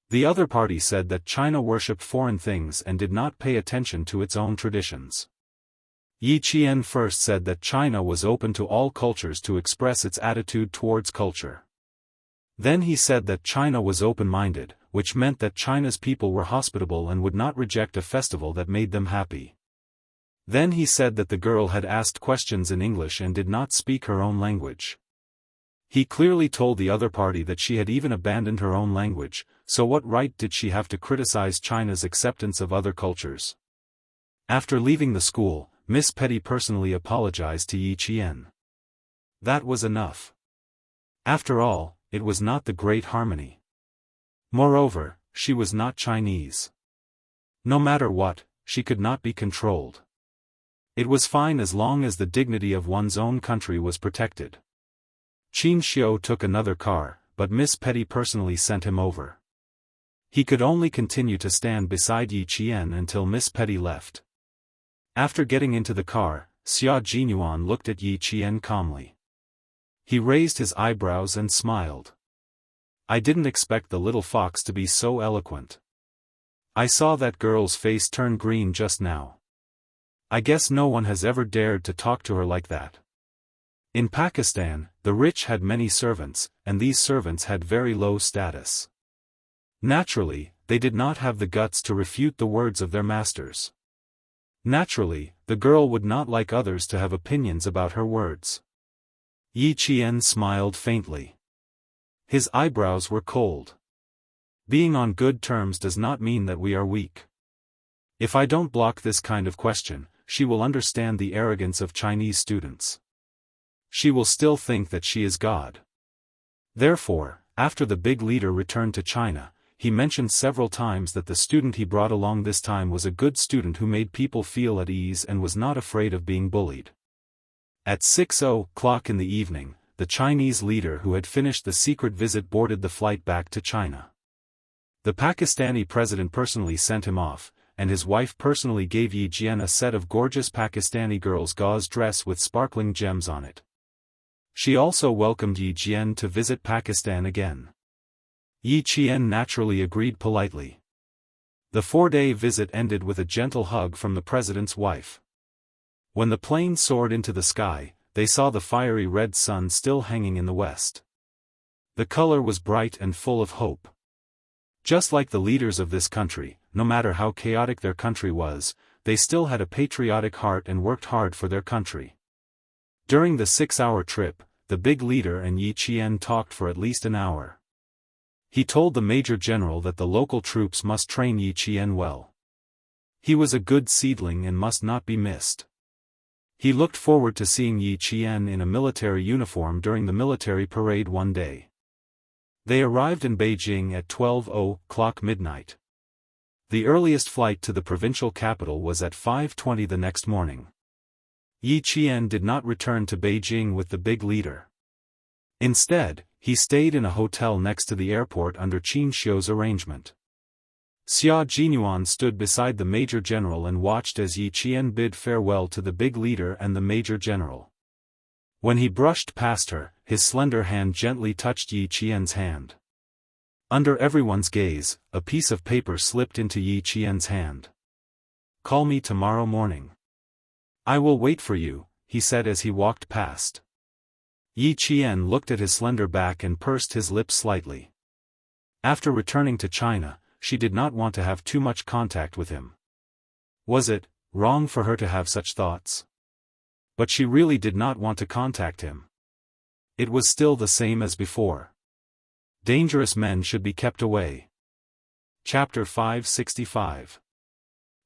The other party said that China worshipped foreign things and did not pay attention to its own traditions. Yi Qian first said that China was open to all cultures to express its attitude towards culture. Then he said that China was open-minded, which meant that China's people were hospitable and would not reject a festival that made them happy. Then he said that the girl had asked questions in English and did not speak her own language. He clearly told the other party that she had even abandoned her own language, so what right did she have to criticize China's acceptance of other cultures? After leaving the school, Miss Petty personally apologized to Yi Qian. That was enough. After all, it was not the Great Harmony. Moreover, she was not Chinese. No matter what, she could not be controlled. It was fine as long as the dignity of one's own country was protected. Qin Xiu took another car, but Miss Petty personally sent him over. He could only continue to stand beside Yi Qian until Miss Petty left. After getting into the car, Xia Jinyuan looked at Yi Qian calmly. He raised his eyebrows and smiled. I didn't expect the little fox to be so eloquent. I saw that girl's face turn green just now. I guess no one has ever dared to talk to her like that. In Pakistan, the rich had many servants, and these servants had very low status. Naturally, they did not have the guts to refute the words of their masters. Naturally, the girl would not like others to have opinions about her words. Yi Qian smiled faintly. His eyebrows were cold. Being on good terms does not mean that we are weak. If I don't block this kind of question, she will understand the arrogance of Chinese students. She will still think that she is God. Therefore, after the big leader returned to China, he mentioned several times that the student he brought along this time was a good student who made people feel at ease and was not afraid of being bullied. At 6:00 in the evening, the Chinese leader who had finished the secret visit boarded the flight back to China. The Pakistani president personally sent him off, and his wife personally gave Yi Qian a set of gorgeous Pakistani girls' gauze dress with sparkling gems on it. She also welcomed Yi Qian to visit Pakistan again. Yi Qian naturally agreed politely. The 4-day visit ended with a gentle hug from the president's wife. When the plane soared into the sky, they saw the fiery red sun still hanging in the west. The color was bright and full of hope. Just like the leaders of this country, no matter how chaotic their country was, they still had a patriotic heart and worked hard for their country. During the 6-hour trip, the big leader and Yi Qian talked for at least an hour. He told the major general that the local troops must train Yi Qian well. He was a good seedling and must not be missed. He looked forward to seeing Yi Qian in a military uniform during the military parade one day. They arrived in Beijing at 12:00 midnight. The earliest flight to the provincial capital was at 5:20 the next morning. Yi Qian did not return to Beijing with the big leader. Instead, he stayed in a hotel next to the airport under Qin Xiu's arrangement. Xia Jinyuan stood beside the major general and watched as Yi Qian bid farewell to the big leader and the major general. When he brushed past her, his slender hand gently touched Yi Qian's hand. Under everyone's gaze, a piece of paper slipped into Yi Qian's hand. "Call me tomorrow morning. I will wait for you," he said as he walked past. Yi Qian looked at his slender back and pursed his lips slightly. After returning to China, she did not want to have too much contact with him. Was it wrong for her to have such thoughts? But she really did not want to contact him. It was still the same as before. Dangerous men should be kept away. Chapter 565.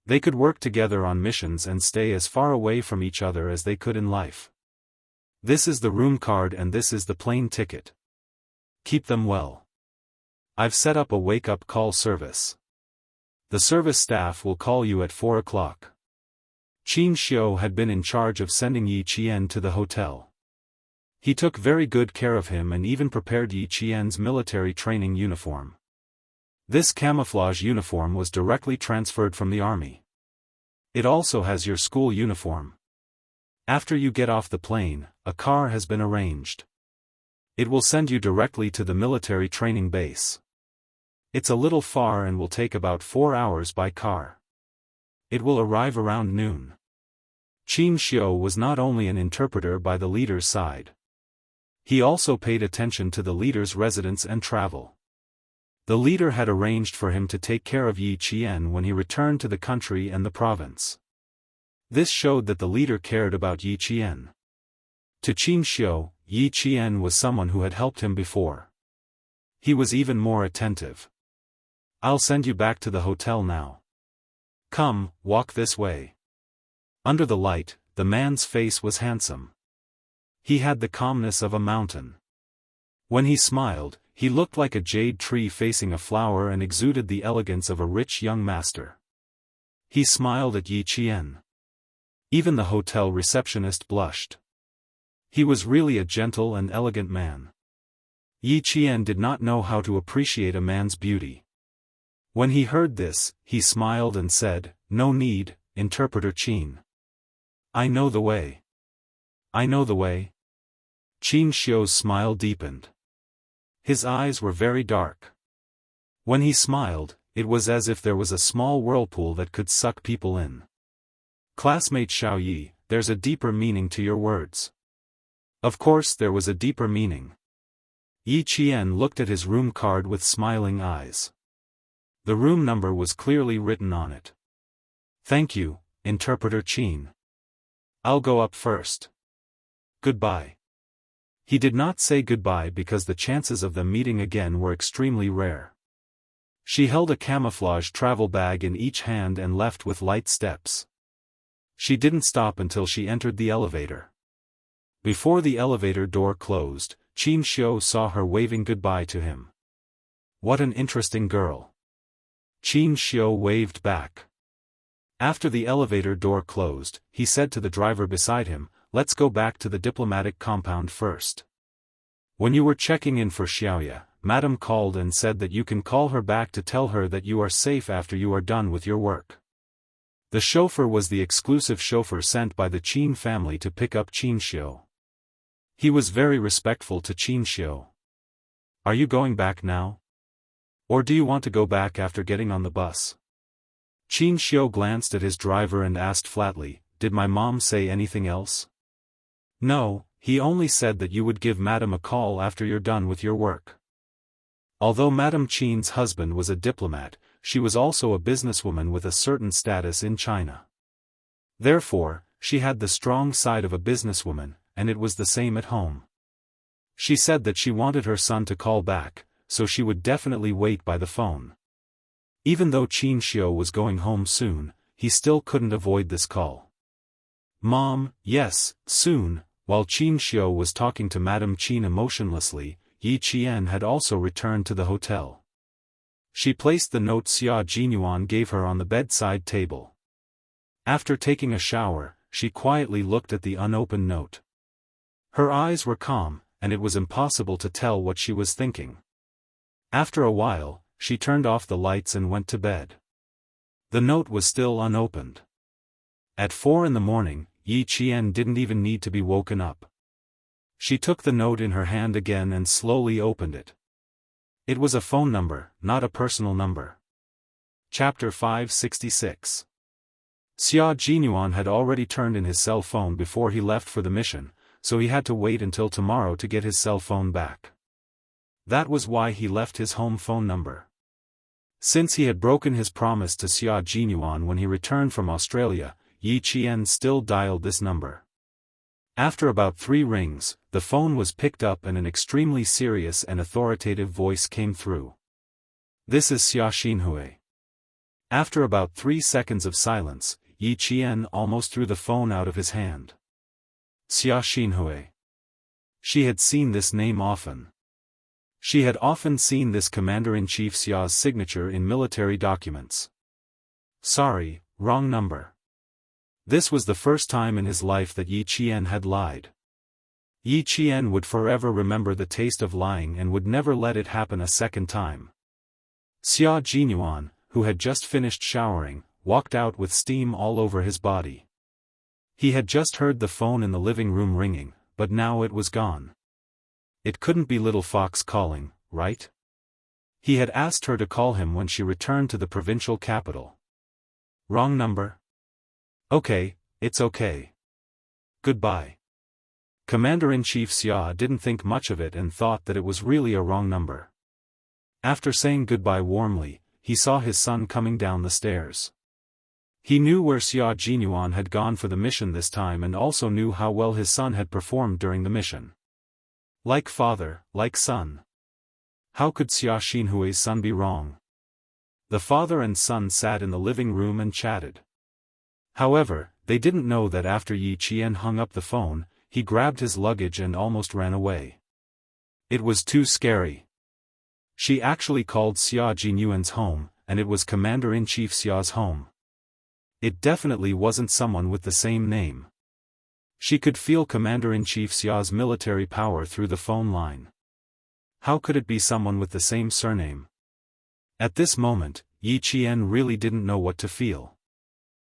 They could work together on missions and stay as far away from each other as they could in life. This is the room card and this is the plane ticket. Keep them well. I've set up a wake-up call service. The service staff will call you at 4 o'clock. Qin Xiu had been in charge of sending Yi Qian to the hotel. He took very good care of him and even prepared Yi Qian's military training uniform. This camouflage uniform was directly transferred from the army. It also has your school uniform. After you get off the plane, a car has been arranged. It will send you directly to the military training base. It's a little far and will take about 4 hours by car. It will arrive around noon. Qin Xiu was not only an interpreter by the leader's side. He also paid attention to the leader's residence and travel. The leader had arranged for him to take care of Yi Qian when he returned to the country and the province. This showed that the leader cared about Yi Qian. To Qin Xiu, Yi Qian was someone who had helped him before. He was even more attentive. "I'll send you back to the hotel now. Come, walk this way." Under the light, the man's face was handsome. He had the calmness of a mountain. When he smiled, he looked like a jade tree facing a flower and exuded the elegance of a rich young master. He smiled at Yi Qian. Even the hotel receptionist blushed. He was really a gentle and elegant man. Yi Qian did not know how to appreciate a man's beauty. When he heard this, he smiled and said, "No need, Interpreter Qin. I know the way." "I know the way?" Qin Xiu's smile deepened. His eyes were very dark. When he smiled, it was as if there was a small whirlpool that could suck people in. "Classmate Xiao Yi, there's a deeper meaning to your words." Of course there was a deeper meaning. Yi Qian looked at his room card with smiling eyes. The room number was clearly written on it. "Thank you, Interpreter Qin. I'll go up first. Goodbye." He did not say goodbye because the chances of them meeting again were extremely rare. She held a camouflage travel bag in each hand and left with light steps. She didn't stop until she entered the elevator. Before the elevator door closed, Qin Xiu saw her waving goodbye to him. "What an interesting girl." Qin Xiu waved back. After the elevator door closed, he said to the driver beside him, "Let's go back to the diplomatic compound first. When you were checking in for Xiaoya, Madam called and said that you can call her back to tell her that you are safe after you are done with your work." The chauffeur was the exclusive chauffeur sent by the Qin family to pick up Qin Xiu. He was very respectful to Qin Xiu. "Are you going back now? Or do you want to go back after getting on the bus?" Qin Xiu glanced at his driver and asked flatly, "Did my mom say anything else?" "No, he only said that you would give Madam a call after you're done with your work." Although Madam Qin's husband was a diplomat, she was also a businesswoman with a certain status in China. Therefore, she had the strong side of a businesswoman, and it was the same at home. She said that she wanted her son to call back, so she would definitely wait by the phone. Even though Qin Xiu was going home soon, he still couldn't avoid this call. "Mom, yes, soon." While Qin Xiu was talking to Madam Qin emotionlessly, Yi Qian had also returned to the hotel. She placed the note Xia Jinyuan gave her on the bedside table. After taking a shower, she quietly looked at the unopened note. Her eyes were calm, and it was impossible to tell what she was thinking. After a while, she turned off the lights and went to bed. The note was still unopened. At 4 in the morning, Yi Qian didn't even need to be woken up. She took the note in her hand again and slowly opened it. It was a phone number, not a personal number. Chapter 566. Xia Jinyuan had already turned in his cell phone before he left for the mission, so he had to wait until tomorrow to get his cell phone back. That was why he left his home phone number. Since he had broken his promise to Xia Jinyuan when he returned from Australia, Yi Qian still dialed this number. After about 3 rings, the phone was picked up and an extremely serious and authoritative voice came through. "This is Xia Xinhui." After about 3 seconds of silence, Yi Qian almost threw the phone out of his hand. Xia Xinhui. She had seen this name often. She had often seen this Commander-in-Chief Xia's signature in military documents. Sorry, wrong number. This was the first time in his life that Yi Qian had lied. Yi Qian would forever remember the taste of lying and would never let it happen a second time. Xia Jinyuan, who had just finished showering, walked out with steam all over his body. He had just heard the phone in the living room ringing, but now it was gone. It couldn't be Little Fox calling, right? He had asked her to call him when she returned to the provincial capital. Wrong number? Okay, it's okay. Goodbye. Commander-in-Chief Xia didn't think much of it and thought that it was really a wrong number. After saying goodbye warmly, he saw his son coming down the stairs. He knew where Xia Jinyuan had gone for the mission this time and also knew how well his son had performed during the mission. Like father, like son. How could Xia Xinhui's son be wrong? The father and son sat in the living room and chatted. However, they didn't know that after Yi Qian hung up the phone, he grabbed his luggage and almost ran away. It was too scary. She actually called Xia Jinyuan's home, and it was Commander-in-Chief Xia's home. It definitely wasn't someone with the same name. She could feel Commander-in-Chief Xia's military power through the phone line. How could it be someone with the same surname? At this moment, Yi Qian really didn't know what to feel.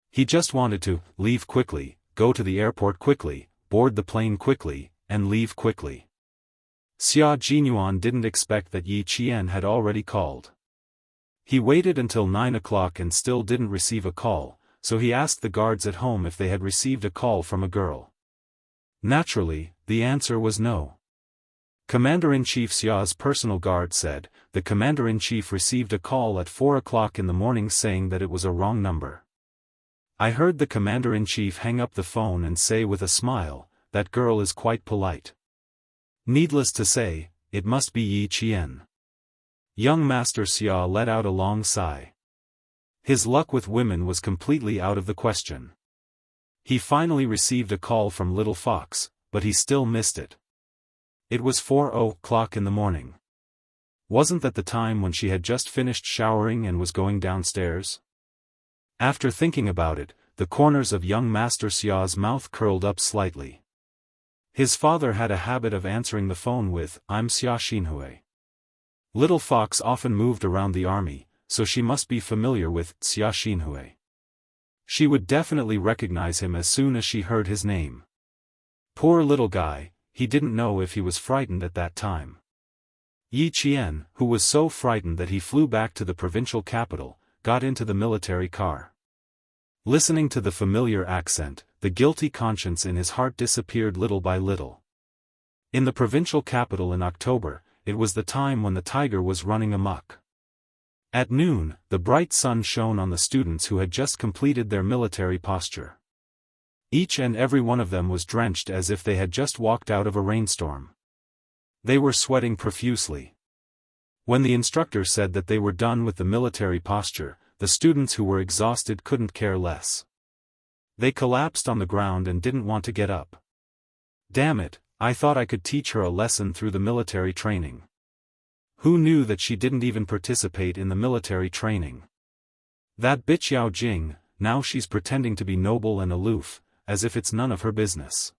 He just wanted to leave quickly, go to the airport quickly, board the plane quickly, and leave quickly. Xia Jinyuan didn't expect that Yi Qian had already called. He waited until 9 o'clock and still didn't receive a call, so he asked the guards at home if they had received a call from a girl. Naturally, the answer was no. Commander-in-Chief Xia's personal guard said, the Commander-in-Chief received a call at 4 o'clock in the morning saying that it was a wrong number. I heard the Commander-in-Chief hang up the phone and say with a smile, that girl is quite polite. Needless to say, it must be Yi Qian. Young Master Xia let out a long sigh. His luck with women was completely out of the question. He finally received a call from Little Fox, but he still missed it. It was 4 o'clock in the morning. Wasn't that the time when she had just finished showering and was going downstairs? After thinking about it, the corners of young Master Xia's mouth curled up slightly. His father had a habit of answering the phone with, "I'm Xia Xinhui." Little Fox often moved around the army, so she must be familiar with Xia Xinhui. She would definitely recognize him as soon as she heard his name. Poor little guy, he didn't know if he was frightened at that time. Yi Qian, who was so frightened that he flew back to the provincial capital, got into the military car. Listening to the familiar accent, the guilty conscience in his heart disappeared little by little. In the provincial capital in October, it was the time when the tiger was running amok. At noon, the bright sun shone on the students who had just completed their military posture. Each and every one of them was drenched as if they had just walked out of a rainstorm. They were sweating profusely. When the instructor said that they were done with the military posture, the students who were exhausted couldn't care less. They collapsed on the ground and didn't want to get up. Damn it, I thought I could teach her a lesson through the military training. Who knew that she didn't even participate in the military training? That bitch Yao Jing, now she's pretending to be noble and aloof, as if it's none of her business.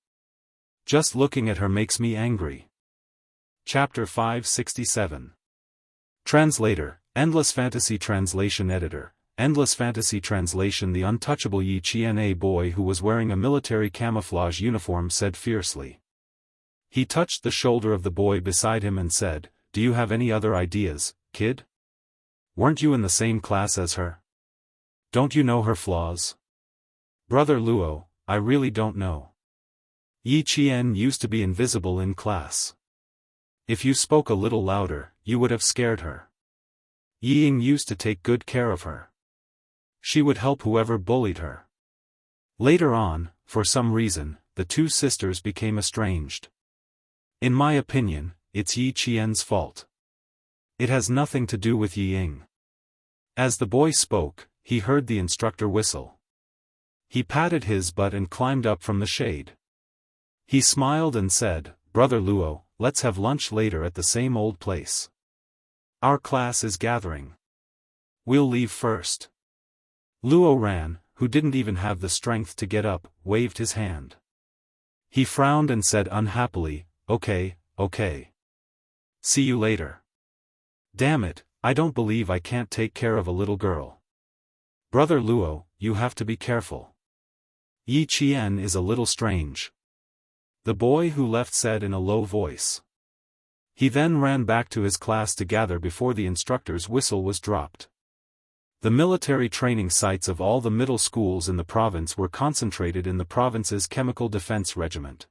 Just looking at her makes me angry. Chapter 567. Translator, Endless Fantasy Translation Editor, Endless Fantasy Translation. The untouchable Yi Qian, a boy who was wearing a military camouflage uniform, said fiercely. He touched the shoulder of the boy beside him and said, "Do you have any other ideas, kid? Weren't you in the same class as her? Don't you know her flaws?" "Brother Luo, I really don't know. Yi Qian used to be invisible in class. If you spoke a little louder, you would have scared her. Yi Ying used to take good care of her. She would help whoever bullied her." Later on, for some reason, the two sisters became estranged. In my opinion, it's Yi Qian's fault. It has nothing to do with Yi Ying. As the boy spoke, he heard the instructor whistle. He patted his butt and climbed up from the shade. He smiled and said, "Brother Luo, let's have lunch later at the same old place. Our class is gathering. We'll leave first." Luo Ran, who didn't even have the strength to get up, waved his hand. He frowned and said unhappily, "Okay, okay. See you later." Damn it, I don't believe I can't take care of a little girl. Brother Luo, you have to be careful. Yi Qian is a little strange. The boy who left said in a low voice. He then ran back to his class to gather before the instructor's whistle was dropped. The military training sites of all the middle schools in the province were concentrated in the province's Chemical Defense Regiment.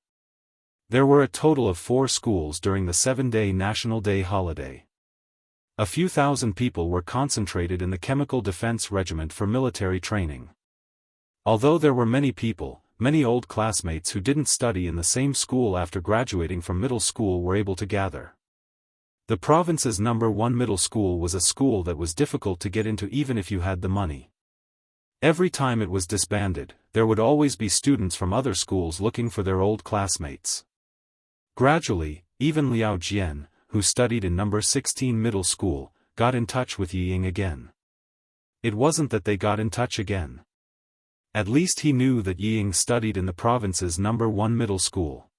There were a total of 4 schools during the 7-day National Day holiday. A few thousand people were concentrated in the Chemical Defense Regiment for military training. Although there were many old classmates who didn't study in the same school after graduating from middle school were able to gather. The province's #1 middle school was a school that was difficult to get into even if you had the money. Every time it was disbanded, there would always be students from other schools looking for their old classmates. Gradually, even Liao Jian, who studied in #16 middle school, got in touch with Yi Ying again. It wasn't that they got in touch again. At least he knew that Yi Ying studied in the province's #1 middle school.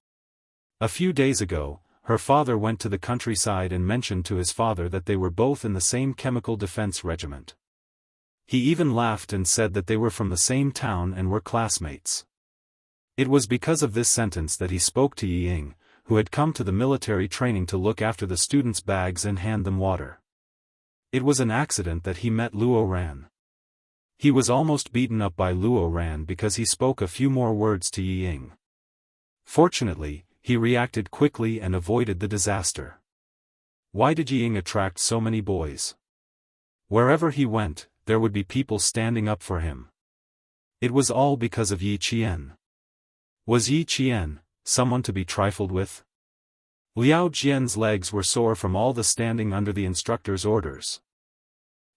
A few days ago, her father went to the countryside and mentioned to his father that they were both in the same chemical defense regiment. He even laughed and said that they were from the same town and were classmates. It was because of this sentence that he spoke to Yi Ying, who had come to the military training to look after the students' bags and hand them water. It was an accident that he met Luo Ran. He was almost beaten up by Luo Ran because he spoke a few more words to Yi Ying. Fortunately, he reacted quickly and avoided the disaster. Why did Yi Ying attract so many boys? Wherever he went, there would be people standing up for him. It was all because of Yi Qian. Was Yi Qian someone to be trifled with? Liao Jian's legs were sore from all the standing under the instructor's orders.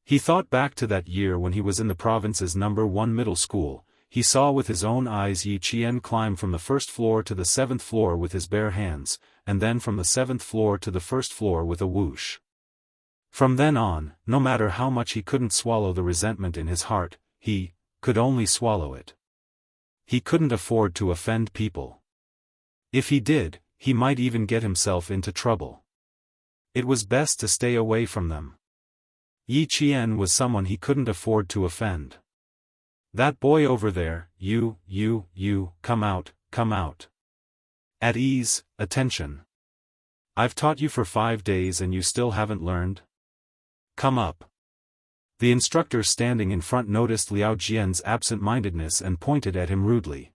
He thought back to that year when he was in the province's #1 middle school. He saw with his own eyes Yi Qian climb from the 1st floor to the 7th floor with his bare hands, and then from the 7th floor to the 1st floor with a whoosh. From then on, no matter how much he couldn't swallow the resentment in his heart, he could only swallow it. He couldn't afford to offend people. If he did, he might even get himself into trouble. It was best to stay away from them. Yi Qian was someone he couldn't afford to offend. That boy over there, you, come out, come out. At ease, attention. I've taught you for 5 days and you still haven't learned? Come up. The instructor standing in front noticed Liao Jian's absent-mindedness and pointed at him rudely.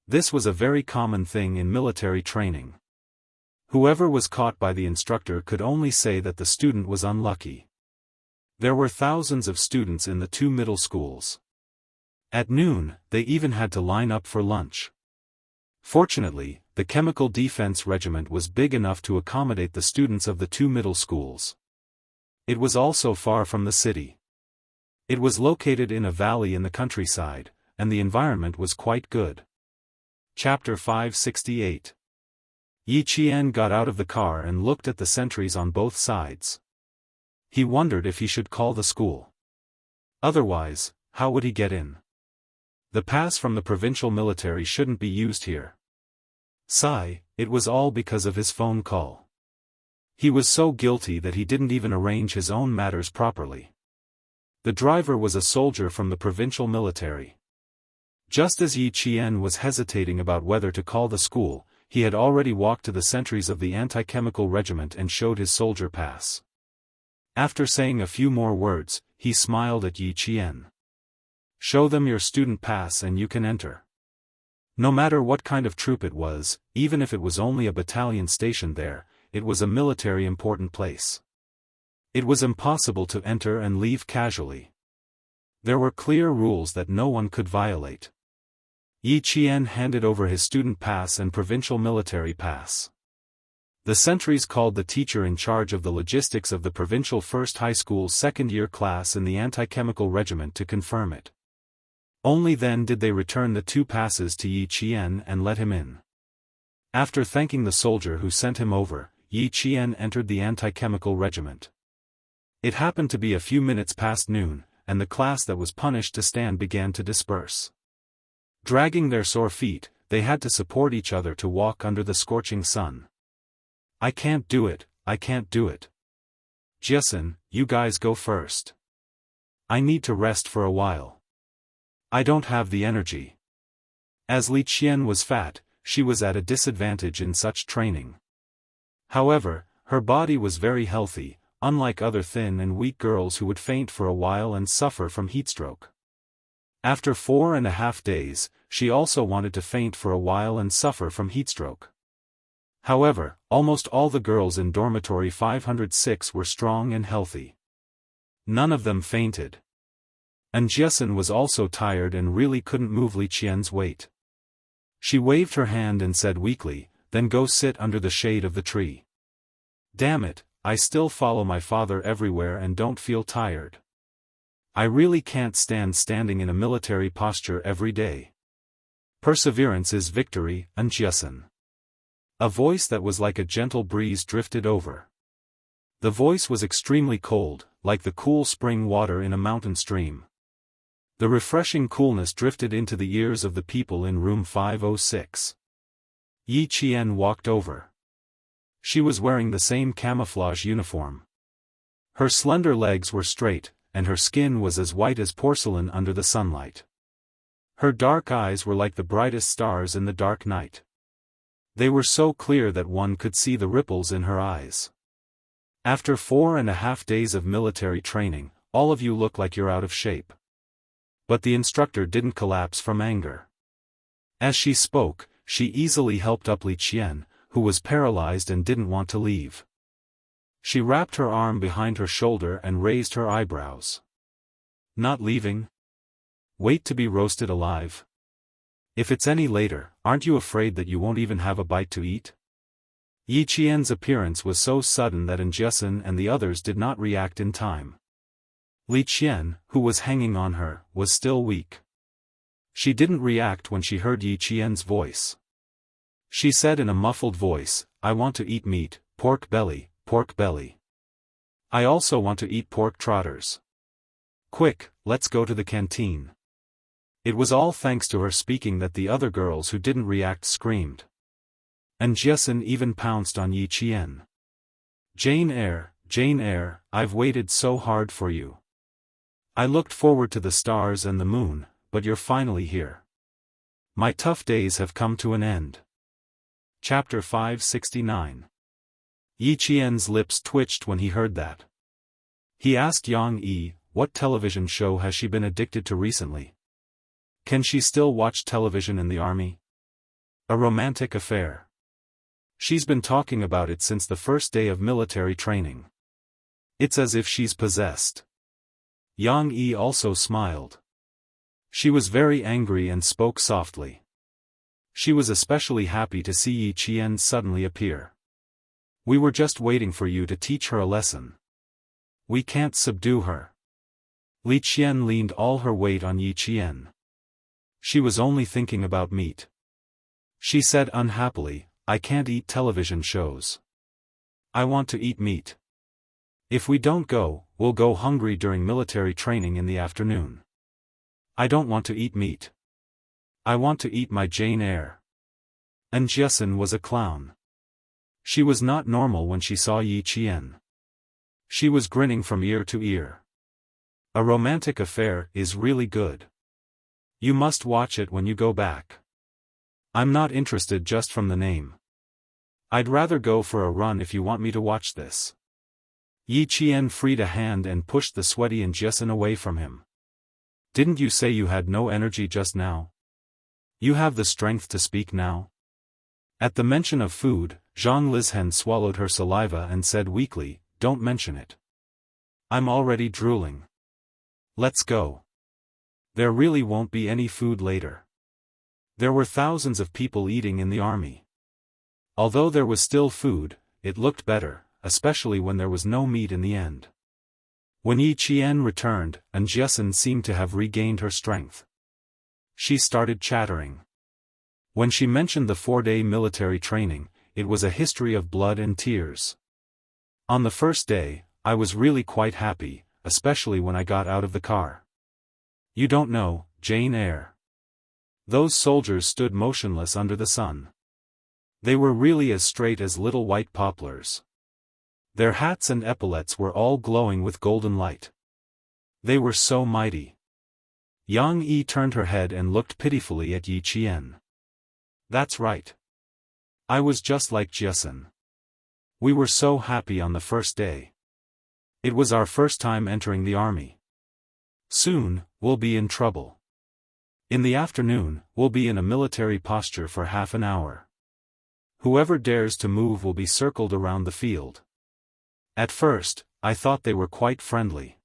This was a very common thing in military training. Whoever was caught by the instructor could only say that the student was unlucky. There were thousands of students in the 2 middle schools. At noon, they even had to line up for lunch. Fortunately, the Chemical Defense Regiment was big enough to accommodate the students of the 2 middle schools. It was also far from the city. It was located in a valley in the countryside, and the environment was quite good. Chapter 568. Yi Qian got out of the car and looked at the sentries on both sides. He wondered if he should call the school. Otherwise, how would he get in? The pass from the provincial military shouldn't be used here. Sigh, it was all because of his phone call. He was so guilty that he didn't even arrange his own matters properly. The driver was a soldier from the provincial military. Just as Yi Qian was hesitating about whether to call the school, he had already walked to the sentries of the anti-chemical regiment and showed his soldier pass. After saying a few more words, he smiled at Yi Qian. Show them your student pass and you can enter. No matter what kind of troop it was, even if it was only a battalion stationed there, it was a military important place. It was impossible to enter and leave casually. There were clear rules that no one could violate. Yi Qian handed over his student pass and provincial military pass. The sentries called the teacher in charge of the logistics of the provincial first high school's second-year class in the anti-chemical regiment to confirm it. Only then did they return the 2 passes to Yi Qian and let him in. After thanking the soldier who sent him over, Yi Qian entered the anti-chemical regiment. It happened to be a few minutes past noon, and the class that was punished to stand began to disperse. Dragging their sore feet, they had to support each other to walk under the scorching sun. I can't do it, I can't do it. Jason, you guys go first. I need to rest for a while. I don't have the energy. As Li Qian was fat, she was at a disadvantage in such training. However, her body was very healthy, unlike other thin and weak girls who would faint for a while and suffer from heatstroke. After 4.5 days, she also wanted to faint for a while and suffer from heatstroke. However, almost all the girls in dormitory 506 were strong and healthy. None of them fainted. And Jiasun was also tired and really couldn't move Li Qian's weight. She waved her hand and said weakly, "Then go sit under the shade of the tree." "Damn it, I still follow my father everywhere and don't feel tired. I really can't stand standing in a military posture every day. Perseverance is victory, Jiasun." A voice that was like a gentle breeze drifted over. The voice was extremely cold, like the cool spring water in a mountain stream. The refreshing coolness drifted into the ears of the people in room 506. Yi Qian walked over. She was wearing the same camouflage uniform. Her slender legs were straight, and her skin was as white as porcelain under the sunlight. Her dark eyes were like the brightest stars in the dark night. They were so clear that one could see the ripples in her eyes. "After 4.5 days of military training, all of you look like you're out of shape." But the instructor didn't collapse from anger. As she spoke, she easily helped up Li Qian, who was paralyzed and didn't want to leave. She wrapped her arm behind her shoulder and raised her eyebrows. "Not leaving? Wait to be roasted alive? If it's any later, aren't you afraid that you won't even have a bite to eat?" Yi Qian's appearance was so sudden that Jiasun and the others did not react in time. Li Qian, who was hanging on her, was still weak. She didn't react when she heard Yi Qian's voice. She said in a muffled voice, "I want to eat meat, pork belly, pork belly. I also want to eat pork trotters. Quick, let's go to the canteen." It was all thanks to her speaking that the other girls who didn't react screamed. And Jiasun even pounced on Yi Qian. Jane Eyre, I've waited so hard for you. I looked forward to the stars and the moon, but you're finally here. My tough days have come to an end." Chapter 569. Yi Qian's lips twitched when he heard that. He asked Yang Yi, what television show has she been addicted to recently? Can she still watch television in the army? A romantic affair. She's been talking about it since the first day of military training. It's as if she's possessed. Yang Yi also smiled. She was very angry and spoke softly. She was especially happy to see Yi Qian suddenly appear. "We were just waiting for you to teach her a lesson. We can't subdue her." Li Qian leaned all her weight on Yi Qian. She was only thinking about meat. She said unhappily, "I can't eat television shows. I want to eat meat. If we don't go, we'll go hungry during military training in the afternoon. I don't want to eat meat. I want to eat my Jane Eyre." And Jiasun was a clown. She was not normal when she saw Yi Qian. She was grinning from ear to ear. A romantic affair is really good. You must watch it when you go back. I'm not interested just from the name. I'd rather go for a run if you want me to watch this. Yi Qian freed a hand and pushed the sweaty Jiasun away from him. "Didn't you say you had no energy just now? You have the strength to speak now?" At the mention of food, Zhang Lizhen swallowed her saliva and said weakly, "Don't mention it. I'm already drooling. Let's go. There really won't be any food later." There were thousands of people eating in the army. Although there was still food, it looked better, especially when there was no meat in the end. When Yi Qian returned, Jiasun seemed to have regained her strength. She started chattering. When she mentioned the 4-day military training, it was a history of blood and tears. "On the first day, I was really quite happy, especially when I got out of the car. You don't know, Jane Eyre. Those soldiers stood motionless under the sun. They were really as straight as little white poplars. Their hats and epaulets were all glowing with golden light. They were so mighty." Yang Yi turned her head and looked pitifully at Yi Qian. "That's right. I was just like Jiasun. We were so happy on the first day. It was our first time entering the army. Soon, we'll be in trouble. In the afternoon, we'll be in a military posture for half an hour. Whoever dares to move will be circled around the field. At first, I thought they were quite friendly.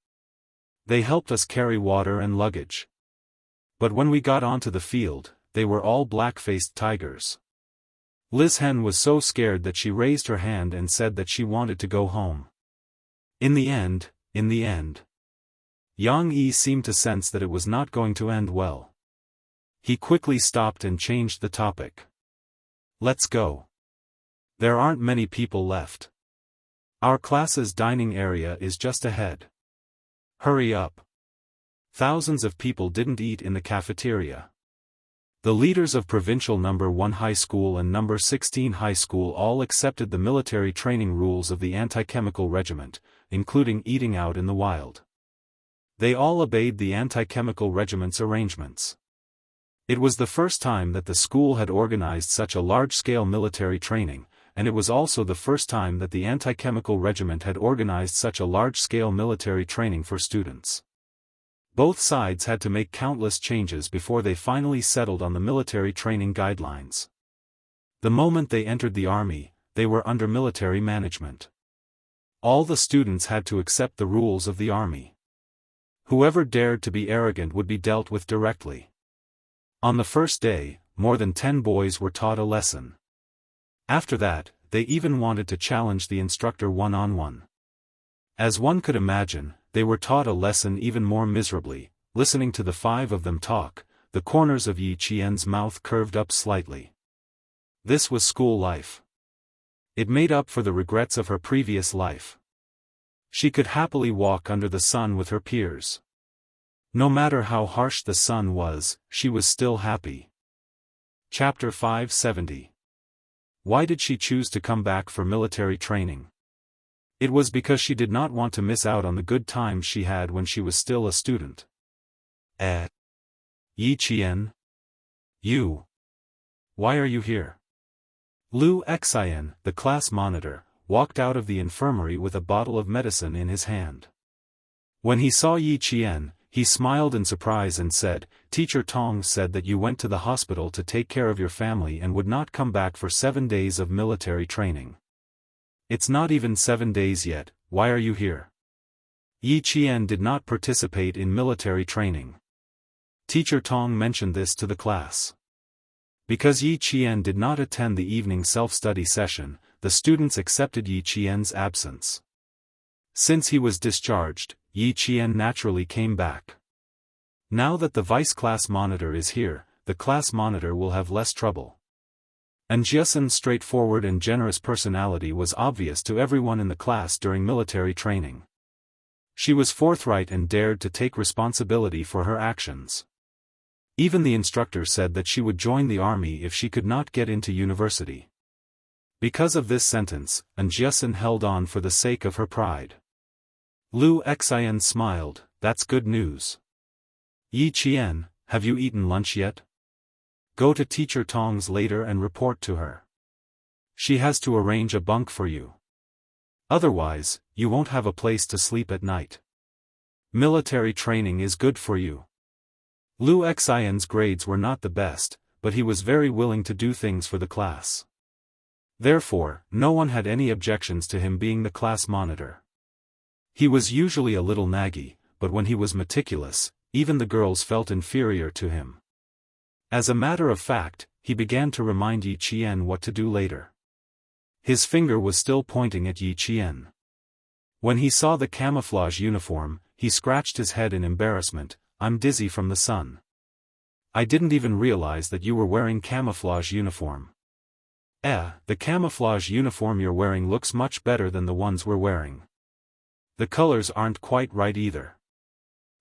They helped us carry water and luggage. But when we got onto the field, they were all black-faced tigers. Liz Hen was so scared that she raised her hand and said that she wanted to go home. In the end, Yang Yi seemed to sense that it was not going to end well. He quickly stopped and changed the topic. Let's go. There aren't many people left. Our class's dining area is just ahead. Hurry up. Thousands of people didn't eat in the cafeteria. The leaders of Provincial No. 1 High School and No. 16 High School all accepted the military training rules of the anti-chemical regiment, including eating out in the wild. They all obeyed the anti-chemical regiment's arrangements. It was the first time that the school had organized such a large-scale military training, and it was also the first time that the anti-chemical regiment had organized such a large-scale military training for students. Both sides had to make countless changes before they finally settled on the military training guidelines. The moment they entered the army, they were under military management. All the students had to accept the rules of the army. Whoever dared to be arrogant would be dealt with directly. On the first day, more than 10 boys were taught a lesson. After that, they even wanted to challenge the instructor one-on-one. As one could imagine, they were taught a lesson even more miserably. Listening to the 5 of them talk, the corners of Yi Qian's mouth curved up slightly. This was school life. It made up for the regrets of her previous life. She could happily walk under the sun with her peers. No matter how harsh the sun was, she was still happy. Chapter 570. Why did she choose to come back for military training? It was because she did not want to miss out on the good times she had when she was still a student. Yi Qian? You? Why are you here? Lu Xian, the class monitor, walked out of the infirmary with a bottle of medicine in his hand. When he saw Yi Qian, he smiled in surprise and said, "Teacher Tong said that you went to the hospital to take care of your family and would not come back for 7 days of military training. It's not even 7 days yet, why are you here?" Yi Qian did not participate in military training. Teacher Tong mentioned this to the class. Because Yi Qian did not attend the evening self-study session, the students accepted Yi Qian's absence. Since he was discharged, Yi Qian naturally came back. Now that the vice-class monitor is here, the class monitor will have less trouble. Jiasen's straightforward and generous personality was obvious to everyone in the class during military training. She was forthright and dared to take responsibility for her actions. Even the instructor said that she would join the army if she could not get into university. Because of this sentence, Jiasen held on for the sake of her pride. Lu Xian smiled, "That's good news. Yi Qian, have you eaten lunch yet? Go to Teacher Tong's later and report to her. She has to arrange a bunk for you. Otherwise, you won't have a place to sleep at night. Military training is good for you." Lu Xian's grades were not the best, but he was very willing to do things for the class. Therefore, no one had any objections to him being the class monitor. He was usually a little naggy, but when he was meticulous, even the girls felt inferior to him. As a matter of fact, he began to remind Yi Qian what to do later. His finger was still pointing at Yi Qian. When he saw the camouflage uniform, he scratched his head in embarrassment. "I'm dizzy from the sun. I didn't even realize that you were wearing camouflage uniform." The camouflage uniform you're wearing looks much better than the ones we're wearing. The colors aren't quite right either.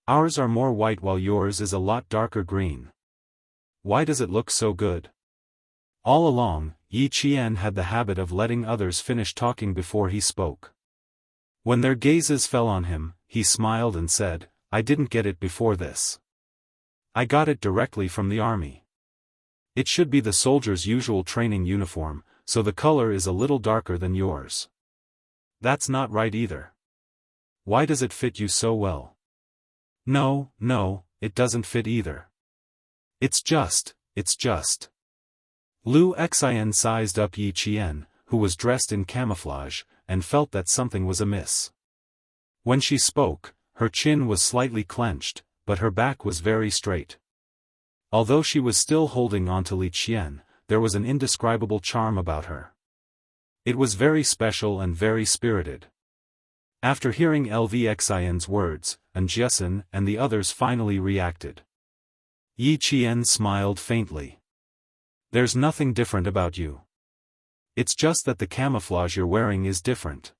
Ours are more white while yours is a lot darker green. Why does it look so good?" All along, Yi Qian had the habit of letting others finish talking before he spoke. When their gazes fell on him, he smiled and said, "I didn't get it before this. I got it directly from the army. It should be the soldier's usual training uniform, so the color is a little darker than yours. That's not right either. Why does it fit you so well?" No, it doesn't fit either. It's just. Lu Xian sized up Yi Qian, who was dressed in camouflage, and felt that something was amiss. When she spoke, her chin was slightly clenched, but her back was very straight. Although she was still holding on to Li Qian, there was an indescribable charm about her. It was very special and very spirited. After hearing Lvxian's words, Jiasun and the others finally reacted. Yi Qian smiled faintly. There's nothing different about you. It's just that the camouflage you're wearing is different.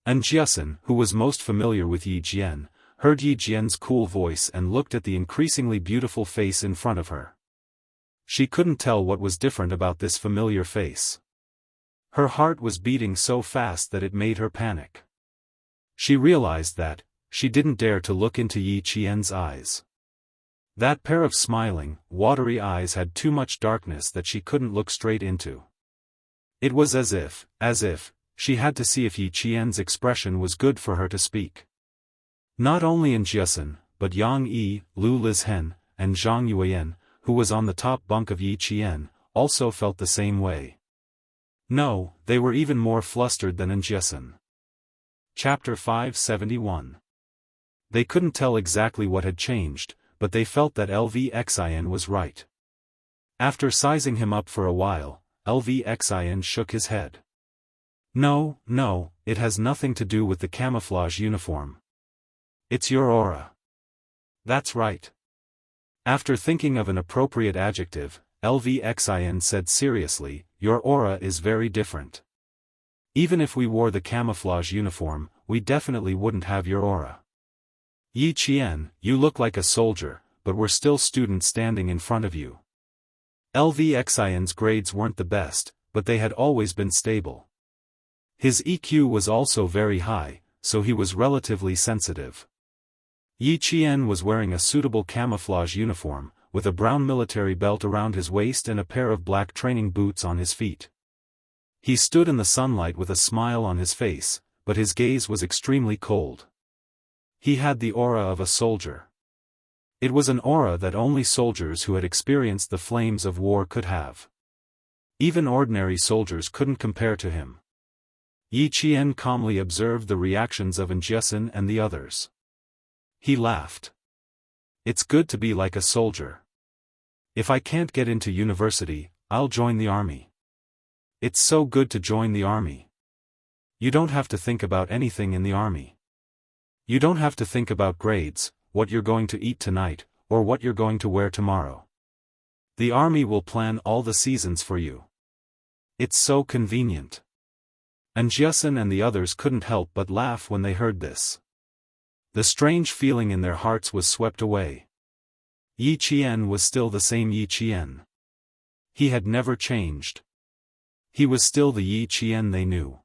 Jiasun, who was most familiar with Yi Qian, heard Yi Qian's cool voice and looked at the increasingly beautiful face in front of her. She couldn't tell what was different about this familiar face. Her heart was beating so fast that it made her panic. She realized that, she didn't dare to look into Yi Qian's eyes. That pair of smiling, watery eyes had too much darkness that she couldn't look straight into. It was as if, she had to see if Yi Qian's expression was good for her to speak. Not only Jiasun, but Yang Yi, Lu Lizhen, and Zhang Yuan, who was on the top bunk of Yi Qian, also felt the same way. No, they were even more flustered than Jiasun. Chapter 571. They couldn't tell exactly what had changed, but they felt that Lvxian was right. After sizing him up for a while, Lvxian shook his head. No, it has nothing to do with the camouflage uniform. It's your aura. That's right. After thinking of an appropriate adjective, Lvxian said seriously, your aura is very different. Even if we wore the camouflage uniform, we definitely wouldn't have your aura. Yi Qian, you look like a soldier, but we're still students standing in front of you. Lvxian's grades weren't the best, but they had always been stable. His EQ was also very high, so he was relatively sensitive. Yi Qian was wearing a suitable camouflage uniform, with a brown military belt around his waist and a pair of black training boots on his feet. He stood in the sunlight with a smile on his face, but his gaze was extremely cold. He had the aura of a soldier. It was an aura that only soldiers who had experienced the flames of war could have. Even ordinary soldiers couldn't compare to him. Yi Qian calmly observed the reactions of Jiasun and the others. He laughed. It's good to be like a soldier. If I can't get into university, I'll join the army. It's so good to join the army. You don't have to think about anything in the army. You don't have to think about grades, what you're going to eat tonight, or what you're going to wear tomorrow. The army will plan all the seasons for you. It's so convenient. Jiasun and the others couldn't help but laugh when they heard this. The strange feeling in their hearts was swept away. Yi Qian was still the same Yi Qian. He had never changed. He was still the Yi Qian they knew.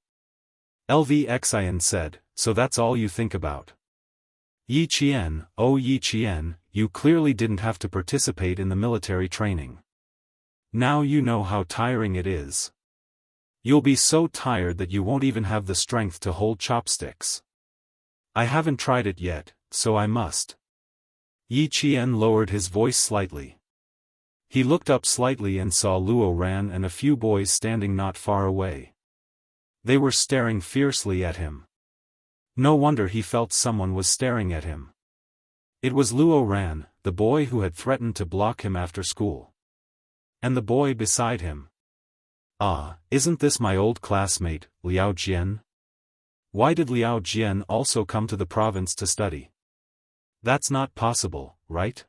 Lvxian said, so that's all you think about. Yi Qian, oh Yi Qian, you clearly didn't have to participate in the military training. Now you know how tiring it is. You'll be so tired that you won't even have the strength to hold chopsticks. I haven't tried it yet, so I must. Yi Qian lowered his voice slightly. He looked up slightly and saw Luo Ran and a few boys standing not far away. They were staring fiercely at him. No wonder he felt someone was staring at him. It was Luo Ran, the boy who had threatened to block him after school. And the boy beside him. Ah, isn't this my old classmate, Liao Jian? Why did Liao Jian also come to the province to study? That's not possible, right?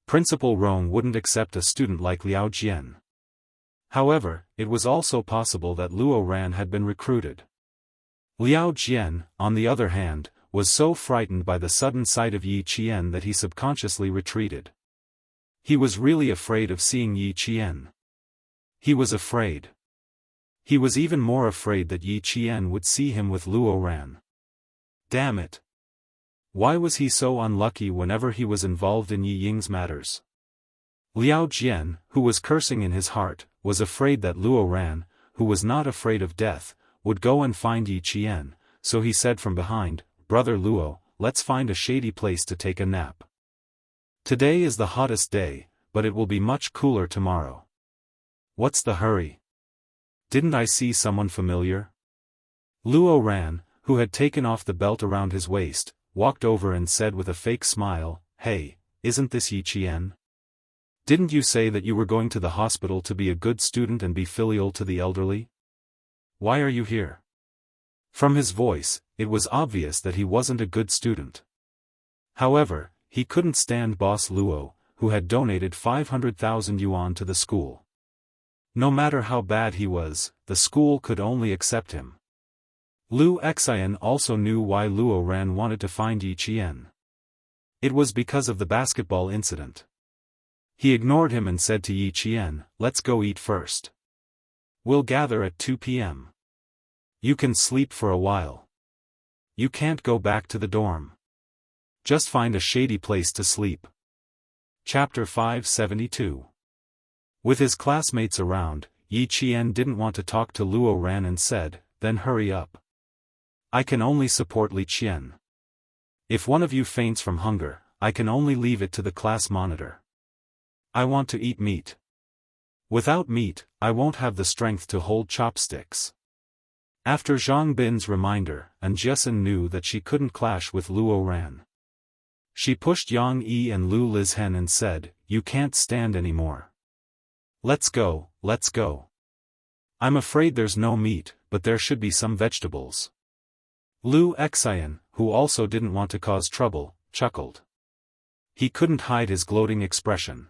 Principal Rong wouldn't accept a student like Liao Jian. However, it was also possible that Luo Ran had been recruited. Liao Jian, on the other hand, was so frightened by the sudden sight of Yi Qian that he subconsciously retreated. He was really afraid of seeing Yi Qian. He was afraid. He was even more afraid that Yi Qian would see him with Luo Ran. Damn it! Why was he so unlucky whenever he was involved in Yi Ying's matters? Liao Jian, who was cursing in his heart, was afraid that Luo Ran, who was not afraid of death, would go and find Yi Qian, so he said from behind, Brother Luo, let's find a shady place to take a nap. Today is the hottest day, but it will be much cooler tomorrow. What's the hurry? Didn't I see someone familiar? Luo Ran, who had taken off the belt around his waist, walked over and said with a fake smile, "Hey, isn't this Yi Qian? Didn't you say that you were going to the hospital to be a good student and be filial to the elderly? Why are you here?" From his voice, it was obvious that he wasn't a good student. However, he couldn't stand Boss Luo, who had donated 500,000 yuan to the school. No matter how bad he was, the school could only accept him. Lu Xian also knew why Luo Ran wanted to find Yi Qian. It was because of the basketball incident. He ignored him and said to Yi Qian, "Let's go eat first. We'll gather at 2 p.m. You can sleep for a while. You can't go back to the dorm. Just find a shady place to sleep." Chapter 572. With his classmates around, Yi Qian didn't want to talk to Luo Ran and said, "Then hurry up. I can only support Li Qian. If one of you faints from hunger, I can only leave it to the class monitor. I want to eat meat. Without meat, I won't have the strength to hold chopsticks." After Zhang Bin's reminder, Anjesun knew that she couldn't clash with Luo Ran. She pushed Yang Yi and Lu Lizhen and said, "You can't stand anymore. Let's go, let's go. I'm afraid there's no meat, but there should be some vegetables." Lu Xian, who also didn't want to cause trouble, chuckled. He couldn't hide his gloating expression.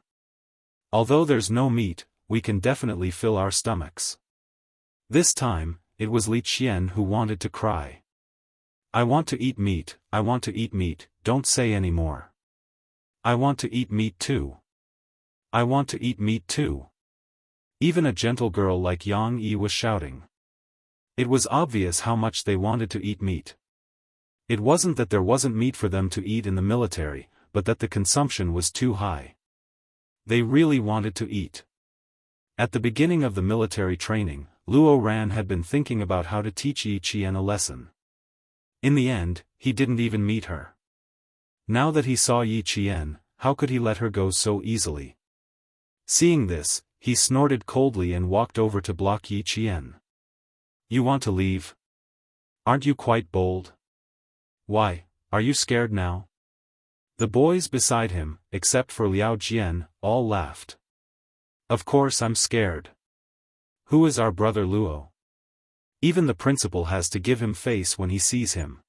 "Although there's no meat, we can definitely fill our stomachs." This time, it was Li Qian who wanted to cry. "I want to eat meat, I want to eat meat, don't say any more. I want to eat meat too. I want to eat meat too." Even a gentle girl like Yang Yi was shouting. It was obvious how much they wanted to eat meat. It wasn't that there wasn't meat for them to eat in the military, but that the consumption was too high. They really wanted to eat. At the beginning of the military training, Luo Ran had been thinking about how to teach Yi Qian a lesson. In the end, he didn't even meet her. Now that he saw Yi Qian, how could he let her go so easily? Seeing this, he snorted coldly and walked over to block Yi Qian. "You want to leave? Aren't you quite bold? Why, are you scared now?" The boys beside him, except for Liao Jian, all laughed. "Of course I'm scared. Who is our brother Luo? Even the principal has to give him face when he sees him."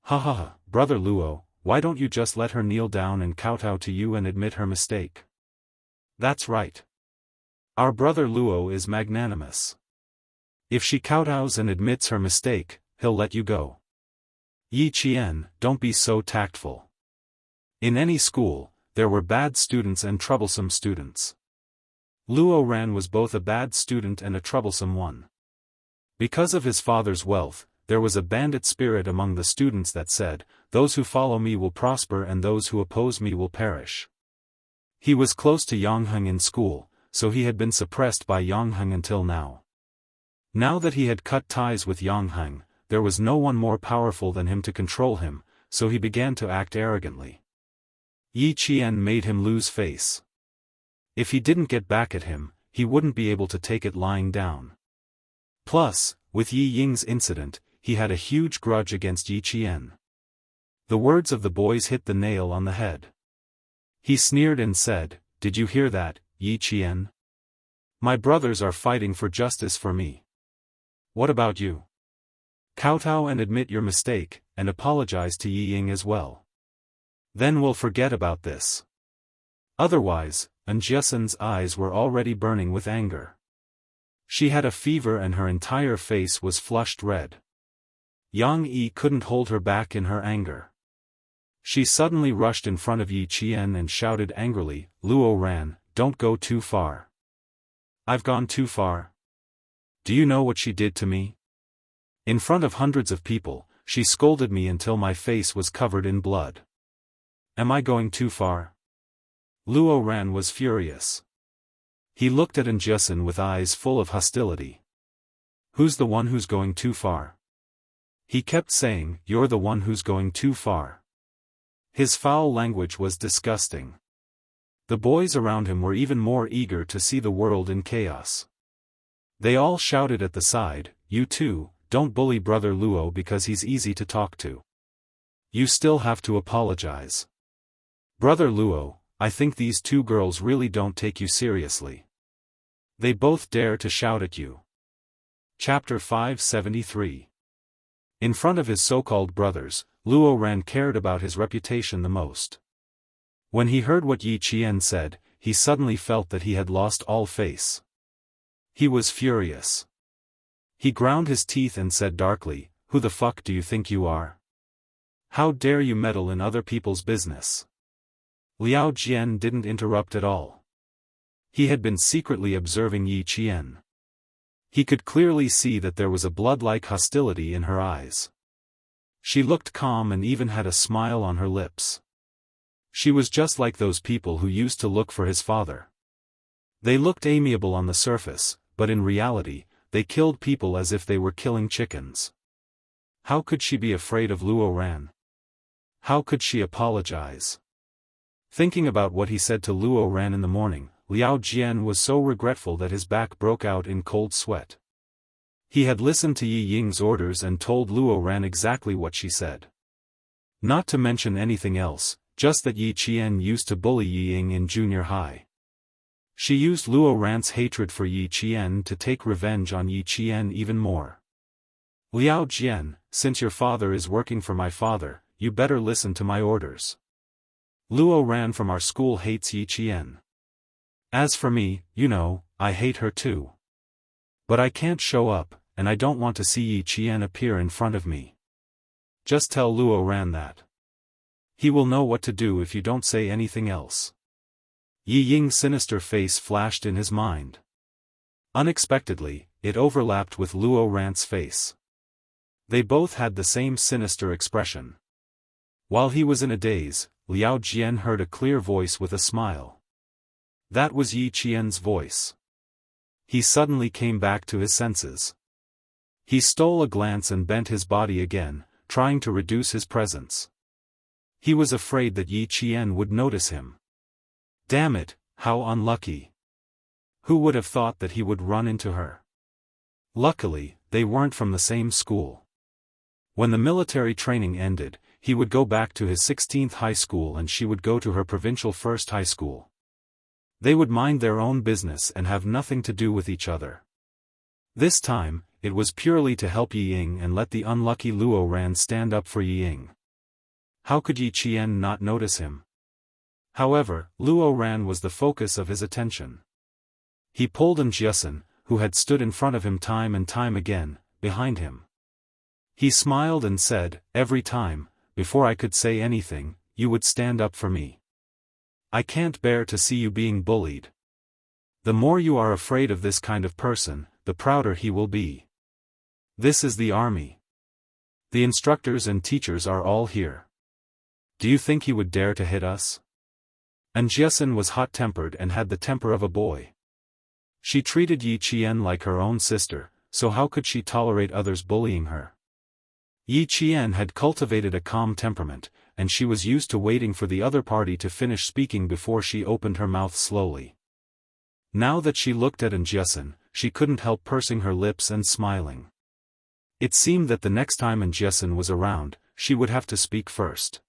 "Ha ha ha, brother Luo, why don't you just let her kneel down and kowtow to you and admit her mistake?" "That's right. Our brother Luo is magnanimous. If she kowtows and admits her mistake, he'll let you go." "Yi Qian, don't be so tactful. In any school, there were bad students and troublesome students. Luo Ran was both a bad student and a troublesome one. Because of his father's wealth, there was a bandit spirit among the students that said, 'Those who follow me will prosper and those who oppose me will perish.' He was close to Yangheng in school, so he had been suppressed by Yangheng until now. Now that he had cut ties with Yangheng, there was no one more powerful than him to control him, so he began to act arrogantly. Yi Qian made him lose face. If he didn't get back at him, he wouldn't be able to take it lying down. Plus, with Yi Ying's incident, he had a huge grudge against Yi Qian. The words of the boys hit the nail on the head. He sneered and said, "Did you hear that, Yi Qian? My brothers are fighting for justice for me. What about you? Kowtow and admit your mistake, and apologize to Yi Ying as well. Then we'll forget about this. Otherwise," Anjesun's eyes were already burning with anger. She had a fever and her entire face was flushed red. Yang Yi couldn't hold her back in her anger. She suddenly rushed in front of Yi Qian and shouted angrily, "Luo Ran, don't go too far." "I've gone too far? Do you know what she did to me? In front of hundreds of people, she scolded me until my face was covered in blood. Am I going too far?" Luo Ran was furious. He looked at Anjesun with eyes full of hostility. "Who's the one who's going too far?" He kept saying, "You're the one who's going too far." His foul language was disgusting. The boys around him were even more eager to see the world in chaos. They all shouted at the side, "You too, don't bully brother Luo because he's easy to talk to." You still have to apologize. Brother Luo, I think these two girls really don't take you seriously. They both dare to shout at you. Chapter 573. In front of his so-called brothers, Luo Ran cared about his reputation the most. When he heard what Yi Qian said, he suddenly felt that he had lost all face. He was furious. He ground his teeth and said darkly, "Who the fuck do you think you are? How dare you meddle in other people's business?" Liao Jian didn't interrupt at all. He had been secretly observing Yi Qian. He could clearly see that there was a blood-like hostility in her eyes. She looked calm and even had a smile on her lips. She was just like those people who used to look for his father. They looked amiable on the surface, but in reality, they killed people as if they were killing chickens. How could she be afraid of Luo Ran? How could she apologize? Thinking about what he said to Luo Ran in the morning, Liao Jian was so regretful that his back broke out in cold sweat. He had listened to Yi Ying's orders and told Luo Ran exactly what she said. Not to mention anything else, just that Yi Qian used to bully Yi Ying in junior high. She used Luo Ran's hatred for Yi Qian to take revenge on Yi Qian even more. Liao Jian, since your father is working for my father, you better listen to my orders. Luo Ran from our school hates Yi Qian. As for me, you know, I hate her too. But I can't show up, and I don't want to see Yi Qian appear in front of me. Just tell Luo Ran that. He will know what to do if you don't say anything else. Yi Ying's sinister face flashed in his mind. Unexpectedly, it overlapped with Luo Ran's face. They both had the same sinister expression. While he was in a daze, Liao Jian heard a clear voice with a smile. That was Yi Qian's voice. He suddenly came back to his senses. He stole a glance and bent his body again, trying to reduce his presence. He was afraid that Yi Qian would notice him. Damn it, how unlucky. Who would have thought that he would run into her? Luckily, they weren't from the same school. When the military training ended, he would go back to his 16th high school and she would go to her provincial first high school. They would mind their own business and have nothing to do with each other. This time, it was purely to help Yi Ying and let the unlucky Luo Ran stand up for Yi Ying. How could Yi Qian not notice him? However, Luo Ran was the focus of his attention. He pulled Jiasun, who had stood in front of him time and time again, behind him. He smiled and said, "Every time, before I could say anything, you would stand up for me. I can't bear to see you being bullied. The more you are afraid of this kind of person, the prouder he will be. This is the army. The instructors and teachers are all here. Do you think he would dare to hit us?" And Jiasun was hot-tempered and had the temper of a boy. She treated Yi Qian like her own sister, so how could she tolerate others bullying her? Yi Qian had cultivated a calm temperament, and she was used to waiting for the other party to finish speaking before she opened her mouth slowly. Now that she looked at Jiasun, she couldn't help pursing her lips and smiling. It seemed that the next time Jiasun was around, she would have to speak first.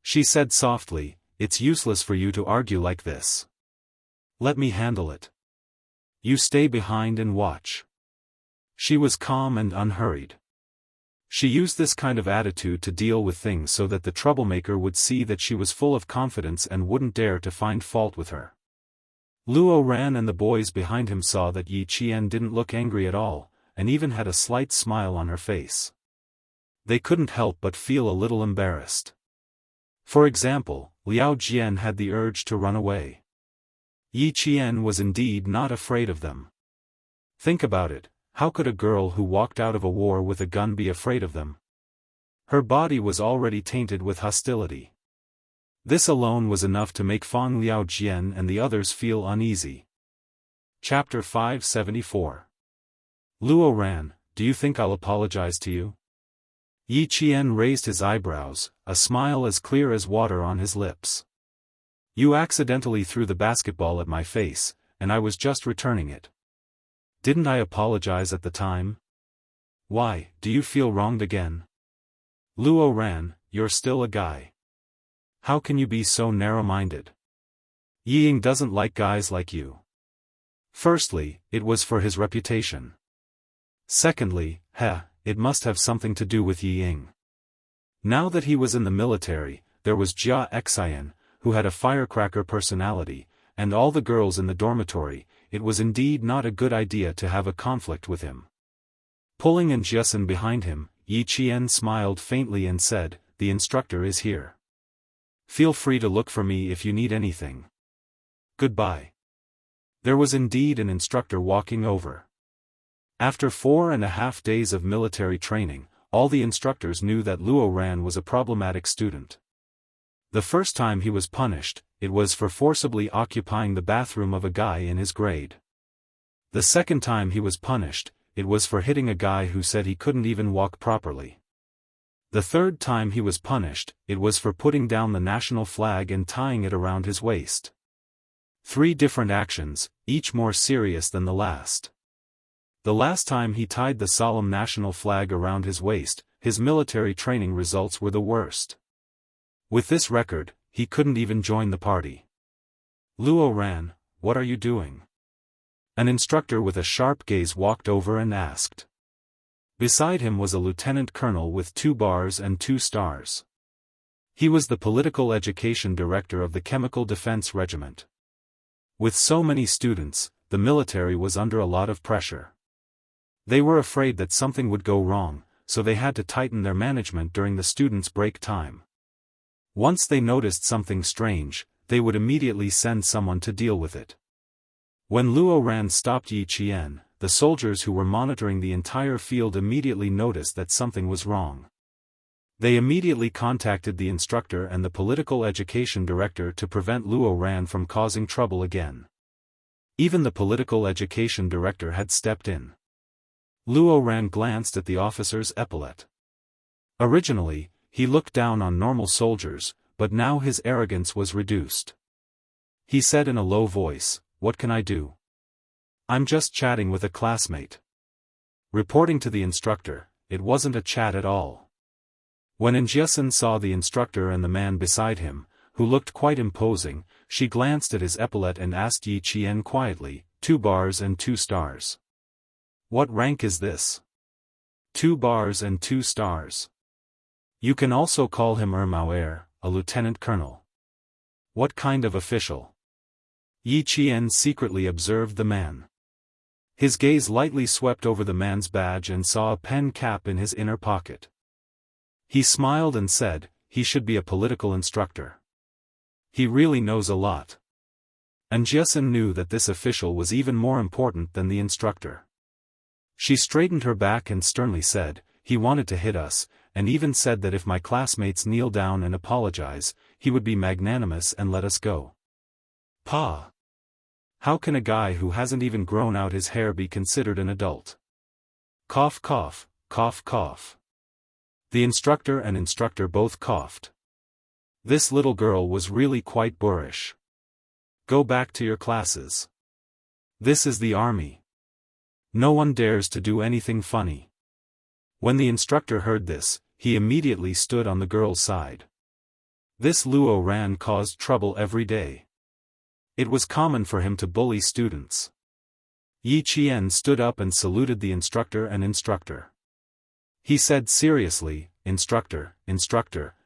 She said softly, "It's useless for you to argue like this. Let me handle it. You stay behind and watch." She was calm and unhurried. She used this kind of attitude to deal with things so that the troublemaker would see that she was full of confidence and wouldn't dare to find fault with her. Luo Ran and the boys behind him saw that Yi Qian didn't look angry at all, and even had a slight smile on her face. They couldn't help but feel a little embarrassed. For example, Liao Jian had the urge to run away. Yi Qian was indeed not afraid of them. Think about it. How could a girl who walked out of a war with a gun be afraid of them? Her body was already tainted with hostility. This alone was enough to make Fang Liao Jian and the others feel uneasy. Chapter 574. Luo Ran, do you think I'll apologize to you? Yi Qian raised his eyebrows, a smile as clear as water on his lips. You accidentally threw the basketball at my face, and I was just returning it. Didn't I apologize at the time? Why, do you feel wronged again? Luo Ran, you're still a guy. How can you be so narrow-minded? Ying doesn't like guys like you. Firstly, it was for his reputation. Secondly, it must have something to do with Ying. Now that he was in the military, there was Jia Xian, who had a firecracker personality, and all the girls in the dormitory. It was indeed not a good idea to have a conflict with him. Pulling in Jiasen behind him, Yi Qian smiled faintly and said, "The instructor is here. Feel free to look for me if you need anything. Goodbye." There was indeed an instructor walking over. After 4.5 days of military training, all the instructors knew that Luo Ran was a problematic student. The first time he was punished, it was for forcibly occupying the bathroom of a guy in his grade. The second time he was punished, it was for hitting a guy who said he couldn't even walk properly. The third time he was punished, it was for putting down the national flag and tying it around his waist. 3 different actions, each more serious than the last. The last time he tied the solemn national flag around his waist, his military training results were the worst. With this record, he couldn't even join the party. "Luo Ran, what are you doing?" An instructor with a sharp gaze walked over and asked. Beside him was a lieutenant colonel with 2 bars and 2 stars. He was the political education director of the Chemical Defense Regiment. With so many students, the military was under a lot of pressure. They were afraid that something would go wrong, so they had to tighten their management during the students' break time. Once they noticed something strange, they would immediately send someone to deal with it. When Luo Ran stopped Yi Qian, the soldiers who were monitoring the entire field immediately noticed that something was wrong. They immediately contacted the instructor and the political education director to prevent Luo Ran from causing trouble again. Even the political education director had stepped in. Luo Ran glanced at the officer's epaulette. Originally, he looked down on normal soldiers, but now his arrogance was reduced. He said in a low voice, "What can I do? I'm just chatting with a classmate." Reporting to the instructor, it wasn't a chat at all. When Jiasen saw the instructor and the man beside him, who looked quite imposing, she glanced at his epaulette and asked Yi Qian quietly, 2 bars and 2 stars. "What rank is this?" 2 bars and 2 stars. You can also call him Mao, a lieutenant colonel. What kind of official? Yi Qian secretly observed the man. His gaze lightly swept over the man's badge and saw a pen cap in his inner pocket. He smiled and said, "He should be a political instructor. He really knows a lot." And Jiasen knew that this official was even more important than the instructor. She straightened her back and sternly said, "He wanted to hit us, and even said that if my classmates kneel down and apologize, he would be magnanimous and let us go." Pa! How can a guy who hasn't even grown out his hair be considered an adult? Cough cough, cough cough. The instructor and instructor both coughed. This little girl was really quite boorish. Go back to your classes. This is the army. No one dares to do anything funny. When the instructor heard this, he immediately stood on the girl's side. This Luo Ran caused trouble every day. It was common for him to bully students. Yi Qian stood up and saluted the instructor and instructor. He said seriously, Instructor,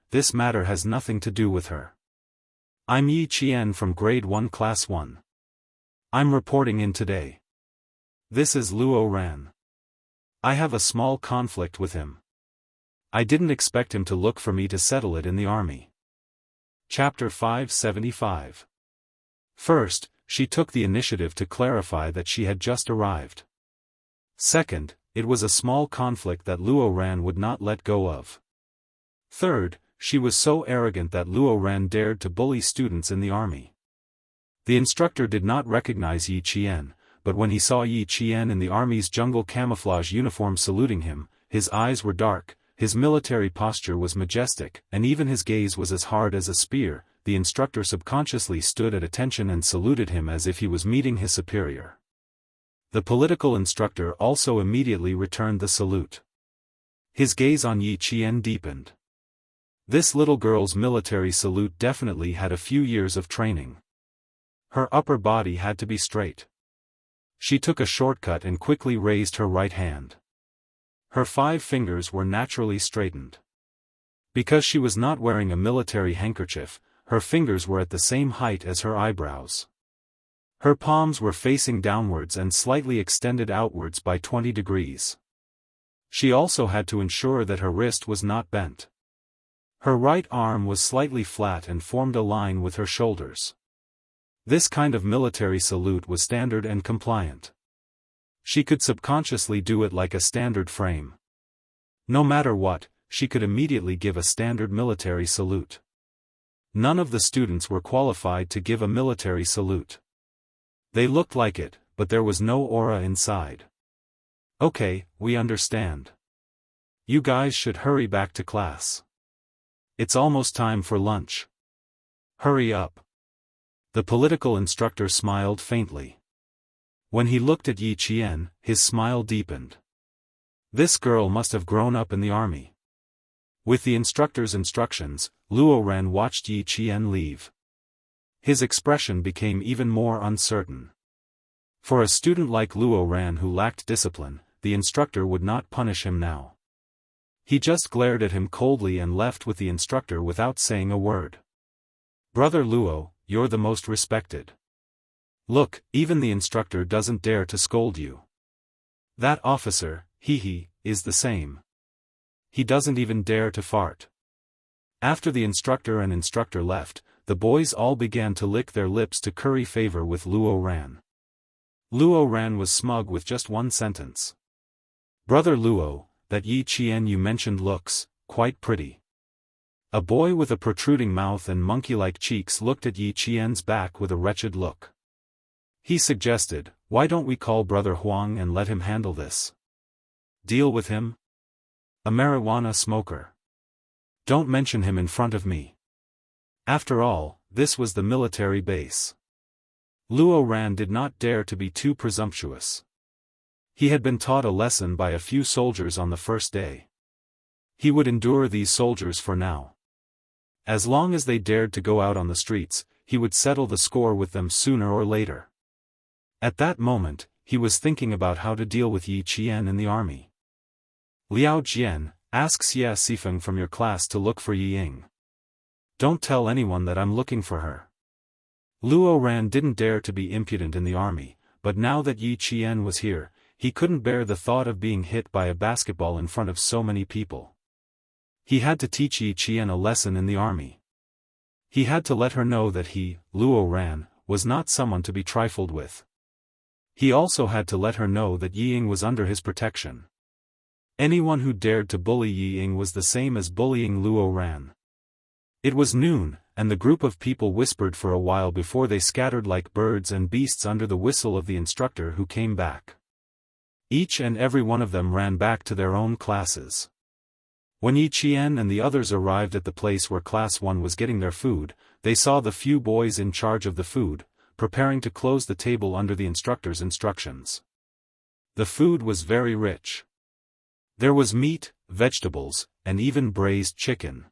this matter has nothing to do with her. I'm Yi Qian from Grade 1 Class 1. I'm reporting in today. This is Luo Ran. I have a small conflict with him. I didn't expect him to look for me to settle it in the army." Chapter 575. First, she took the initiative to clarify that she had just arrived. Second, it was a small conflict that Luo Ran would not let go of. Third, she was so arrogant that Luo Ran dared to bully students in the army. The instructor did not recognize Yi Qian, but when he saw Yi Qian in the army's jungle camouflage uniform saluting him, his eyes were dark, his military posture was majestic, and even his gaze was as hard as a spear. The instructor subconsciously stood at attention and saluted him as if he was meeting his superior. The political instructor also immediately returned the salute. His gaze on Yi Qian deepened. This little girl's military salute definitely had a few years of training. Her upper body had to be straight. She took a shortcut and quickly raised her right hand. Her 5 fingers were naturally straightened. Because she was not wearing a military handkerchief, her fingers were at the same height as her eyebrows. Her palms were facing downwards and slightly extended outwards by 20 degrees. She also had to ensure that her wrist was not bent. Her right arm was slightly flat and formed a line with her shoulders. This kind of military salute was standard and compliant. She could subconsciously do it like a standard frame. No matter what, she could immediately give a standard military salute. None of the students were qualified to give a military salute. They looked like it, but there was no aura inside. Okay, we understand. You guys should hurry back to class. It's almost time for lunch. Hurry up. The political instructor smiled faintly. When he looked at Yi Qian, his smile deepened. This girl must have grown up in the army. With the instructor's instructions, Luo Ran watched Yi Qian leave. His expression became even more uncertain. For a student like Luo Ran who lacked discipline, the instructor would not punish him now. He just glared at him coldly and left with the instructor without saying a word. Brother Luo, you're the most respected. Look, even the instructor doesn't dare to scold you. That officer, is the same. He doesn't even dare to fart. After the instructor and instructor left, the boys all began to lick their lips to curry favor with Luo Ran. Luo Ran was smug with just one sentence. Brother Luo, that Yi Qian you mentioned looks quite pretty. A boy with a protruding mouth and monkey-like cheeks looked at Yi Qian's back with a wretched look. He suggested, why don't we call Brother Huang and let him handle this? Deal with him? A marijuana smoker. Don't mention him in front of me. After all, this was the military base. Luo Ran did not dare to be too presumptuous. He had been taught a lesson by a few soldiers on the first day. He would endure these soldiers for now. As long as they dared to go out on the streets, he would settle the score with them sooner or later. At that moment, he was thinking about how to deal with Yi Qian in the army. Liao Jian, ask Xia Sifeng from your class to look for Yi Ying. Don't tell anyone that I'm looking for her. Luo Ran didn't dare to be impudent in the army, but now that Yi Qian was here, he couldn't bear the thought of being hit by a basketball in front of so many people. He had to teach Yi Qian a lesson in the army. He had to let her know that he, Luo Ran, was not someone to be trifled with. He also had to let her know that Yi Ying was under his protection. Anyone who dared to bully Yi Ying was the same as bullying Luo Ran. It was noon, and the group of people whispered for a while before they scattered like birds and beasts under the whistle of the instructor who came back. Each and every one of them ran back to their own classes. When Yi Qian and the others arrived at the place where Class 1 was getting their food, they saw the few boys in charge of the food, preparing to close the table under the instructor's instructions. The food was very rich. There was meat, vegetables, and even braised chicken.